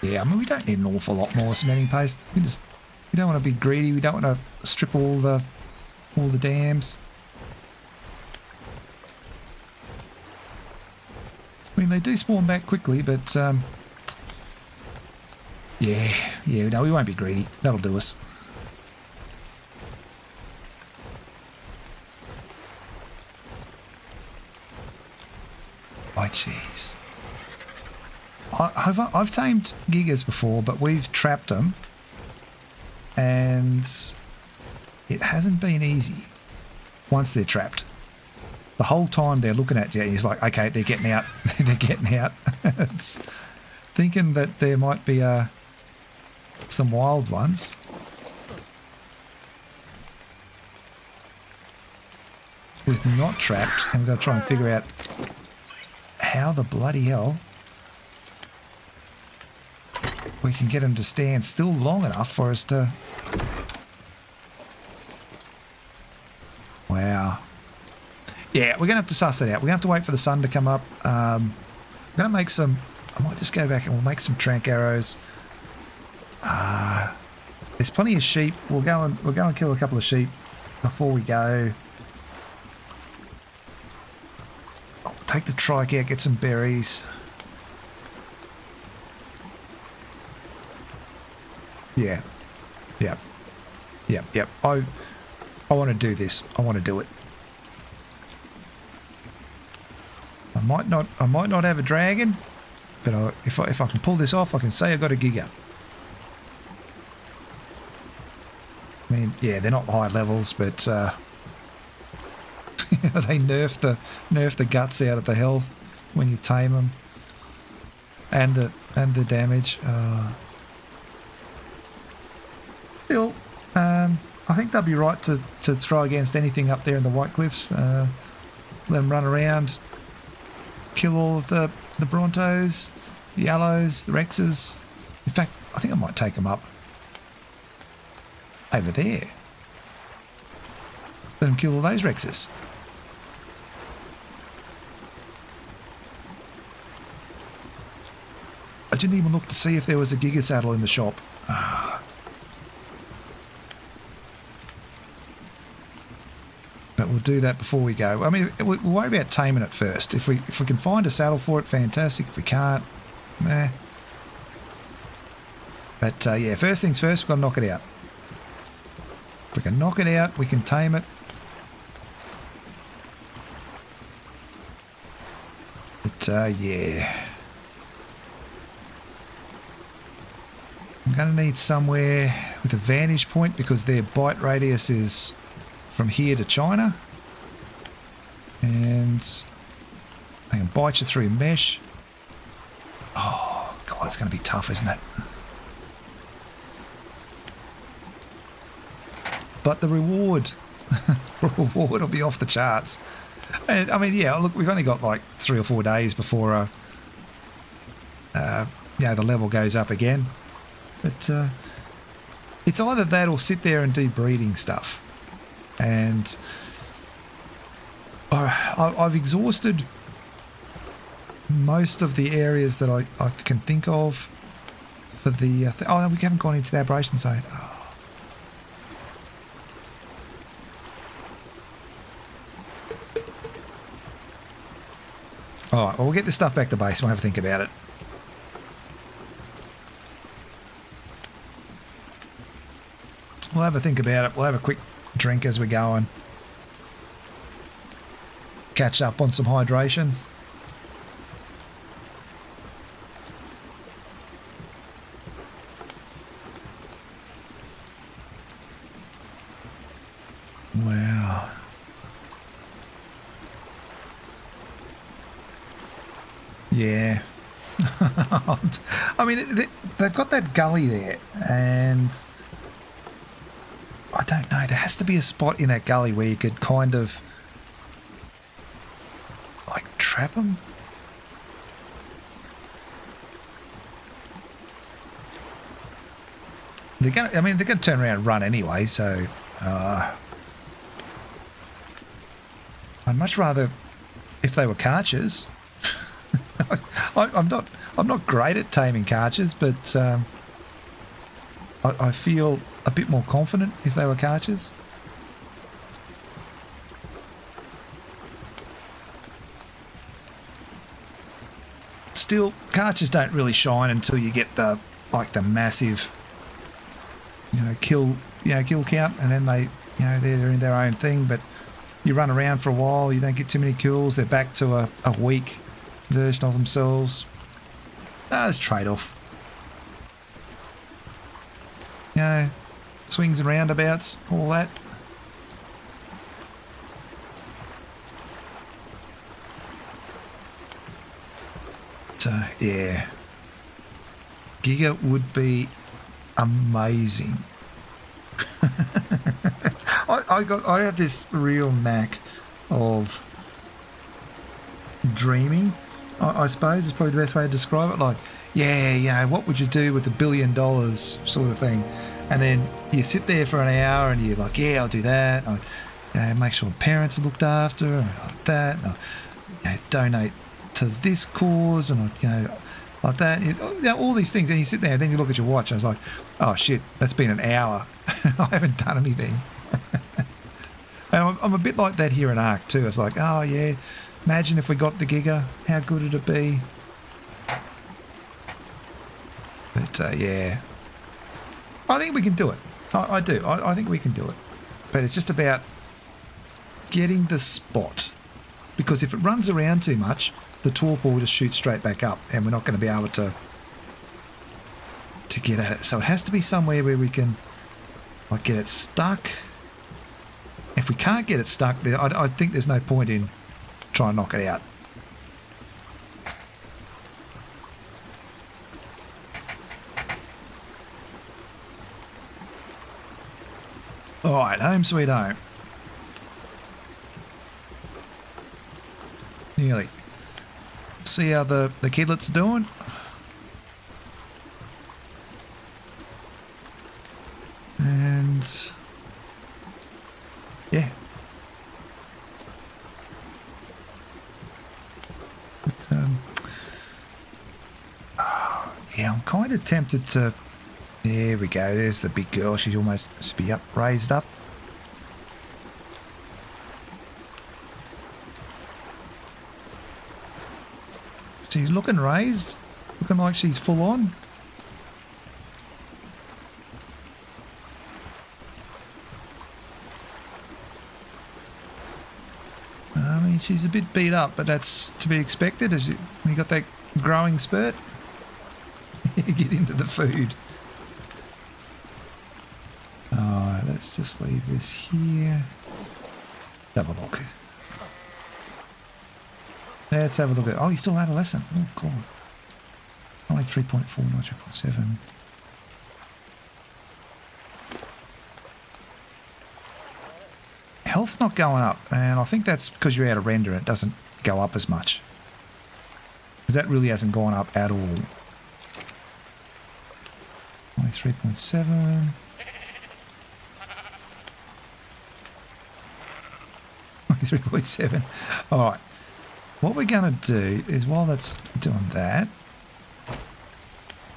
Yeah, I mean, we don't need an awful lot more cementing paste. We don't want to be greedy. We don't want to strip all the dams. I mean, they do spawn back quickly, but yeah, no, we won't be greedy. That'll do us. Oh, jeez. I've tamed gigas before, but we've trapped them, and it hasn't been easy once they're trapped. The whole time they're looking at you, he's like, okay, they're getting out. They're getting out. It's thinking that there might be some wild ones. With not trapped, and we've got to try and figure out how the bloody hell we can get them to stand still long enough for us to... Wow. Yeah, we're going to have to suss it out. We're going to have to wait for the sun to come up. I'm going to make some... I might just go back and we'll make some trank arrows. There's plenty of sheep. We'll go and kill a couple of sheep before we go. Oh, take the trike out, get some berries. Yeah. Yep. I want to do this. I want to do it. I might not have a dragon, but if I can pull this off, I can say I got a giga. I mean, yeah, they're not high levels, but they nerf the guts out of the health when you tame them, and the damage. Still, I think they'll be right to throw against anything up there in the White Cliffs. Let them run around, kill all of the Brontos, the Yellows, the Rexes. In fact, I think I might take them up. over there. Let them kill all those Rexes. I didn't even look to see if there was a Giga saddle in the shop. But we'll do that before we go. I mean, we'll worry about taming it first. If we can find a saddle for it, fantastic. If we can't, meh. But yeah, first things first, we've got to knock it out. If we can knock it out, we can tame it. But yeah. I'm going to need somewhere with a vantage point because their bite radius is from here to China. And they can bite you through mesh. Oh, God, it's going to be tough, isn't it? But the reward will be off the charts. And, I mean, yeah, look, we've only got like 3 or 4 days before the level goes up again. But it's either that or sit there and do breeding stuff. And I've exhausted most of the areas that I can think of for the... oh, we haven't gone into the aberration zone. Oh. All right, well, we'll get this stuff back to base and we'll have a think about it. We'll have a think about it. We'll have a quick drink as we're going. Catch up on some hydration. Wow. Yeah. I mean, they've got that gully there, and I don't know, there has to be a spot in that gully where you could kind of like trap them. They're going to turn around and run anyway, so I'd much rather if they were carchers. I'm not great at taming carchers, but I feel a bit more confident if they were carchers. Still, carchers don't really shine until you get the massive, kill count, and then they, they're in their own thing. But you run around for a while, you don't get too many kills. They're back to a weak version of themselves. There's trade-off. Swings and roundabouts, all that. So, yeah. Giga would be amazing. I have this real knack of dreaming, I suppose is probably the best way to describe it. Like, what would you do with $1 billion sort of thing? And then you sit there for an hour and you're like, I'll do that. I make sure the parents are looked after, and like that. And I donate to this cause, and like that. All these things. And you sit there and then you look at your watch and it's like, oh shit, that's been an hour. I haven't done anything. And I'm a bit like that here in Ark too. It's like, oh yeah, imagine if we got the Giga, how good it'd be. But yeah, I think we can do it. I do. I think we can do it. But it's just about getting the spot. Because if it runs around too much, the torpor will just shoot straight back up, and we're not going to be able to get at it. So it has to be somewhere where we can get it stuck. If we can't get it stuck there, I think there's no point in trying to knock it out. Alright, home sweet home. Nearly. See how the kidlet's doing? And And yeah. But, yeah, I'm kind of tempted to... There we go. There's the big girl. She's almost should be up, raised up. She's looking raised. Looking like she's full on. I mean, she's a bit beat up, but that's to be expected as when you got that growing spurt. Get into the food. Alright, let's just leave this here. Have a look. Let's have a look at... Oh, he's still adolescent. Oh, God. Only 3.4, not 3.7. Health's not going up, and I think that's because you're out of render and it doesn't go up as much. Because that really hasn't gone up at all. Only 3.7. 3.7. Alright. What we're going to do is, while that's doing that...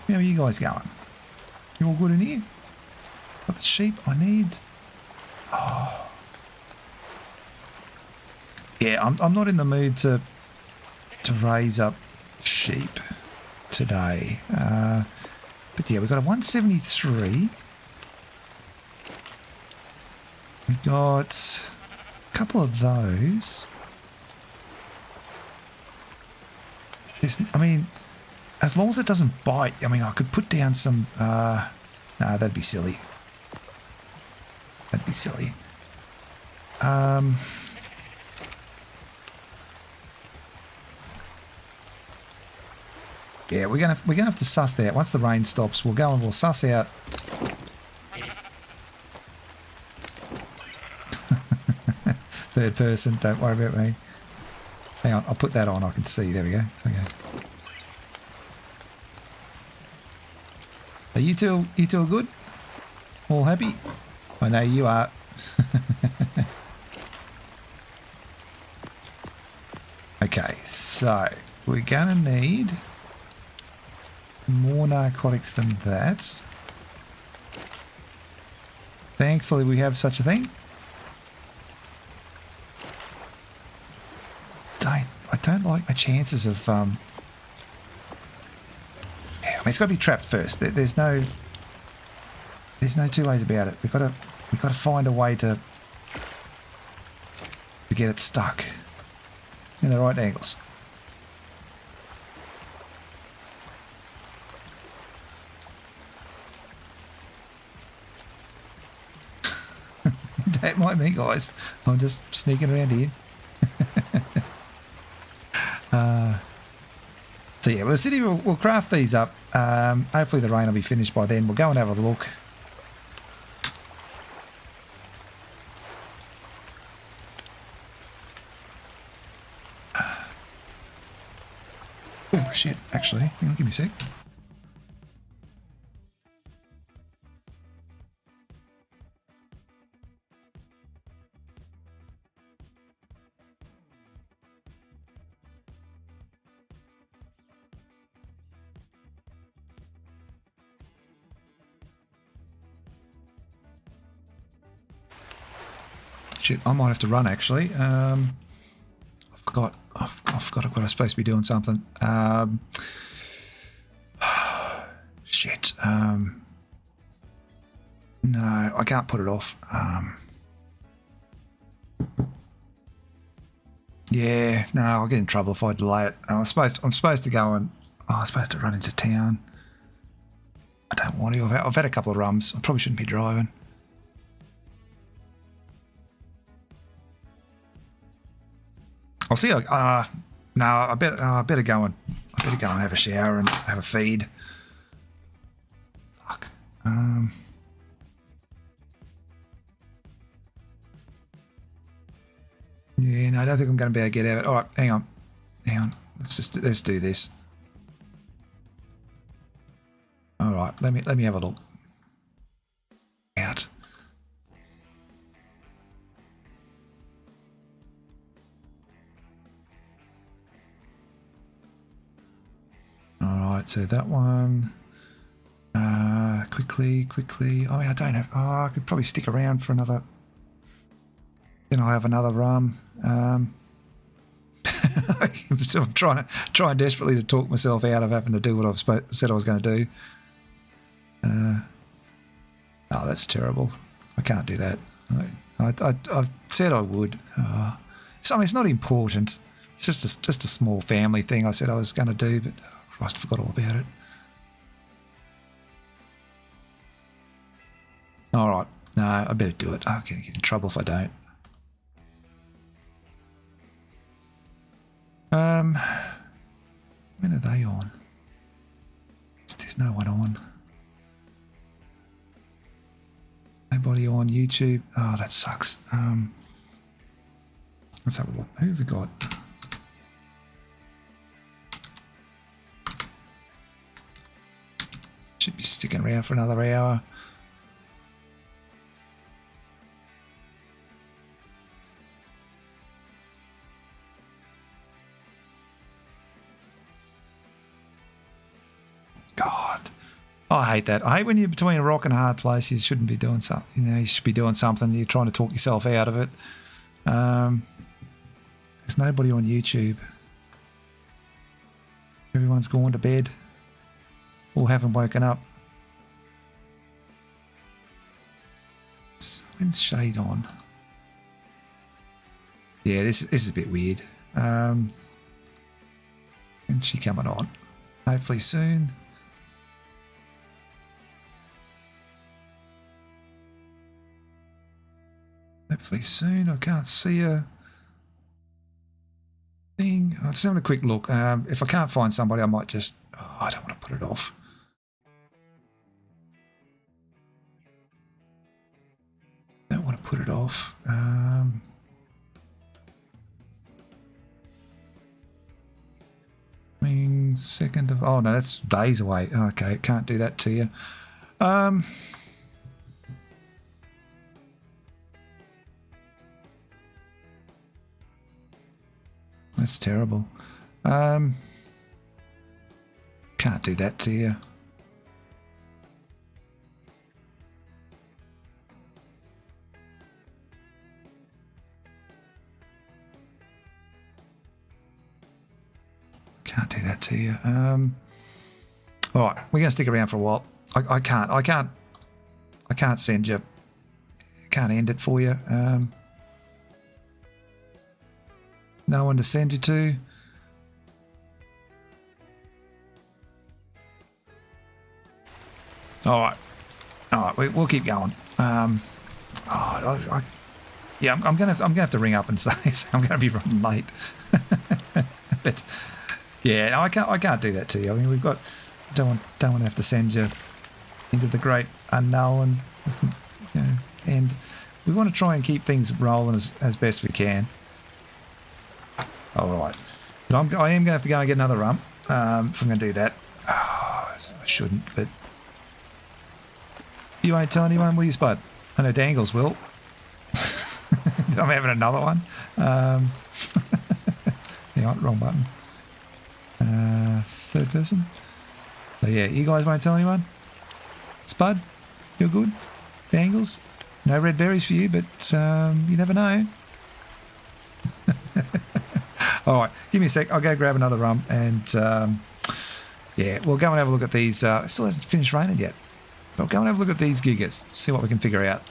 How are you guys going? You all good in here? Got the sheep I need? Oh. Yeah, I'm not in the mood to raise up sheep today. But yeah, we've got a 173. We've got a couple of those. I mean, as long as it doesn't bite, I mean, I could put down some... no, that'd be silly. That'd be silly. Yeah, we're gonna have to suss that. Once the rain stops, we'll go and we'll suss out. Third person, don't worry about me. Hang on, I'll put that on. I can see. There we go. It's okay. Are you two good? All happy? I know you are. Okay, so we're gonna need more narcotics than that. Thankfully, we have such a thing. I don't like my chances of. Yeah, I mean, it's got to be trapped first. There's no two ways about it. We've got to find a way to get it stuck in the right angles. Don't mind me, guys. I'm just sneaking around here. So yeah, well, the city we'll craft these up. Hopefully the rain will be finished by then. We'll go and have a look. Oh shit! Actually, hang on, give me a sec. Shit, I might have to run actually. I forgot I've supposed to be doing something. Shit. No, I can't put it off. Yeah, no, I'll get in trouble if I delay it. I'm supposed to go and I'm supposed to run into town. I don't want to. I've had a couple of rums. I probably shouldn't be driving. I'll see. No, I better go and have a shower and have a feed. Fuck. Yeah, no, I don't think I'm going to be able to get out. All right, hang on. Let's do this. All right, let me have a look. Out. so that one. Quickly. I mean, I don't have. Oh, I could probably stick around for another. Then I'll have another rum. I'm trying desperately to talk myself out of having to do what I've said I was going to do. Oh, that's terrible. I can't do that. I said I would. So, I mean, it's not important. It's just a small family thing I said I was going to do, but Christ, I forgot all about it. All right. No, I better do it. I'm going to get in trouble if I don't. When are they on? There's no one on. Nobody on YouTube. Oh, that sucks. Let's have a look. Who have we got? Should be sticking around for another hour. God, I hate that. I hate when you're between a rock and a hard place. You shouldn't be doing something. You know, you should be doing something. You're trying to talk yourself out of it. There's nobody on YouTube. Everyone's gone to bed or haven't woken up. When's Shade on? Yeah, this is a bit weird. When's she coming on? Hopefully soon. Hopefully soon. I can't see a thing. I'm just having a quick look. If I can't find somebody, I might just... Oh, I don't want to put it off. Don't want to put it off. I mean, 2nd of... Oh, no, that's days away. Okay, can't do that to you. That's terrible. Can't do that to you. Can't do that to you. All right, we're going to stick around for a while. I can't send you. Can't end it for you. No one to send you to. All right, we'll keep going. Yeah, I'm gonna have to ring up and say I'm gonna be running late. But yeah, no, I can't do that to you. I mean, don't want to have to send you into the great unknown, you know, and we want to try and keep things rolling as best we can. All right, but I am going to have to go and get another rum if I'm going to do that. Oh, I shouldn't, but you won't tell anyone, will you, Spud? I know Dangles will. I'm having another one. Hang on, wrong button. Third person. So yeah, you guys won't tell anyone? Spud, you're good? Dangles? No red berries for you, but you never know. All right, give me a sec. I'll go grab another rum and yeah, we'll go and have a look at these. It still hasn't finished raining yet. But we'll go and have a look at these gigas, see what we can figure out.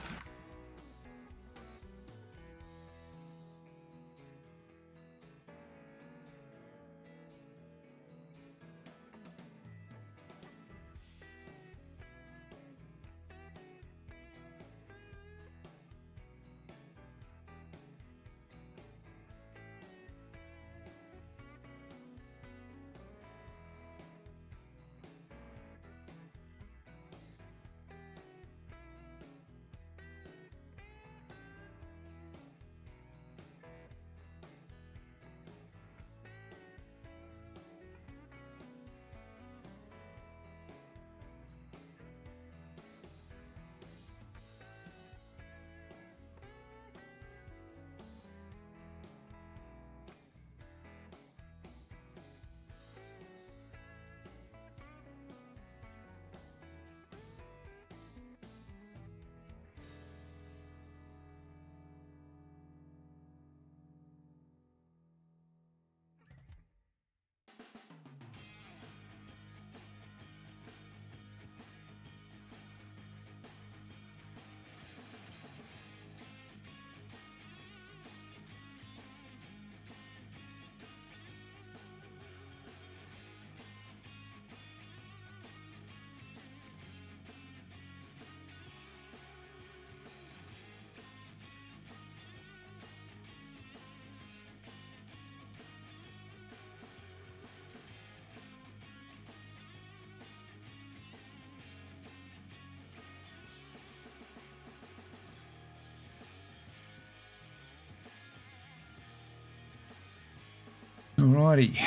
Alrighty.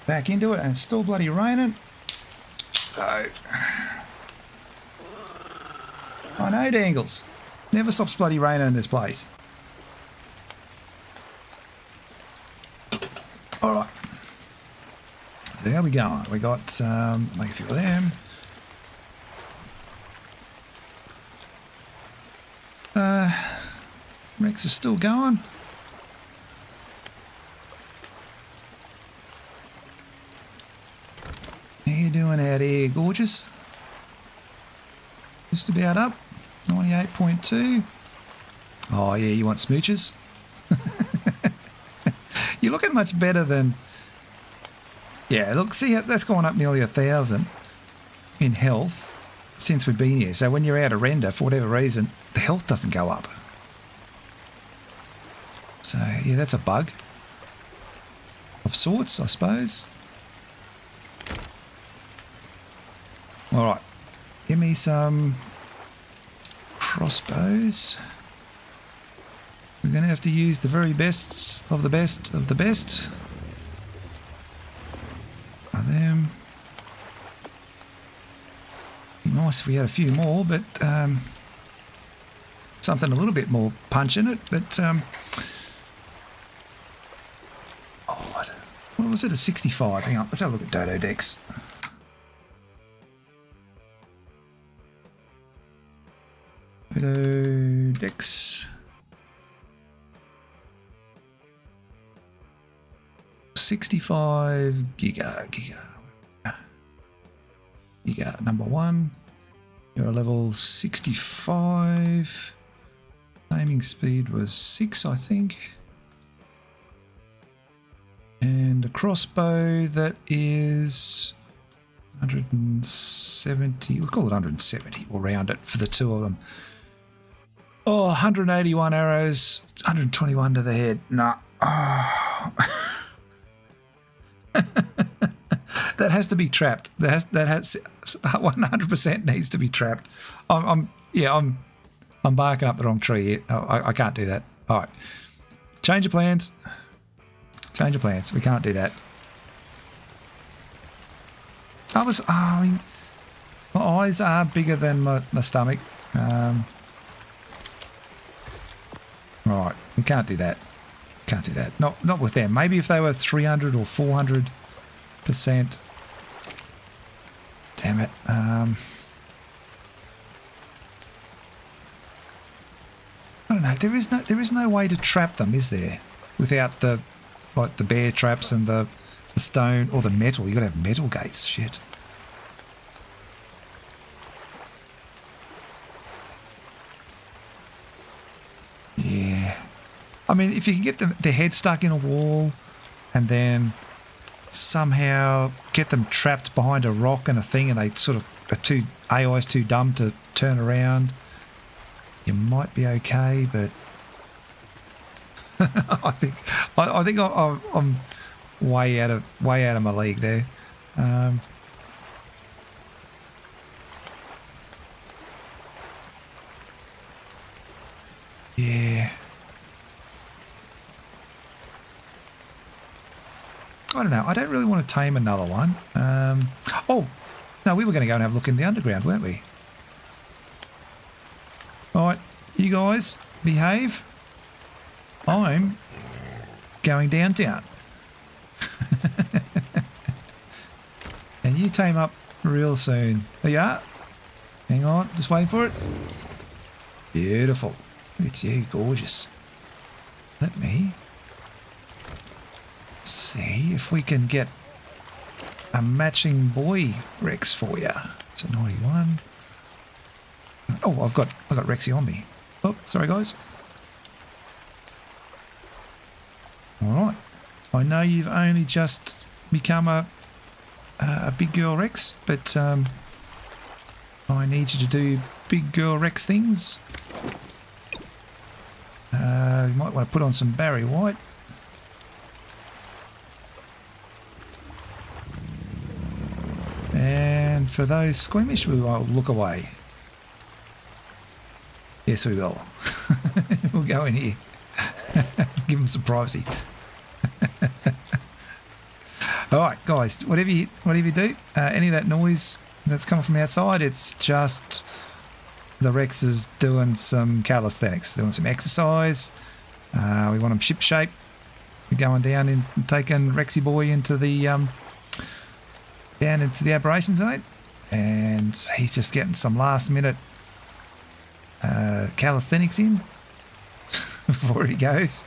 Back into it, and it's still bloody raining. So, I know, Dangles. Never stops bloody raining in this place. Alright. So how we going? We got make a few of them. Rex is still going. How you doing out here, gorgeous? Just about up. 98.2. Oh yeah, you want smooches? You're looking much better than... Yeah, look, see, that's gone up nearly 1,000 in health since we've been here. So when you're out of render, for whatever reason, the health doesn't go up. So, yeah, that's a bug of sorts, I suppose. Alright, give me some crossbows. We're going to have to use the very best of the best of the best. Of them. Be nice if we had a few more, but something a little bit more punch in it. But what was it? A 65? Hang on, let's have a look at Dodo Dex. Dodo Dex. 65 giga number one. You're a level 65. Aiming speed was 6, I think. And a crossbow that is 170. We'll call it 170. We'll round it for the two of them. Oh, 181 arrows, 121 to the head. Nah. Oh. That has to be trapped. That has 100% needs to be trapped. I'm barking up the wrong tree here. Oh, I can't do that. All right, change of plans. Change of plans. We can't do that. I mean, my eyes are bigger than my stomach. Right, we can't do that. Can't do that. Not with them. Maybe if they were 300 or 400%. Damn it. I don't know. There is no way to trap them, is there? Without the bear traps and the stone or the metal. You got to have metal gates. Shit. Yeah. I mean, if you can get their head stuck in a wall and then somehow get them trapped behind a rock and a thing, and they sort of are AI's too dumb to turn around, you might be okay, but I think I'm way out of my league there. Yeah. I don't know. I don't really want to tame another one. Oh, no, we were going to go and have a look in the underground, weren't we? All right, you guys, behave. I'm going downtown. And you tame up real soon. There you are. Hang on, just waiting for it. Beautiful. Look at you, gorgeous. Let me see if we can get a matching boy Rex for you. It's a 91. Oh, I've got Rexy on me. Oh, sorry guys. All right. I know you've only just become a big girl Rex, but I need you to do big girl Rex things. You might want to put on some Barry White. And for those squeamish, we will look away. Yes, we will. We'll go in here. Give them some privacy. All right, guys, whatever you do, any of that noise that's coming from outside, it's just the Rex is doing some calisthenics, doing some exercise. We want them ship shape. We're going down and taking Rexy boy into the down into the aberration zone, and he's just getting some last minute calisthenics in before he goes.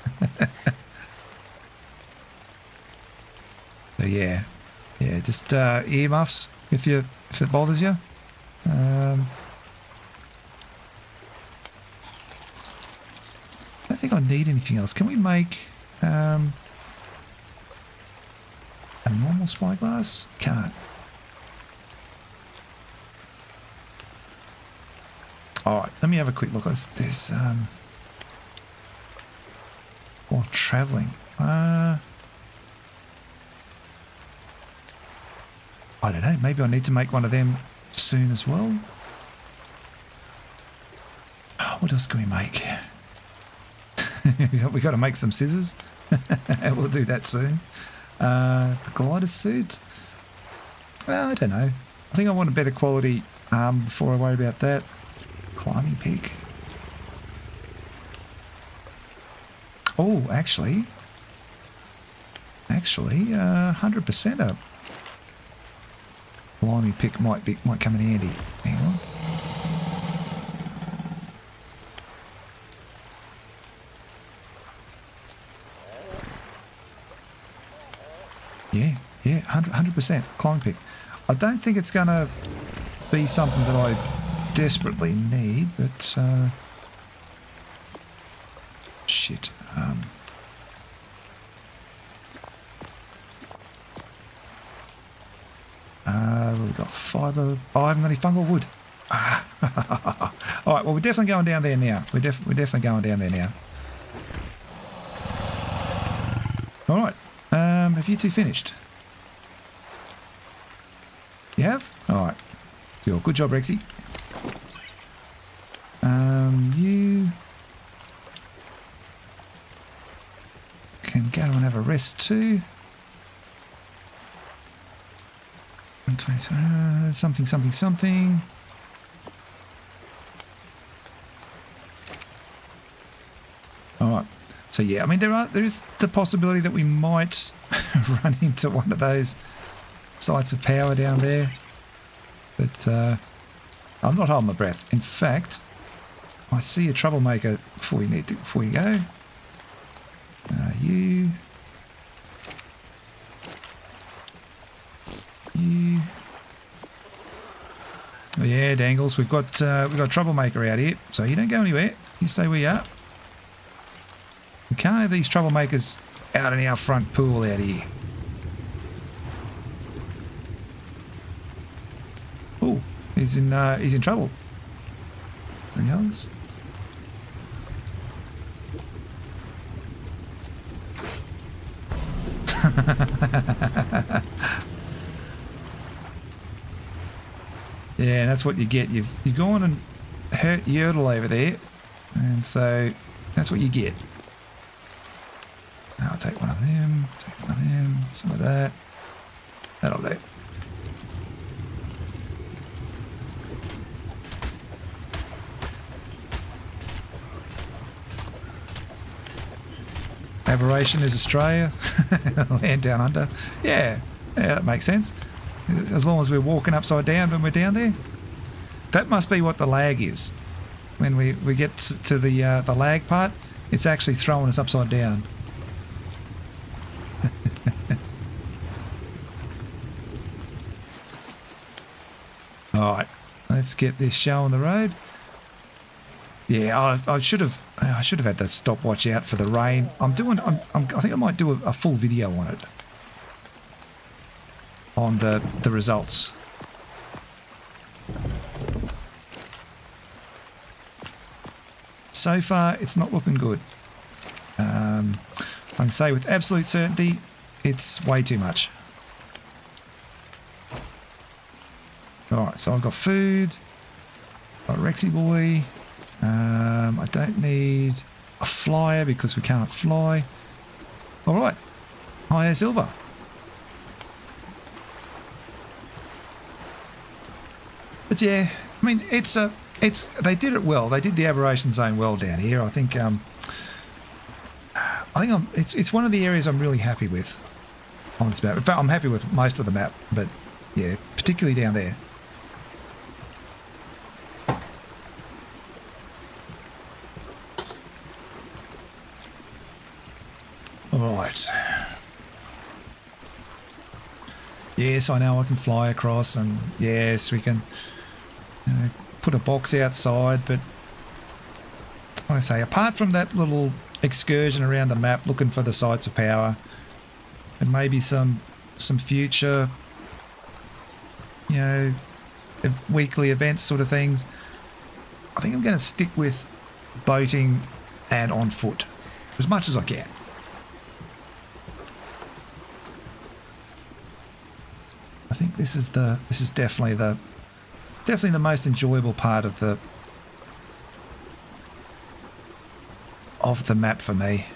So yeah, just earmuffs if it bothers you. I don't think I need anything else. Can we make a normal spyglass? Can't. All right, let me have a quick look. There's or traveling. I don't know. Maybe I need to make one of them soon as well. What else can we make? We got to make some scissors. We'll do that soon. The glider suit. Well, I don't know. I think I want a better quality arm before I worry about that. Climbing peak. Oh, actually, 100% up. Climbing pick might come in handy. Hang on. Yeah, 100% climbing pick. I don't think it's going to be something that I desperately need, but shit. We've got fibre. Oh, I haven't got any fungal wood. All right, well, we're definitely going down there now. We're definitely going down there now. All right. Have you two finished? You have? All right. Cool. Good job, Rexy. You can go and have a rest too. 120, something. All right. So yeah, I mean there is the possibility that we might run into one of those sites of power down there, but I'm not holding my breath. In fact, I see a troublemaker before you go. You. Oh, yeah, Dangles, we've got a troublemaker out here, so you don't go anywhere. You stay where you are. We can't have these troublemakers out in our front pool out here. Oh, he's in trouble. Any others? Yeah, that's what you get. You've gone and hurt Yertle over there, and so that's what you get. I'll take one of them, some of that. That'll do. Aberration is Australia, land down under. Yeah, that makes sense. As long as we're walking upside down when we're down there. That must be what the lag is. When we get to the lag part, it's actually throwing us upside down. All right, let's get this show on the road. Yeah, I should have had the stopwatch out for the rain. I think I might do a full video on it, on the results. So far, it's not looking good. I can say with absolute certainty, it's way too much. Alright, so I've got food. Got Rexy boy. I don't need a flyer because we can't fly. Alright. Hiya Silver. But yeah, I mean, they did it well. They did the aberration zone well down here. I think it's one of the areas I'm really happy with on this map. In fact, I'm happy with most of the map, but yeah, particularly down there. All right. Yes, I know I can fly across, and yes, we can put a box outside, but like I say, apart from that little excursion around the map looking for the sites of power, and maybe some future, you know, weekly events sort of things, I think I'm going to stick with boating and on foot as much as I can. I think this is definitely the most enjoyable part of the map for me.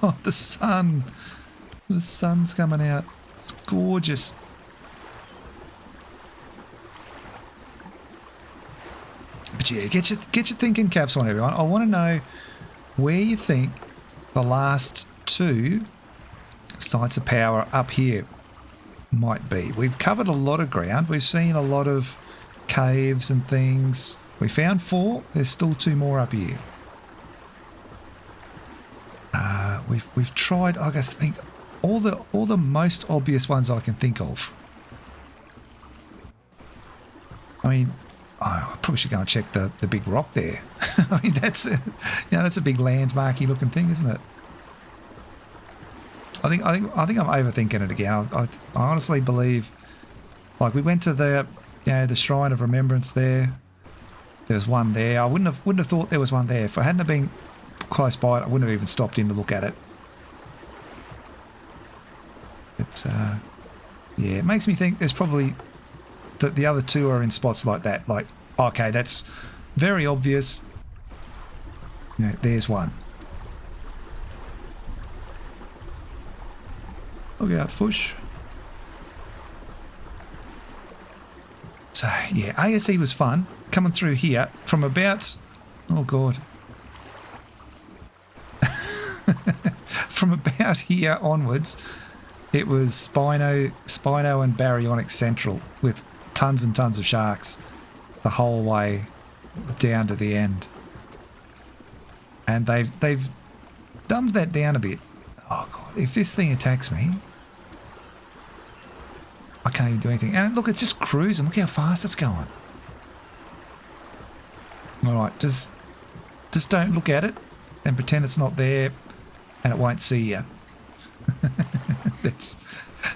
Oh, the sun's coming out. It's gorgeous. But yeah, get your thinking caps on, everyone. I want to know where you think the last two sites of power up here might be. We've covered a lot of ground. We've seen a lot of caves and things. We found 4. There's still 2 more up here. We've tried, I guess, think all the most obvious ones I can think of. I mean, I probably should go and check the big rock there. I mean, that's a big landmarky looking thing, isn't it? I think I'm overthinking it again. I honestly believe, like, we went to the Shrine of Remembrance there. There's one there. I wouldn't have thought there was one there. If I hadn't have been close by it, I wouldn't have even stopped in to look at it. It's yeah, it makes me think there's probably that the other 2 are in spots like that. Like, okay, that's very obvious. You know, there's one. Look out, Fush. So yeah, ASE was fun coming through here from about, oh god, from about here onwards. It was Spino and Baryonyx Central with tons and tons of sharks the whole way down to the end. And they've dumbed that down a bit. Oh god, if this thing attacks me, I can't even do anything. And look, it's just cruising. Look how fast it's going. Alright, just don't look at it and pretend it's not there and it won't see you.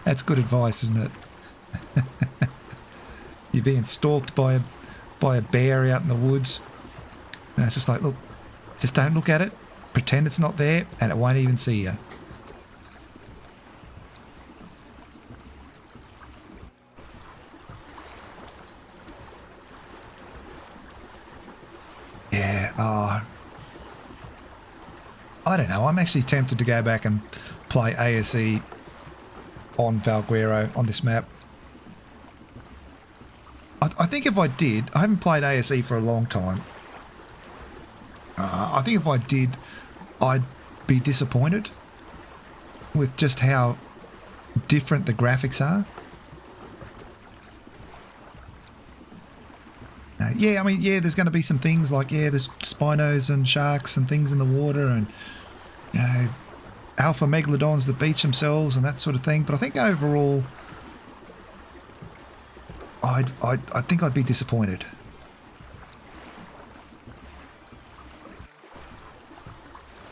That's good advice, isn't it? You're being stalked by a bear out in the woods. And it's just like, look, just don't look at it, pretend it's not there, and it won't even see you. Yeah, I don't know. I'm actually tempted to go back and play ASE on Valguero on this map. I think if I did, I haven't played ASE for a long time. I think if I did, I'd be disappointed with just how different the graphics are. Yeah, I mean, yeah, there's going to be some things like, yeah, there's Spinos and sharks and things in the water and, you know, alpha megalodons that beach themselves and that sort of thing. But I think overall, I think I'd be disappointed.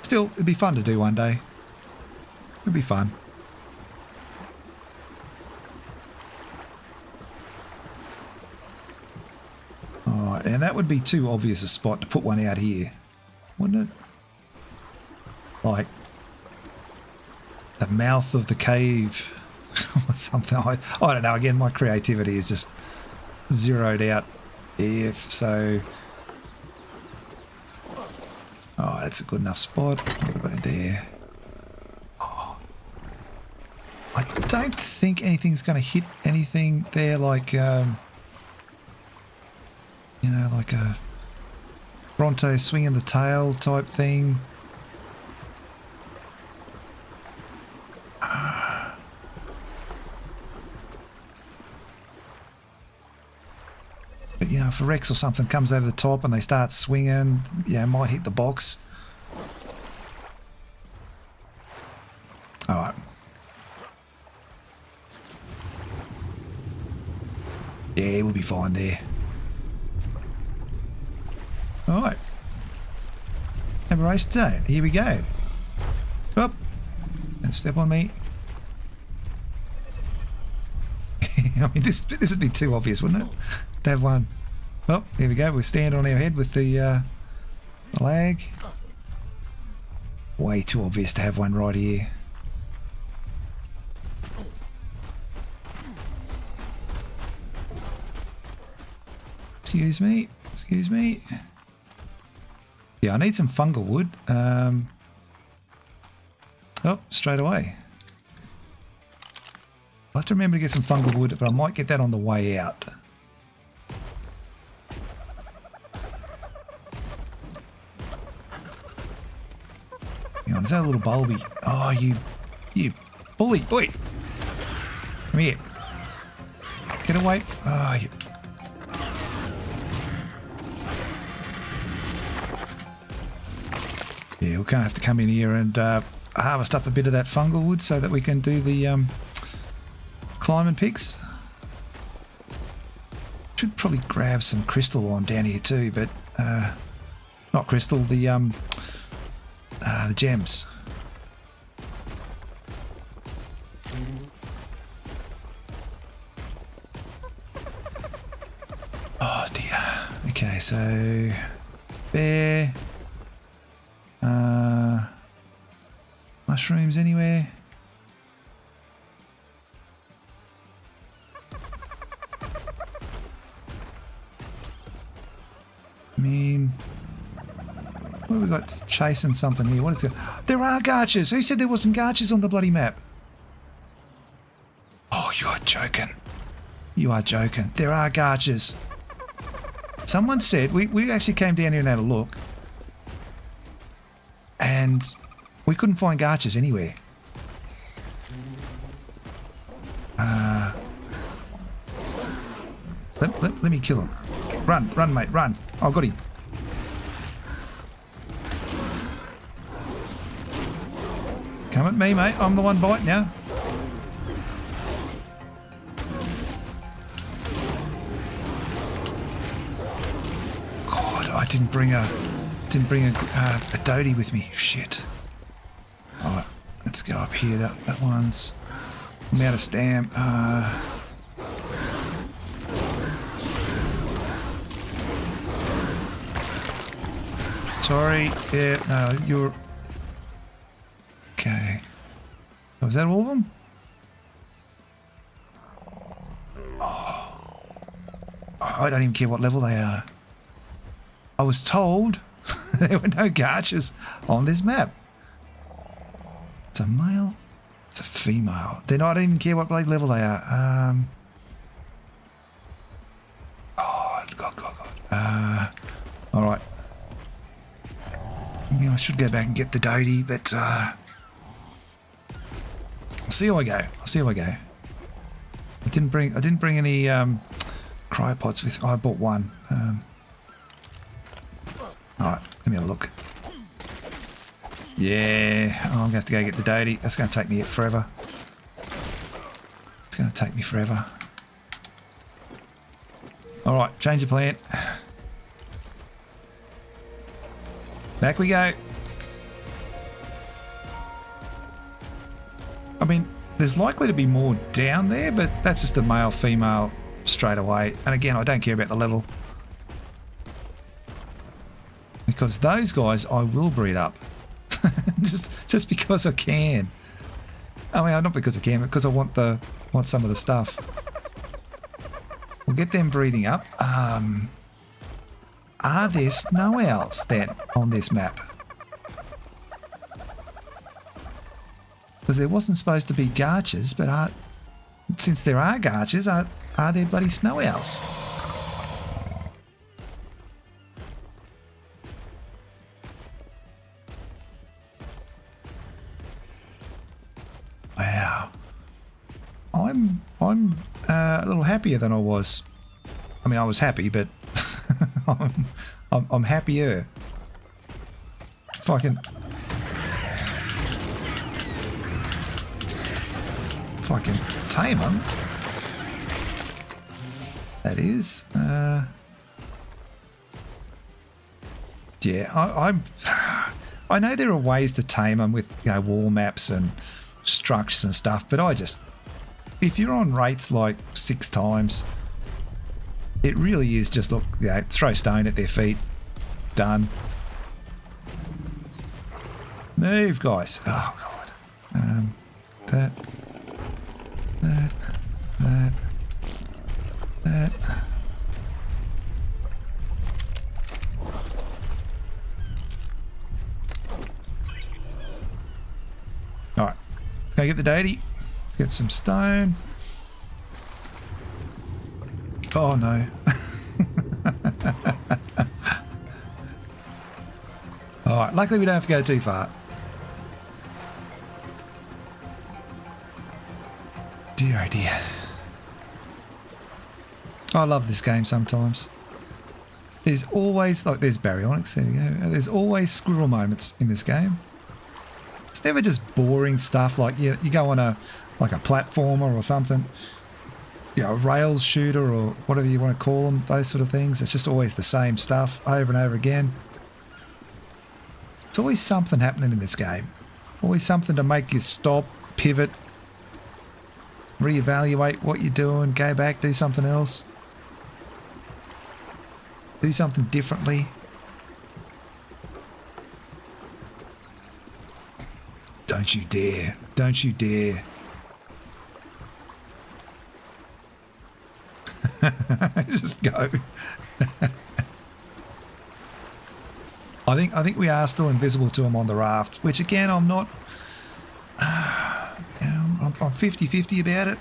Still, it'd be fun to do one day. It'd be fun. Alright, and that would be too obvious a spot to put one out here, wouldn't it? Like the mouth of the cave or something. I don't know. Again, my creativity is just zeroed out. If so, oh, that's a good enough spot. What have we got in there? don't think anything's going to hit anything there like, you know, like a Bronto swinging the tail type thing. But, you know, if a Rex or something comes over the top and they start swinging, yeah, it might hit the box. All right. Yeah, we'll be fine there. All right. Aberration zone. Here we go. Up. And step on me. I mean, this would be too obvious, wouldn't it? To have one. Oh, here we go. We'll stand on our head with the lag. Way too obvious to have one right here. Excuse me. Excuse me. Yeah, I need some fungal wood. Oh, straight away. I'll have to remember to get some fungal wood, but I might get that on the way out. Hang on, is that a little bulby? Oh, you bully. Oi! Come here. Get away. Oh, you... Yeah, we're going to have to come in here and harvest up a bit of that fungal wood so that we can do the climbing picks. Should probably grab some crystal while I'm down here too, but not crystal, the gems. Oh dear. Okay, so there. Mushrooms anywhere? I mean, what have we got chasing something here? What is it? There are garches! Who said there wasn't garches on the bloody map? Oh, you are joking. You are joking. There are garches. Someone said, we actually came down here and had a look. And we couldn't find garches anywhere. Let me kill him. Run, mate, run. I got him. Come at me, mate. I'm the one biting now. God, I didn't bring a doty with me. Shit. Alright, let's go up here. That one's... I'm out of stamp. Sorry. Yeah, no, you're... Okay. Oh, is that all of them? Oh. I don't even care what level they are. I was told there were no garches on this map. It's a male. It's a female. I don't even care what level they are. God. All right. I should go back and get the doty, but I'll see how I go. I didn't bring any cryopods with. I bought one. All right, let me have a look. Yeah, I'm going to have to go get the doty. That's going to take me forever. It's going to take me forever. All right, change of plan. Back we go. I mean, there's likely to be more down there, but that's just a male-female straight away. And again, I don't care about the level. Because those guys I will breed up. just because I can. I mean, not because I can, but because I want some of the stuff. We'll get them breeding up. Are there snow owls then on this map? Because there wasn't supposed to be garchers, but since there are garchers, are there bloody snow owls? Wow. I'm a little happier than I was. I mean, I was happy, but I'm happier. If I can tame them, that is. Yeah, I know there are ways to tame them with, you know, wall maps and structures and stuff, but if you're on rates like 6 times, it really is just, look, you know, throw stone at their feet, done. Move, guys. Oh god. That. Alright, let's go get the deity. Let's get some stone. Oh no. Alright, luckily we don't have to go too far. Dear oh dear. I love this game sometimes. There's always, like, there's baryonyx, there we go. There's always squirrel moments in this game. It's never just boring stuff like you go on a platformer or something. You know, a rails shooter or whatever you want to call them, those sort of things. It's just always the same stuff over and over again. There's always something happening in this game. Always something to make you stop, pivot, reevaluate what you're doing, go back, do something else. Do something differently. Don't you dare. Don't you dare. Just go. I think we are still invisible to them on the raft, which again I'm not. I'm 50-50 about it.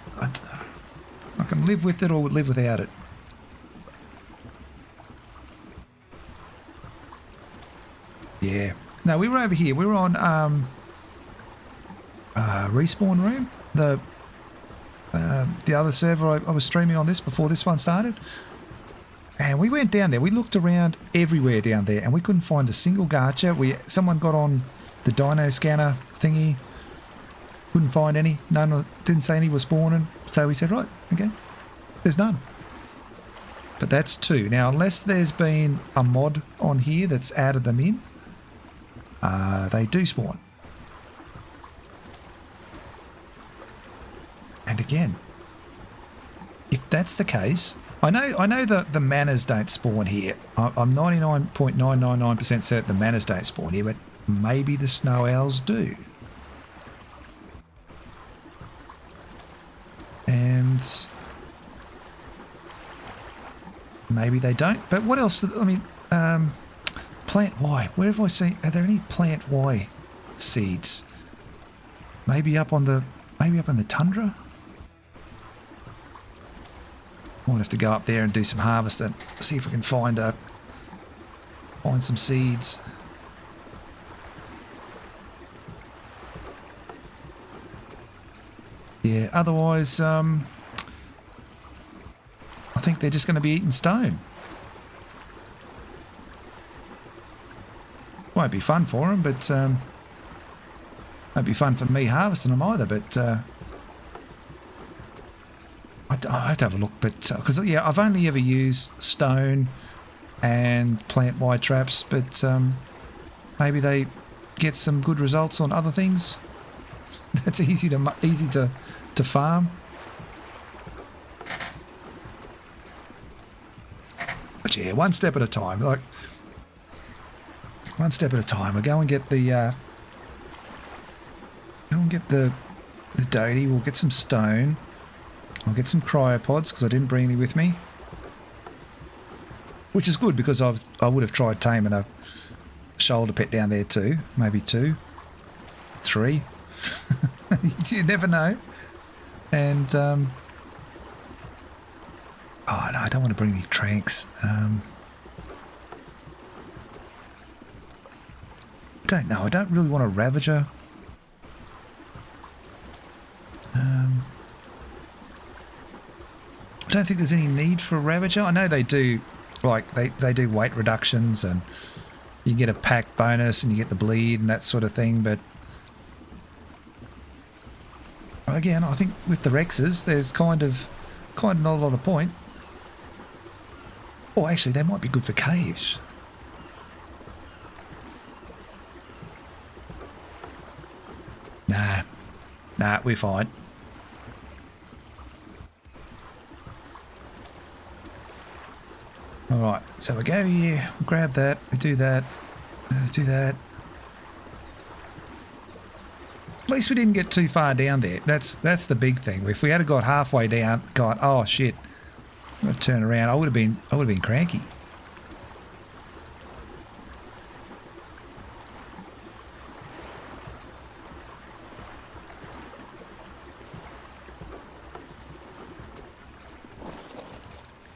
I can live with it or live without it. Yeah. No, we were over here. We were on respawn room. The other server I was streaming on this before this one started. And we went down there. We looked around everywhere down there and we couldn't find a single garcher. Someone got on the dino scanner thingy. Couldn't find any. None. Didn't say any were spawning. So we said, right, okay. There's none. But that's 2. Now, unless there's been a mod on here that's added them in, they do spawn. And again, if that's the case, I know that the manners don't spawn here. I'm 99.999% certain the manners don't spawn here, but maybe the snow owls do. And maybe they don't. But what else? I mean, plant Y. Where have I seen? Are there any plant Y seeds? Maybe up on the tundra. Might have to go up there and do some harvesting. See if we can find some seeds. Yeah, otherwise, I think they're just going to be eating stone. Won't be fun for them, but won't be fun for me harvesting them either. But I have to have a look. But because yeah, I've only ever used stone and plant Y traps, but maybe they get some good results on other things. That's easy to farm. But yeah, one step at a time. Like one step at a time. I go and get the doty. We'll get some stone. I'll get some cryopods because I didn't bring any with me, which is good because I would have tried taming a shoulder pet down there too. Maybe 2, 3. You never know. And oh no, I don't want to bring any tranks. Don't know. I don't really want a Ravager. I don't think there's any need for a Ravager. I know they do, like they do weight reductions, and you get a pack bonus, and you get the bleed and that sort of thing. But again, I think with the Rexes, there's kind of not a lot of point. Oh, actually, they might be good for caves. Nah, we're fine. Alright, so we go here, we grab that, we do that, do that. At least we didn't get too far down there. That's the big thing. If we had got halfway down, gone, oh shit, I'm gonna turn around, I would have been cranky.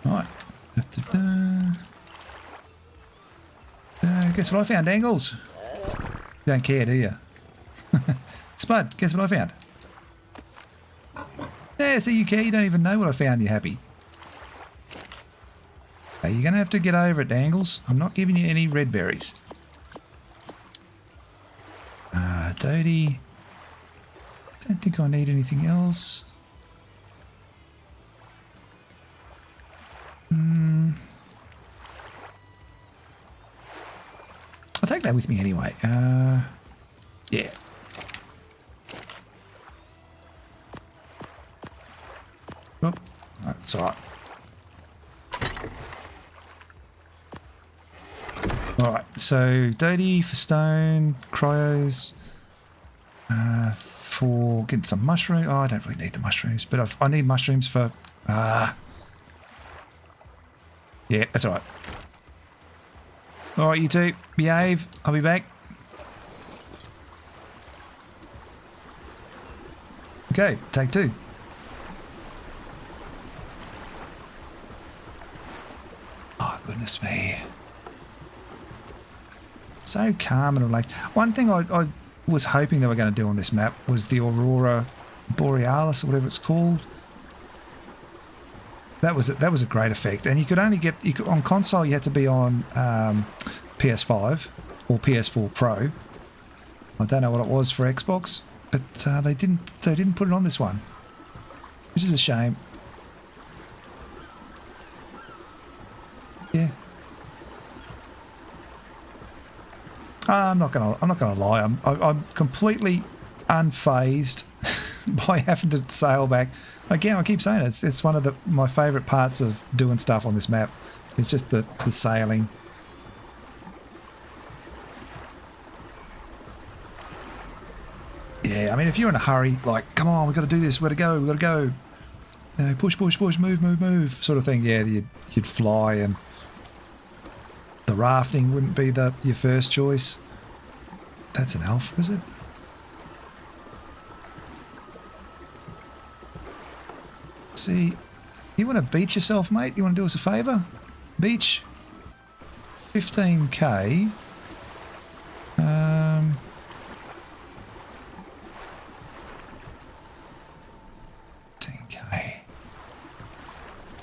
Right. Guess what I found, Angles? You don't care, do you? Spud, guess what I found? Yeah, so you care, you don't even know what I found, you're happy. Hey, you're going to have to get over it, Angles. I'm not giving you any red berries. Dodie. Don't think I need anything else. I'll take that with me anyway. Yeah. Oh, that's all right. All right, so Dodie for stone, cryos for getting some mushroom. Oh, I don't really need the mushrooms, but I need mushrooms for. Yeah, that's all right. All right, you two, behave. I'll be back. Okay, take two. Oh, goodness me. So calm and relaxed. One thing I was hoping they were going to do on this map was the Aurora Borealis or whatever it's called. That was a great effect, and you could only get on console. You had to be on PS5 or PS4 Pro. I don't know what it was for Xbox, but they didn't put it on this one, which is a shame. Yeah. I'm not gonna lie. I'm completely unfazed by having to sail back. Again, I keep saying it's one of my favourite parts of doing stuff on this map. It's just the sailing. Yeah, I mean, if you're in a hurry, like, come on, we've got to do this, we've got to go. You know, push, move, sort of thing. Yeah, you'd fly, and the rafting wouldn't be your first choice. That's an alpha, is it? See, you want to beach yourself, mate? You want to do us a favour? Beach. 15k. 15k.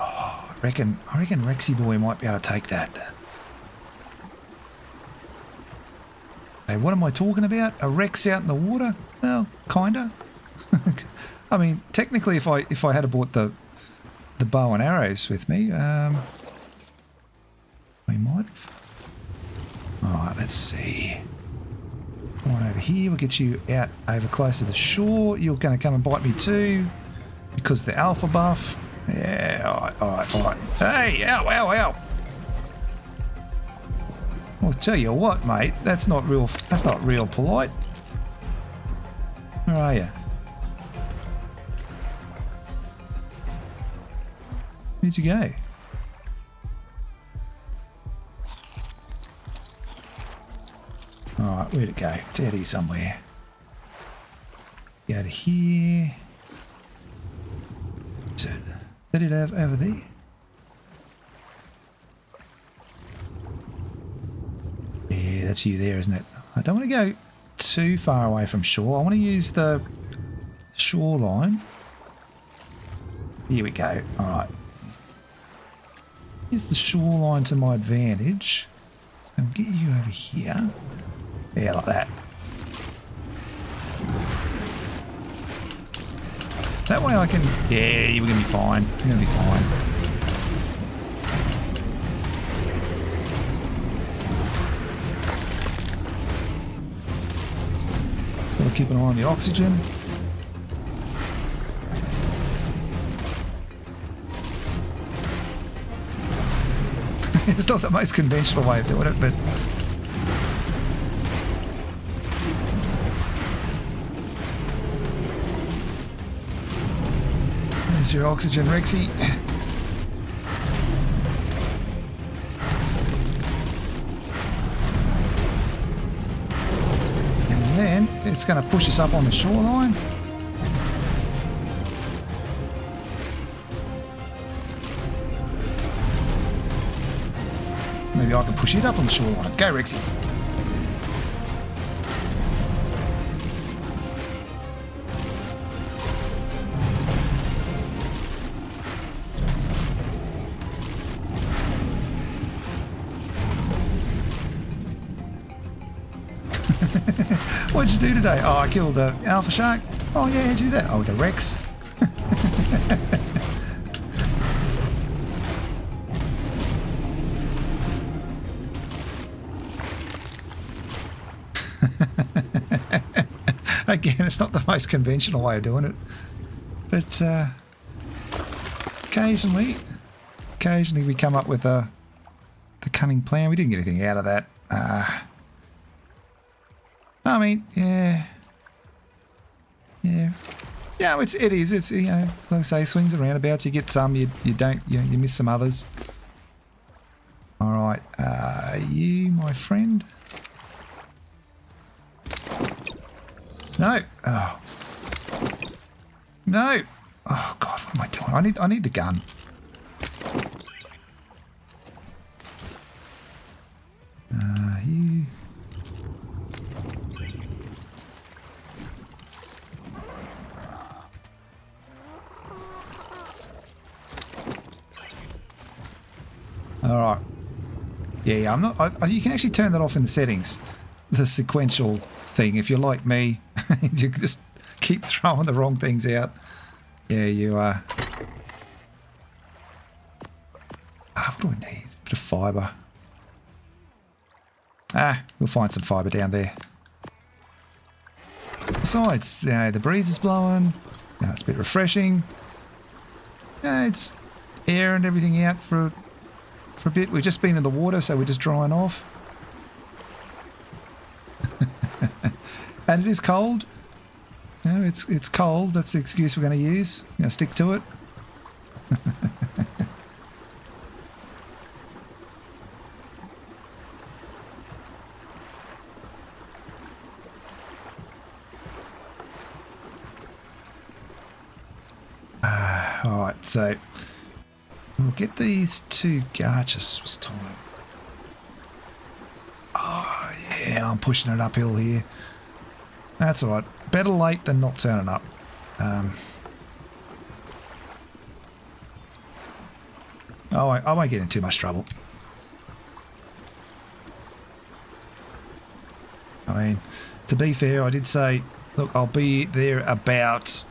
Oh, I reckon Rexy boy might be able to take that. Hey, what am I talking about? A Rex out in the water? Well, kinda. I mean, technically, if I had bought the bow and arrows with me, we might have. All right, let's see. Come on over here. We'll get you out over close to the shore. You're going to come and bite me too, because the alpha buff. Yeah. All right. Hey, ow. I'll tell you what, mate. That's not real polite. Where are you? Where'd you go? Alright, where'd it go? It's out here somewhere. Go to here. Set it over there. Yeah, that's you there, isn't it? I don't want to go too far away from shore. I want to use the shoreline. Here we go. All right. Use the shoreline to my advantage. So I'll get you over here. Yeah, like that. That way I can... Yeah, you're going to be fine. You're going to be fine. Just got to keep an eye on the oxygen. It's not the most conventional way of doing it, but... There's your oxygen, Rexy. And then it's going to push us up on the shoreline. Maybe I can push it up on the shoreline. Go, Rexy. What'd you do today? Oh, I killed the alpha shark. Oh, yeah, how'd you do that? Oh, the Rex. Again, it's not the most conventional way of doing it. But occasionally we come up with the cunning plan. We didn't get anything out of that. I mean, yeah, it is. It's, you know, like I say, swings and roundabouts. You get some, you don't, you miss some others. All right, you, my friend. No. Oh. No. Oh God, what am I doing? I need the gun. You. All right. Yeah, I'm not. You can actually turn that off in the settings, the sequential thing. If you're like me, you just keep throwing the wrong things out. Yeah, you are. What do we need? A bit of fibre. We'll find some fibre down there. Besides, you know, the breeze is blowing. It's a bit refreshing. It's airing everything out for a bit. We've just been in the water, so we're just drying off. And it is cold. You know, it's cold. That's the excuse we're going to use. You know, stick to it. All right, so we'll get these two garches this time. Oh, yeah, I'm pushing it uphill here. That's all right. Better late than not turning up. I won't get in too much trouble. I mean, to be fair, I did say, look, I'll be there about...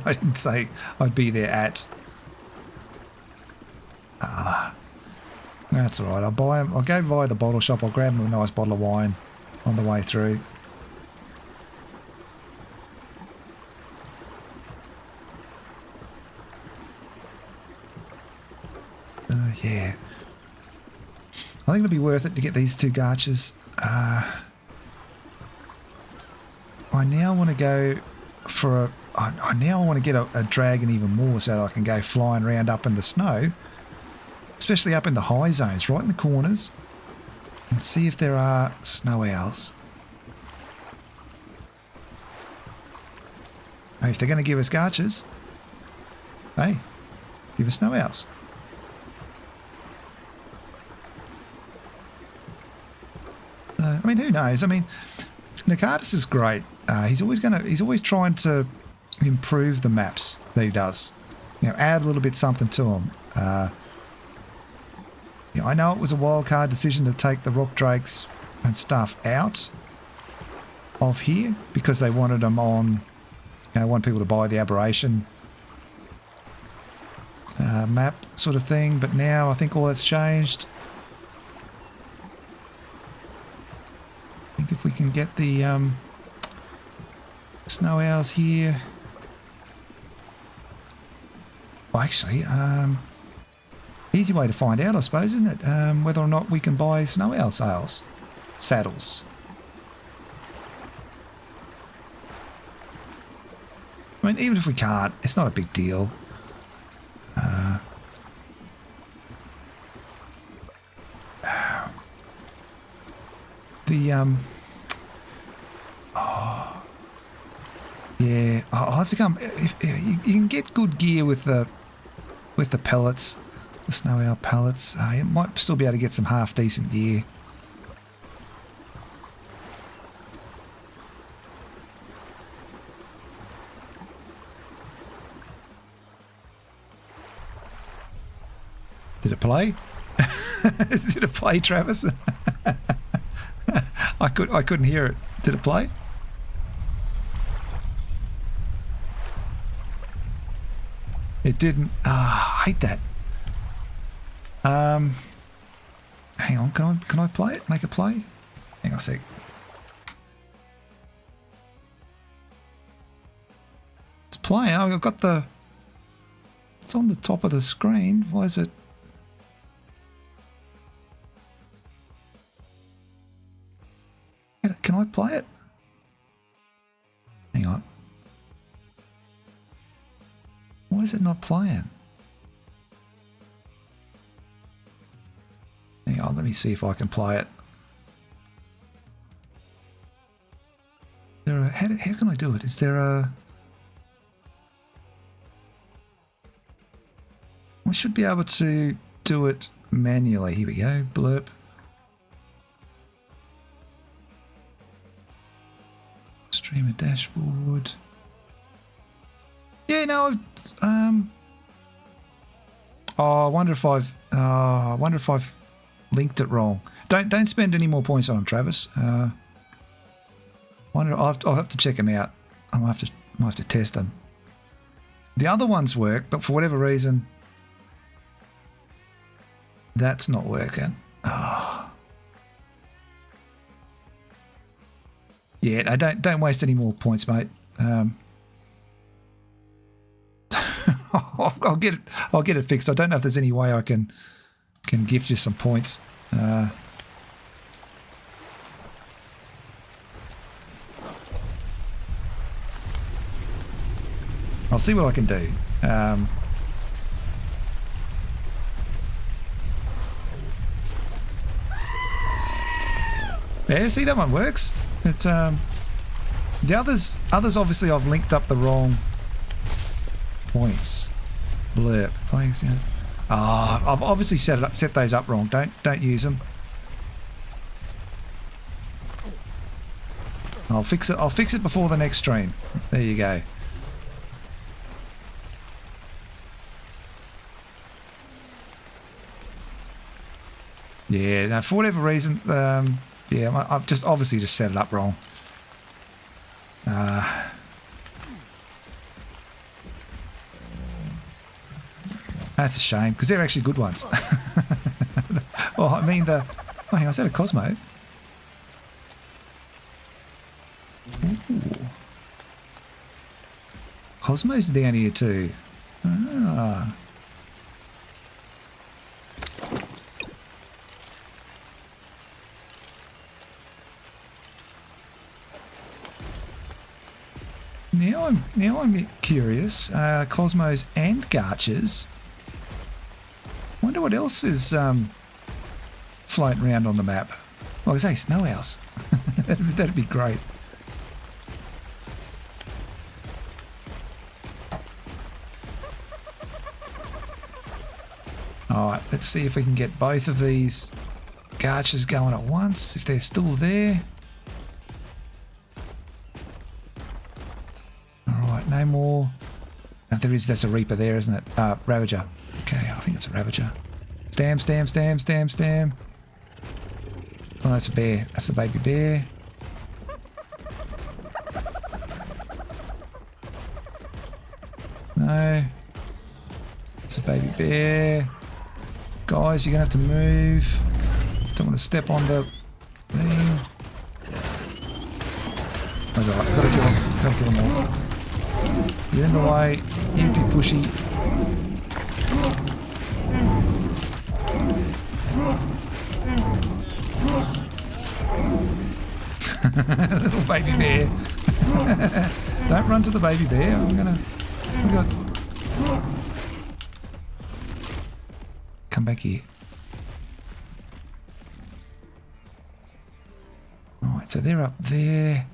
I didn't say I'd be there at. That's all right. I'll buy them. I'll go via the bottle shop. I'll grab them a nice bottle of wine on the way through. Yeah. I think it'll be worth it to get these two garches. I now want to go for a... I now want to get a dragon even more so that I can go flying around up in the snow, especially up in the high zones, right in the corners, and see if there are snow owls. If they're going to give us garches, hey, give us snow owls. I mean, who knows? I mean, Nacardus is great. He's always trying to improve the maps that he does. You know, add a little bit something to them. Yeah, I know it was a wild card decision to take the rock drakes and stuff out of here because they wanted them on. You know, want people to buy the aberration map sort of thing. But now I think all that's changed. I think if we can get the snow owls here. Well, actually, easy way to find out, I suppose, isn't it? Whether or not we can buy snow owl saddles. I mean, even if we can't, it's not a big deal. Yeah, I'll have to come. If you can get good gear with the pellets, the snow owl pellets. You might still be able to get some half decent gear. Did it play? Did it play, Travis? I couldn't hear it. Did it play? It didn't. I hate that. Hang on. Can I play it? Make it play? Hang on a sec. It's playing. I've got the. It's on the top of the screen. Why is it? Can I play it? Hang on. Why is it not playing? Hang on, let me see if I can play it. How can I do it? Is there a... I should be able to do it manually. Here we go. Blurp. Streamer dashboard. Yeah, no. Oh, I wonder if I've linked it wrong. Don't spend any more points on them, Travis. Wonder. I'll have to check them out. I'll have to test them. The other ones work, but for whatever reason, that's not working. Oh. Yeah, no, don't waste any more points, mate. I'll get it fixed. I don't know if there's any way I can gift you some points. I'll see what I can do. Yeah, see, that one works. It's the others obviously I've linked up the wrong points. Blurp. Playing sound. I've obviously set those up wrong. Don't use them. I'll fix it before the next stream. There you go. Yeah, now for whatever reason, yeah, I've just obviously just set it up wrong. That's a shame because they're actually good ones. Well, I mean oh, hang on, is that a Cosmo? Ooh. Cosmos down here too. Ah. Now I'm curious. Cosmos and Garchers. Wonder what else is floating around on the map. Well, I say snow owls. That'd be great. Let's see if we can get both of these garches going at once, if they're still there. Alright, no more. No, there is, that's a Reaper there, isn't it? Ravager. Okay, I think it's a Ravager. Stam, stam, stam, stam, stam. Oh, that's a bear. That's a baby bear. No. It's a baby bear. Guys, you're going to have to move. Don't want to step on the thing. That's alright. Gotta kill him. Gotta kill them all. Get in the way. You be pushy. Little baby bear. Don't run to the baby bear. I'm gonna. We got. Come back here. Alright, so they're up there.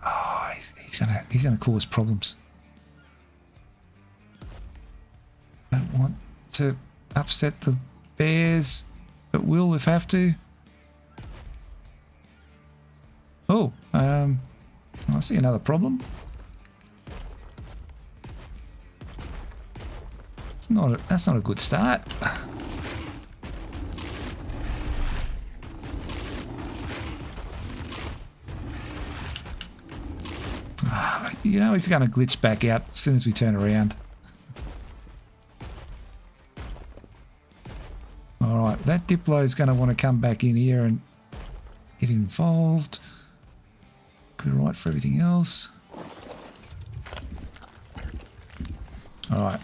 Oh, he's gonna cause problems. Don't want to upset the bears, but will if have to. Oh, I see another problem. That's not a good start. You know he's going to glitch back out as soon as we turn around. Alright, that Diplo is going to want to come back in here and get involved. Be right for everything else. Alright.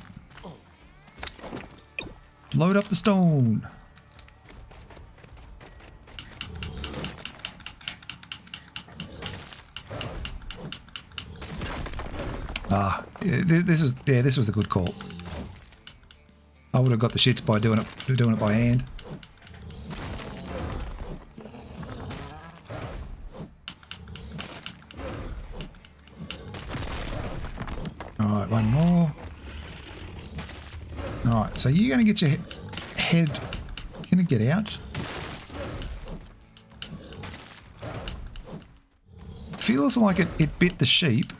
Load up the stone. This was a good call. I would have got the shits by doing it by hand. Alright, one more. Alright, so you're going to get your head... You're going to get out. Feels like it bit the sheep.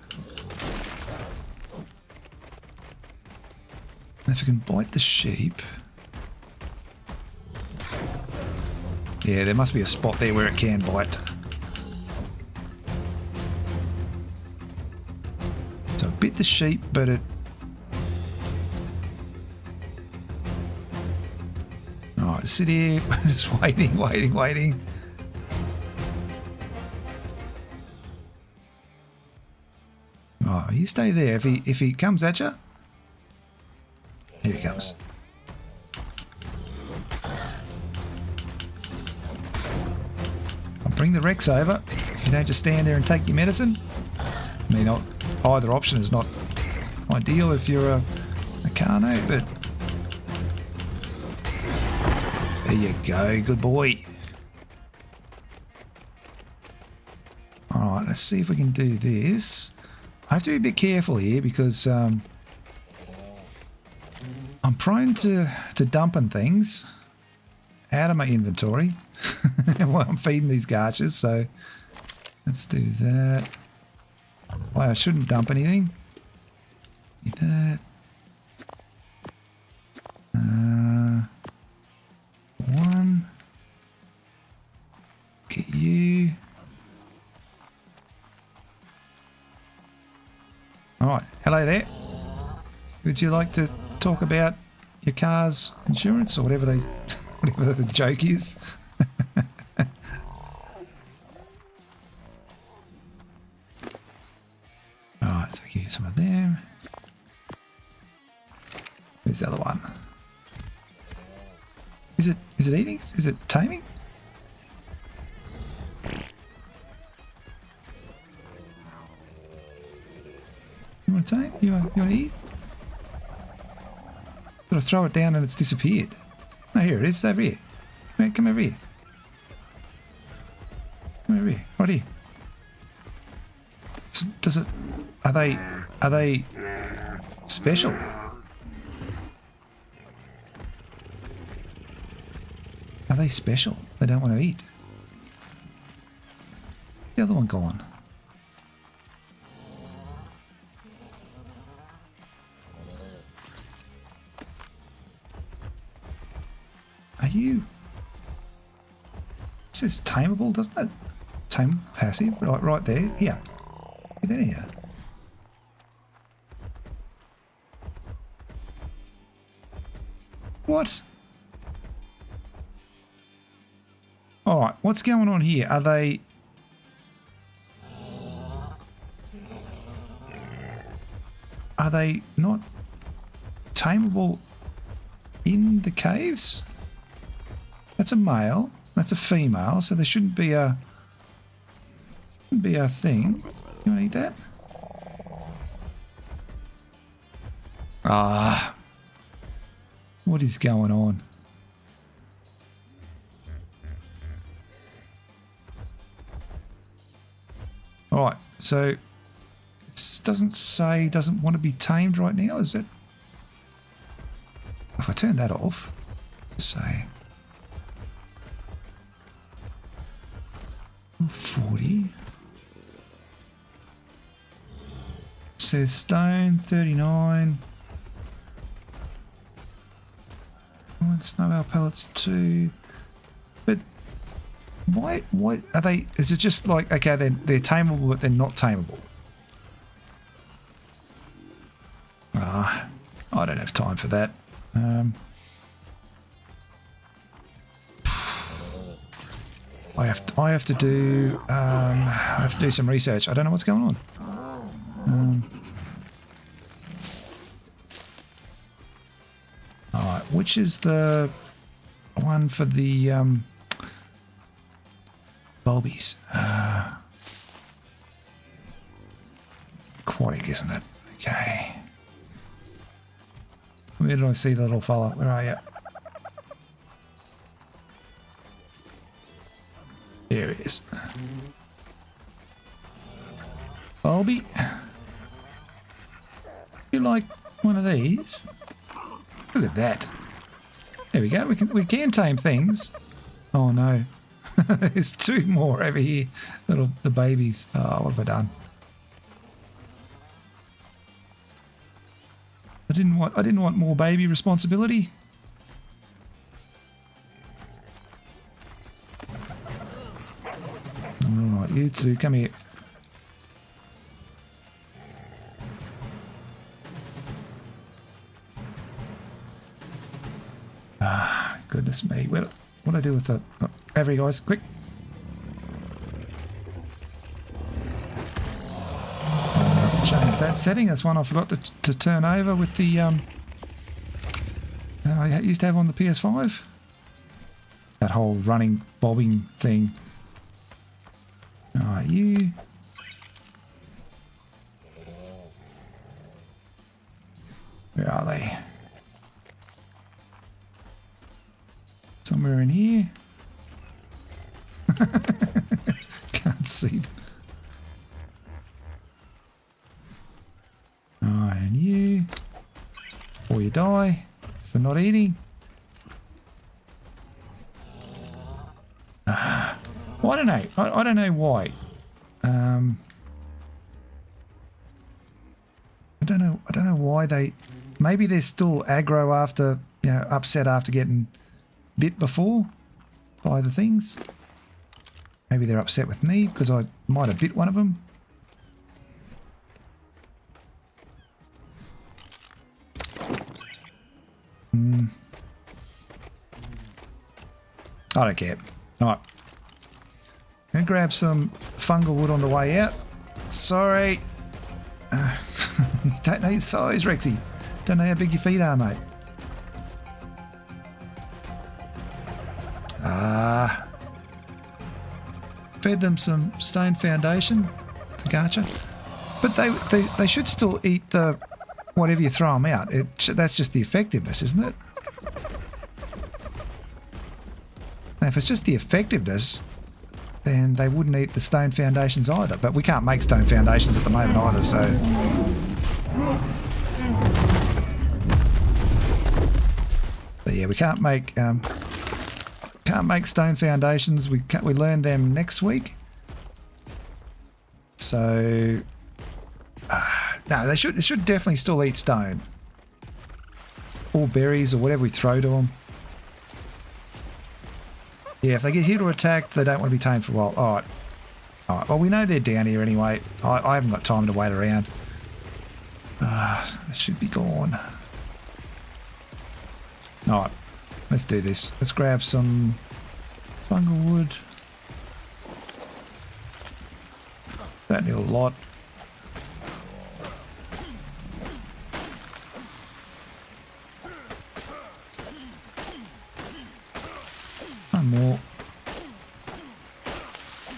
If it can bite the sheep... Yeah, there must be a spot there where it can bite. So it bit the sheep, but it... Alright, sit here, just waiting. Oh, you stay there. If he comes at you... Here he comes. I'll bring the Rex over. If you don't just stand there and take your medicine. I mean, either option is not ideal if you're a Arkonauts, but... There you go, good boy. Alright, let's see if we can do this. I have to be a bit careful here because... I'm prone to dumping things out of my inventory while I'm feeding these garches, so let's do that. Well, I shouldn't dump anything. Do that. One. Get you. Alright, hello there. Would you like to talk about your car's insurance or whatever the joke is? Alright, so give you some of them. Where's the other one? Is it eating? Is it taming? You want to tame? You want to eat? Got to throw it down and it's disappeared. No, here it is. It's over here. Come over here. Come over here. Right here. Does it? Are they special? Are they special? They don't want to eat. The other one gone. Are you... It says tameable, doesn't it? Tame passive, right there. Yeah. Get in here. What? Alright, what's going on here? Are they... Are they not tameable in the caves? That's a male. That's a female, so there shouldn't be a thing. You want to eat that? Ah. What is going on? Alright, so it doesn't say doesn't want to be tamed right now, is it? If I turn that off, say 40. It says stone 39. Snow owl pellets 2. But why are they? Is it just like, okay, they're tameable but they're not tameable? Ah, I don't have time for that. I have to do some research. I don't know what's going on. Alright, which is the one for the bulbies? Aquatic, isn't it? Okay. Where did I see the little fella? Where are you? There he is. Bulby? You like one of these? Look at that. There we go. We can tame things. Oh no. There's 2 more over here. The babies. Oh, what have I done? I didn't want more baby responsibility. Alright, you two, come here. Ah, goodness me. What do I do with the... Oh, over you guys, quick. Change that setting. That's one I forgot to turn over with the... I used to have on the PS5. That whole running, bobbing thing. Alright, you... Where are they? Somewhere in here. Can't see them. Alright, and you. Or you die for not eating. I don't know. I don't know why. I don't know why they... Maybe they're still aggro after, you know, upset after getting bit before by the things. Maybe they're upset with me because I might have bit one of them. I don't care. Alright. I'm going to grab some fungal wood on the way out. Sorry. You don't know your size, Rexy. Don't know how big your feet are, mate. Fed them some stone foundation, the garcher. But they should still eat the whatever you throw them out. That's just the effectiveness, isn't it? And if it's just the effectiveness, then they wouldn't eat the stone foundations either. But we can't make stone foundations at the moment either, so... But yeah, we can't make Can't make stone foundations. We learn them next week. So no, they should definitely still eat stone or berries or whatever we throw to them. Yeah, if they get hit or attacked, they don't want to be tamed for a while. All right. All right. Well, we know they're down here anyway. I haven't got time to wait around. They should be gone. All right. Let's do this. Let's grab some fungal wood. That little lot. One more.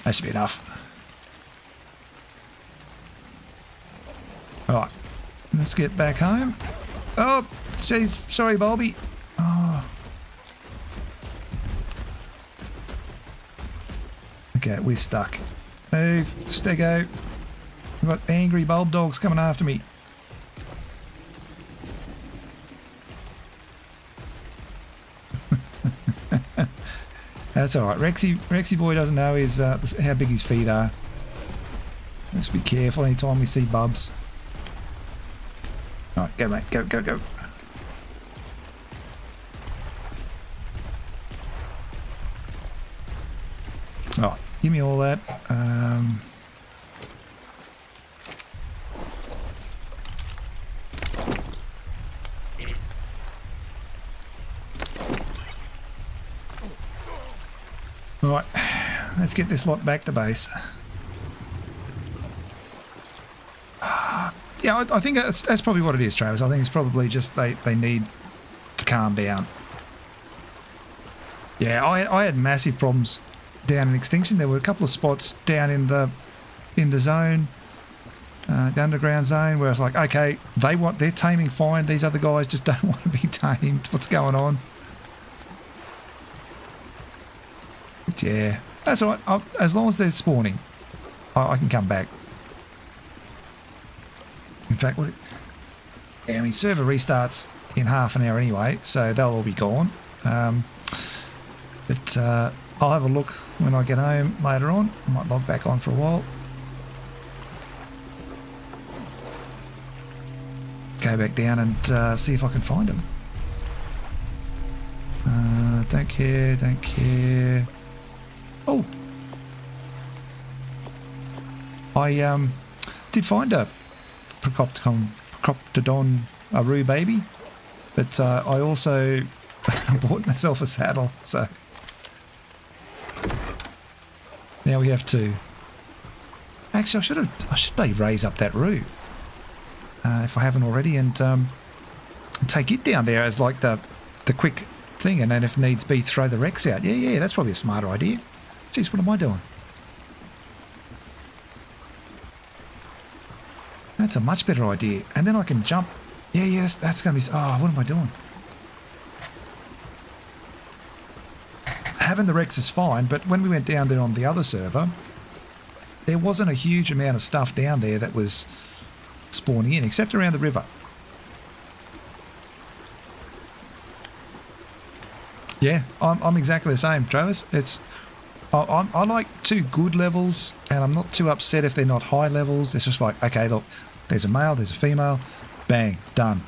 That should be enough. Alright. Let's get back home. Oh, jeez. Sorry, Bobby. Oh. Okay, we're stuck. Move. Stego. We've got angry bulb dogs coming after me. That's alright. Rexy boy doesn't know his how big his feet are. Let's be careful anytime we see bubs. Alright, go mate. Go, go, go. Alright, give me all that. Alright, let's get this lot back to base. Yeah, I think that's probably what it is, Travis. I think it's probably just they need to calm down. Yeah, I had massive problems down in Extinction. There were a couple of spots down in the zone, the underground zone, where I was like, okay, they're taming fine. These other guys just don't want to be tamed. What's going on? But yeah, that's all right. As long as they're spawning, I can come back. In fact, yeah, I mean, server restarts in half an hour anyway, so they'll all be gone. But I'll have a look when I get home later on. I might log back on for a while. Go back down and see if I can find them. Don't care, don't care. Oh! I did find a Procoptodon Aru baby, but I also bought myself a saddle, so now we have two. Actually, I should maybe raise up that Roo if I haven't already, and take it down there as like the quick thing, and then if needs be, throw the Rex out. Yeah, that's probably a smarter idea. Jeez, what am I doing? That's a much better idea. And then I can jump. Yeah, that's going to be... Oh, what am I doing? Having the Rex is fine, but when we went down there on the other server, there wasn't a huge amount of stuff down there that was spawning in, except around the river. Yeah, I'm exactly the same, Travis. I like two good levels, and I'm not too upset if they're not high levels. It's just like, okay, look, there's a male, there's a female, bang, done.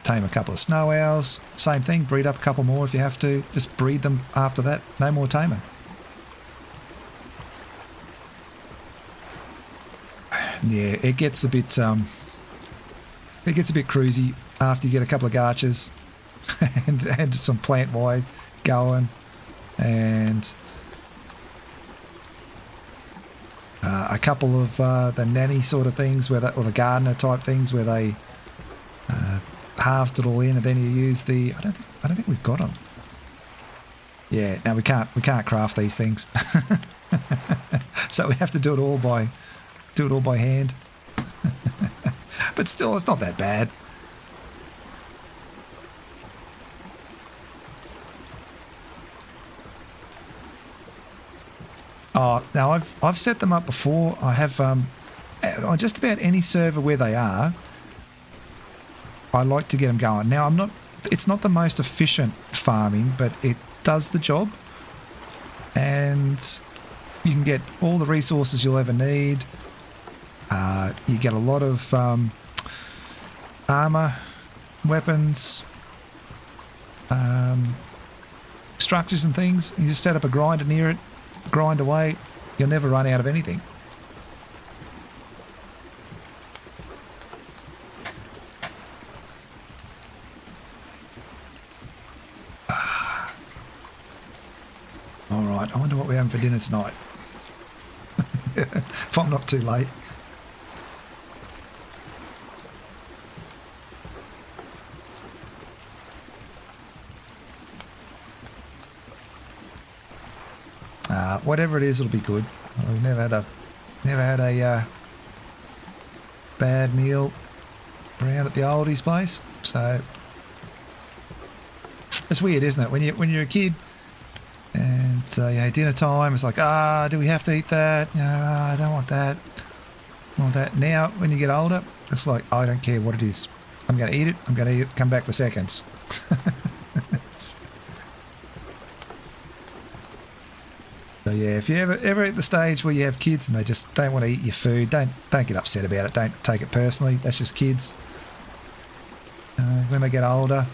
Tame a couple of snow owls, same thing, breed up a couple more if you have to. Just breed them after that, no more taming. Yeah, it gets a bit cruisy after you get a couple of garchers and some plant wise going, and a couple of the nanny sort of things, or the gardener type things, where they halved it all in, and then you use the. I don't think we've got them. Yeah, no, we can't craft these things, so we have to do it all by hand. But still, it's not that bad. Oh, now I've set them up before. I have on just about any server where they are. I like to get them going. Now it's not the most efficient farming, but it does the job. and you can get all the resources you'll ever need. You get a lot of armor, weapons, structures and things. You just set up a grinder near it, grind away. You'll never run out of anything. All right, I wonder what we're having for dinner tonight. If I'm not too late. Whatever it is, it'll be good. I've never had a bad meal around at the oldies place. So it's weird, isn't it? When you're a kid and dinner time, it's like, do we have to eat that? I don't want that. I want that. Now, when you get older, it's like, I don't care what it is. I'm going to eat it. I'm going to eat it. Come back for seconds. So yeah, if you ever at the stage where you have kids and they just don't want to eat your food, don't get upset about it. Don't take it personally. That's just kids. When they get older,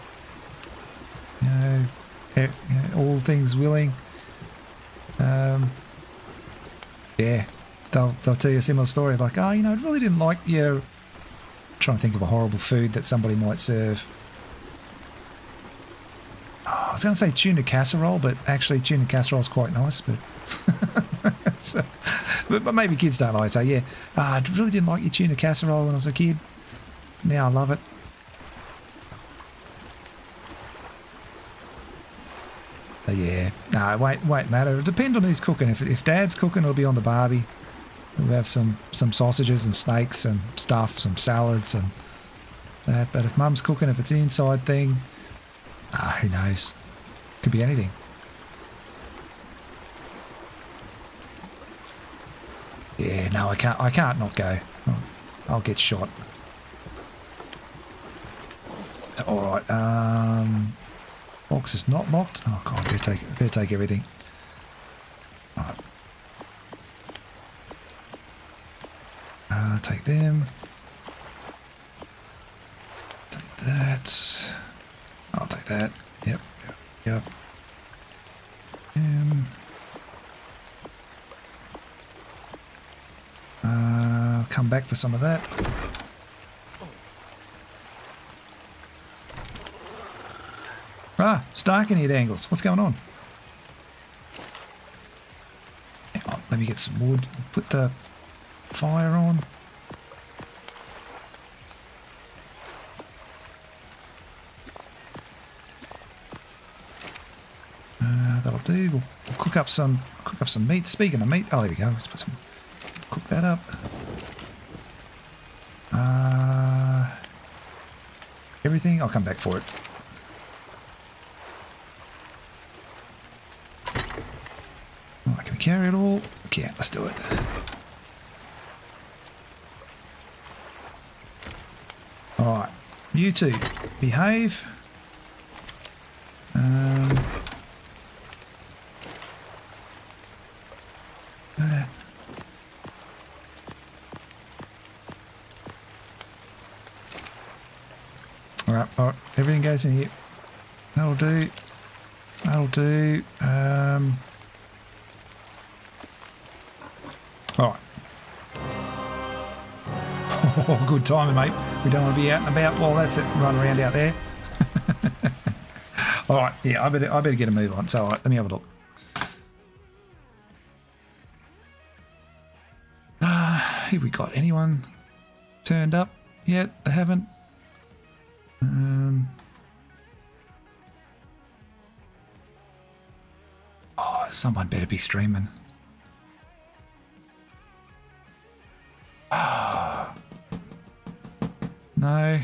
all things willing, yeah, they'll tell you a similar story. Like, I really didn't like your. Trying to think of a horrible food that somebody might serve. I was going to say tuna casserole, but actually tuna casserole is quite nice. But but maybe kids don't like it. So yeah, I really didn't like your tuna casserole when I was a kid. Now I love it. But yeah, no, it won't matter. It'll depend on who's cooking. If Dad's cooking, it'll be on the barbie. We'll have some sausages and steaks and stuff, some salads and that. But if Mum's cooking, if it's an inside thing, who knows? Could be anything. Yeah, no, I can't not go. I'll get shot. All right. Box is not locked. Oh god, better take everything. All right. Take them. Take that. I'll take that. Yep. Come back for some of that. It's dark in here, Dangles. What's going on? Hang on, let me get some wood. Put the fire on. That'll do. We'll cook up some meat. Speaking of meat, oh, there we go. Let's cook that up. Everything. I'll come back for it. Right, can we carry it all? Okay, let's do it. All right, you two, behave. All right, everything goes in here. That'll do. All right. Oh, good timing, mate. We don't want to be out and about while that's it, run around out there. All right, yeah, I better get a move on. So, all right, let me have a look. Have we got anyone turned up yet? They haven't. Someone better be streaming. No. Oh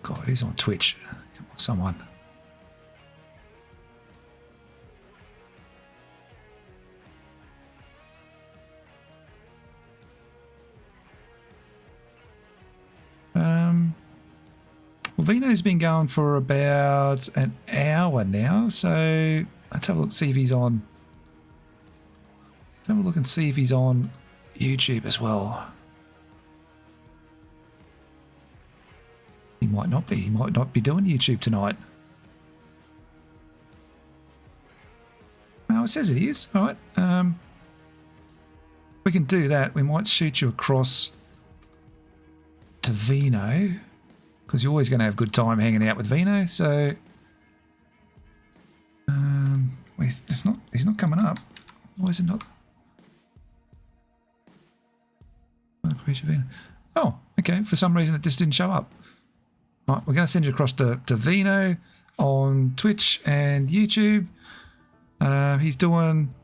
god, who's on Twitch? Come on, someone. Well, Vino's been going for about an hour now, so let's have a look, see if he's on. Let's have a look and see if he's on YouTube as well. He might not be. He might not be doing YouTube tonight. Oh, it says it is. All right. We can do that. We might shoot you across to Vino, because you're always going to have a good time hanging out with Vino. So, he's not coming up. Why is it not? Oh, okay. For some reason, it just didn't show up. Right, we're going to send you across to Vino on Twitch and YouTube. He's doing.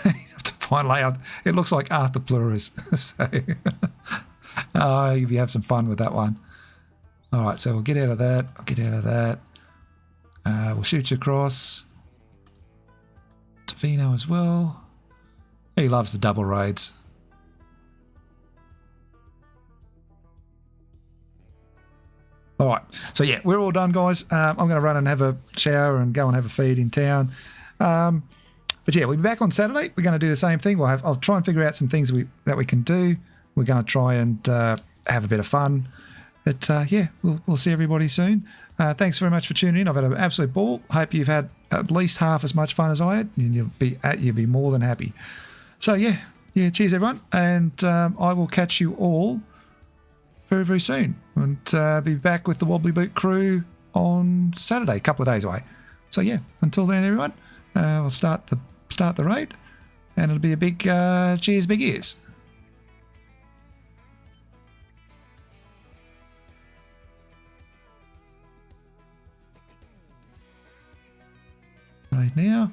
You have to find layout. It looks like Arthur Plurus. So, you have some fun with that one. All right, so we'll get out of that. I'll get out of that. We'll shoot you across to Vino as well. He loves the double raids. All right, so yeah, we're all done, guys. I'm going to run and have a shower and go and have a feed in town. But yeah, we'll be back on Saturday. We're going to do the same thing. I'll try and figure out some things that we can do. We're going to try and have a bit of fun. But yeah, we'll see everybody soon. Thanks very much for tuning in. I've had an absolute ball. Hope you've had at least half as much fun as I had, and you'll be more than happy. So yeah, cheers everyone, and I will catch you all very, very soon, and be back with the Wobbly Boot Crew on Saturday, a couple of days away. So yeah, until then, everyone, we'll start the raid, and it'll be a big cheers, big ears. Right now,